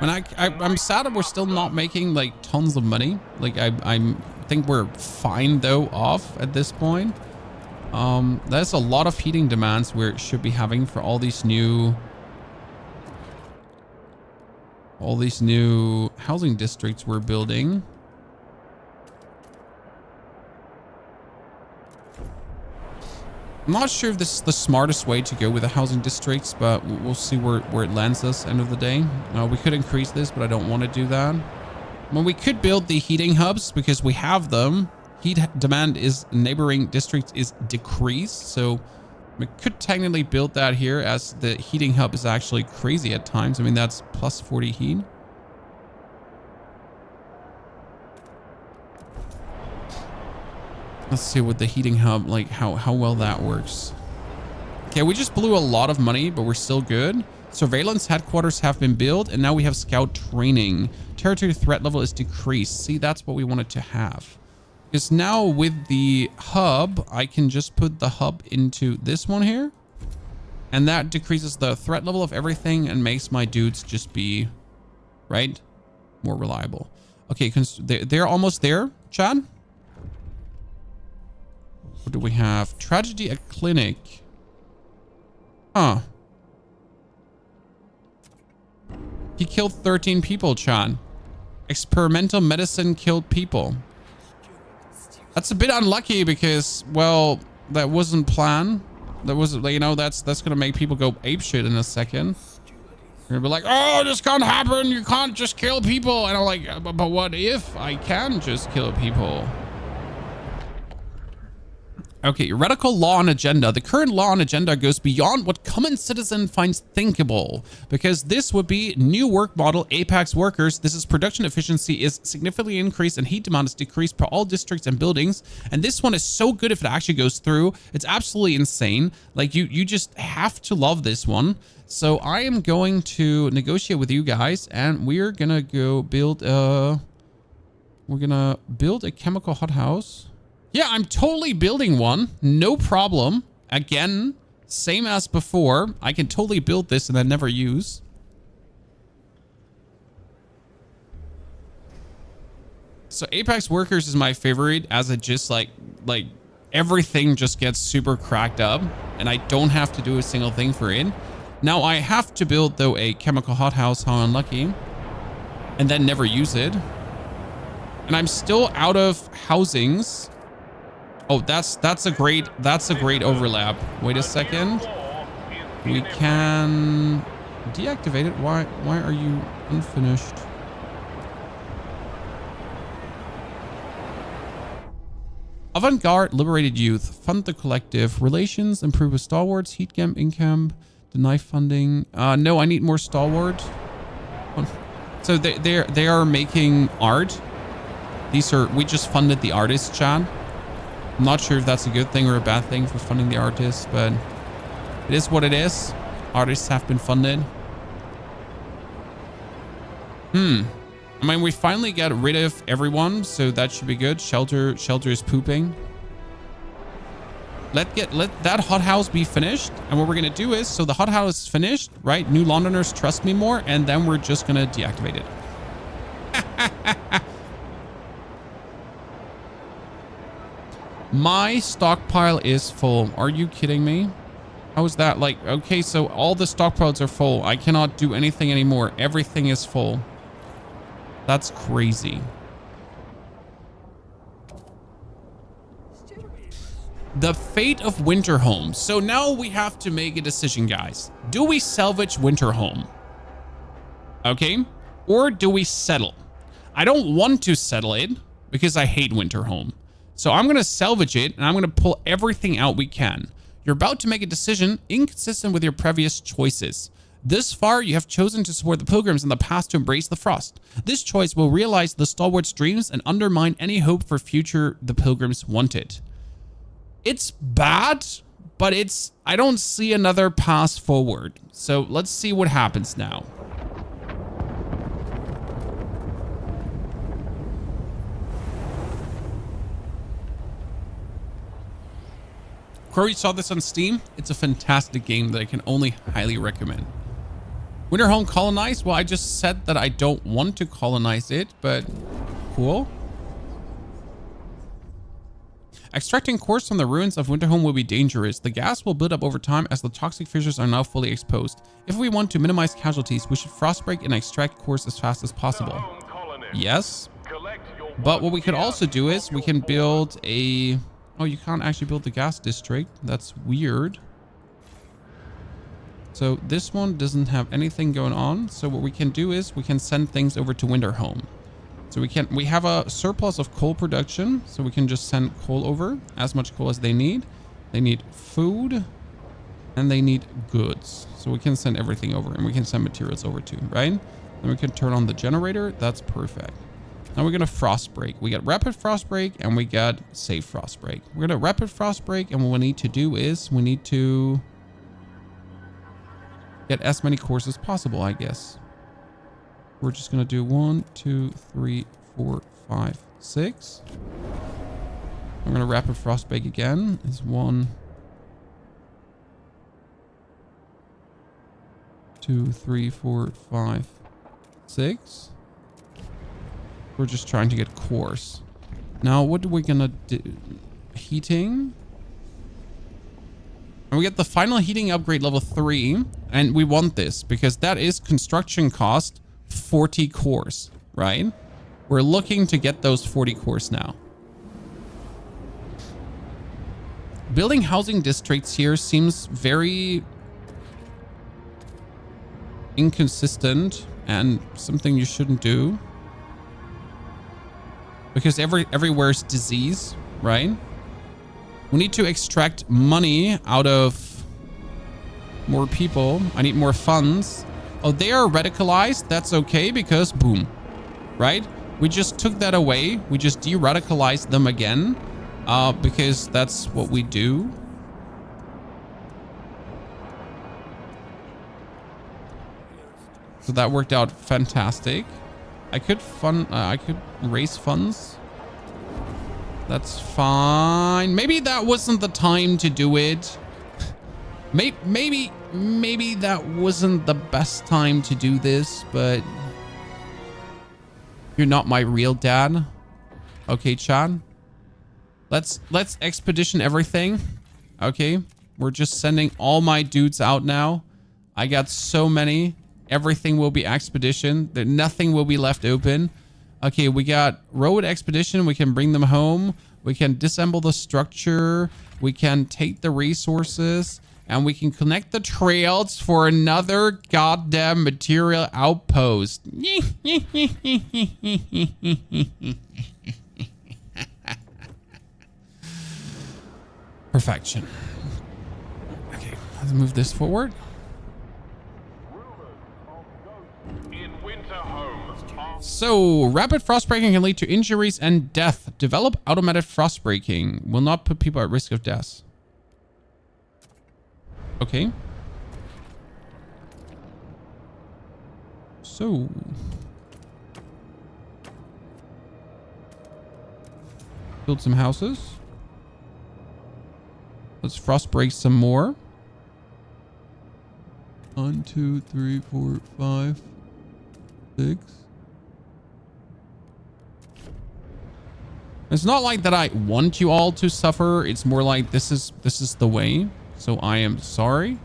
And I'm sad that we're still not making like tons of money. Like I think we're fine though off at this point. There's a lot of heating demands we should be having for all these new housing districts we're building. I'm not sure if this is the smartest way to go with the housing districts, but we'll see where it lands us end of the day. We could increase this, but I don't want to do that. Well, we could build the heating hubs because we have them. Heat demand is neighboring districts is decreased, so we could technically build that here as the heating hub is actually crazy at times. I mean, that's plus 40 heat. Let's see what the heating hub, like how well that works. Okay, we just blew a lot of money, but we're still good. Surveillance headquarters have been built, and now we have scout training. Territory threat level is decreased. See, that's what we wanted to have. Because now with the hub, I can just put the hub into this one here. And that decreases the threat level of everything and makes my dudes just be, right, more reliable. Okay, they're almost there, Chad. What do we have? Tragedy at clinic. Huh. He killed 13 people, Chan. Experimental medicine killed people. That's a bit unlucky because, well, that wasn't planned. That was, you know, that's gonna make people go apeshit in a second. You're gonna be like, oh, this can't happen. You can't just kill people. And I'm like, but what if I can just kill people? Okay, radical law and agenda. The current law and agenda goes beyond what common citizen finds thinkable, because this would be new work model Apex workers. This is production efficiency is significantly increased and heat demand is decreased per all districts and buildings. And this one is so good if it actually goes through. It's absolutely insane. Like you just have to love this one. So I am going to negotiate with you guys, and we're gonna go build a chemical hothouse. Yeah, I'm totally building one. No problem. Again, same as before. I can totally build this and then never use. So Apex Workers is my favorite, as it just like everything just gets super cracked up and I don't have to do a single thing for it. Now I have to build though a chemical hothouse, how unlucky, and then never use it. And I'm still out of housings. Oh, that's a great overlap. Wait a second. We can deactivate it. Why are you unfinished? Avant-garde, liberated youth, fund the collective, relations, improve with stalwarts, heat camp, income, deny funding. No, I need more stalwart. So they are making art. We just funded the artists, Chad. I'm not sure if that's a good thing or a bad thing for funding the artists, but it is what it is. Artists have been funded. I mean, we finally got rid of everyone, so that should be good. Shelter is pooping. Let that hothouse be finished. And what we're gonna do is, so the hothouse is finished, right? New Londoners trust me more, and then we're just gonna deactivate it. My stockpile is full. Are you kidding me? How is that? Like, okay, so all the stockpiles are full. I cannot do anything anymore. Everything is full. That's crazy. The fate of winterhome. So now we have to make a decision, guys. Do we salvage winterhome? Okay. Or do we settle? I don't want to settle it because I hate winterhome. So I'm going to salvage it and I'm going to pull everything out we can. You're about to make a decision inconsistent with your previous choices. This far, you have chosen to support the pilgrims in the past to embrace the frost. This choice will realize the stalwart's dreams and undermine any hope for future the pilgrims wanted. It's bad, but I don't see another path forward. So let's see what happens now. Corey saw this on Steam. It's a fantastic game that I can only highly recommend. Winterhome colonized? Well, I just said that I don't want to colonize it, but cool. Extracting cores from the ruins of Winterhome will be dangerous. The gas will build up over time as the toxic fissures are now fully exposed. If we want to minimize casualties, we should frostbreak and extract cores as fast as possible. Yes. But what we could also do is we can build a... Oh, you can't actually build the gas district. That's weird. So this one doesn't have anything going on. So what we can do is we can send things over to Winterhome. So we have a surplus of coal production. So we can just send coal over, as much coal as they need. They need food and they need goods. So we can send everything over and we can send materials over too, right? Then we can turn on the generator. That's perfect. Now we're going to frost break. We got rapid frost break and we got safe frost break. We're going to rapid frost break, and what we need to do is we need to get as many cores as possible, I guess. We're just going to do 1, 2, 3, 4, 5, 6. I'm going to rapid frost break again. Is 1, 2, 3, 4, 5, 6. We're just trying to get cores. Now, what are we gonna do? Heating. And we get the final heating upgrade level 3. And we want this because that is construction cost 40 cores, right? We're looking to get those 40 cores now. Building housing districts here seems very inconsistent and something you shouldn't do. Because everywhere's disease, right? We need to extract money out of more people. I need more funds. Oh, they are radicalized. That's okay because boom, right? We just took that away. We just de-radicalized them again because that's what we do. So that worked out fantastic. I could raise funds. That's fine. Maybe that wasn't the time to do it. Maybe that wasn't the best time to do this, but you're not my real dad. Okay, Chad. Let's expedition everything. Okay. We're just sending all my dudes out now. I got so many. Everything will be expedition. Nothing will be left open. Okay, we got road expedition. We can bring them home. We can disassemble the structure. We can take the resources. And we can connect the trails for another goddamn material outpost. Perfection. Okay, let's move this forward. So, rapid frostbreaking can lead to injuries and death. Develop automated frostbreaking. Will not put people at risk of death. Okay. So. Build some houses. Let's frostbreak some more. 1, 2, 3, 4, 5, 6. It's not like that I want you all to suffer. It's more like this is the way. So I am sorry.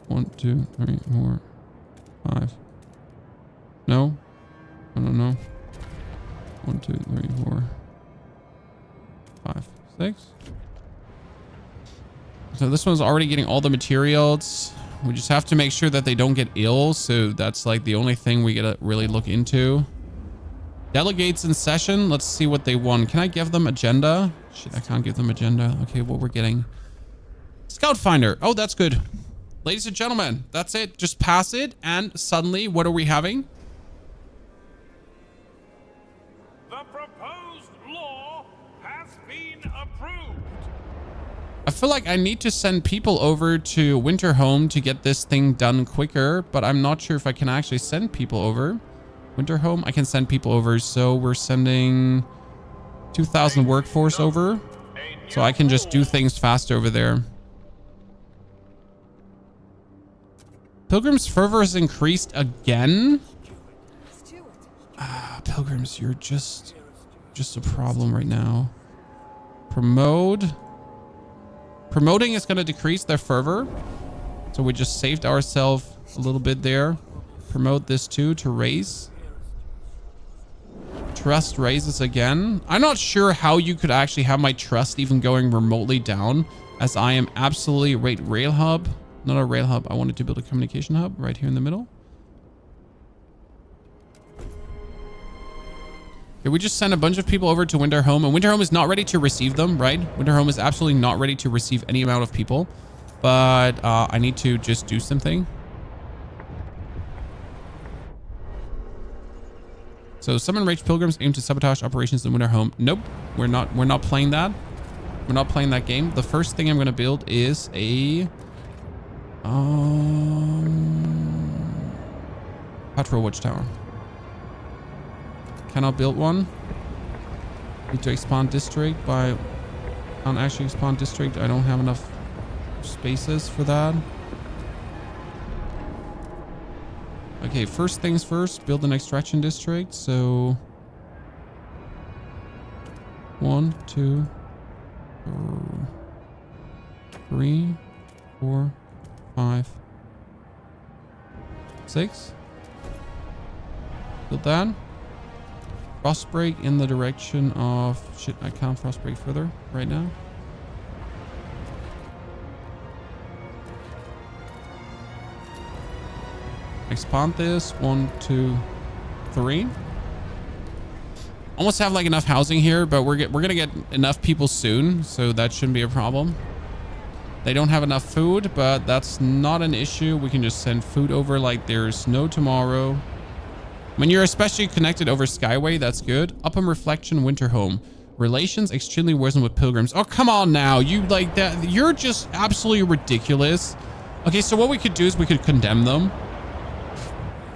1, 2, 3, 4, 5. No. No. 1, 2, 3, 4, 5, 6. So this one's already getting all the materials. We just have to make sure that they don't get ill. So that's like the only thing we gotta really look into. Delegates in session. Let's see what they want. Can I give them agenda? Shit, I can't give them agenda. Okay, what we're getting. Scout finder. Oh, that's good. Ladies and gentlemen, that's it. Just pass it. And suddenly, what are we having? The proposed law has been approved. I feel like I need to send people over to winterhome to get this thing done quicker, but I'm not sure if I can actually send people over. Winterhome, I can send people over, so we're sending 2,000 workforce over, so I can just do things faster over there. Pilgrim's fervor has increased again. Pilgrims, you're just a problem right now. Promoting is going to decrease their fervor, so we just saved ourselves a little bit there. Promote this too to raise. Trust raises again. I'm not sure how you could actually have my trust even going remotely down, as I am absolutely rail hub. Not a rail hub. I wanted to build a communication hub right here in the middle. Okay, we just sent a bunch of people over to Winterhome, and Winterhome is not ready to receive them, right? Winterhome is absolutely not ready to receive any amount of people, but I need to just do something. So summon rage pilgrims aim to sabotage operations in winterhome. Nope, we're not playing that. We're not playing that game. The first thing I'm going to build is a patrol watchtower. Cannot build one. Need to expand district by... Can't actually expand district. I don't have enough spaces for that. Okay, first things first, build an extraction district. So 1, 2, 3, 4, 5, 6. Build that. Frost break in the direction of... Shit, I can't frost break further right now. Expand this. 1, 2, 3. Almost have like enough housing here, but we're gonna get enough people soon, so that shouldn't be a problem. They don't have enough food, but that's not an issue. We can just send food over like there's no tomorrow. When you're especially connected over Skyway, that's good. Upham Reflection Winterhome. Relations extremely worsen with pilgrims. Oh, come on now. You like that? You're just absolutely ridiculous. Okay, so what we could do is we could condemn them.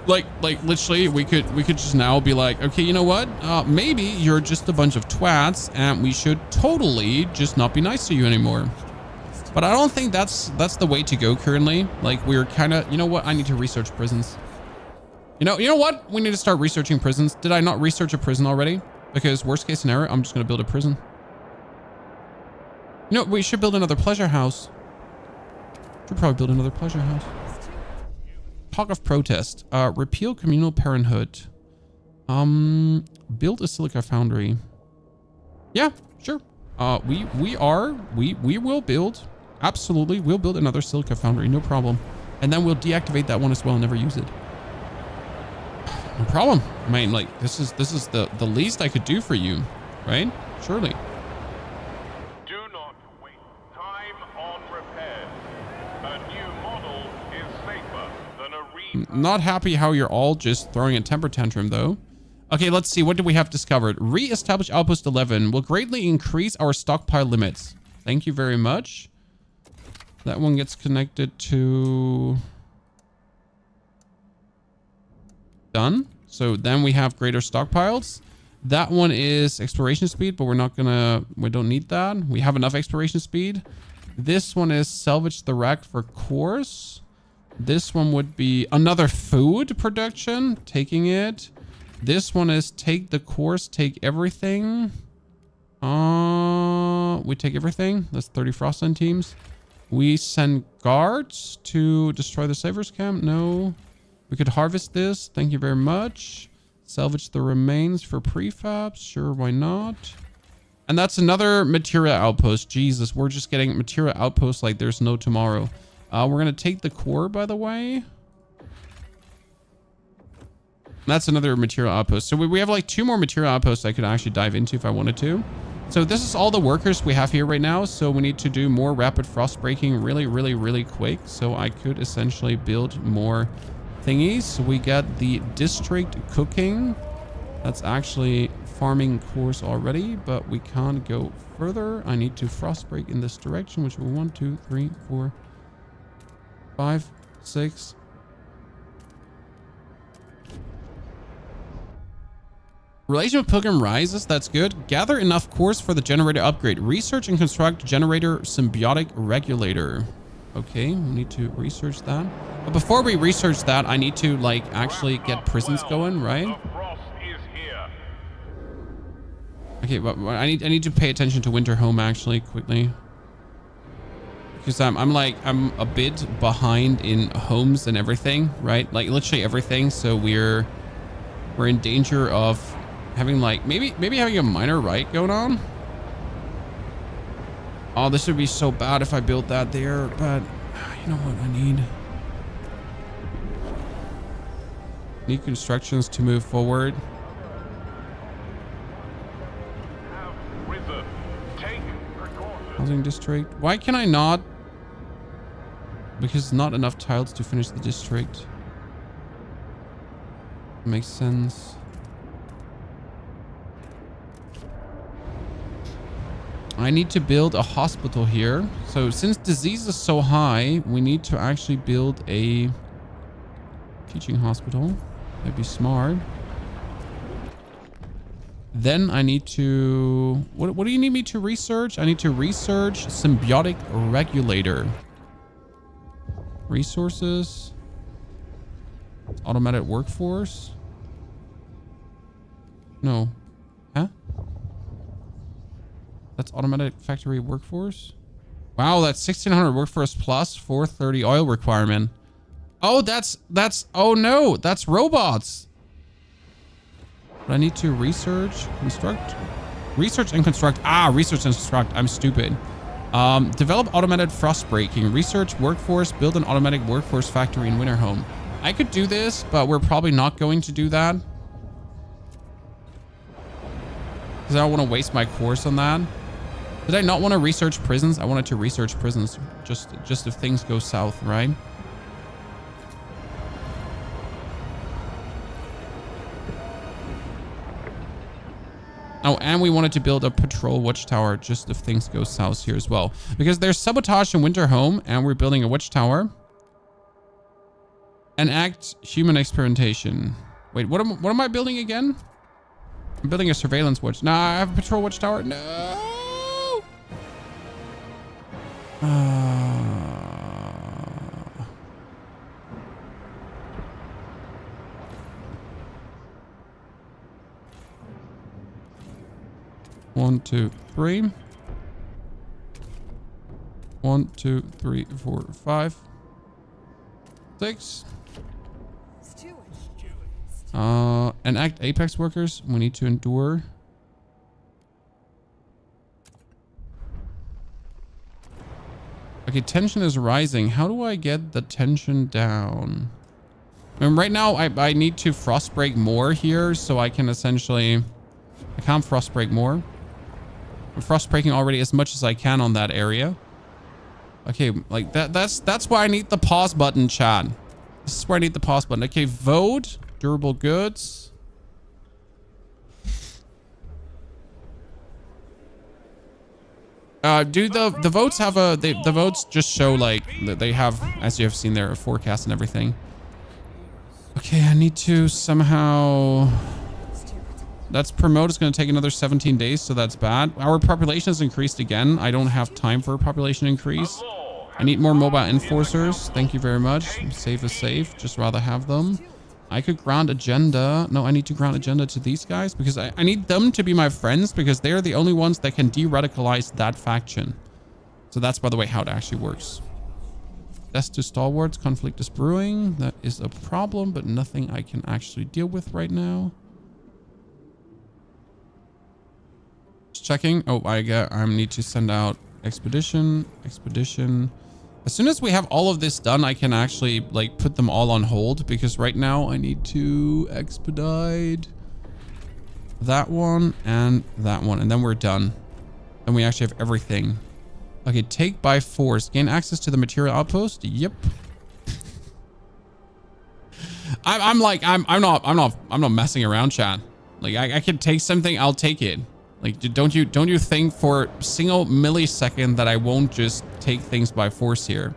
Like literally we could just now be like, okay, you know what? Maybe you're just a bunch of twats and we should totally just not be nice to you anymore. But I don't think that's the way to go currently. Like we're kind of, you know what? I need to research prisons. You know what? We need to start researching prisons. Did I not research a prison already? Because worst case scenario, I'm just going to build a prison. You know, we should build another pleasure house. Should probably build another pleasure house. Talk of protest. Repeal communal parenthood. Build a silica foundry. Yeah, sure. We will build. Absolutely. We'll build another silica foundry. No problem. And then we'll deactivate that one as well and never use it. No problem. I mean, like, this is the least I could do for you, right? Surely. Do not waste time on repairs. A new model is safer than a Not happy how you're all just throwing a temper tantrum, though. Okay, let's see. What do we have discovered? Re-establish Outpost 11 will greatly increase our stockpile limits. Thank you very much. That one gets connected to... Done. So then we have greater stockpiles. That one is exploration speed, but we don't need that. We have enough exploration speed. This one is salvage the wreck for cores. This one would be another food production, taking it. This one is take the course, take everything. We take everything. That's 30 Frostland teams. We send guards to destroy the Savers camp. No. We could harvest this. Thank you very much. Salvage the remains for prefabs. Sure, why not? And that's another material outpost. Jesus, we're just getting material outposts like there's no tomorrow. We're going to take the core, by the way. That's another material outpost. So we have like 2 more material outposts I could actually dive into if I wanted to. So this is all the workers we have here right now. So we need to do more rapid frost breaking really quick. So I could essentially build more thingies. So we get the district cooking. That's actually farming course already, but we can't go further. I need to frost break in this direction, which will 1, 2, 3, 4, 5, 6. Relation with Pilgrim rises. That's good. Gather enough cores for the generator upgrade. Research and construct generator symbiotic regulator. Okay, we need to research that. But before we research that, I need to like actually get prisons going, right? The frost is here. Okay, but I need to pay attention to winterhome actually quickly. Because I'm a bit behind in homes and everything, right? Like literally everything. So we're in danger of having like maybe having a minor riot going on. Oh, this would be so bad if I built that there, but you know what I need? Need constructions to move forward. Have risen. Take precautions. Housing district. Why can I not? Because not enough tiles to finish the district. Makes sense. I need to build a hospital here. So since disease is so high, we need to actually build a teaching hospital. That'd be smart. Then I need to... What do you need me to research? I need to research symbiotic regulator. Resources. Automated workforce. No. Huh? That's automatic factory workforce. Wow, that's 1600 workforce plus 430 oil requirement. Oh, that's oh no, that's robots. But I need to research, construct, research and construct. Research and construct. I'm stupid. Develop automated frost breaking, research workforce, build an automatic workforce factory in winterhome. I could do this, but we're probably not going to do that. Because I don't want to waste my course on that. Did I not want to research prisons? I wanted to research prisons just if things go south, right? Oh, and we wanted to build a patrol watchtower just if things go south here as well. Because there's sabotage in winterhome and we're building a watchtower. Enact human experimentation. Wait, what am I building again? I'm building a surveillance watch. Nah, I have a patrol watchtower. No. 1, 2, 3. 1, 2, 3, 4, 5, 6. Enact apex workers. We need to endure. Okay, tension is rising. How do I get the tension down? I mean, right now I need to frost break more here so I can essentially... I can't frost break more. I'm frost breaking already as much as I can on that area. Okay, like that's why I need the pause button, chat. This is where I need the pause button. Okay, vote. Durable goods. Do the votes have a... The votes just show like they have, as you have seen there, a forecast and everything. Okay, I need to somehow... That's promote is going to take another 17 days, so that's bad. Our population has increased again. I don't have time for a population increase. I need more mobile enforcers. Thank you very much. Safe is safe. Just rather have them. I could grant agenda. No, I need to grant agenda to these guys because I need them to be my friends because they're the only ones that can de-radicalize that faction. So that's, by the way, how it actually works. Death to stalwarts. Conflict is brewing. That is a problem, but nothing I can actually deal with right now. Just checking. Oh, I need to send out expedition. As soon as we have all of this done, I can actually like put them all on hold because right now I need to expedite that one and then we're done. Then we actually have everything. Okay, take by force. Gain access to the material outpost. Yep. I'm not messing around, chat. Like I can take something, I'll take it. Like, don't you think for a single millisecond that I won't just take things by force here?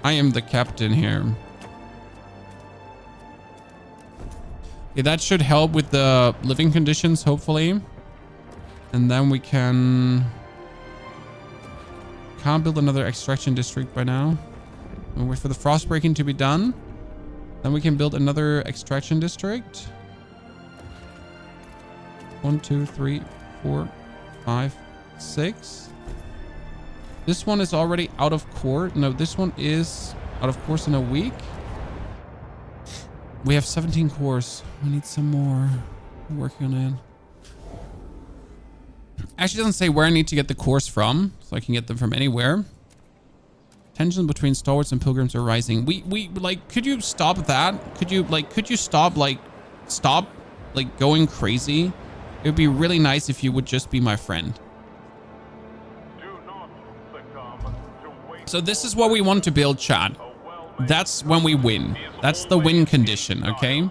I am the captain here. Okay, that should help with the living conditions, hopefully. And then we can... Can't build another extraction district by now. We'll wait for the frost breaking to be done. Then we can build another extraction district. 1, 2, 3, 4, 5, 6. This one is already out of court. No, this one is out of course in a week. We have 17 cores. We need some more. I'm working on it. Actually doesn't say where I need to get the cores from, so I can get them from anywhere. Tension between stalwarts and pilgrims are rising. We like, could you stop that? Could you stop going crazy? It would be really nice if you would just be my friend. Do not succumb to So this is what we want to build, chat. That's when we win. That's the win condition, okay?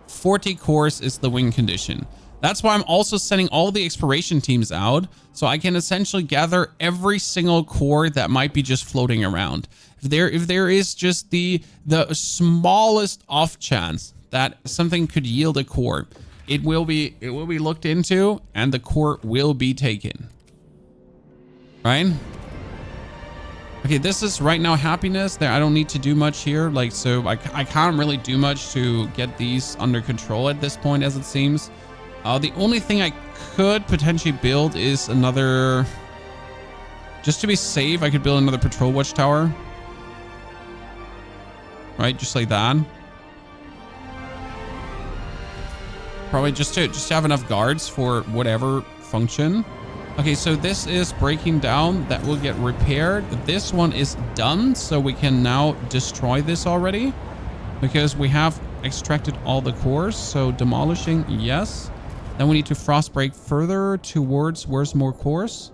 40 cores is the win condition. That's why I'm also sending all the exploration teams out, so I can essentially gather every single core that might be just floating around. If there is just the smallest off chance that something could yield a core, it will be looked into and the core will be taken. Right? Okay, this is right now happiness. There, I don't need to do much here. Like, so I can't really do much to get these under control at this point, as it seems. The only thing I could potentially build is another, just to be safe, I could build another patrol watchtower. Right, just like that. Probably just to have enough guards for whatever function. Okay, so this is breaking down. That will get repaired. This one is done, so we can now destroy this already because we have extracted all the cores. So demolishing, yes. Then we need to frost break further towards, where's more cores?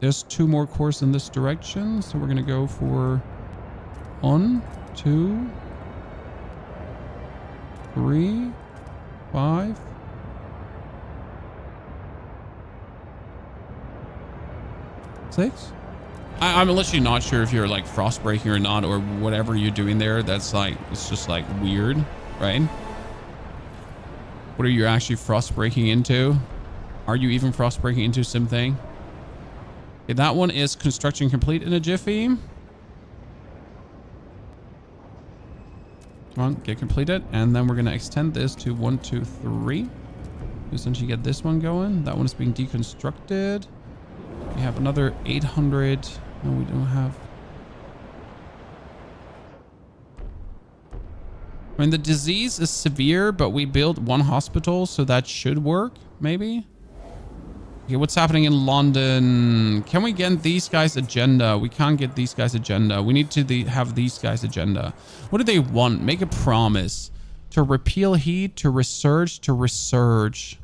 There's 2 more cores in this direction. So we're going to go for 1, 2, 3, 5. Six? I'm literally not sure if you're like frost breaking or not, or whatever you're doing there. That's like, it's just like weird, right? What are you actually frost breaking into? Are you even frost breaking into something? Okay, that one is construction complete in a jiffy. Come on, get completed. And then we're going to extend this to 1, 2, 3. Essentially get this one going. That one is being deconstructed. We have another 800. No, we don't have. I mean, the disease is severe, but we built 1 hospital, so that should work, maybe. Okay, what's happening in London? Can we get these guys' agenda? We can't get these guys' agenda. We need to have these guys' agenda. What do they want? Make a promise. To repeal heat, to research, to research.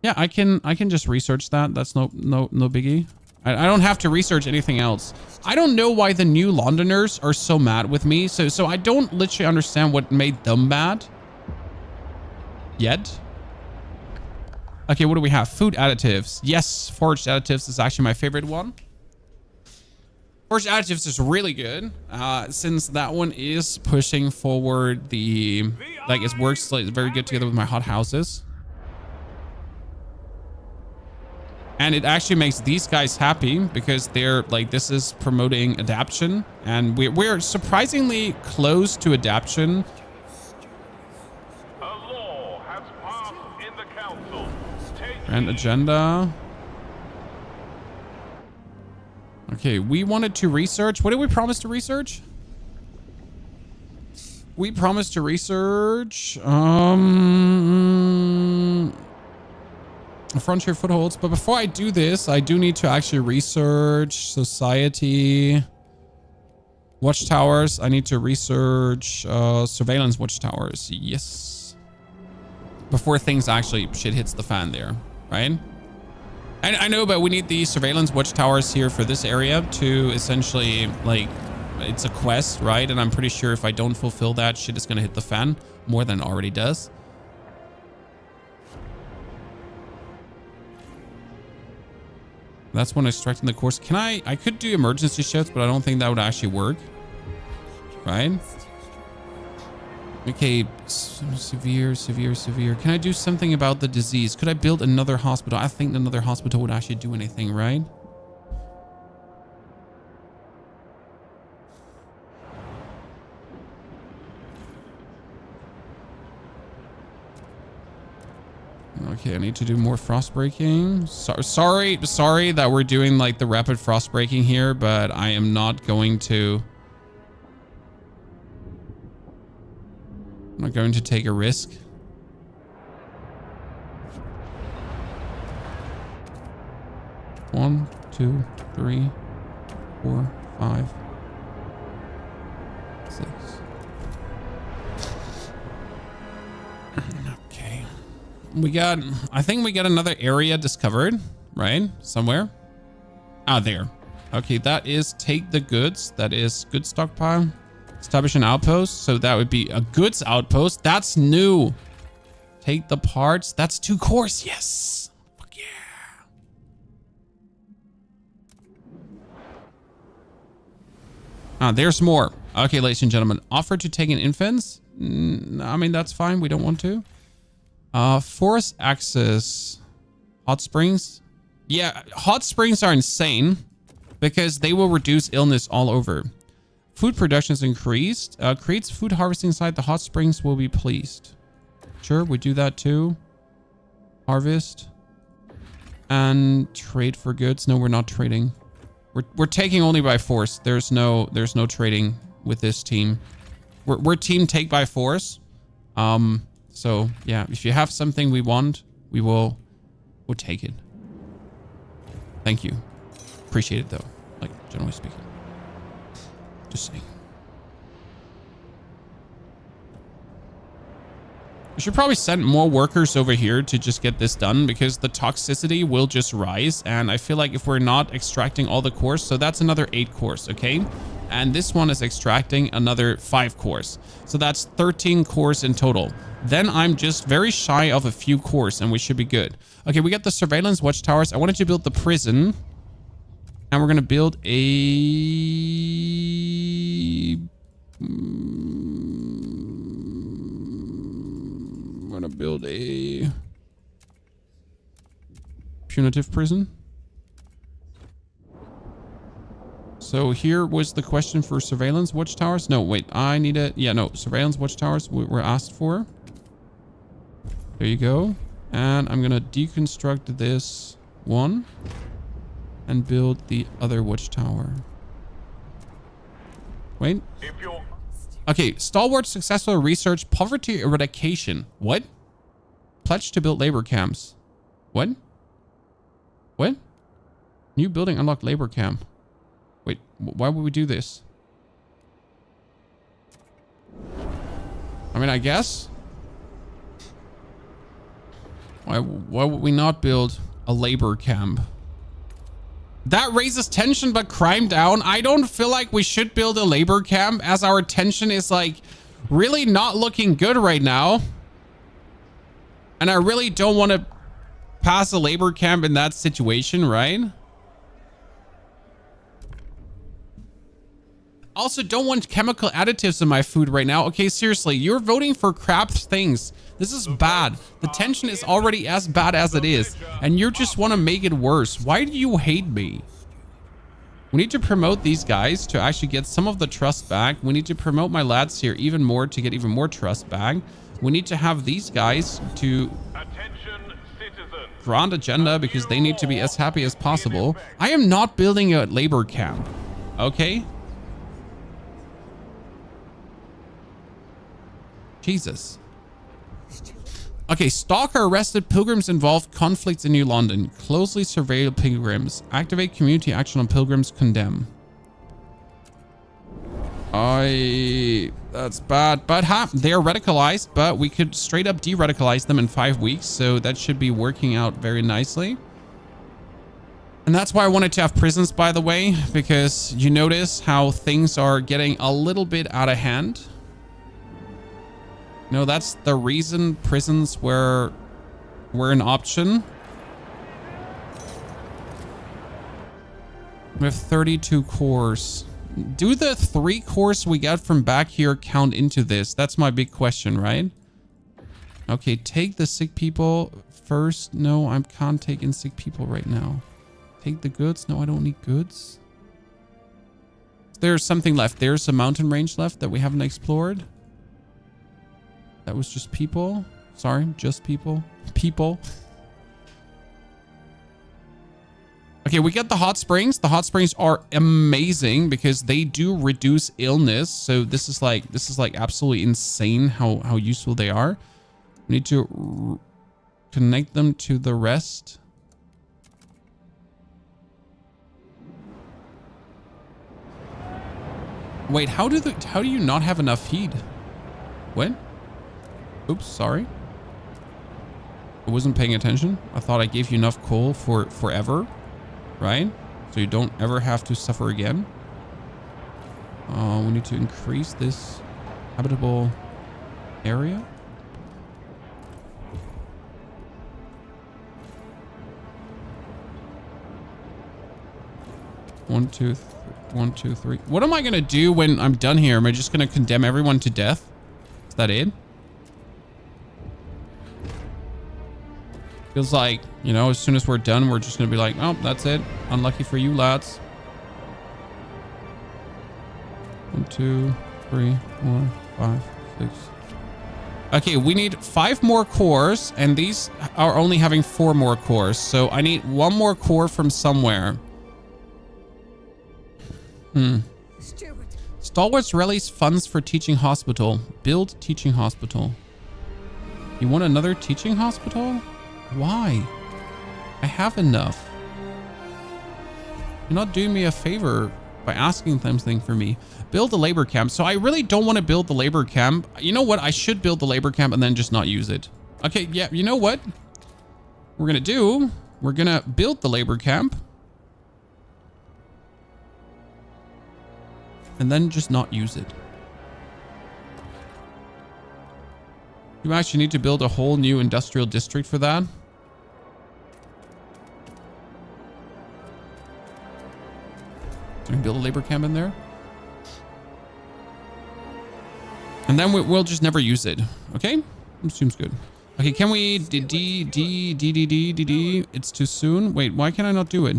Yeah, I can just research that. That's no biggie. I don't have to research anything else. I don't know why the new Londoners are so mad with me. So I don't literally understand what made them mad. Yet. Okay, what do we have? Food additives. Yes, foraged additives is actually my favorite one. Foraged additives is really good. Since that one is pushing forward the, like, it works like very good together with my hot houses. And it actually makes these guys happy because they're like, this is promoting adaptation, and we're surprisingly close to adaptation. A law has passed in the council. And agenda. Okay, we wanted to research. What did we promise to research? We promised to research frontier footholds, but before I do this, I do need to actually research society watchtowers. I need to research surveillance watchtowers. Yes, before things actually shit hits the fan there, right? I know, but we need the surveillance watchtowers here for this area to essentially, like, it's a quest, right? And I'm pretty sure if I don't fulfill that, shit is gonna hit the fan more than it already does. That's when extracting the cores. Can I could do emergency shifts, but I don't think that would actually work. Right? Okay, severe. Can I do something about the disease? Could I build another hospital? I think another hospital would actually do anything, right? Okay, I need to do more frost breaking. Sorry that we're doing like the rapid frost breaking here, but I am not going to. I'm not going to take a risk. One, 2, 3, 4, 5, 6. Okay. I think we got another area discovered, right? Somewhere. Ah, there. Okay, that is take the goods. That is good stockpile. Establish an outpost. So that would be a goods outpost. That's new. Take the parts. That's 2 cores. Yes. Fuck yeah. Ah, there's more. Okay, ladies and gentlemen. Offer to take in infants. I mean, that's fine. We don't want to. Forest access. Hot springs. Yeah, hot springs are insane because they will reduce illness all over. Food production is increased. Creates food harvesting site. The hot springs will be pleased. Sure, we do that too. Harvest. And trade for goods. No, we're not trading. We're taking only by force. There's no trading with this team. We're team take by force. So yeah, if you have something we want, we'll take it. Thank you. Appreciate it though. Like, generally speaking. Just saying. We should probably send more workers over here to just get this done because the toxicity will just rise. And I feel like if we're not extracting all the cores, so that's another 8 cores, okay? And this one is extracting another 5 cores. So that's 13 cores in total. Then I'm just very shy of a few cores and we should be good. Okay, we got the surveillance watchtowers. I wanted to build the prison. And we're going to build a... I'm going to build a... punitive prison. So here was the question for surveillance watchtowers. No, wait, I need a... Yeah, no, surveillance watchtowers were asked for. There you go. And I'm going to deconstruct this one and build the other watchtower. Wait. Okay, stalwart successful research poverty eradication. What? Pledge to build labor camps. What? What? New building unlocked labor camp. Wait, why would we do this? I mean, I guess. Why would we not build a labor camp? That raises tension, but crime down. I don't feel like we should build a labor camp as our tension is like really not looking good right now. And I really don't want to pass a labor camp in that situation, right? Also, don't want chemical additives in my food right now. Okay, seriously, you're voting for crap things. This is bad. The tension is already as bad as it is, and you just want to make it worse. Why do you hate me? We need to promote these guys to actually get some of the trust back. We need to promote my lads here even more to get even more trust back. We need to have these guys to grand agenda because they need to be as happy as possible. I am not building a labor camp, okay? Jesus. Okay, stalker arrested pilgrims involved conflicts in New London. Closely surveil pilgrims. Activate community action on pilgrims. Condemn. That's bad. But they are radicalized, but we could straight up de-radicalize them in 5 weeks. So that should be working out very nicely. And that's why I wanted to have prisons, by the way, because you notice how things are getting a little bit out of hand. No, that's the reason prisons were an option. We have 32 cores. Do the 3 cores we got from back here count into this? That's my big question, right? Okay, take the sick people first. No, I can't take in sick people right now. Take the goods. No, I don't need goods. There's something left. There's a mountain range left that we haven't explored. That was just people. Sorry, just people. People. Okay, we get the hot springs. The hot springs are amazing because they do reduce illness. So this is like absolutely insane how useful they are. We need to connect them to the rest. Wait, how do you not have enough heat? What? Oops, sorry. I wasn't paying attention. I thought I gave you enough coal for forever, right? so you don't ever have to suffer again. We need to increase this habitable area. One, two, three. What am I gonna do when I'm done here? Am I just gonna condemn everyone to death? Is that it? Feels like, you know, as soon as we're done, we're just gonna be like, oh, that's it. Unlucky for you, lads. 1, 2, 3, 4, 5, 6. Okay, we need 5 more cores, and these are only having 4 more cores. So I need 1 more core from somewhere. Steward. Stalwarts release funds for teaching hospital. Build teaching hospital. You want another teaching hospital? Why? I have enough. You're not doing me a favor by asking something for me. Build a labor camp. So I really don't want to build the labor camp. You know what? I should build the labor camp and then just not use it. Okay, yeah, you know what? We're gonna do, we're gonna build the labor camp. And then just not use it. You actually need to build a whole new industrial district for that. So we can build a labor camp in there. And then we'll just never use it. Okay? That seems good. Okay, can we... It's too soon. Wait, why can I not do it?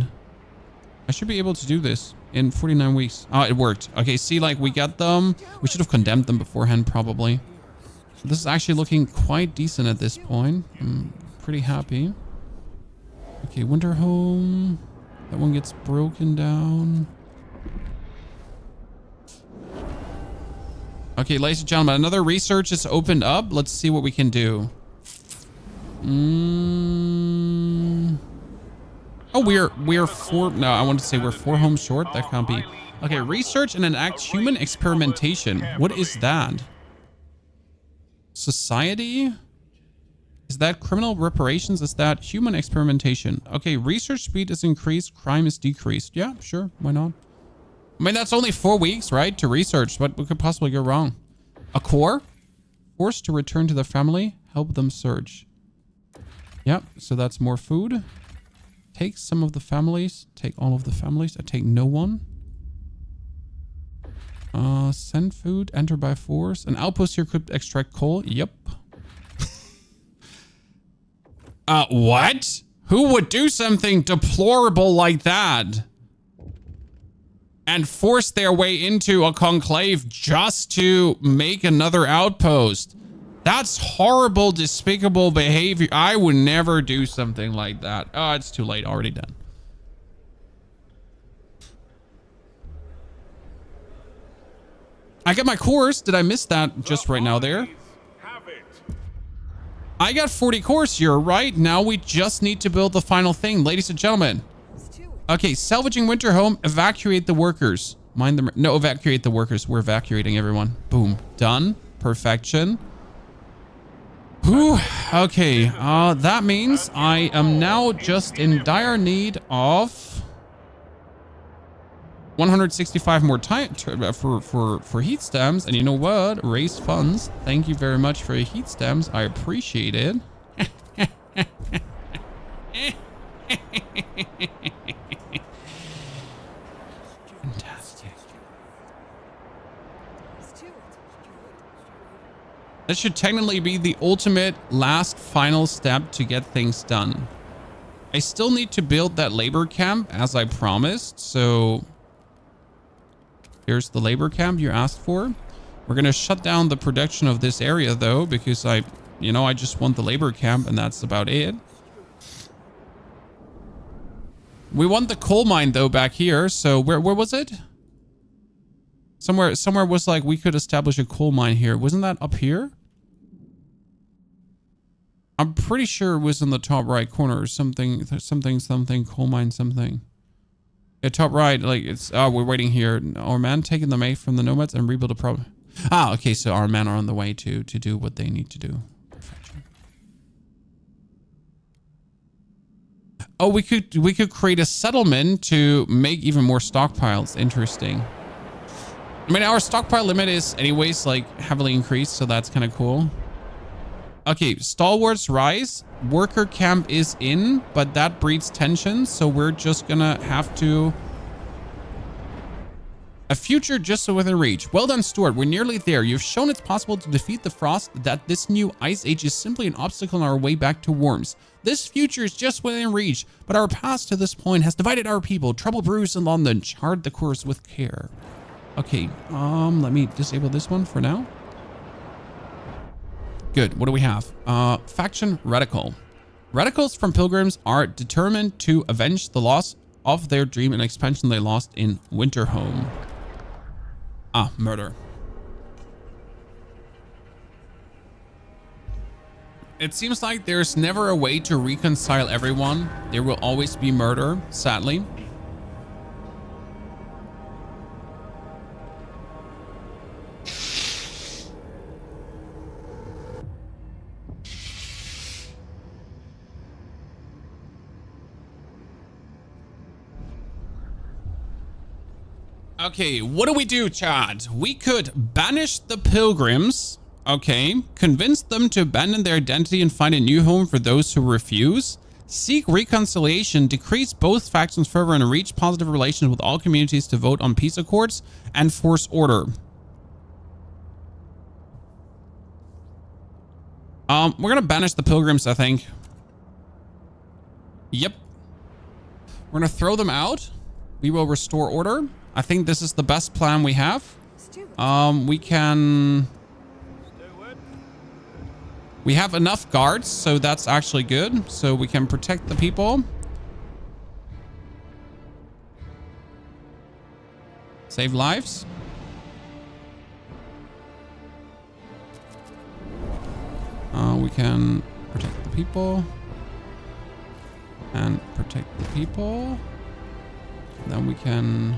I should be able to do this in 49 weeks. Oh, it worked. Okay, see, like, we got them. We should have condemned them beforehand, probably. This is actually looking quite decent at this point. I'm pretty happy. Okay, winterhome. That one gets broken down. Okay, ladies and gentlemen, another research is opened up. Let's see what we can do. Oh, we're 4. No, I want to say we're 4 homes short. That can't be. Okay, research and enact human experimentation. What is that? Society? Is that criminal reparations? Is that human experimentation? Okay, research speed is increased. Crime is decreased. Yeah, sure. Why not? I mean, that's only 4 weeks, right? To research. What could possibly go wrong? A core? Forced to return to their family. Help them search. Yep. So that's more food. Take some of the families. Take all of the families. I take no one. Send food. Enter by force. An outpost here could extract coal. Yep. What? Who would do something deplorable like that? And force their way into a conclave just to make another outpost? That's horrible, despicable behavior. I would never do something like that. Oh, it's too late. Already done. I got my cores. Did I miss that just right now there? I got 40 cores here, right? Now we just need to build the final thing, ladies and gentlemen. Okay, salvaging winterhome. Evacuate the workers. Mind them. No, evacuate the workers. We're evacuating everyone. Boom. Done. Perfection. Whew. Okay. That means I am now just in dire need of 165 more time for heat stems. And you know what? Raise funds. Thank you very much for your heat stems. I appreciate it. Fantastic. This should technically be the ultimate last final step to get things done. I still need to build that labor camp as I promised. So here's the labor camp you asked for. We're going to shut down the production of this area though, because I just want the labor camp and that's about it. We want the coal mine though back here. So where was it? Somewhere was like we could establish a coal mine here. Wasn't that up here? I'm pretty sure it was in the top right corner or something, coal mine something. Yeah, top right, like it's, we're waiting here. Our man taking the mate from the nomads and rebuild a problem. Ah, okay, so our men are on the way to do what they need to do. Perfection. Oh, we could create a settlement to make even more stockpiles. Interesting. I mean, our stockpile limit is anyways like heavily increased, so that's kind of cool. Okay, stalwarts rise. Worker camp is in, but that breeds tension, so we're just gonna have to... A future just within reach. Well done, Stuart. We're nearly there. You've shown it's possible to defeat the frost, that this new ice age is simply an obstacle on our way back to Worms. This future is just within reach, but our past to this point has divided our people. Trouble brews in London. Chart the course with care. Okay, let me disable this one for now. Good. What do we have? Faction Radical. Radicals from Pilgrims are determined to avenge the loss of their dream and expansion they lost in Winterhome. Ah, murder. It seems like there's never a way to reconcile everyone. There will always be murder, sadly. Okay, what do we do, Chad? We could banish the pilgrims, okay, convince them to abandon their identity and find a new home for those who refuse, seek reconciliation, decrease both factions further and reach positive relations with all communities to vote on peace accords, and force order. We're gonna banish the pilgrims, I think. Yep. We're gonna throw them out. We will restore order. I think this is the best plan we have. We have enough guards, so that's actually good. So we can protect the people. Save lives. We can protect the people. And protect the people. Then we can...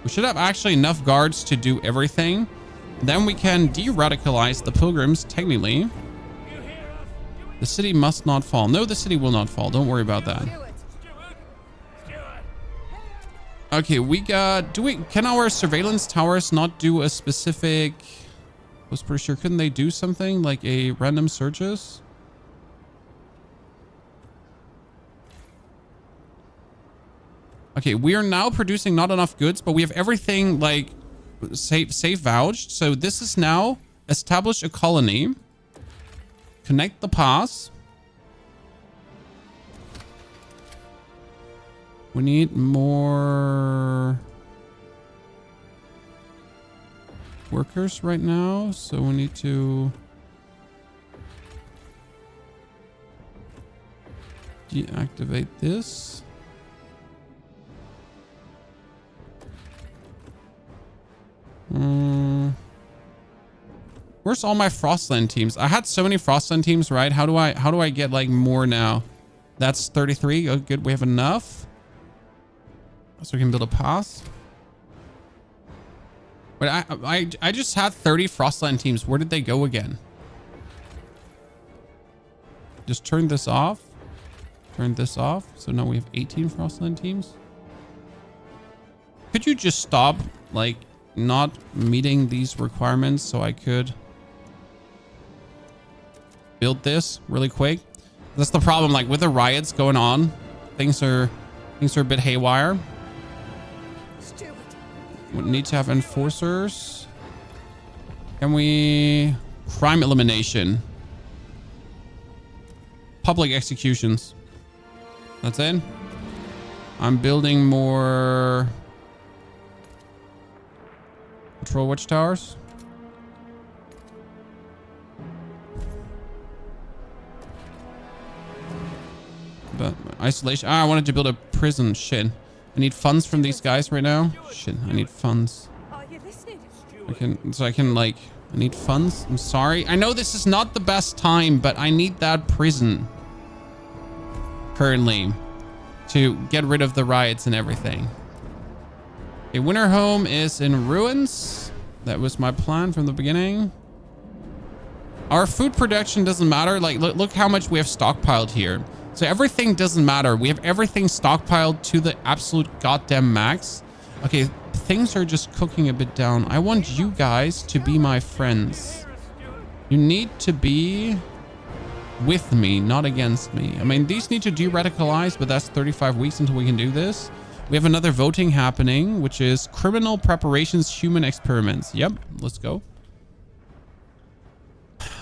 We should have actually enough guards to do everything. Then we can de-radicalize the pilgrims, technically. The city must not fall. No, the city will not fall. Don't worry about that. Okay, we got... Can our surveillance towers not do a specific... I was pretty sure, couldn't they do something like a random searches? Okay, we are now producing not enough goods, but we have everything like safe vouched. So this is now establish a colony, connect the pass. We need more workers right now, so we need to deactivate this. Where's all my Frostland teams? I had so many Frostland teams, right? How do I get like more now? That's 33. Oh, good. We have enough. So we can build a pass. But I just had 30 Frostland teams. Where did they go again? Just turn this off. Turn this off. So now we have 18 Frostland teams. Could you just stop like not meeting these requirements so I could build this really quick? That's the problem, like with the riots going on, things are a bit haywire. Stupid. We need to have enforcers. Can we... Crime elimination. Public executions. That's it. I'm building more patrol watchtowers. But isolation. Ah, I wanted to build a prison. Shit. I need funds from these guys right now. Shit, I need funds. Are you listening? I need funds. I'm sorry. I know this is not the best time, but I need that prison currently to get rid of the riots and everything. Okay, Winterhome is in ruins. That was my plan from the beginning. Our food production doesn't matter. Like, look how much we have stockpiled here. So everything doesn't matter. We have everything stockpiled to the absolute goddamn max. Okay, things are just cooking a bit down. I want you guys to be my friends. You need to be with me, not against me. I mean, these need to de-radicalize, but that's 35 weeks until we can do this. We have another voting happening, which is criminal preparations, human experiments. Yep, let's go.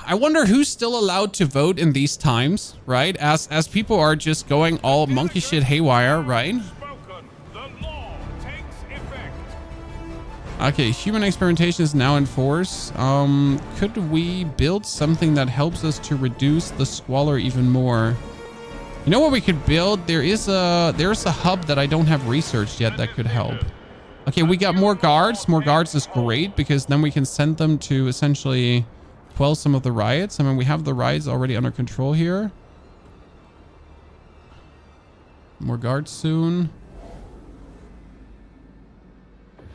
I wonder who's still allowed to vote in these times, right? As people are just going all monkey shit haywire, right? Okay, human experimentation is now in force. Could we build something that helps us to reduce the squalor even more? You know what we could build? There's a hub that I don't have researched yet that could help. Okay, we got more guards. More guards is great because then we can send them to essentially quell some of the riots. I mean, we have the riots already under control here. More guards soon.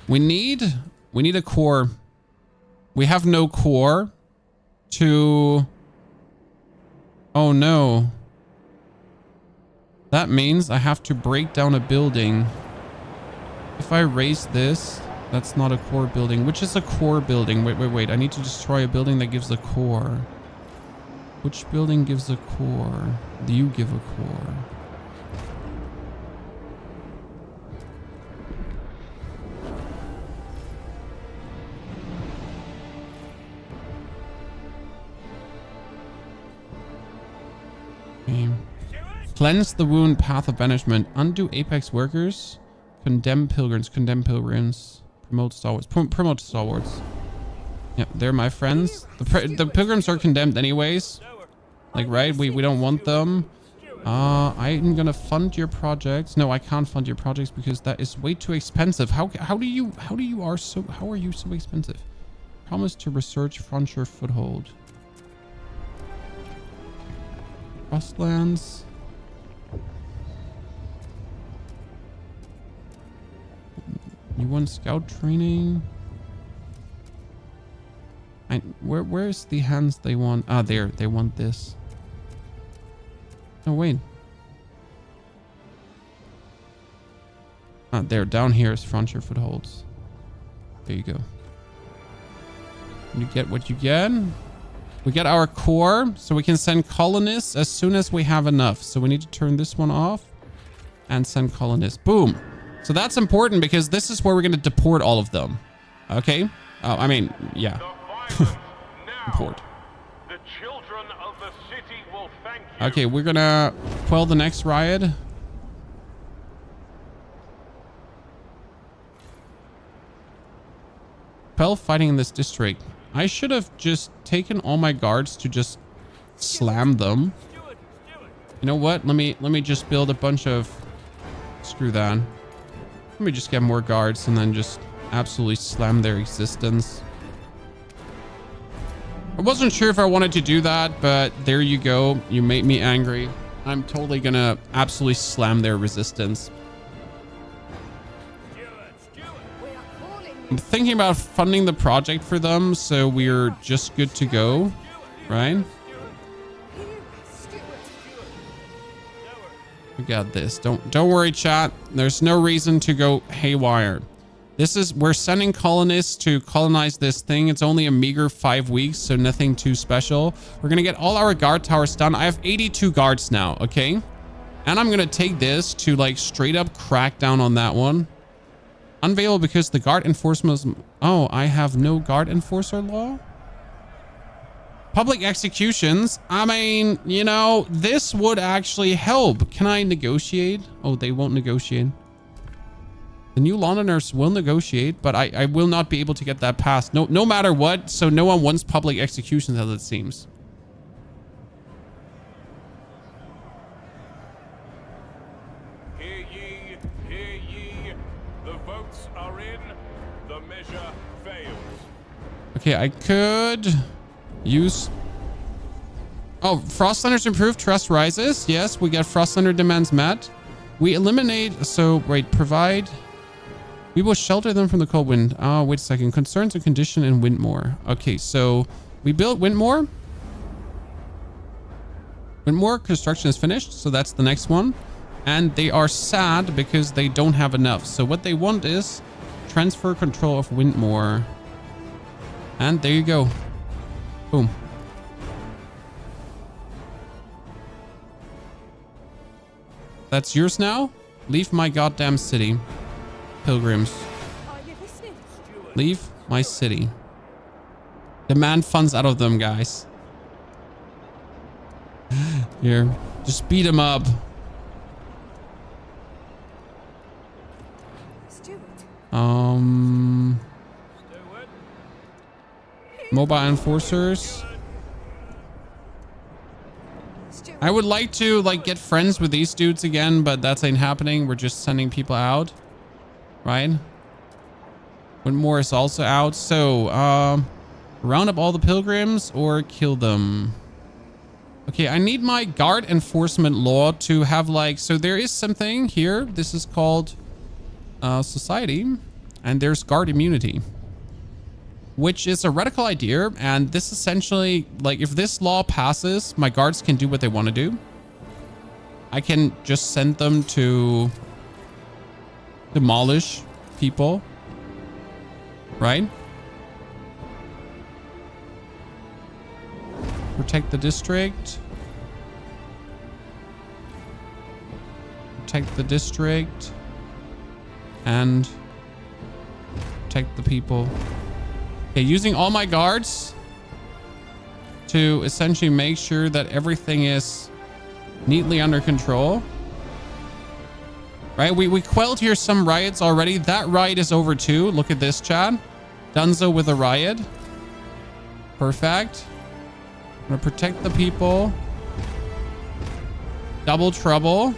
We need a core. We have no core to... Oh no. That means I have to break down a building. If I raise this, that's not a core building. Which is a core building? Wait. I need to destroy a building that gives a core. Which building gives a core? Do you give a core? Okay. Cleanse the wound, path of banishment. Undo apex workers. Condemn pilgrims. Promote stalwarts. Promote stalwarts. Yep, they're my friends. The pilgrims are condemned anyways. Like, right? We don't want them. I'm gonna fund your projects. No, I can't fund your projects because that is way too expensive. How are you so expensive? Promise to research frontier foothold. Frostlands. You want scout training? Where's the hands they want? Ah, there. They want this. Oh, wait. Ah, there. Down here is frontier footholds. There you go. You get what you get. We get our core, so we can send colonists as soon as we have enough. So we need to turn this one off and send colonists. Boom. So that's important because this is where we're going to deport all of them. Okay? Oh, I mean, yeah. Deport. The children of the city will thank you. Okay, we're going to quell the next riot. Quell fighting in this district. I should have just taken all my guards to just slam them. You know what? Let me just build a bunch of... Screw that. Let me just get more guards and then just absolutely slam their existence. I wasn't sure if I wanted to do that, but there you go. You made me angry. I'm totally gonna absolutely slam their resistance. I'm thinking about funding the project for them, so we're just good to go, right? We got this. Don't worry, chat. There's no reason to go haywire. We're sending colonists to colonize this thing. It's only a meager 5 weeks, so nothing too special. We're gonna get all our guard towers done. I have 82 guards now, okay? And I'm gonna take this to like straight up crack down on that one. Unveilable because the guard enforcement was... Oh, I have no guard enforcer law? Public executions. I mean, you know, this would actually help. Can I negotiate? Oh, they won't negotiate. The new Londoners will negotiate, but I will not be able to get that passed. No matter what. So no one wants public executions, as it seems. Hear ye, hear ye. The votes are in. The measure fails. Okay, I could use... Oh, Frostlanders improved. Trust rises. Yes, we got Frostlander demands met. We eliminate... So, wait, provide... We will shelter them from the cold wind. Oh, wait a second. Concerns and condition in Windmore. Okay, so we built Windmore. But more construction is finished, so that's the next one. And they are sad because they don't have enough. So what they want is transfer control of Windmore. And there you go. Boom. That's yours now. Leave my goddamn city. Pilgrims. Are you listening? Leave my city. Demand funds out of them, guys. Here. Just beat them up. Stewart. Mobile enforcers. Stewart. I would like to like get friends with these dudes again, but that ain't happening. We're just sending people out. Right? Windmore is also out. So, round up all the pilgrims or kill them. Okay, I need my guard enforcement law to have like, so there is something here. This is called society, and there's guard immunity, which is a radical idea. And this essentially, like, if this law passes, my guards can do what they want to do. I can just send them to demolish people, right? Protect the district. Protect the district. And protect the people. Okay, using all my guards to essentially make sure that everything is neatly under control. Right, we quelled here some riots already. That riot is over too. Look at this, Chad. Dunzo with a riot. Perfect. I'm gonna protect the people. Double trouble.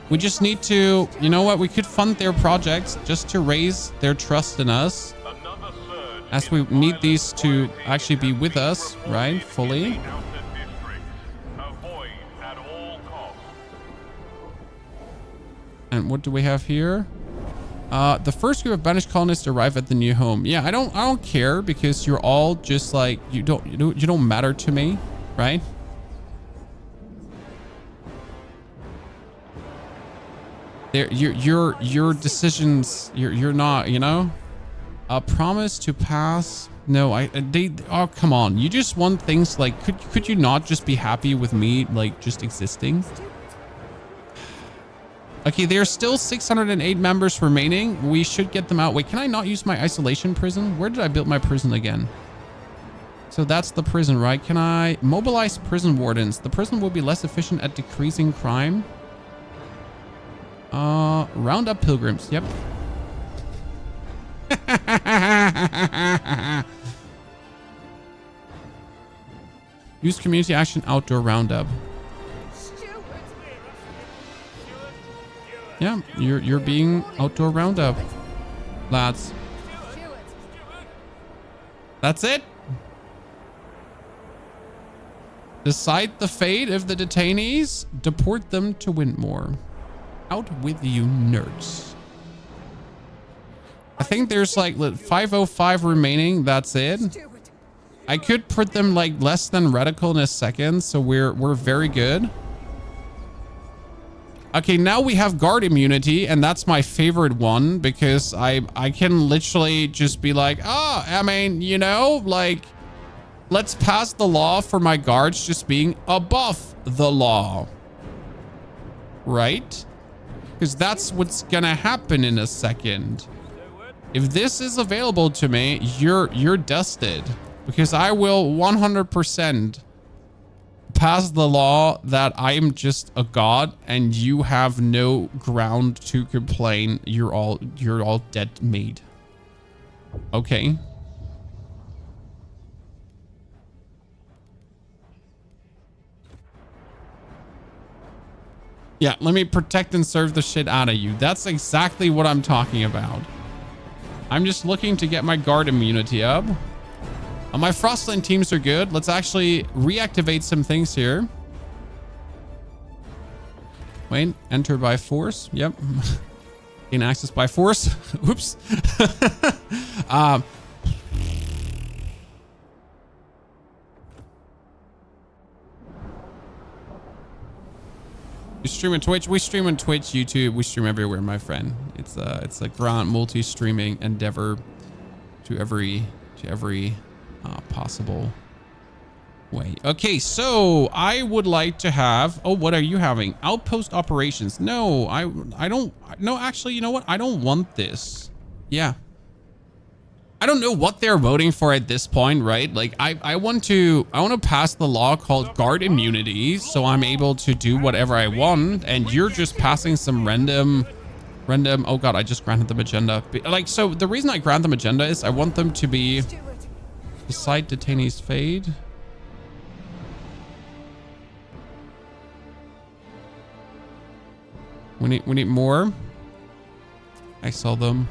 We just need to, you know what? We could fund their projects just to raise their trust in us. As we need these to actually be with us, right? Fully. And what do we have here? The first group of banished colonists arrive at the new home. Yeah, I don't care because you're all just like, you don't matter to me, right? There, your decisions, you're not, you know. A promise to pass. No, oh, come on. You just want things like, could you not just be happy with me, like, just existing? Okay, there's still 608 members remaining. We should get them out. Wait, can I not use my isolation prison? Where did I build my prison again? So that's the prison, right? Can I mobilize prison wardens? The prison will be less efficient at decreasing crime. Round up pilgrims. Yep. Use community action outdoor roundup. Yeah, you're being outdoor roundup, lads. That's it. Decide the fate of the detainees. Deport them to Windmore. Out with you, nerds. I think there's like 505 remaining. That's it. I could put them like less than radical in a second, so we're very good. Okay, now we have guard immunity, and that's my favorite one because I can literally just be like, oh, I mean, you know, like, let's pass the law for my guards just being above the law. Right? Because that's what's gonna happen in a second. If this is available to me, you're dusted. Because I will 100% pass the law that I'm just a god and you have no ground to complain. You're all dead meat. Okay. Yeah, let me protect and serve the shit out of you. That's exactly what I'm talking about. I'm just looking to get my guard immunity up. My Frostland teams are good. Let's actually reactivate some things here. Wait, enter by force. Yep. Gain access by force. Oops. You stream on Twitch? We stream on Twitch, YouTube. We stream everywhere, my friend. It's a grand multi-streaming endeavor to every possible way. Okay, so I would like to have, oh, what are you having? Outpost operations. No, I don't, no, actually, you know what? I don't want this. Yeah. I don't know what they're voting for at this point, right? Like I want to pass the law called guard immunity, so I'm able to do whatever I want, and you're just passing some random, oh God, I just granted them agenda. Like, so the reason I grant them agenda is I want them to be decide detainees fade. We need more. I saw them.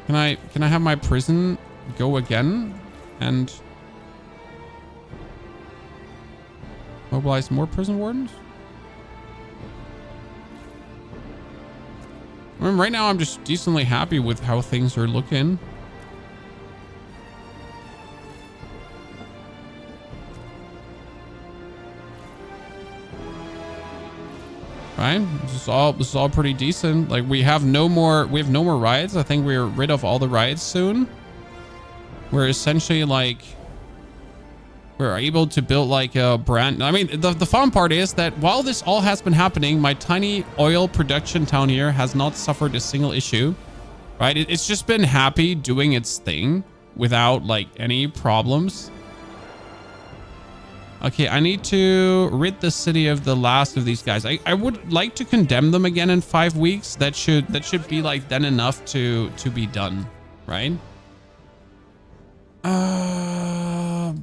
Can I have my prison go again and mobilize more prison wardens? I mean, right now I'm just decently happy with how things are looking. Right? This is all pretty decent. Like we have no more riots. I think we're rid of all the riots soon. We're essentially like we're able to build like a brand. I mean, the fun part is that while this all has been happening, my tiny oil production town here has not suffered a single issue. Right? It's just been happy doing its thing without like any problems. Okay, I need to rid the city of the last of these guys. I would like to condemn them again in 5 weeks. That should be like then enough to be done, right? I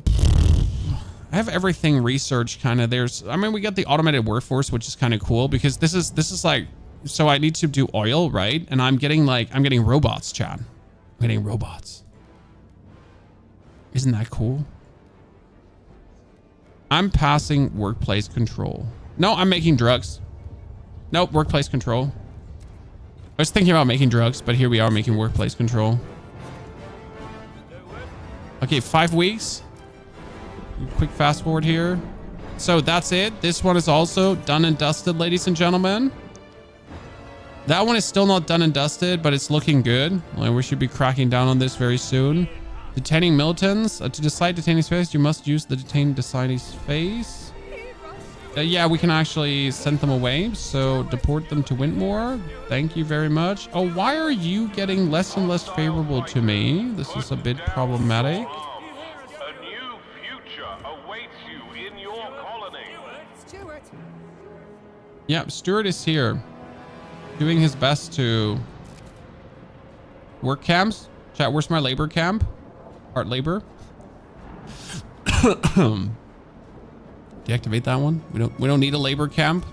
have everything researched kind of. I mean, we got the automated workforce, which is kind of cool because this is like, so I need to do oil, right? And I'm getting robots, Chad. I'm getting robots. Isn't that cool? I'm passing workplace control. No, I'm making drugs. Nope, workplace control. I was thinking about making drugs, but here we are making workplace control. Okay, 5 weeks. Quick fast forward here. So that's it. This one is also done and dusted, ladies and gentlemen. That one is still not done and dusted, but it's looking good. Like, we should be cracking down on this very soon. Detaining militants. To decide detainee's face, you must use the detained detainee's face. Yeah, we can actually send them away. So deport them to Wintmore. Thank you very much. Oh, why are you getting less and less favorable to me? This is a bit problematic. A new future awaits you in your colony. Stuart. Yeah, Stuart is here. Doing his best to work camps. Chat, where's my labor camp? Art labor. Deactivate that one. We don't need a labor camp.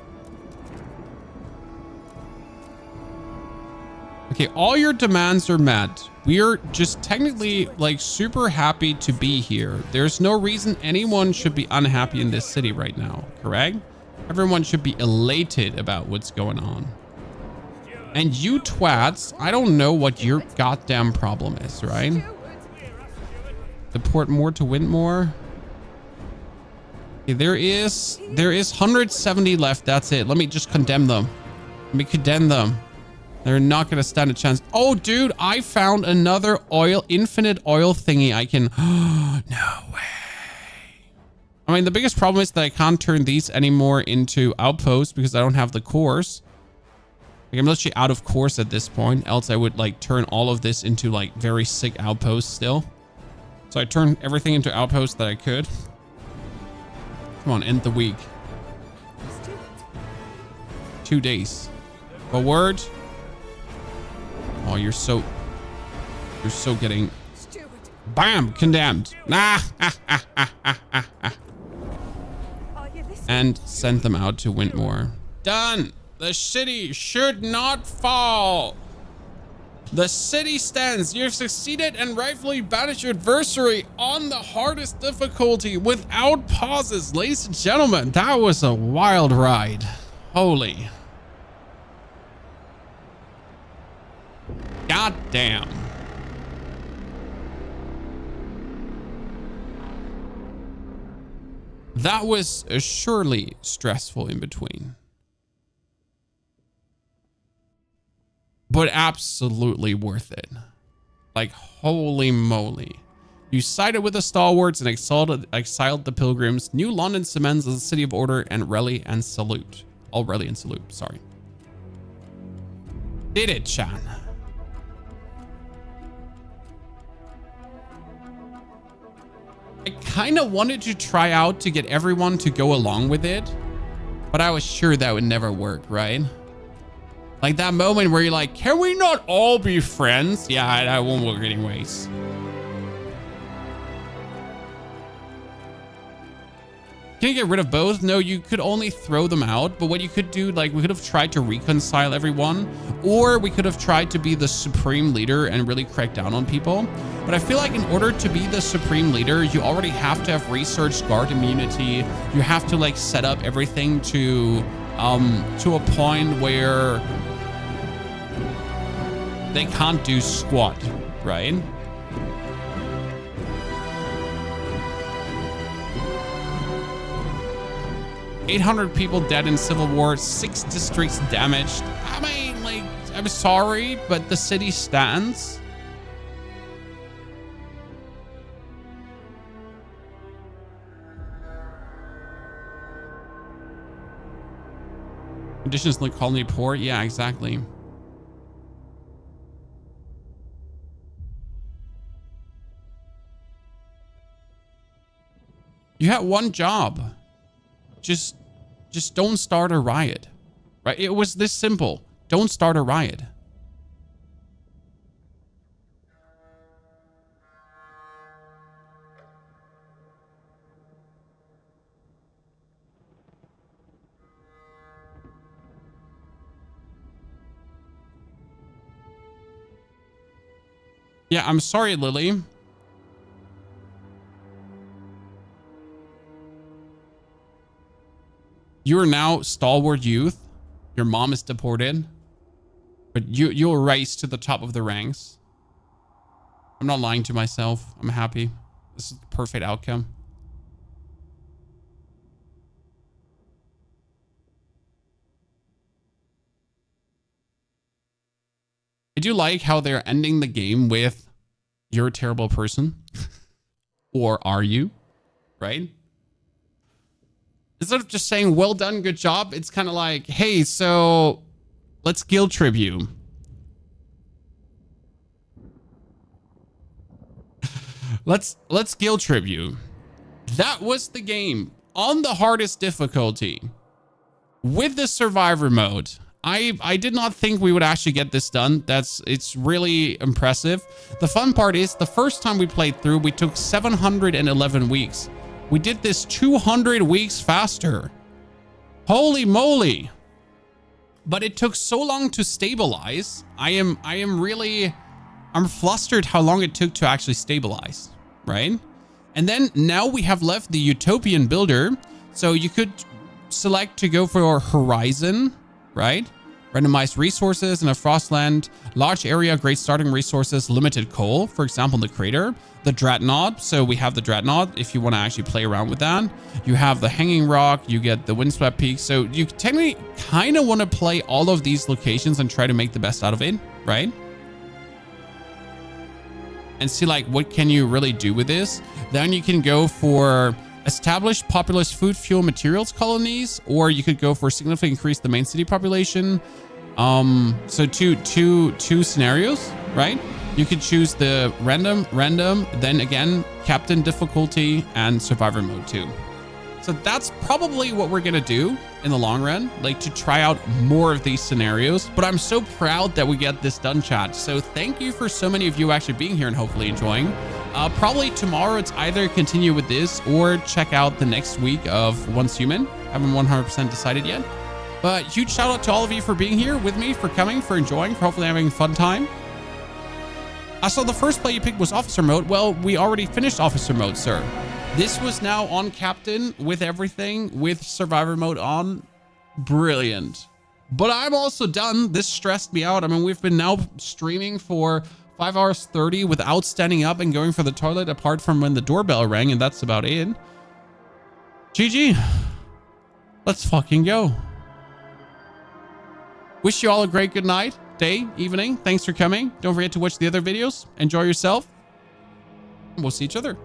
Okay, all your demands are met. We are just technically like super happy to be here. There's no reason anyone should be unhappy in this city right now, correct? Everyone should be elated about what's going on. And you twats, I don't know what your goddamn problem is, right? Deport more to Wintmore. Okay, there is 170 left. That's it. Let me just condemn them. Let me condemn them. They're not going to stand a chance. Oh, dude, I found another infinite oil thingy I can... No way. I mean, the biggest problem is that I can't turn these anymore into outposts because I don't have the cores. Like, I'm literally out of course at this point. Else I would like turn all of this into like very sick outposts still. So I turned everything into outposts that I could. Come on, end the week. 2 days. Forward. Oh, you're so getting... Bam! Condemned. And sent them out to Wintmore. Done! The city should not fall. The city stands. You've succeeded and rightfully banished your adversary on the hardest difficulty without pauses. Ladies and gentlemen, that was a wild ride. Holy. God damn. That was surely stressful in between. But absolutely worth it. Like, holy moly. You sided with the stalwarts and exiled the pilgrims. New London cements as a city of order and rally and salute. Oh, rally and salute, sorry. Did it, Chan. I kind of wanted to try out to get everyone to go along with it, but I was sure that would never work, right? Like that moment where you're like, can we not all be friends? Yeah, that won't work anyways. Can you get rid of both? No, you could only throw them out. But what you could do, like we could have tried to reconcile everyone, or we could have tried to be the supreme leader and really crack down on people. But I feel like in order to be the supreme leader, you already have to have research guard immunity. You have to like set up everything to a point where they can't do squat, right? $800 people dead in civil war, 6 districts damaged. I mean, like, I'm sorry, but the city stands. Conditions in the colony poor. Yeah, exactly. You had one job. Just don't start a riot, right? It was this simple. Don't start a riot. Yeah, I'm sorry, Lily. You are now stalwart youth. Your mom is deported, but you'll rise to the top of the ranks. I'm not lying to myself. I'm happy. This is the perfect outcome. I do like how they're ending the game with, you're a terrible person. Or are you? Right? Instead of just saying, well done, good job, it's kind of like, hey, so let's guilt trip you. let's guilt trip you. That was the game on the hardest difficulty with the survivor mode. I did not think we would actually get this done. It's really impressive. The fun part is the first time we played through, we took 711 weeks. We did this 200 weeks faster. Holy moly. But it took so long to stabilize. I'm flustered how long it took to actually stabilize, right? And then now we have left the Utopian builder. So you could select to go for Horizon, right? Randomized resources in a Frostland, large area, great starting resources, limited coal, for example, the crater, the Dreadnought. So we have the Dreadnought if you want to actually play around with that. You have the Hanging Rock, you get the Windswept Peak. So you technically kind of want to play all of these locations and try to make the best out of it, right? And see like, what can you really do with this? Then you can go for established populous food, fuel, materials colonies, or you could go for significantly increase the main city population. So two scenarios, right? You could choose the random, then again, captain difficulty and survivor mode too. So that's probably what we're going to do in the long run, like to try out more of these scenarios. But I'm so proud that we get this done, chat. So thank you for so many of you actually being here and hopefully enjoying. Probably tomorrow it's either continue with this or check out the next week of Once Human. Haven't 100% decided yet. But huge shout out to all of you for being here with me, for coming, for enjoying, for hopefully having a fun time. I saw the first play you picked was officer mode. Well, we already finished officer mode, sir. This was now on captain with everything, with survivor mode on. Brilliant. But I'm also done. This stressed me out. I mean, we've been now streaming for 5 hours 30 without standing up and going for the toilet, apart from when the doorbell rang, and that's about it. GG. Let's fucking go. Wish you all a great good night, day, evening. Thanks for coming. Don't forget to watch the other videos. Enjoy yourself. We'll see each other.